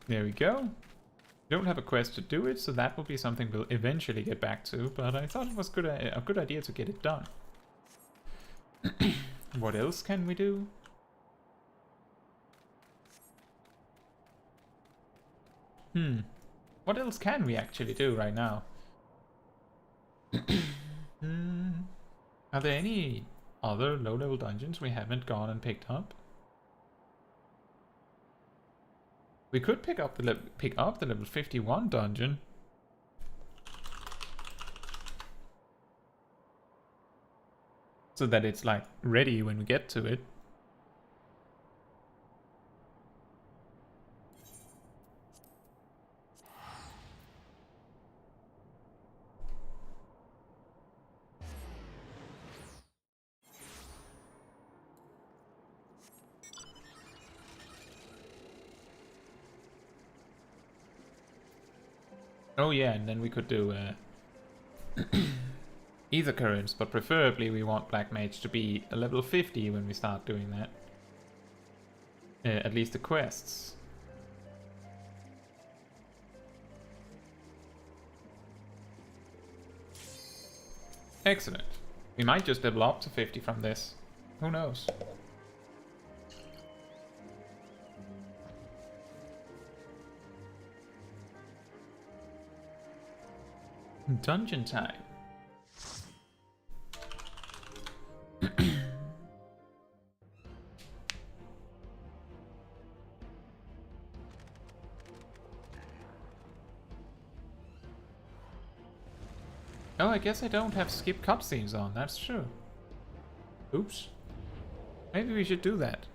There we go. We don't have a quest to do it, so that will be something we'll eventually get back to, but I thought it was a good idea to get it done. What else can we do? What else can we actually do right now? Are there any other low-level dungeons we haven't gone and picked up? We could pick up the level 51 dungeon. So that it's like ready when we get to it. Oh yeah, and then we could do ether currents, but preferably we want Black Mage to be a level 50 when we start doing that. At least the quests. Excellent. We might just level up to 50 from this. Who knows? Dungeon time. Oh, I guess I don't have skip cutscenes on, that's true. Oops. Maybe we should do that.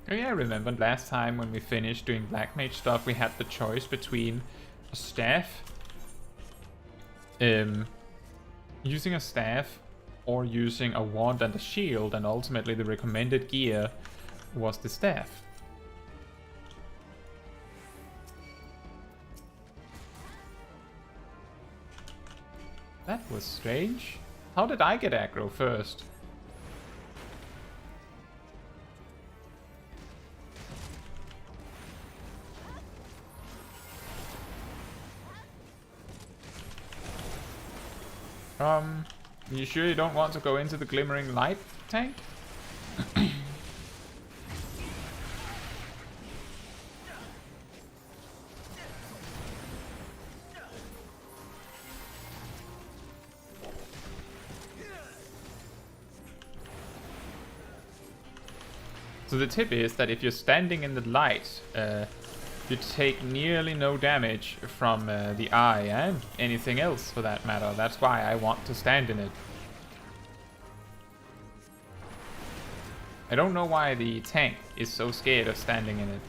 Oh yeah, I remember last time when we finished doing Black Mage stuff, we had the choice between a staff, using a staff, or using a wand and a shield, and ultimately the recommended gear was the staff. That was strange. How did I get aggro first? You sure you don't want to go into the Glimmering Light tank? So the tip is that if you're standing in the light, you take nearly no damage from the eye and anything else for that matter. That's why I want to stand in it. I don't know why the tank is so scared of standing in it.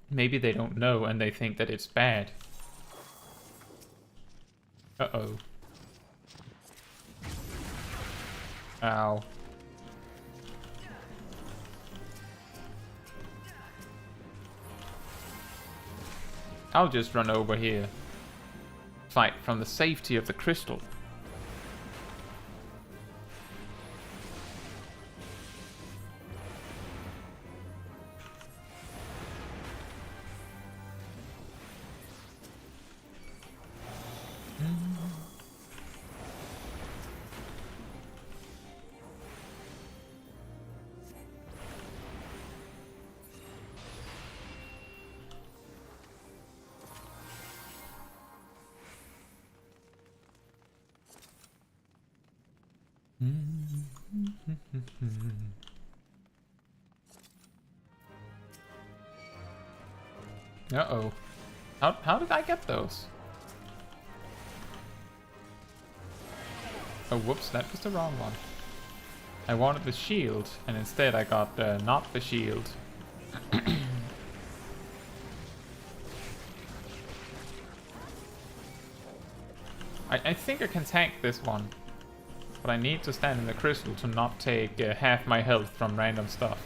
Maybe they don't know and they think that it's bad. Uh-oh. Ow. I'll just run over here. Fight from the safety of the crystal. Uh-oh. How did I get those? Oh, whoops, that was the wrong one. I wanted the shield, and instead I got not the shield. I think I can tank this one. But I need to stand in the crystal to not take half my health from random stuff.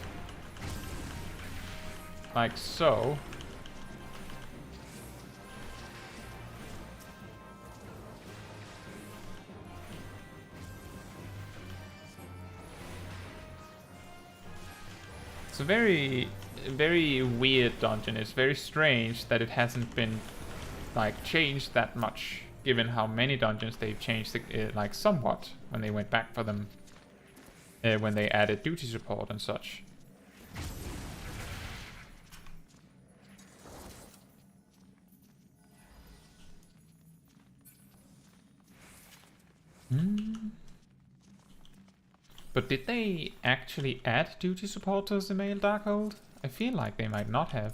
Like so. It's a very weird dungeon. It's very strange that it hasn't been like changed that much, given how many dungeons they've changed like somewhat when they went back for them, when they added duty support and such. But did they actually add duty support to the male Darkhold? I feel like they might not have.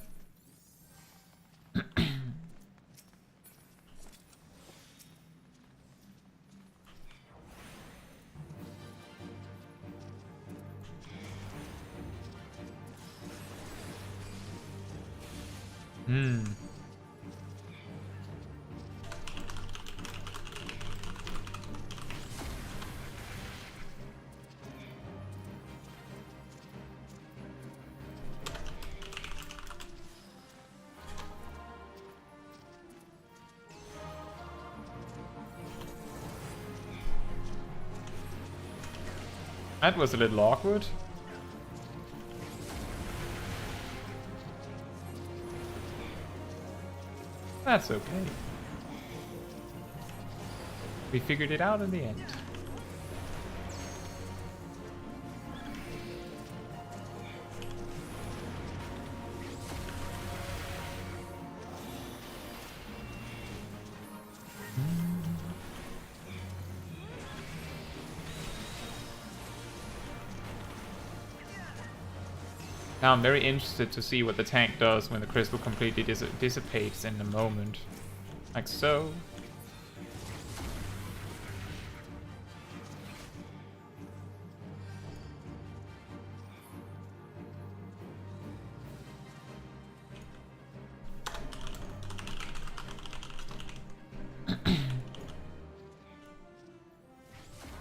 That was a little awkward. That's okay. We figured it out in the end. Now I'm very interested to see what the tank does when the crystal completely dissipates in a moment. Like so.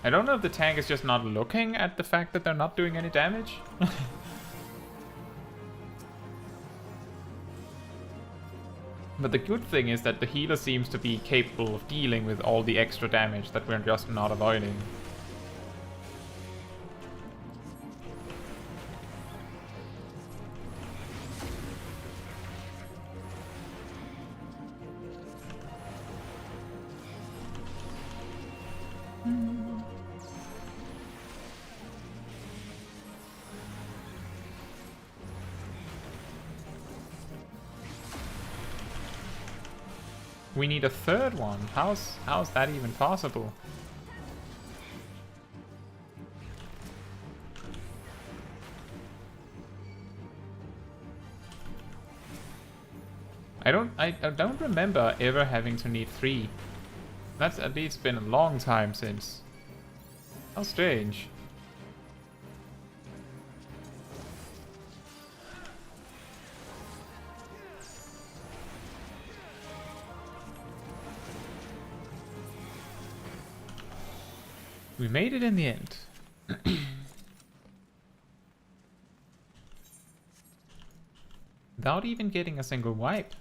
I don't know if the tank is just not looking at the fact that they're not doing any damage. But the good thing is that the healer seems to be capable of dealing with all the extra damage that we're just not avoiding. We need a third one. How's that even possible? I don't remember ever having to need 3. That's at least been a long time since. How strange. We made it in the end. Without even getting a single wipe.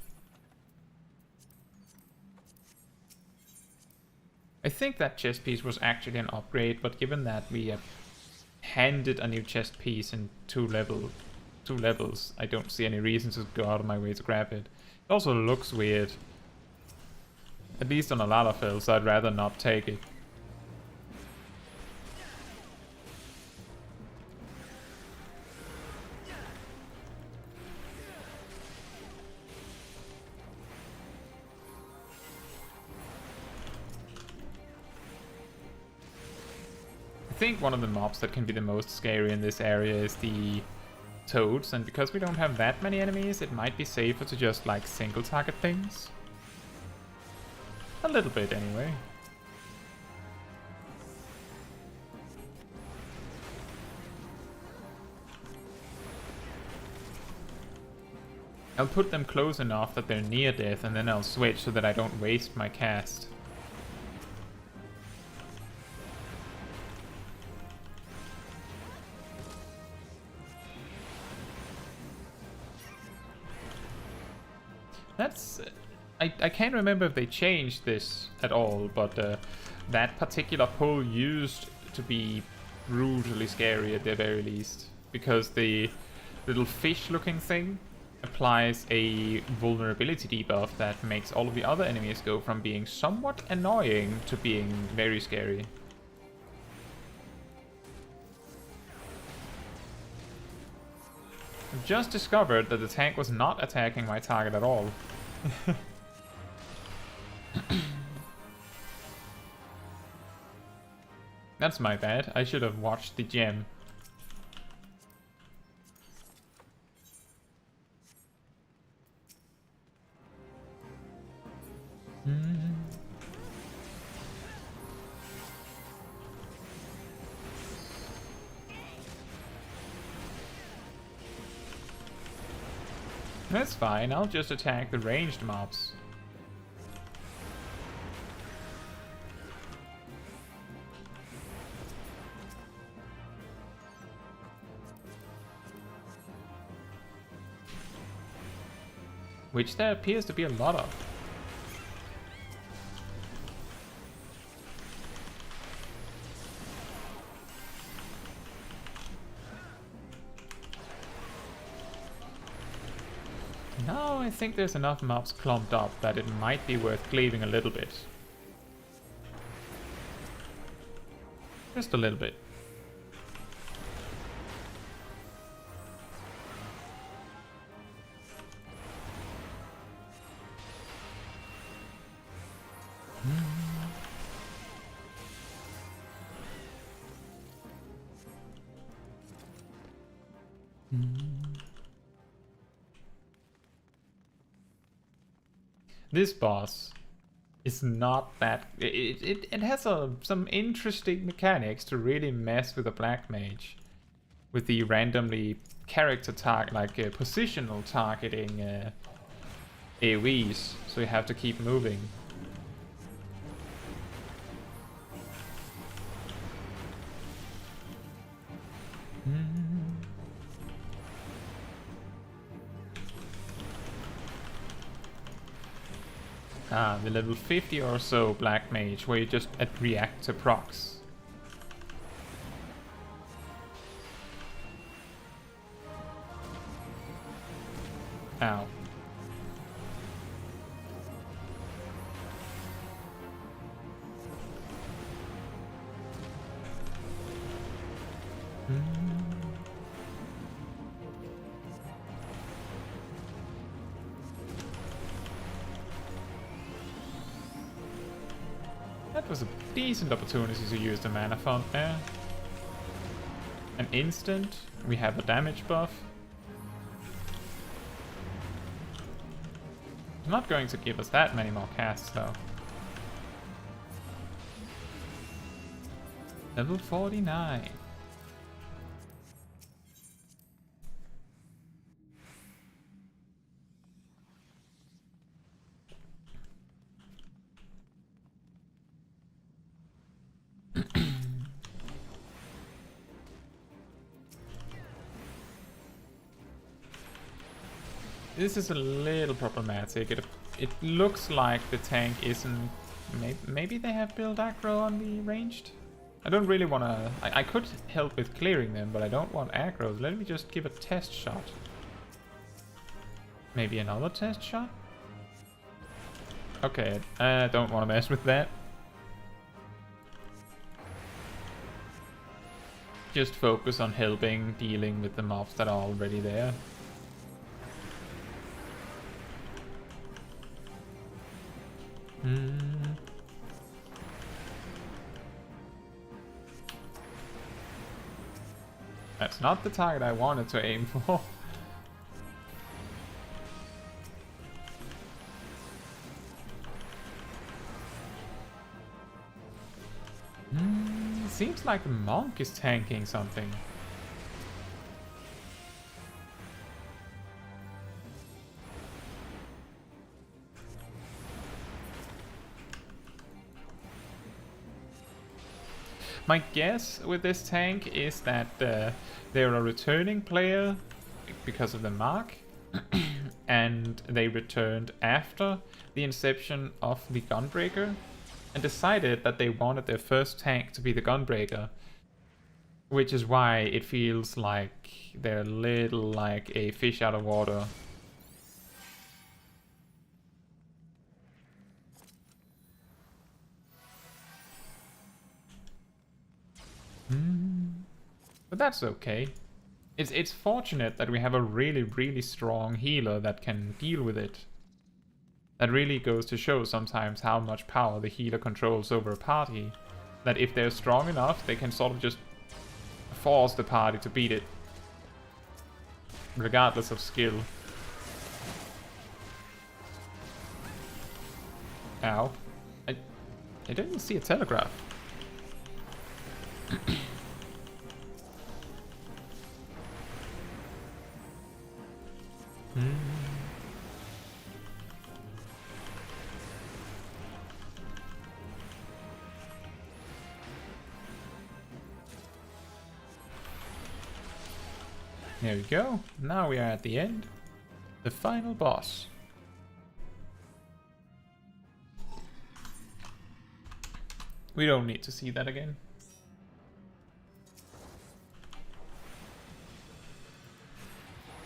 I think that chest piece was actually an upgrade, but given that we have handed a new chest piece in 2 levels, I don't see any reason to go out of my way to grab it. It also looks weird. At least on a Lalafell, so I'd rather not take it. I think one of the mobs that can be the most scary in this area is the toads, and because we don't have that many enemies, it might be safer to just like single target things. A little bit anyway. I'll put them close enough that they're near death, and then I'll switch so that I don't waste my cast. That's... I can't remember if they changed this at all, but that particular pull used to be brutally scary at the very least. Because the little fish-looking thing applies a vulnerability debuff that makes all of the other enemies go from being somewhat annoying to being very scary. I've just discovered that the tank was not attacking my target at all. That's my bad. I should have watched the gem. That's fine, I'll just attack the ranged mobs. Which there appears to be a lot of. Now I think there's enough mobs clumped up that it might be worth cleaving a little bit. Just a little bit. This boss is not that... It has some interesting mechanics to really mess with a Black Mage. With the randomly character target, like positional targeting AoEs, so you have to keep moving. Ah, the level 50 or so Black Mage, where you just react to procs. Ow. That was a decent opportunity to use the mana font there. An instant, we have a damage buff. It's not going to give us that many more casts though. Level 49. This is a little problematic. It looks like the tank isn't... Maybe they have built aggro on the ranged? I don't really want to... I could help with clearing them, but I don't want aggros. Let me just give a test shot. Maybe another test shot? Okay, I don't want to mess with that. Just focus on helping, dealing with the mobs that are already there. That's not the target I wanted to aim for. Seems like the monk is tanking something. My guess with this tank is that they're a returning player because of the mark, and they returned after the inception of the Gunbreaker, and decided that they wanted their first tank to be the Gunbreaker, which is why it feels like they're a little like a fish out of water. But that's okay. It's fortunate that we have a really strong healer that can deal with it. That really goes to show sometimes how much power the healer controls over a party. That if they're strong enough, they can sort of just force the party to beat it. Regardless of skill. Ow. I didn't see a telegraph. There we go. Now we are at the end. The final boss. We don't need to see that again.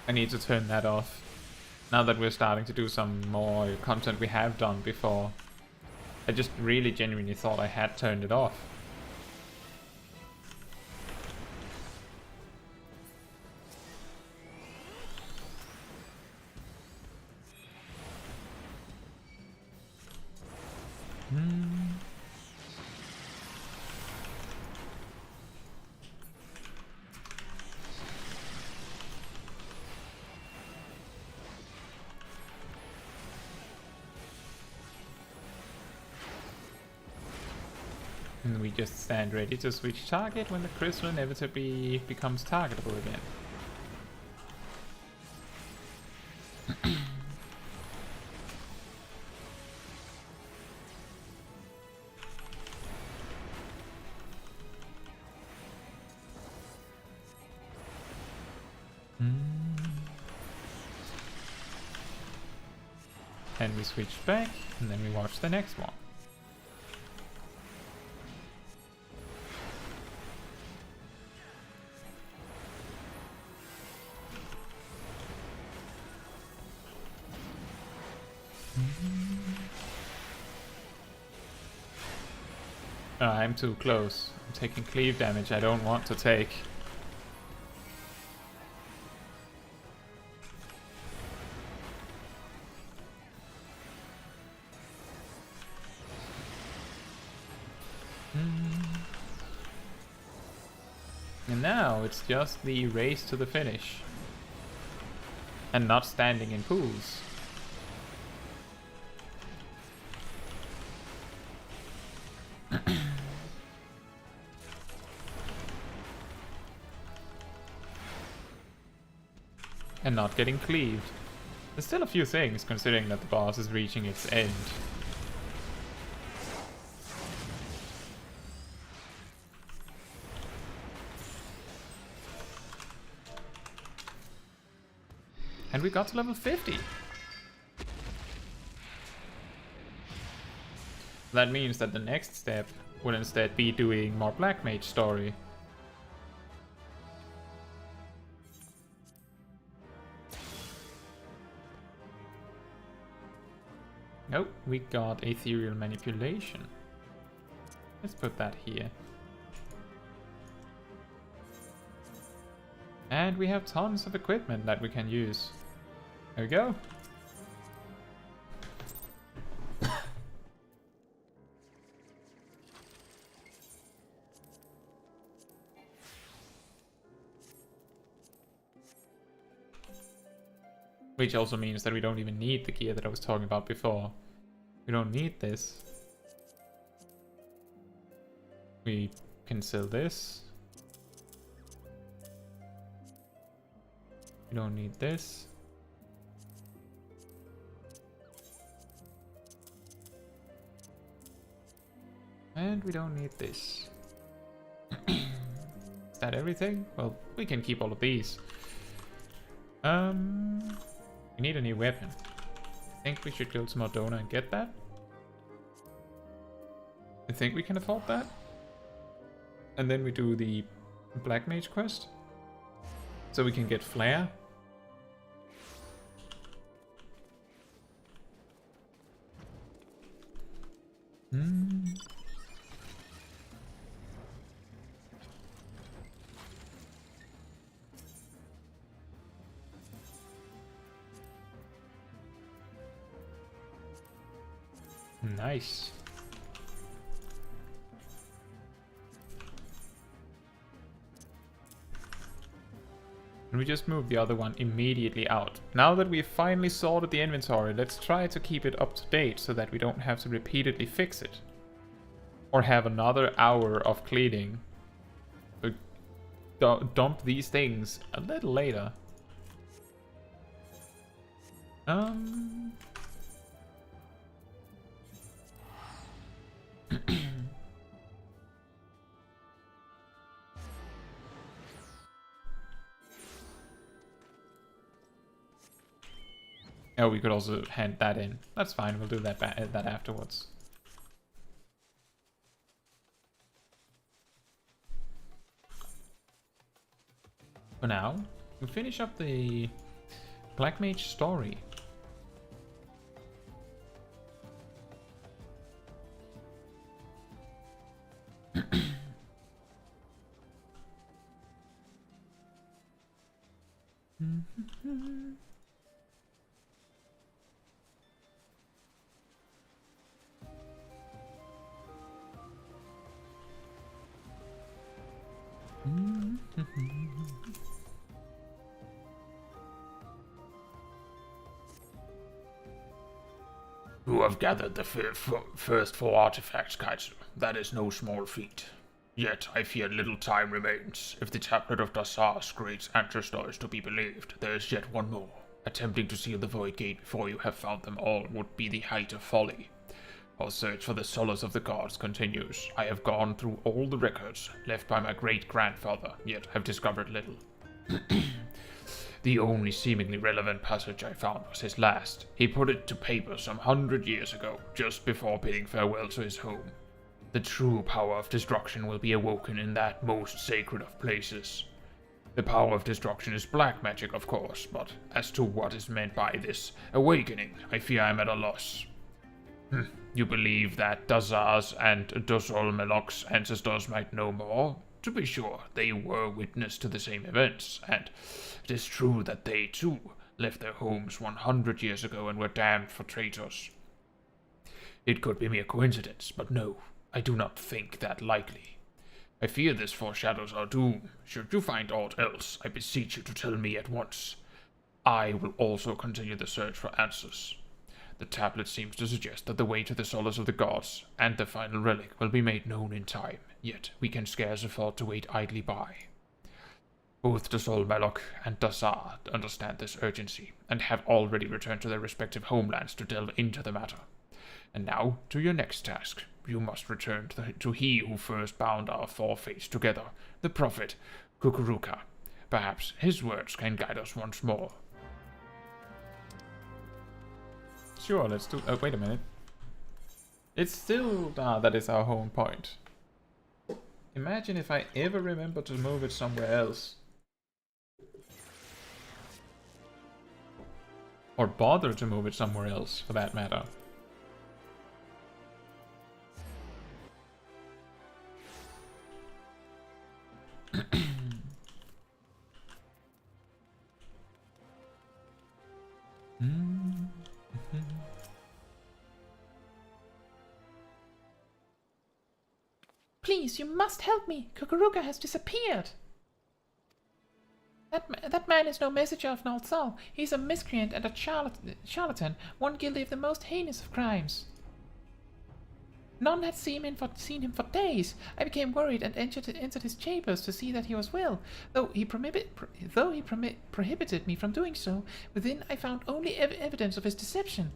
I need to turn that off. Now that we're starting to do some more content we have done before. I just really genuinely thought I had turned it off. And we just stand ready to switch target when the crystal inevitably becomes targetable again. And we switch back, and then we watch the next one. Oh, I'm too close. I'm taking cleave damage I don't want to take. And now it's just the race to the finish. And not standing in pools. And not getting cleaved. There's still a few things, considering that the boss is reaching its end. And we got to level 50. That means that the next step will instead be doing more Black Mage story. Nope, we got ethereal manipulation. Let's put that here. And we have tons of equipment that we can use. There we go. Which also means that we don't even need the gear that I was talking about before. We don't need this. We can sell this. We don't need this. And we don't need this. Is that everything? Well, we can keep all of these. We need a new weapon. I think we should go to Mordona and get that. I think we can afford that. And then we do the Black Mage quest. So we can get Flare. Nice. And we just move the other one immediately out. Now that we've finally sorted the inventory, let's try to keep it up to date so that we don't have to repeatedly fix it. Or have another hour of cleaning. So dump these things a little later. Oh, we could also hand that in. That's fine, we'll do that afterwards. For now, we'll finish up the Black Mage story. You have gathered the first 4 artifacts, Kaitsu. That is no small feat. Yet I fear little time remains. If the tablet of Dasar's great ancestor is to be believed, there is yet one more. Attempting to seal the Void Gate before you have found them all would be the height of folly. Our search for the solace of the gods continues. I have gone through all the records left by my great-grandfather, yet have discovered little. The only seemingly relevant passage I found was his last. He put it to paper some 100 years ago, just before bidding farewell to his home. The true power of destruction will be awoken in that most sacred of places. The power of destruction is black magic, of course, but as to what is meant by this awakening, I fear I'm at a loss. You believe that Dazar's and Dosol Melok's ancestors might know more? To be sure, they were witness to the same events, and it is true that they, too, left their homes 100 years ago and were damned for traitors. It could be mere coincidence, but no, I do not think that likely. I fear this foreshadows our doom. Should you find aught else, I beseech you to tell me at once. I will also continue the search for answers. The tablet seems to suggest that the way to the solace of the gods and the final relic will be made known in time, yet we can scarce afford to wait idly by. Both Dosol Melok and Dazar understand this urgency, and have already returned to their respective homelands to delve into the matter. And now, to your next task. You must return to he who first bound our foreface together, the prophet Kukuruka. Perhaps his words can guide us once more. Sure, let's do... Oh, wait a minute. It's still... that is our home point. Imagine if I ever remember to move it somewhere else. Or bother to move it somewhere else, for that matter. Please, you must help me. Kukuruka has disappeared. That man is no messenger of Nalthal. He's a miscreant and a charlatan, one guilty of the most heinous of crimes. None had seen him for days. I became worried and entered his chambers to see that he was well. Though he prohibited me from doing so, within I found only evidence of his deception.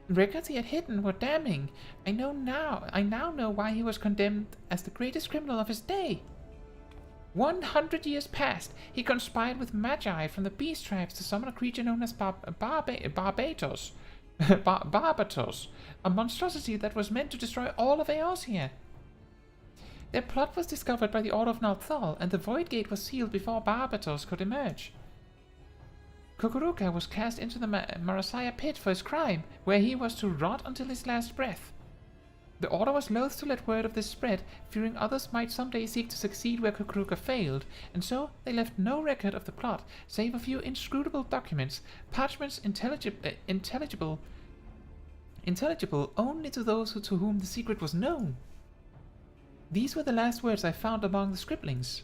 The records he had hidden were damning. I now know why he was condemned as the greatest criminal of his day. 100 years passed. He conspired with Magi from the beast tribes to summon a creature known as Barbatos, a monstrosity that was meant to destroy all of Eorzea. Their plot was discovered by the Order of Nalthal, and the Void Gate was sealed before Barbatos could emerge. Kukuruka was cast into the Marasaya pit for his crime, where he was to rot until his last breath. The Order was loath to let word of this spread, fearing others might someday seek to succeed where Kukuruka failed, and so they left no record of the plot, save a few inscrutable documents, parchments intelligible only to those to whom the secret was known. These were the last words I found among the scribblings.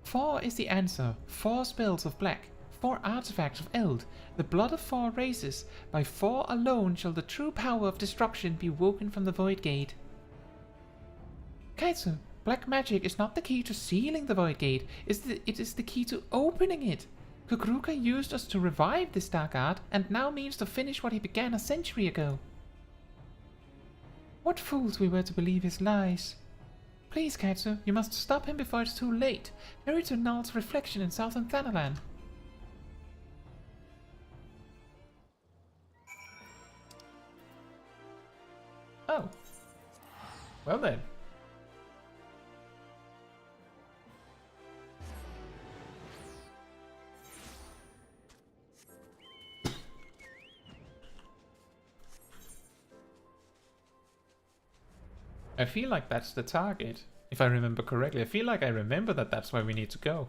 4 is the answer, 4 spells of black, 4 artifacts of Eld, the blood of 4 races. By 4 alone shall the true power of destruction be woken from the Void Gate. Kaetsu, black magic is not the key to sealing the Void Gate, it is the key to opening it. Kukuruka used us to revive this dark art, and now means to finish what he began a century ago. What fools we were to believe his lies. Please, Kaetsu, you must stop him before it's too late. Hurry to Null's reflection in southern Thanalan. Oh. Well then. I feel like that's the target, if I remember correctly. I feel like I remember that that's where we need to go.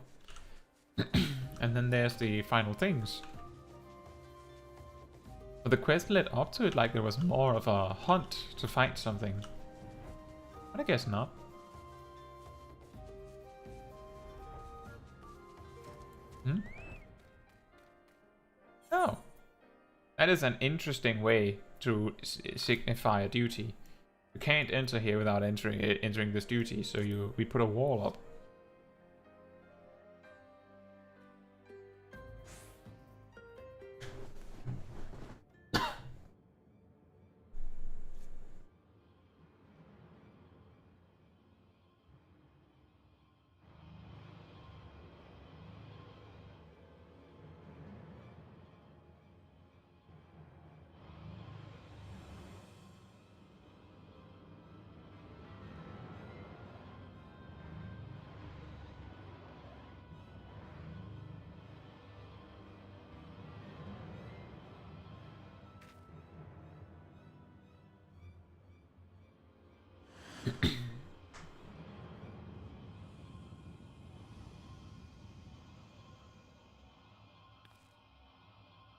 And then there's the final things. But the quest led up to it like there was more of a hunt to find something. But I guess not. Oh. That is an interesting way to signify a duty. You can't enter here without entering this duty, so we put a wall up.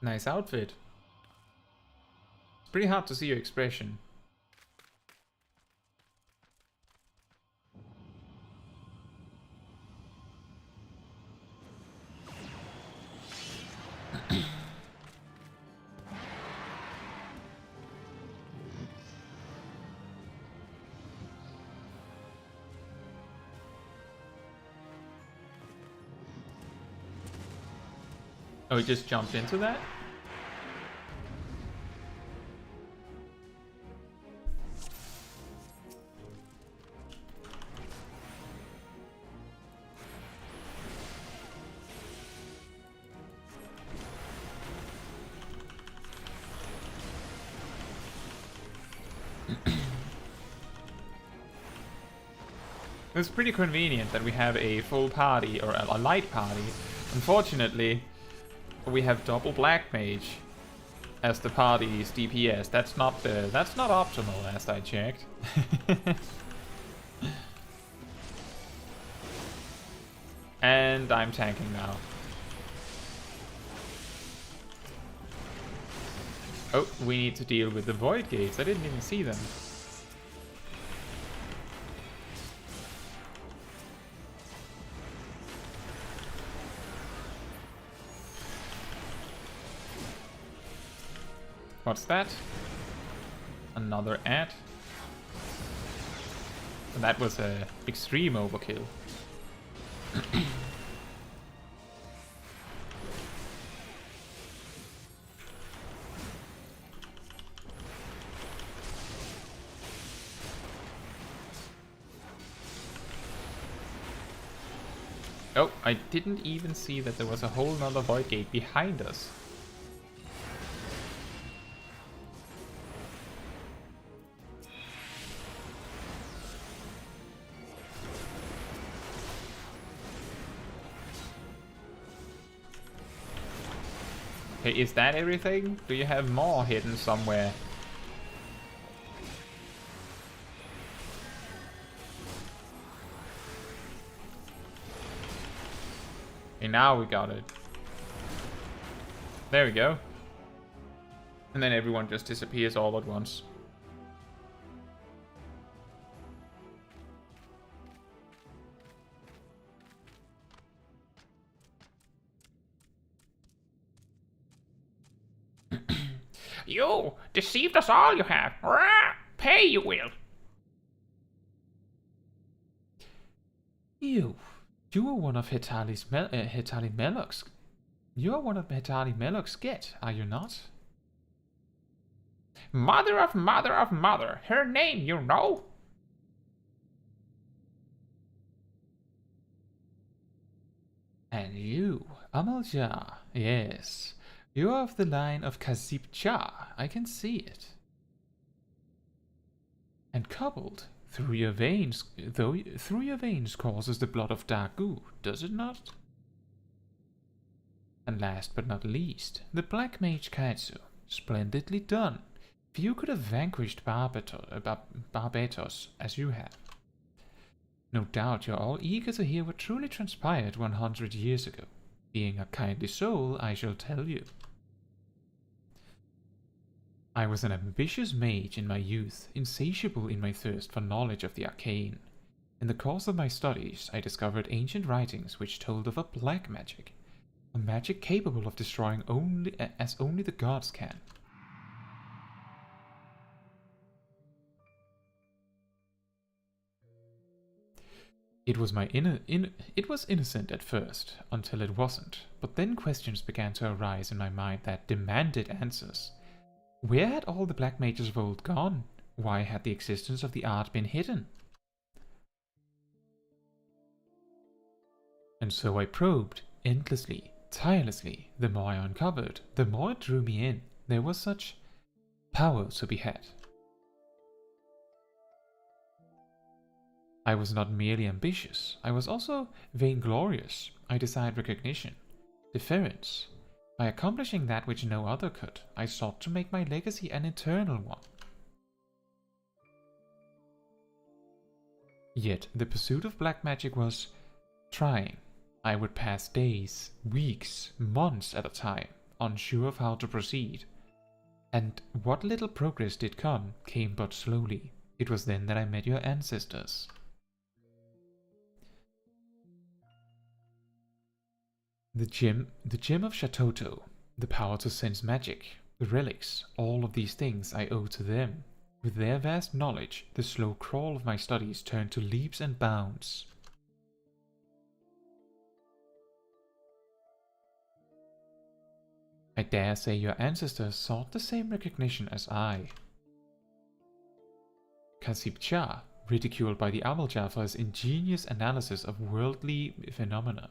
Nice outfit. It's pretty hard to see your expression. Oh, he just jumped into that? It's pretty convenient that we have a full party, or a light party. Unfortunately, we have double Black Mage as the party's DPS. That's not optimal, as I checked. And I'm tanking now. Oh, we need to deal with the Void Gates. I didn't even see them. What's that? Another ad. And that was a extreme overkill. Oh, I didn't even see that there was a whole nother Void Gate behind us. Okay, is that everything? Do you have more hidden somewhere? Okay, now we got it. There we go. And then everyone just disappears all at once. You deceived us all, you have. Rah! Pay you will. You are one of Hetali Melok's. You are one of Hetali Melok's get, are you not? Mother of mother of mother. Her name, you know? And you, Amalja, yes. You are of the line of Khazib-Cha, I can see it. And coupled through your veins, through your veins courses the blood of Dragoon, does it not? And last but not least, the Black Mage Caetsu. Splendidly done. Few could have vanquished Barbatos as you have. No doubt you're all eager to hear what truly transpired 100 years ago. Being a kindly soul, I shall tell you. I was an ambitious mage in my youth, insatiable in my thirst for knowledge of the arcane. In the course of my studies, I discovered ancient writings which told of a black magic, a magic capable of destroying only the gods can. It was it was innocent at first, until it wasn't, but then questions began to arise in my mind that demanded answers. Where had all the Black Mages of old gone? Why had the existence of the art been hidden? And so I probed, endlessly, tirelessly. The more I uncovered, the more it drew me in. There was such power to be had. I was not merely ambitious, I was also vainglorious. I desired recognition, deference. By accomplishing that which no other could, I sought to make my legacy an eternal one. Yet the pursuit of black magic was trying. I would pass days, weeks, months at a time, unsure of how to proceed. And what little progress did come, came but slowly. It was then that I met your ancestors. The gem of Shatoto, the power to sense magic, the relics, all of these things I owe to them. With their vast knowledge, the slow crawl of my studies turned to leaps and bounds. I dare say your ancestors sought the same recognition as I. Kasib-Cha, ridiculed by the Amalja for his ingenious analysis of worldly phenomena.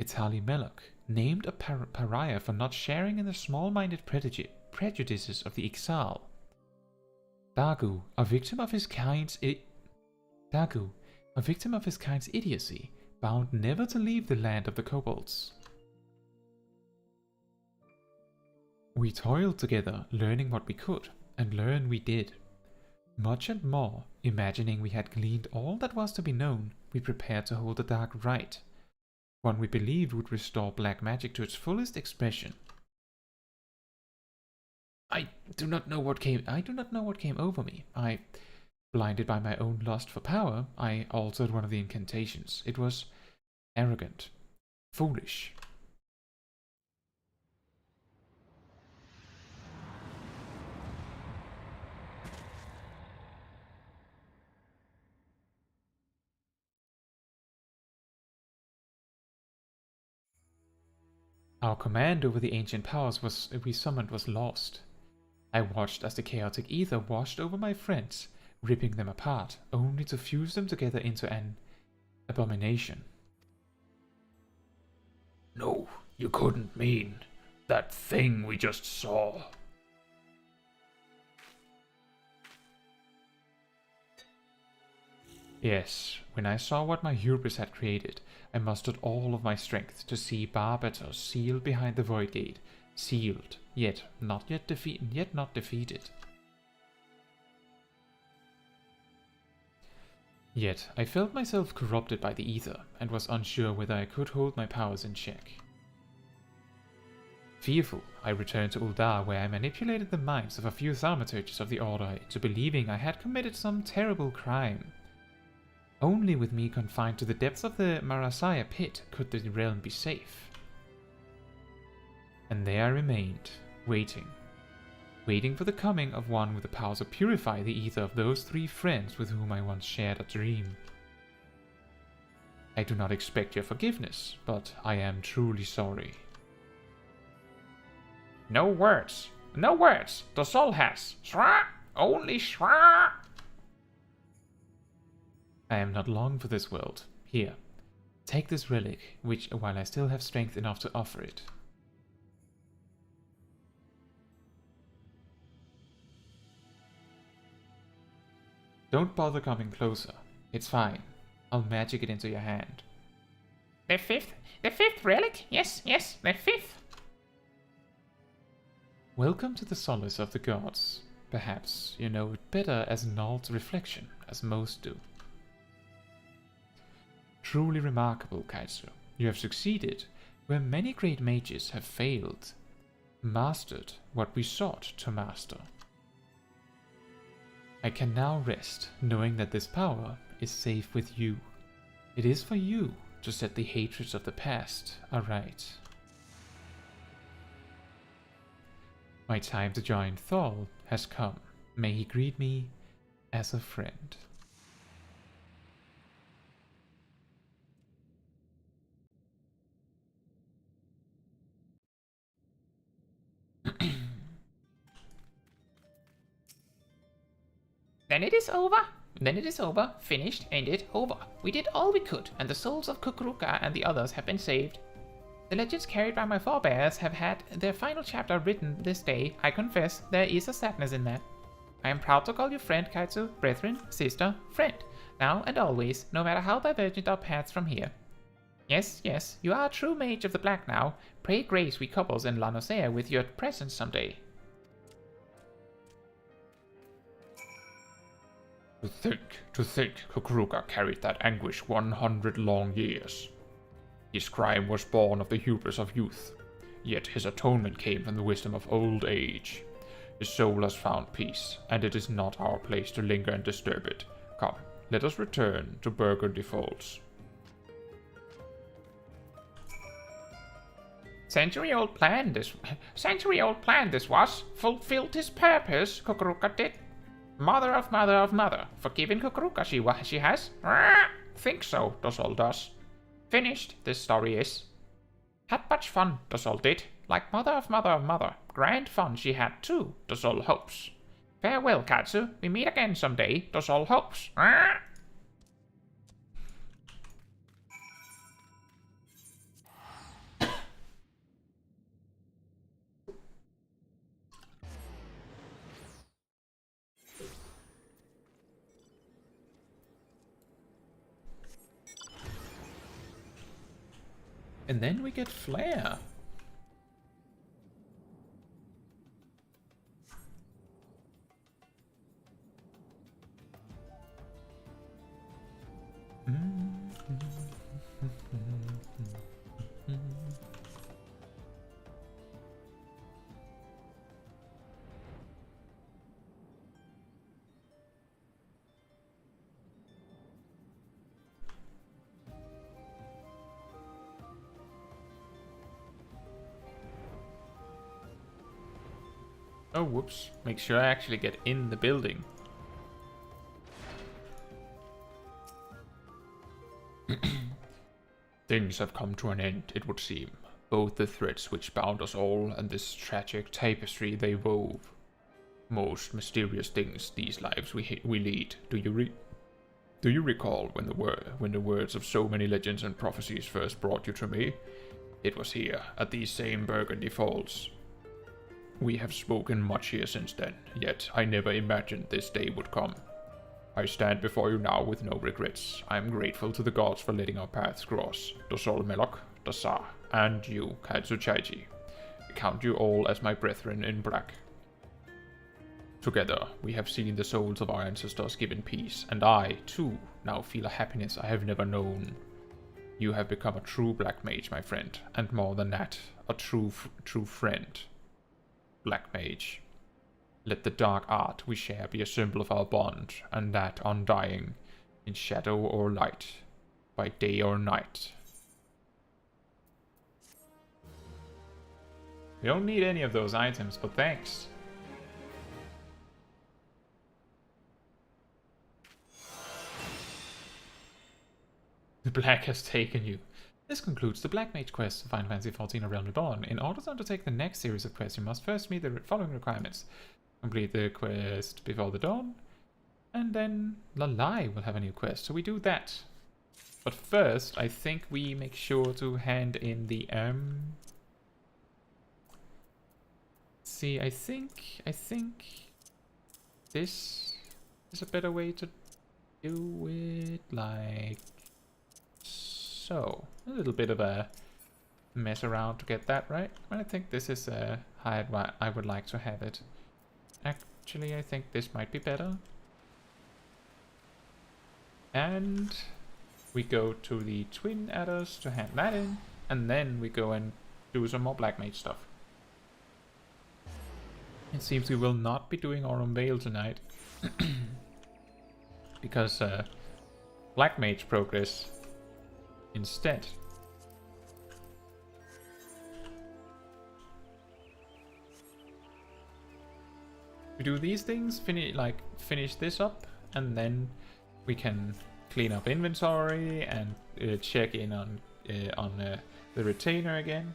Itali Melok, named a pariah for not sharing in the small-minded prejudices of the exile. Dagu, a victim of his kind's idiocy, bound never to leave the land of the kobolds. We toiled together, learning what we could, and learn we did. Much and more, imagining we had gleaned all that was to be known, we prepared to hold the dark right, one we believed would restore black magic to its fullest expression. I do not know what came over me. Blinded by my own lust for power, I altered one of the incantations. It was arrogant, foolish. Our command over the ancient powers we summoned was lost. I watched as the chaotic ether washed over my friends, ripping them apart, only to fuse them together into an abomination. No, you couldn't mean that thing we just saw. Yes, when I saw what my hubris had created, I mustered all of my strength to see Barbatos sealed behind the Void Gate, sealed, yet not defeated. Yet I felt myself corrupted by the ether, and was unsure whether I could hold my powers in check. Fearful, I returned to Uldar, where I manipulated the minds of a few thaumaturges of the Order into believing I had committed some terrible crime. Only with me confined to the depths of the Marasaya pit could the realm be safe. And there I remained, waiting for the coming of one with the power to purify the ether of those three friends with whom I once shared a dream. I do not expect your forgiveness, but I am truly sorry. No words. No words. The soul has. Shra! Only shra! I am not long for this world. Here, take this relic, while I still have strength enough to offer it. Don't bother coming closer. It's fine. I'll magic it into your hand. The fifth relic? Yes, the fifth. Welcome to the solace of the gods. Perhaps you know it better as Null's reflection, as most do. Truly remarkable, Caetsu. You have succeeded where many great mages have failed. Mastered what we sought to master. I can now rest, knowing that this power is safe with you. It is for you to set the hatreds of the past aright. My time to join Thal has come. May he greet me as a friend. Then it is over. Then it is over. Finished. Ended. Over. We did all we could, and the souls of Kukuruka and the others have been saved. The legends carried by my forebears have had their final chapter written this day. I confess, there is a sadness in that. I am proud to call you friend, Caetsu, brethren, sister, friend, now and always, no matter how divergent our paths from here. Yes, yes, you are a true mage of the black now. Pray grace we couples in La Nosea with your presence someday. To think, Kukuruka carried that anguish 100 long years. His crime was born of the hubris of youth, yet his atonement came from the wisdom of old age. His soul has found peace, and it is not our place to linger and disturb it. Come, let us return to Burgundy Falls. Century-old plan this was. Fulfilled his purpose, Kukuruka did. Mother of mother of mother. Forgiven Kukuruka she has? Think so, das all does. Finished, this story is. Had much fun, das all did. Like mother of mother of mother. Grand fun she had too, das all hopes. Farewell, Caetsu. We meet again someday, das all hopes. And then we get Flare. Oh, whoops. Make sure I actually get in the building. Things have come to an end, it would seem. Both the threads which bound us all and this tragic tapestry they wove. Most mysterious things these lives we lead. Do you recall when the words of so many legends and prophecies first brought you to me? It was here, at these same Burgundy Falls. We have spoken much here since then, yet I never imagined this day would come. I stand before you now with no regrets. I am grateful to the gods for letting our paths cross. Dosol Melok, Dasa, and you, Caetsu Chaiji. I count you all as my brethren in black. Together, we have seen the souls of our ancestors given peace, and I, too, now feel a happiness I have never known. You have become a true Black Mage, my friend, and more than that, a true friend. Black Mage. Let the dark art we share be a symbol of our bond, and that undying, in shadow or light, by day or night. We don't need any of those items, but thanks. The Black has taken you. This concludes the Black Mage quest of Final Fantasy XIV: A Realm Reborn. In order to undertake the next series of quests, you must first meet the following requirements. Complete the quest before the dawn, and then Lalai will have a new quest, so we do that. But first, I think we make sure to hand in the see, I think this is a better way to do it, like so. A little bit of a mess around to get that right. But I think this is how I would like to have it. Actually, I think this might be better. And we go to the Twin Adders to hand that in. And then we go and do some more Black Mage stuff. It seems we will not be doing Aurum Vale tonight. Because Black Mage progress instead. We do these things, finish this up, and then we can clean up inventory and check in on the retainer again.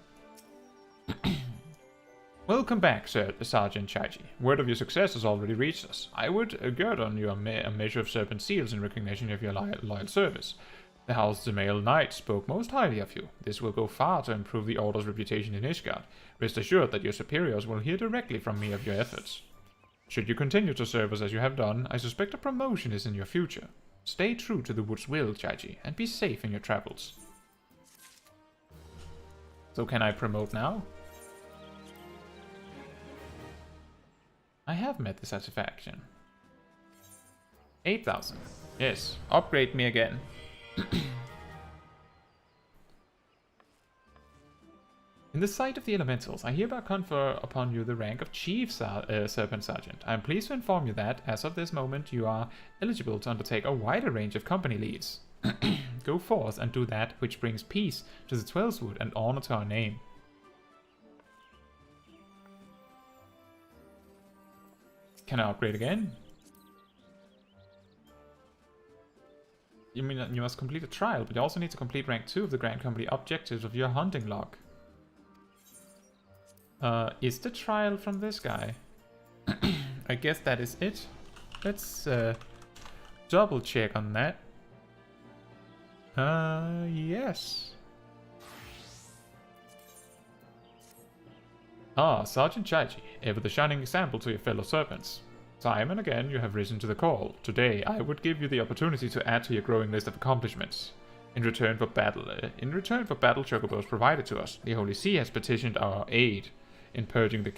Welcome back, Sergeant Chaiji. Word of your success has already reached us. I would gird on you a measure of serpent seals in recognition of your loyal service. The House of the Male Knight spoke most highly of you. This will go far to improve the Order's reputation in Ishgard. Rest assured that your superiors will hear directly from me of your efforts. Should you continue to serve us as you have done, I suspect a promotion is in your future. Stay true to the Wood's will, Chaiji, and be safe in your travels. So can I promote now? I have met the satisfaction. 8,000. Yes, upgrade me again. In the sight of the elementals, I hereby confer upon you the rank of Chief Serpent Sergeant. I am pleased to inform you that, as of this moment, you are eligible to undertake a wider range of company leads. Go forth and do that which brings peace to the Twelveswood and honor to our name. Can I upgrade again? You mean you must complete a trial, but you also need to complete rank 2 of the Grand Company objectives of your hunting log. Is the trial from this guy? I guess that is it. Let's double check on that. Yes. Ah, Sergeant Chaiji, ever the shining example to your fellow serpents. Time and again you have risen to the call. Today I would give you the opportunity to add to your growing list of accomplishments. In return for battle chocobos provided to us, the Holy See has petitioned our aid in purging the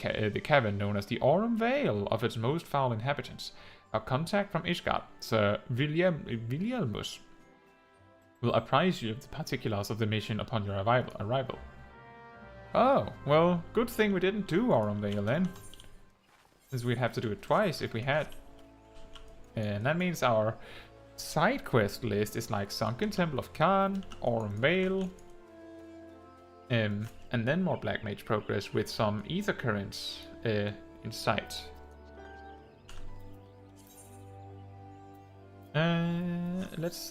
cavern known as the Aurum Vale of its most foul inhabitants. Our contact from Ishgard, Sir Willielmus, will apprise you of the particulars of the mission upon your arrival. Oh, well, good thing we didn't do Aurum Vale then. Since we'd have to do it twice if we had. And that means our side quest list is like Sunken Temple of Khan, Aurum Vale, and then more Black Mage progress with some ether currents in sight. Let's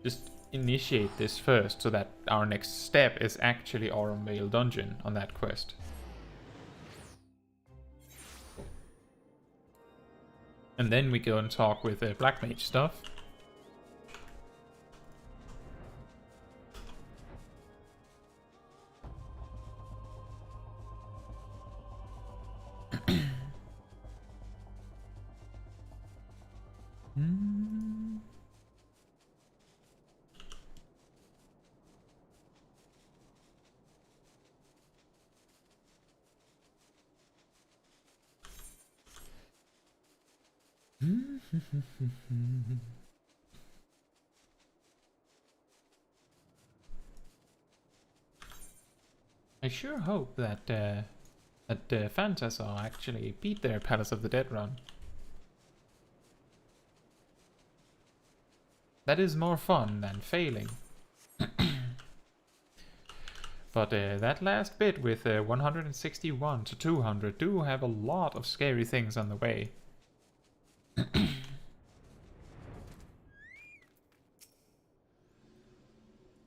just initiate this first so that our next step is actually Aurum Vale Dungeon on that quest. And then we go and talk with Black Mage stuff. I sure hope that Phantasar actually beat their Palace of the Dead run. That is more fun than failing. But that last bit with 161 to 200 do have a lot of scary things on the way.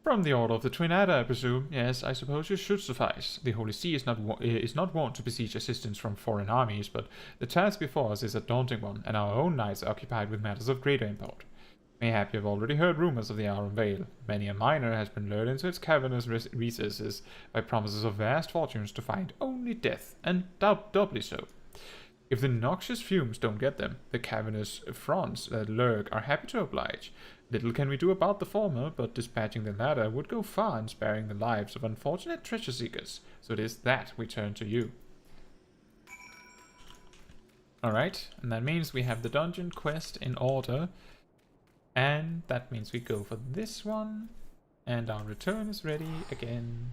From the Order of the Twin Adder, I presume. Yes, I suppose you should suffice. The Holy See is not wont to beseech assistance from foreign armies, but the task before us is a daunting one, and our own knights are occupied with matters of greater import. Mayhap you have already heard rumors of the Aurum Vale. Many a miner has been lured into its cavernous recesses by promises of vast fortunes to find only death, and doubly so. If the noxious fumes don't get them, the cavernous fronts that lurk are happy to oblige. Little can we do about the former, but dispatching the latter would go far in sparing the lives of unfortunate treasure seekers, so it is that we turn to you. Alright, and that means we have the dungeon quest in order, and that means we go for this one, and our return is ready again.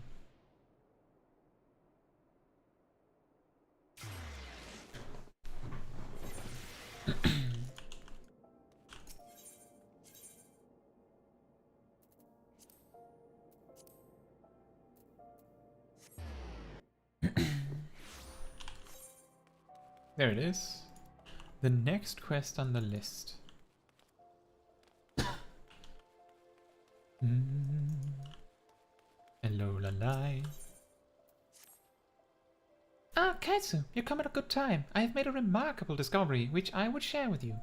There it is. The next quest on the list. Hello, lalai. Ah, Kaitsu, you come at a good time. I have made a remarkable discovery, which I would share with you.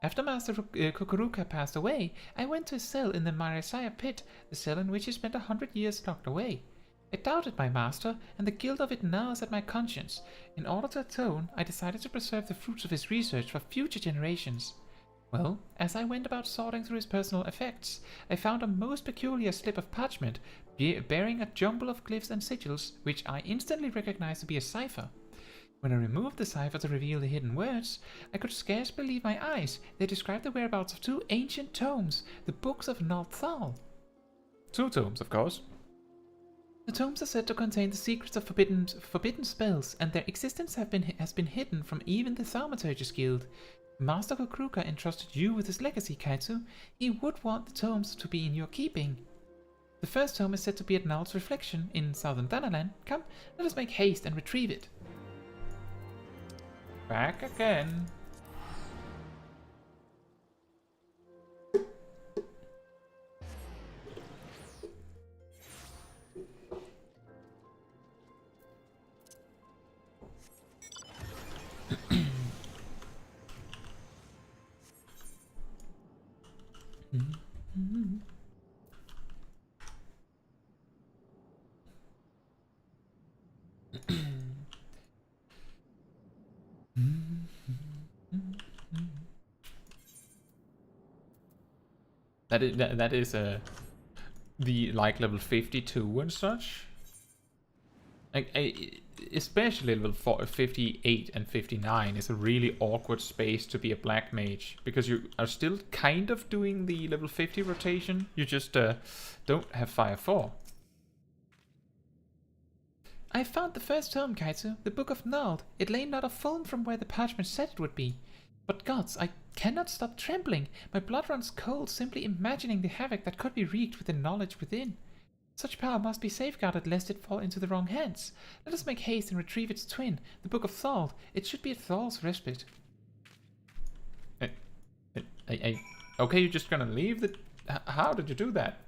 After Master Kukuruka passed away, I went to his cell in the Marisaya pit, the cell in which he spent 100 years locked away. I doubted my master, and the guilt of it gnaws at my conscience. In order to atone, I decided to preserve the fruits of his research for future generations. Well, as I went about sorting through his personal effects, I found a most peculiar slip of parchment, bearing a jumble of glyphs and sigils, which I instantly recognized to be a cipher. When I removed the cipher to reveal the hidden words, I could scarce believe my eyes. They described the whereabouts of 2 ancient tomes, the Books of Nalthal. 2 tomes, of course. The tomes are said to contain the secrets of forbidden spells, and their existence has been hidden from even the Thaumaturgist Guild. Master Kukuruka entrusted you with his legacy, Kaitsu. He would want the tomes to be in your keeping. The first tome is said to be at Nald's Reflection in southern Danaland. Come, let us make haste and retrieve it. Back again. That is the like level 52 and such. Especially level 58 and 59 is a really awkward space to be a Black Mage, because you are still kind of doing the level 50 rotation, you just don't have Fire 4. I found the first tome, Kaitsu, the Book of Nald. It lay not a foam from where the parchment said it would be. But gods, I cannot stop trembling. My blood runs cold simply imagining the havoc that could be wreaked with the knowledge within. Such power must be safeguarded lest it fall into the wrong hands. Let us make haste and retrieve its twin, the Book of Thal. It should be at Thal's respite. Okay, you're just gonna leave the... How did you do that?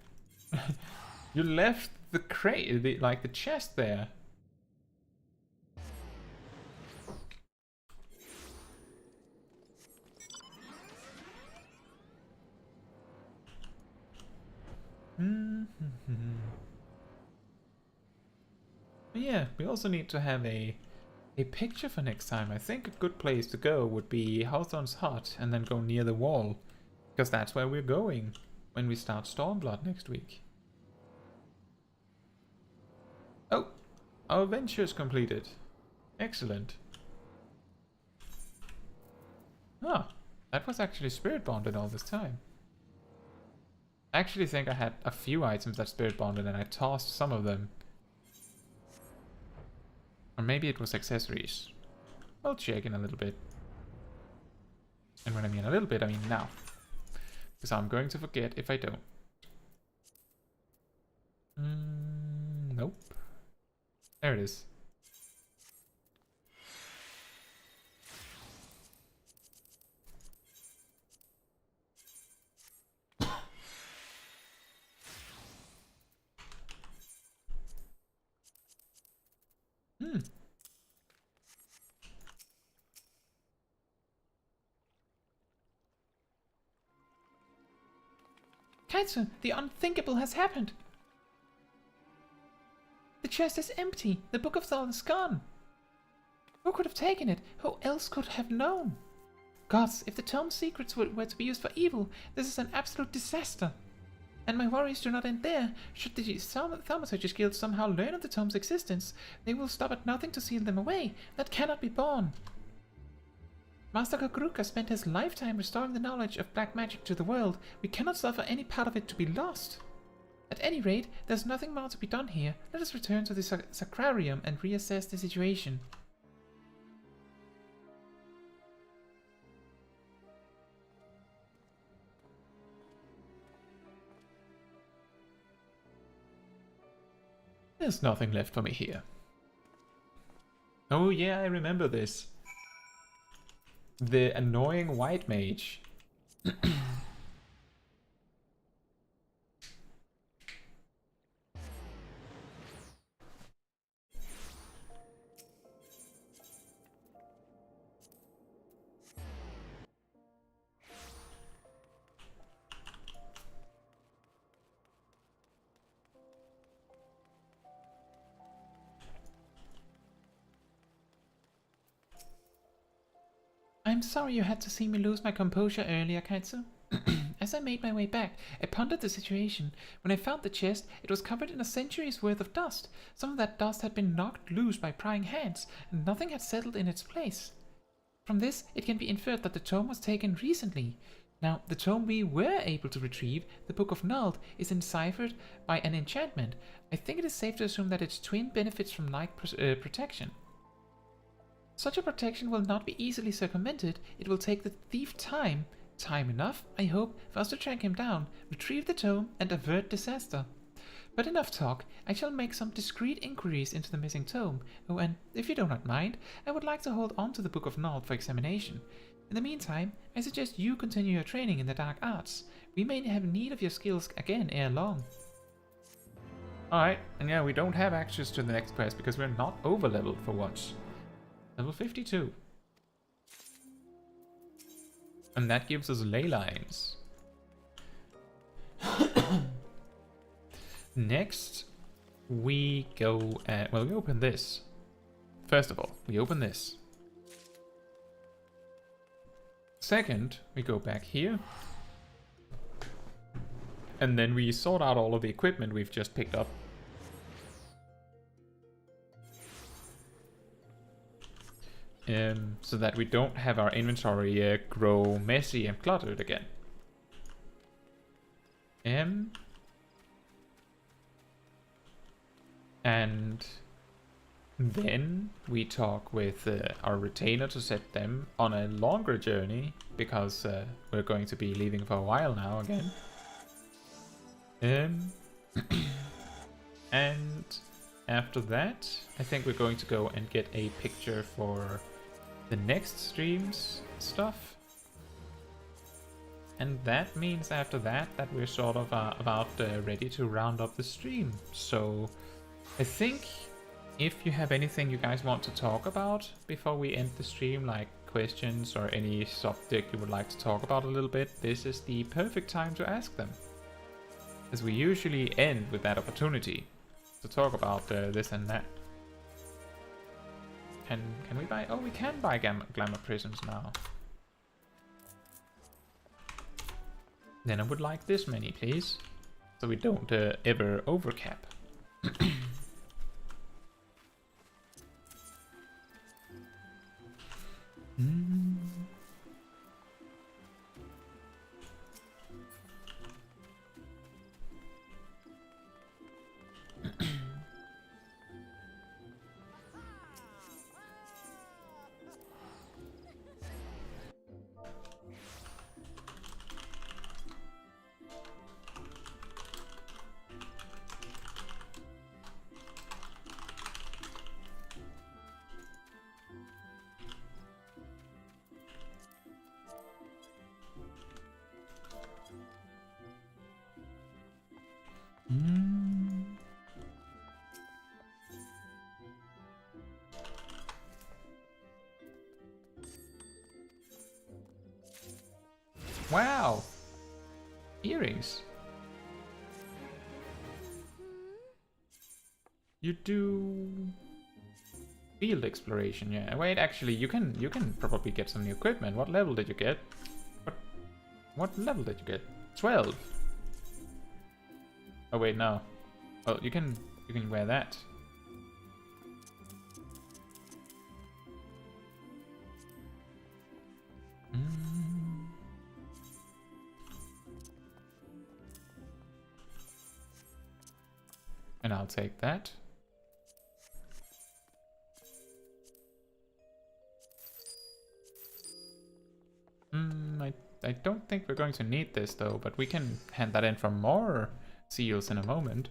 You left the crate, the chest there. Yeah, we also need to have a picture for next time. I think a good place to go would be Hawthorne's hut and then go near the wall, because that's where we're going when we start Stormblood next week. Oh, our adventure is completed. Excellent. Ah, that was actually spirit bonded all this time. I actually think I had a few items that spirit bonded and I tossed some of them. Or maybe it was accessories. I'll check in a little bit. And when I mean a little bit, I mean now. Because I'm going to forget if I don't. Nope. There it is. Kaitsu, the unthinkable has happened. The chest is empty. The Book of Thal is gone. Who could have taken it? Who else could have known? Gods, if the tome's secrets were to be used for evil, this is an absolute disaster. And my worries do not end there. Should the Thaumaturgist Guild somehow learn of the tome's existence, they will stop at nothing to seal them away. That cannot be borne. Master Kukuruka spent his lifetime restoring the knowledge of black magic to the world. We cannot suffer any part of it to be lost. At any rate, there's nothing more to be done here. Let us return to the Sacrarium and reassess the situation. There's nothing left for me here. Oh yeah, I remember this. The annoying white mage. I'm sorry you had to see me lose my composure earlier, Caetsu. As I made my way back, I pondered the situation. When I found the chest, it was covered in a century's worth of dust. Some of that dust had been knocked loose by prying hands, and nothing had settled in its place. From this, it can be inferred that the tome was taken recently. Now, the tome we were able to retrieve, the Book of Nald, is enciphered by an enchantment. I think it is safe to assume that its twin benefits from like protection. Such a protection will not be easily circumvented. It will take the thief time enough, I hope, for us to track him down, retrieve the tome, and avert disaster. But enough talk. I shall make some discreet inquiries into the missing tome. Oh, and if you do not mind, I would like to hold on to the Book of Nald for examination. In the meantime, I suggest you continue your training in the dark arts. We may have need of your skills again ere long. Alright, and yeah, we don't have access to the next quest because we're not over-leveled for once. Level 52. And that gives us ley lines. Next, we go at... well, we open this. First of all, we open this. Second, we go back here. And then we sort out all of the equipment we've just picked up. So that we don't have our inventory grow messy and cluttered again. And then we talk with our retainer to set them on a longer journey, because we're going to be leaving for a while now again. And after that, I think we're going to go and get a picture for the next stream's stuff. And that means after that we're sort of about ready to round up the stream. So I think if you have anything you guys want to talk about before we end the stream, like questions or any subject you would like to talk about a little bit, this is the perfect time to ask them. As we usually end with that opportunity to talk about this and that. Can we buy... oh, we can buy glamour prisms now. Then I would like this many, please. So we don't ever overcap. Wow! Earrings. You do field exploration, yeah. Wait, actually, you can probably get some new equipment. What level did you get? What level did you get? 12. Oh wait, no. Oh, you can wear that. And I'll take that. I don't think we're going to need this though, but we can hand that in for more seals in a moment.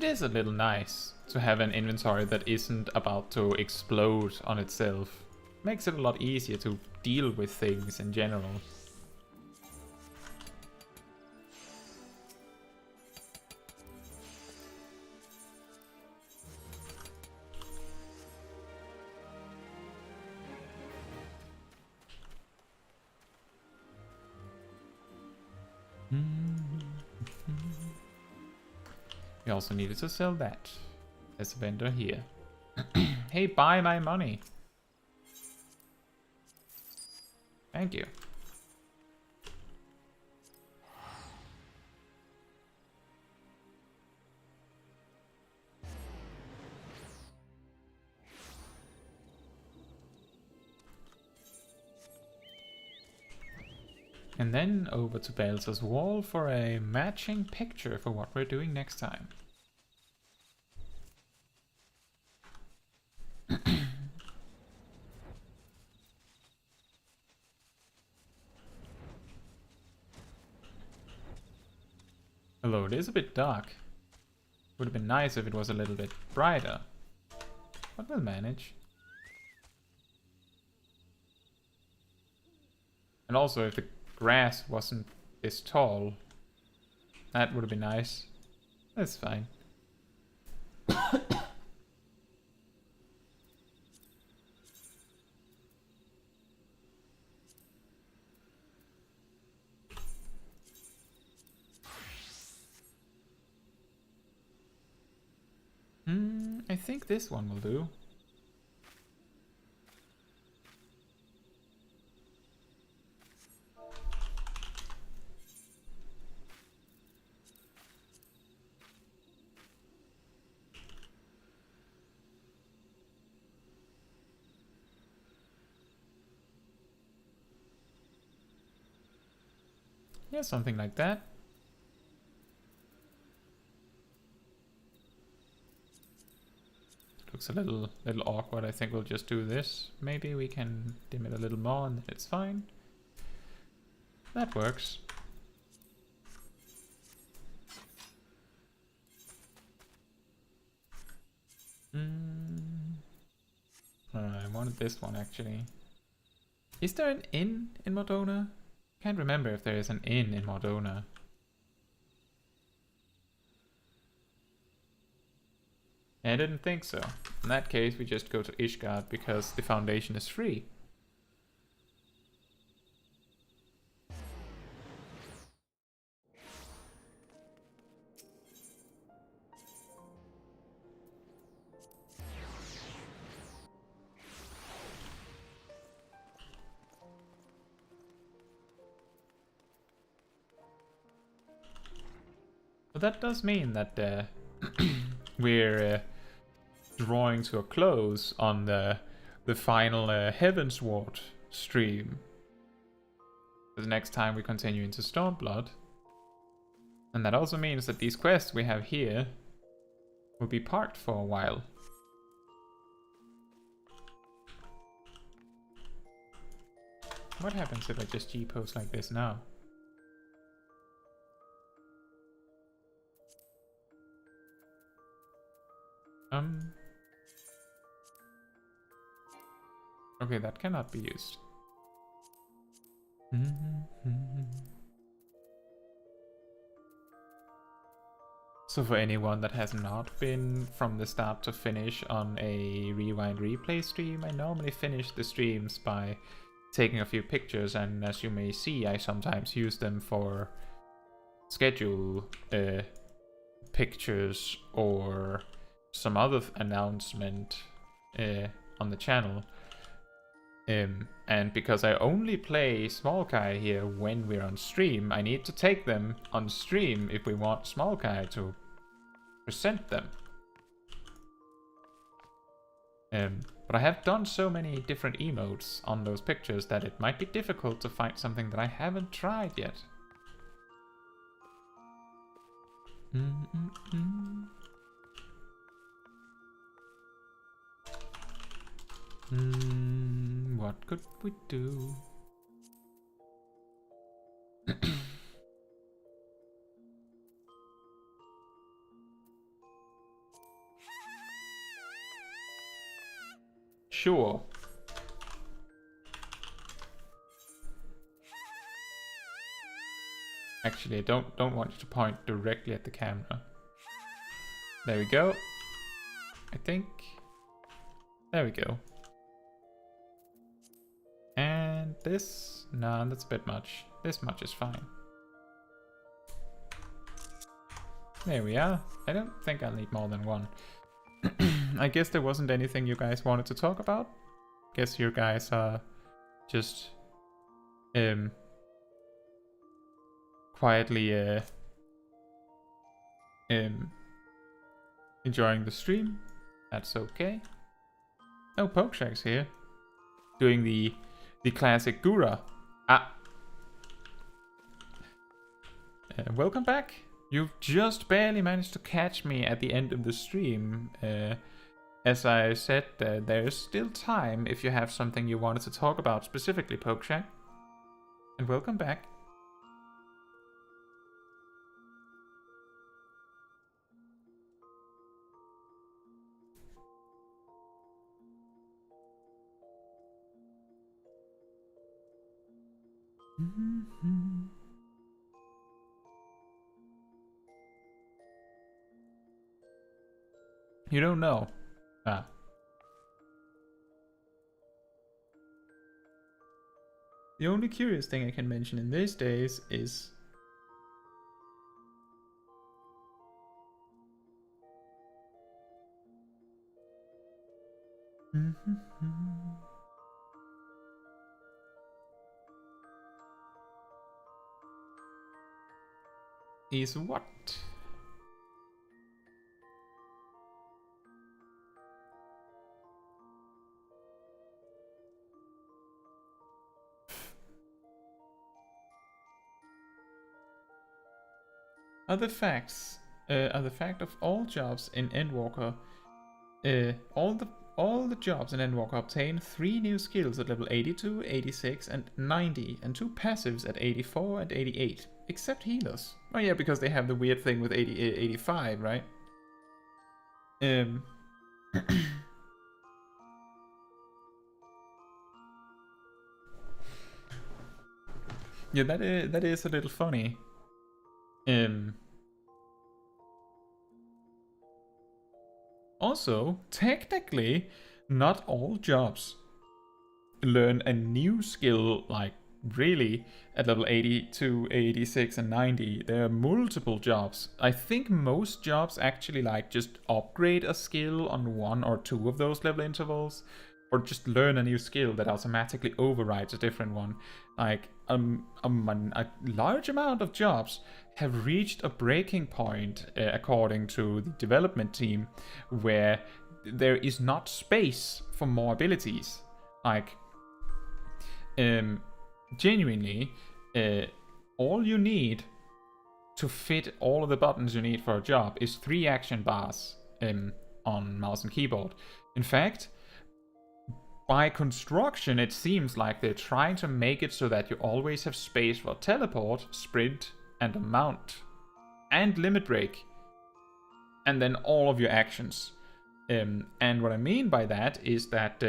It is a little nice to have an inventory that isn't about to explode on itself. Makes it a lot easier to deal with things in general. We also needed to sell that. There's a vendor here. Hey, buy my money. Thank you. And then over to Balzar's wall for a matching picture for what we're doing next time. Although it is a bit dark. Would have been nice if it was a little bit brighter. But we'll manage. And also if the grass wasn't this tall, that would have been nice. That's fine. I think this one will do. Yeah, something like that. Looks a little awkward. I think we'll just do this. Maybe we can dim it a little more and then it's fine. That works. I wanted this one actually. Is there an inn in Mordona? Can't remember if there is an inn in Mordona. I didn't think so. In that case, we just go to Ishgard because the foundation is free. But that does mean that we're drawing to a close on the final Heavensward stream. The next time we continue into Stormblood. And that also means that these quests we have here will be parked for a while. What happens if I just G-post like this now? Okay, that cannot be used. So for anyone that has not been from the start to finish on a rewind replay stream, I normally finish the streams by taking a few pictures, and as you may see, I sometimes use them for schedule pictures or some other announcement on the channel. And because I only play Smol Caetsu here when we're on stream, I need to take them on stream if we want Smol Caetsu to present them. But I have done so many different emotes on those pictures that it might be difficult to find something that I haven't tried yet. What could we do? sure. Actually, I don't want you to point directly at the camera. There we go. I think. There we go. And this? No, that's a bit much. This much is fine. There we are. I don't think I'll need more than one. I guess there wasn't anything you guys wanted to talk about. Guess you guys are just quietly enjoying the stream. That's okay. Oh, Pokeshack's here. Doing the classic Gura. Welcome back. You've just barely managed to catch me at the end of the stream. As I said, there's still time if you have something you wanted to talk about specifically, Pokeshack. And welcome back. You don't know? Ah. The only curious thing I can mention in these days is is what? Other facts are the fact of all jobs in Endwalker. All the jobs in Endwalker obtain 3 new skills at level 82, 86, and 90, and 2 passives at 84 and 88, except healers. Oh yeah, because they have the weird thing with 85, right? Yeah, that is a little funny. Also, technically, not all jobs learn a new skill, like, really, at level 82, 86, and 90. There are multiple jobs. I think most jobs actually, like, just upgrade a skill on 1 or 2 of those level intervals, or just learn a new skill that automatically overrides a different one. Like, a large amount of jobs have reached a breaking point, according to the development team, where there is not space for more abilities. Like, genuinely, all you need to fit all of the buttons you need for a job is 3 action bars on mouse and keyboard. In fact, by construction, it seems like they're trying to make it so that you always have space for teleport, sprint, and a mount, and limit break, and then all of your actions. And what I mean by that is that,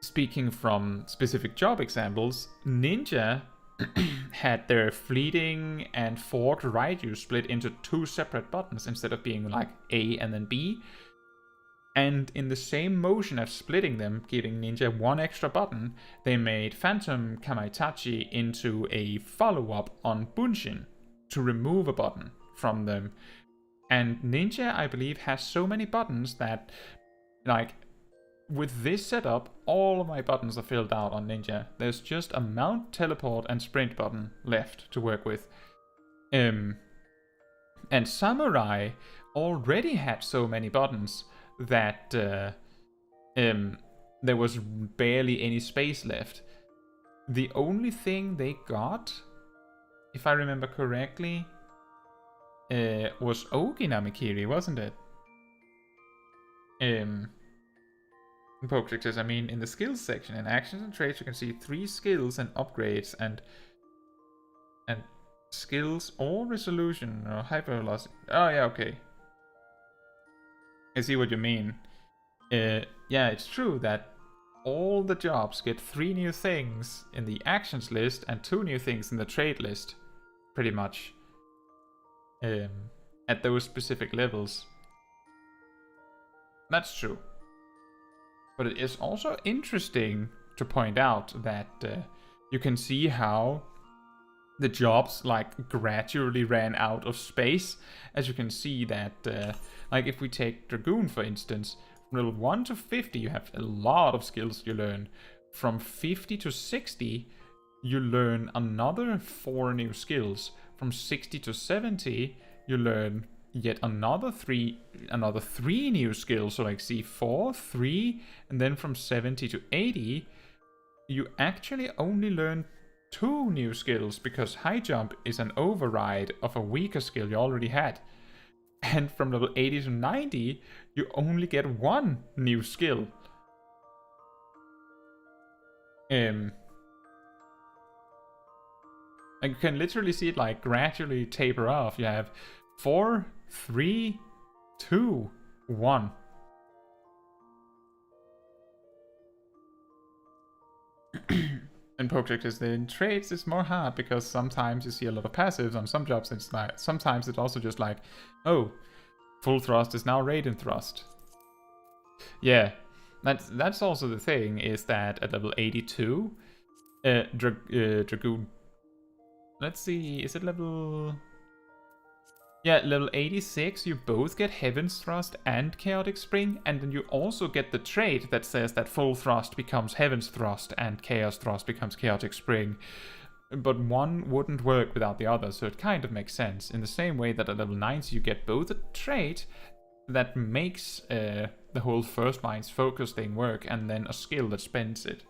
speaking from specific job examples, Ninja had their fleeting and forked Raiju split into 2 separate buttons instead of being like A and then B. And in the same motion of splitting them, giving Ninja 1 extra button, they made Phantom Kamaitachi into a follow-up on Bunshin to remove a button from them. And Ninja, I believe, has so many buttons that, like, with this setup, all of my buttons are filled out on Ninja. There's just a mount, teleport, and sprint button left to work with. And Samurai already had so many buttons that there was barely any space left. The only thing they got, if I remember correctly, was Ogi Namikiri, wasn't it? Pokeshack says, I mean, in the skills section, in actions and traits, you can see 3 skills and upgrades and skills or resolution or hypervelocity. Oh yeah, okay. I see what you mean. Yeah, it's true that all the jobs get 3 new things in the actions list and 2 new things in the trade list, pretty much, at those specific levels. That's true. But it is also interesting to point out that you can see how the jobs like gradually ran out of space. As you can see that, like if we take Dragoon for instance, from level 1 to 50 you have a lot of skills you learn. From 50 to 60 you learn another 4 new skills. From 60 to 70 you learn yet another three new skills, so like C4, 3, and then from 70 to 80 you actually only learn 2 new skills because high jump is an override of a weaker skill you already had. And from level 80 to 90 you only get 1 new skill. And you can literally see it like gradually taper off. You have 4, 3, 2, 1. And Project is in trades is more hard because sometimes you see a lot of passives on some jobs. It's like sometimes it's also just like, oh, full thrust is now radiant thrust. Yeah, that's also the thing, is that at level 82, Dragoon. Let's see, is it level? Yeah, level 86, you both get Heaven's Thrust and Chaotic Spring, and then you also get the trait that says that Full Thrust becomes Heaven's Thrust and Chaos Thrust becomes Chaotic Spring. But one wouldn't work without the other, so it kind of makes sense. In the same way that at level 90 you get both a trait that makes the whole First Mind's focus thing work, and then a skill that spends it.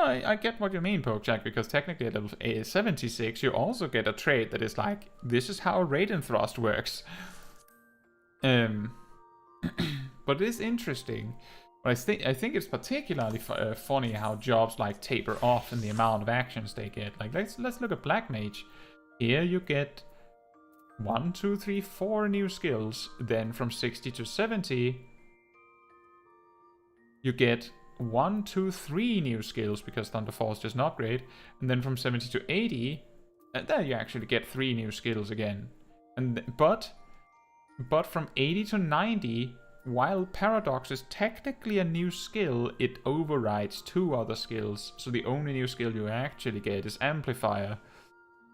I get what you mean, Pokejack, because technically at level 76 you also get a trait that is like, this is how Radiant Thrust works. But it is interesting. But I think it's particularly funny how jobs like taper off in the amount of actions they get. Like let's look at Black Mage. Here you get 1, 2, 3, 4 new skills. Then from 60 to 70 you get 1, 2, 3 new skills because Thunder Force just not great, and then from 70 to 80, there you actually get 3 new skills again. And but from 80 to 90, while Paradox is technically a new skill, it overrides 2 other skills. So the only new skill you actually get is Amplifier.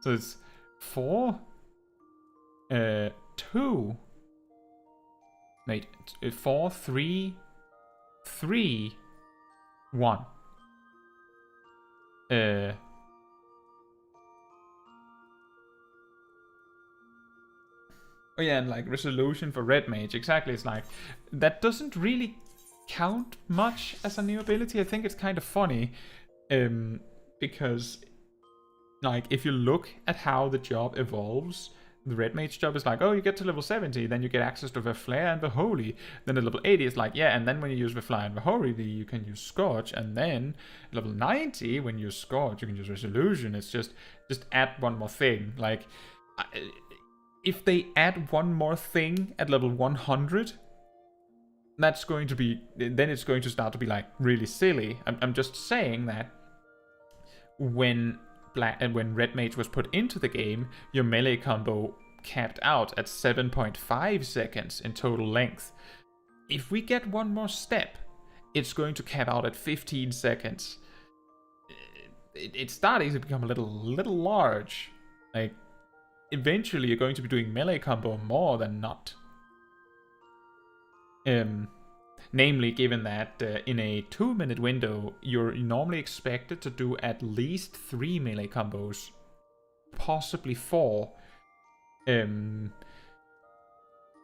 So it's 4, 2, wait, 4, 3, 3. 1. Oh yeah, and like resolution for Red Mage, exactly. It's like that doesn't really count much as a new ability. I think it's kind of funny, because like if you look at how the job evolves, the Red Mage job is like, oh, you get to level 70, then you get access to the Flare and the Holy. Then at level 80 it's like, yeah, and then when you use the Flare and the Holy, you can use Scorch. And then level 90, when you use Scorch, you can use Resolution. It's just add one more thing. Like, if they add one more thing at level 100, that's going to be, then it's going to start to be like really silly. I'm just saying that when Red Mage was put into the game, your melee combo capped out at 7.5 seconds in total length. If we get one more step, it's going to cap out at 15 seconds. It's starting to become a little large. Like, eventually you're going to be doing melee combo more than not. Namely, given that in a 2-minute window, you're normally expected to do at least 3 melee combos. Possibly 4.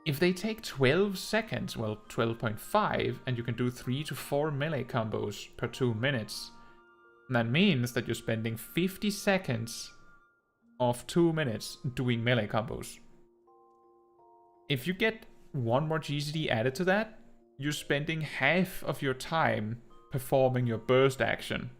If they take 12 seconds, well, 12.5, and you can do 3 to 4 melee combos per 2 minutes, that means that you're spending 50 seconds of 2 minutes doing melee combos. If you get one more GCD added to that, you're spending half of your time performing your burst action.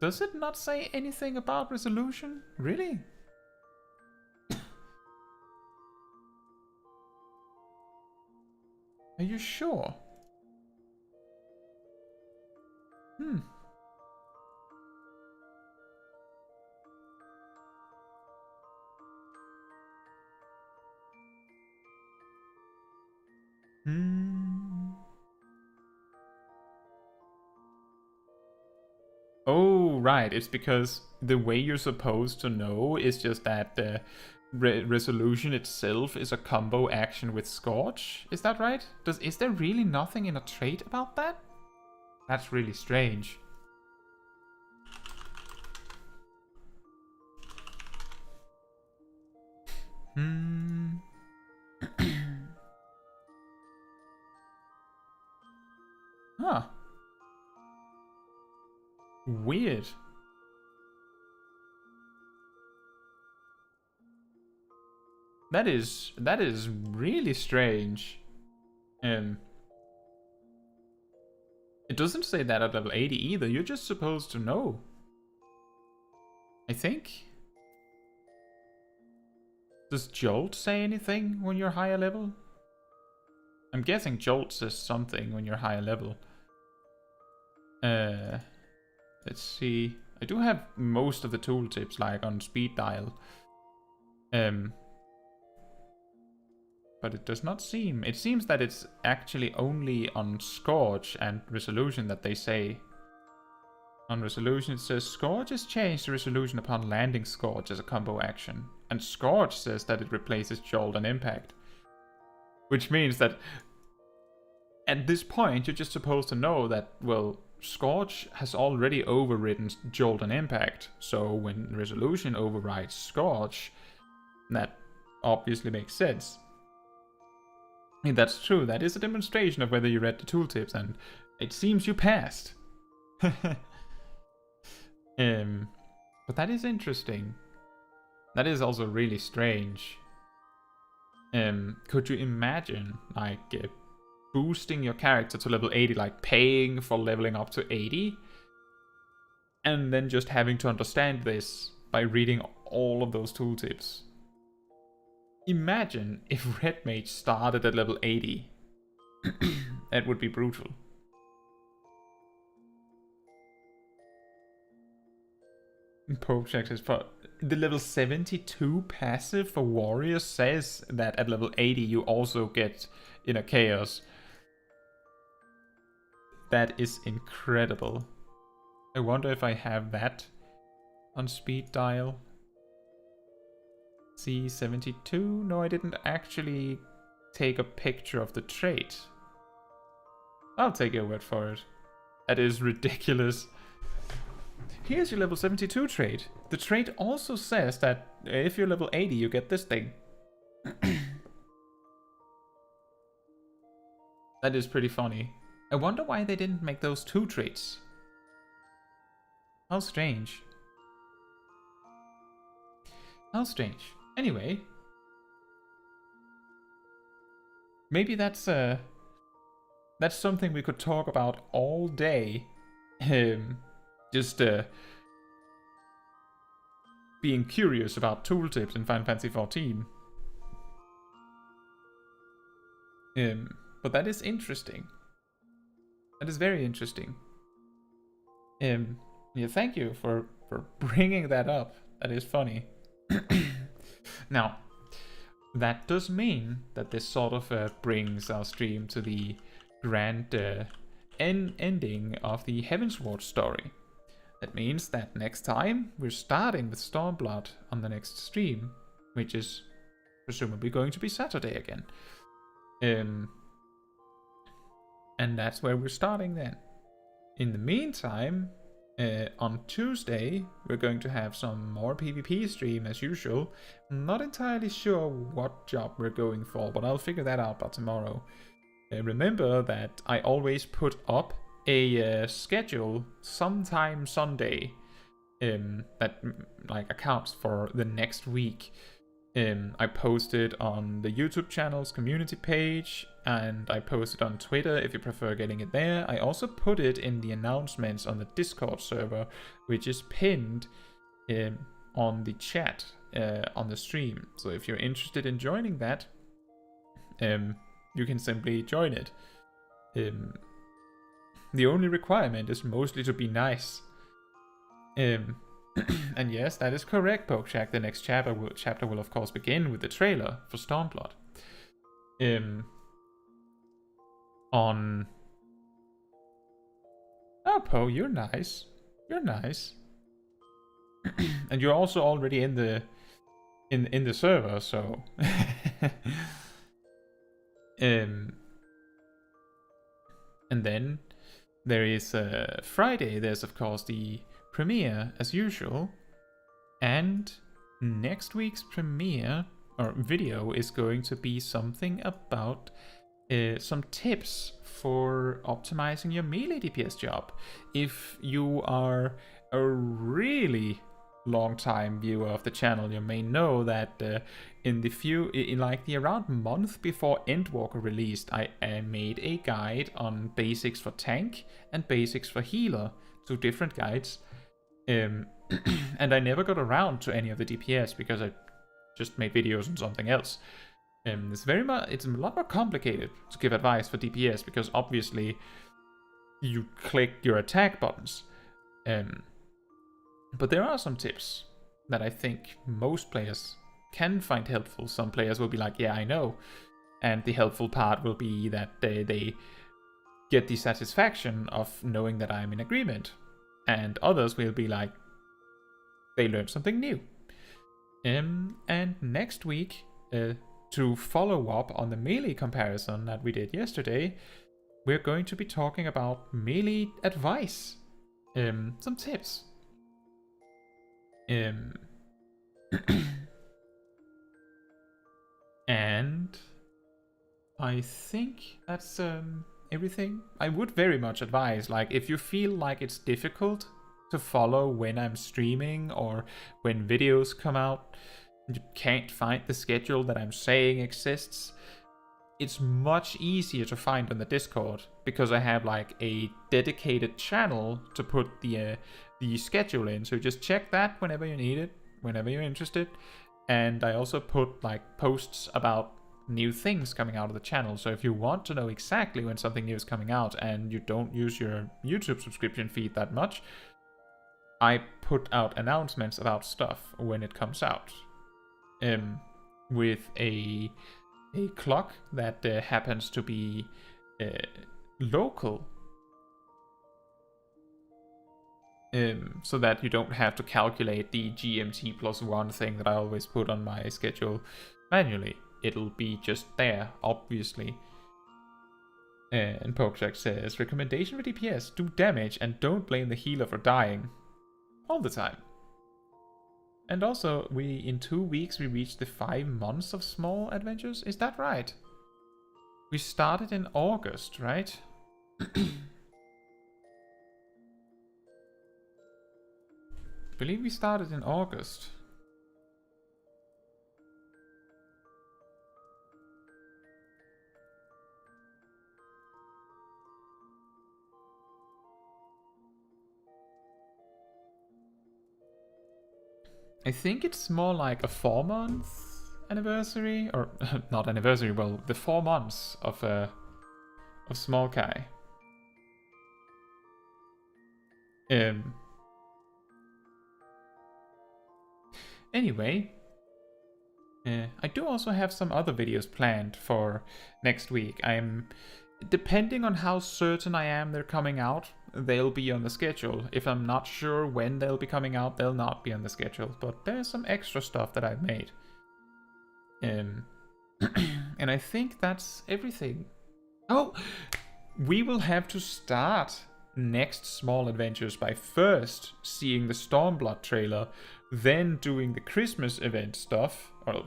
Does it not say anything about resolution? Really? Are you sure? Hmm. Oh, right. It's because the way you're supposed to know is just that the resolution itself is a combo action with Scorch. Is that right? Is there really nothing in a trait about that? That's really strange. Huh. Weird. That is really strange. It doesn't say that at level 80 either. You're just supposed to know. I think. Does Jolt say anything when you're higher level? I'm guessing Jolt says something when you're higher level. Let's see. I do have most of the tooltips like on speed dial. But it does not seem. It seems that it's actually only on Scourge and Resolution that they say. On Resolution it says Scourge has changed the resolution upon landing Scourge as a combo action. And Scourge says that it replaces Jolt and Impact. Which means that at this point you're just supposed to know that, well, Scourge has already overridden Jolt and Impact. So when Resolution overrides Scourge, that obviously makes sense. And that's true, that is a demonstration of whether you read the tooltips, and it seems you passed. But that is interesting. That is also really strange. Could you imagine, like, boosting your character to level 80, like paying for leveling up to 80, and then just having to understand this by reading all of those tooltips? Imagine if Red Mage started at level 80. That would be brutal. Pope checks his part. The level 72 passive for Warriors says that at level 80 you also get Inner Chaos. That is incredible. I wonder if I have that on speed dial. C72? No, I didn't actually take a picture of the trait. I'll take your word for it. That is ridiculous. Here's your level 72 trait. The trait also says that if you're level 80, you get this thing. That is pretty funny. I wonder why they didn't make those two traits. How strange. How strange. Anyway. Maybe that's something we could talk about all day. Just being curious about tooltips in Final Fantasy XIV. But that is interesting. That is very interesting. Yeah, thank you for bringing that up. That is funny. Now, that does mean that this sort of brings our stream to the grand ending of the Heavensward story. That means that next time we're starting with Stormblood on the next stream, which is presumably going to be Saturday again. And that's where we're starting then. In the meantime, on Tuesday, we're going to have some more PvP stream as usual. I'm not entirely sure what job we're going for, but I'll figure that out by tomorrow. Remember that I always put up a schedule sometime Sunday that like accounts for the next week. I posted on the YouTube channel's community page, and I posted on Twitter if you prefer getting it there. I also put it in the announcements on the Discord server, which is pinned on the chat on the stream. So if you're interested in joining that, you can simply join it. The only requirement is mostly to be nice. And yes, that is correct, Pokeshak. The next chapter will of course begin with the trailer for Stormblood. Oh, Po, you're nice. You're nice. And you're also already in the server, so and then there is Friday. There's of course the premiere as usual, and next week's premiere or video is going to be something about some tips for optimizing your melee DPS job. If you are a really long time viewer of the channel, you may know that in like the around month before Endwalker released, I made a guide on basics for tank and basics for healer, 2 different guides. And I never got around to any of the DPS because I just made videos on something else. It's a lot more complicated to give advice for DPS because obviously you click your attack buttons. But there are some tips that I think most players can find helpful. Some players will be like, yeah, I know. And the helpful part will be that they get the satisfaction of knowing that I'm in agreement. And others will be like, they learned something new. And next week, to follow up on the melee comparison that we did yesterday, we're going to be talking about melee advice. Some tips. And I think that's everything. I would very much advise, like, if you feel like it's difficult to follow when I'm streaming or when videos come out, you can't find the schedule that I'm saying exists, it's much easier to find on the Discord because I have like a dedicated channel to put the schedule in. So just check that whenever you need it, whenever you're interested. And I also put like posts about new things coming out of the channel. So if you want to know exactly when something new is coming out and you don't use your YouTube subscription feed that much, I put out announcements about stuff when it comes out. With a clock that happens to be local. So that you don't have to calculate the GMT +1 thing that I always put on my schedule manually. It'll be just there, obviously. And Pokeshak says, recommendation for DPS, do damage and don't blame the healer for dying. All the time. And also, in 2 weeks we reached the 5 months of Smol adventures. Is that right? We started in August, right? I believe we started in August. I think it's more like a 4-month anniversary, or not anniversary, well, the 4 months of Smol Kai. Anyway, I do also have some other videos planned for next week. Depending on how certain I am they're coming out, they'll be on the schedule. If I'm not sure when they'll be coming out, they'll not be on the schedule. But there's some extra stuff that I've made. And I think that's everything. Oh! We will have to start next Smol Adventures by first seeing the Stormblood trailer, then doing the Christmas event stuff, or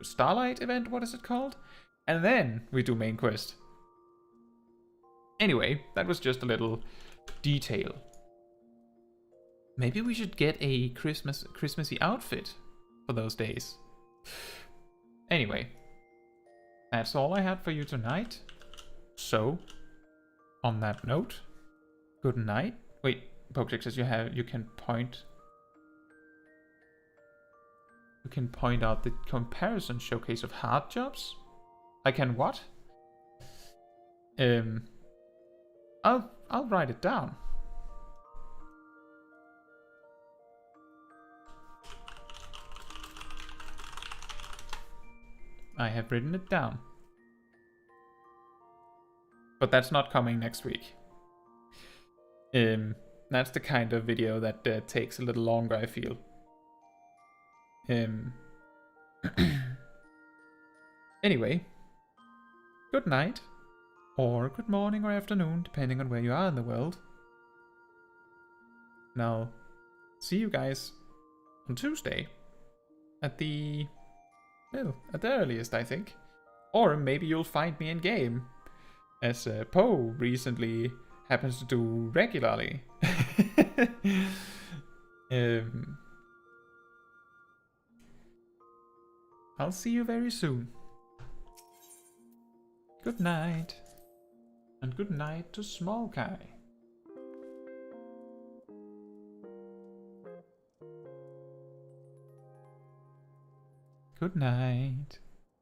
Starlight event, what is it called? And then we do main quest. Anyway, that was just a little detail. Maybe we should get a Christmassy outfit for those days. Anyway, that's all I had for you tonight. So, on that note, good night. Wait, Pokesix says you can point out the comparison showcase of hard jobs. I can what? I'll write it down. I have written it down. But that's not coming next week. That's the kind of video that takes a little longer, I feel. Anyway, good night, or good morning or afternoon, depending on where you are in the world. And I'll see you guys on Tuesday at the earliest, I think. Or maybe you'll find me in game, as Poe recently happens to do regularly. I'll see you very soon. Good night. And good night to Smol Kai. Good night.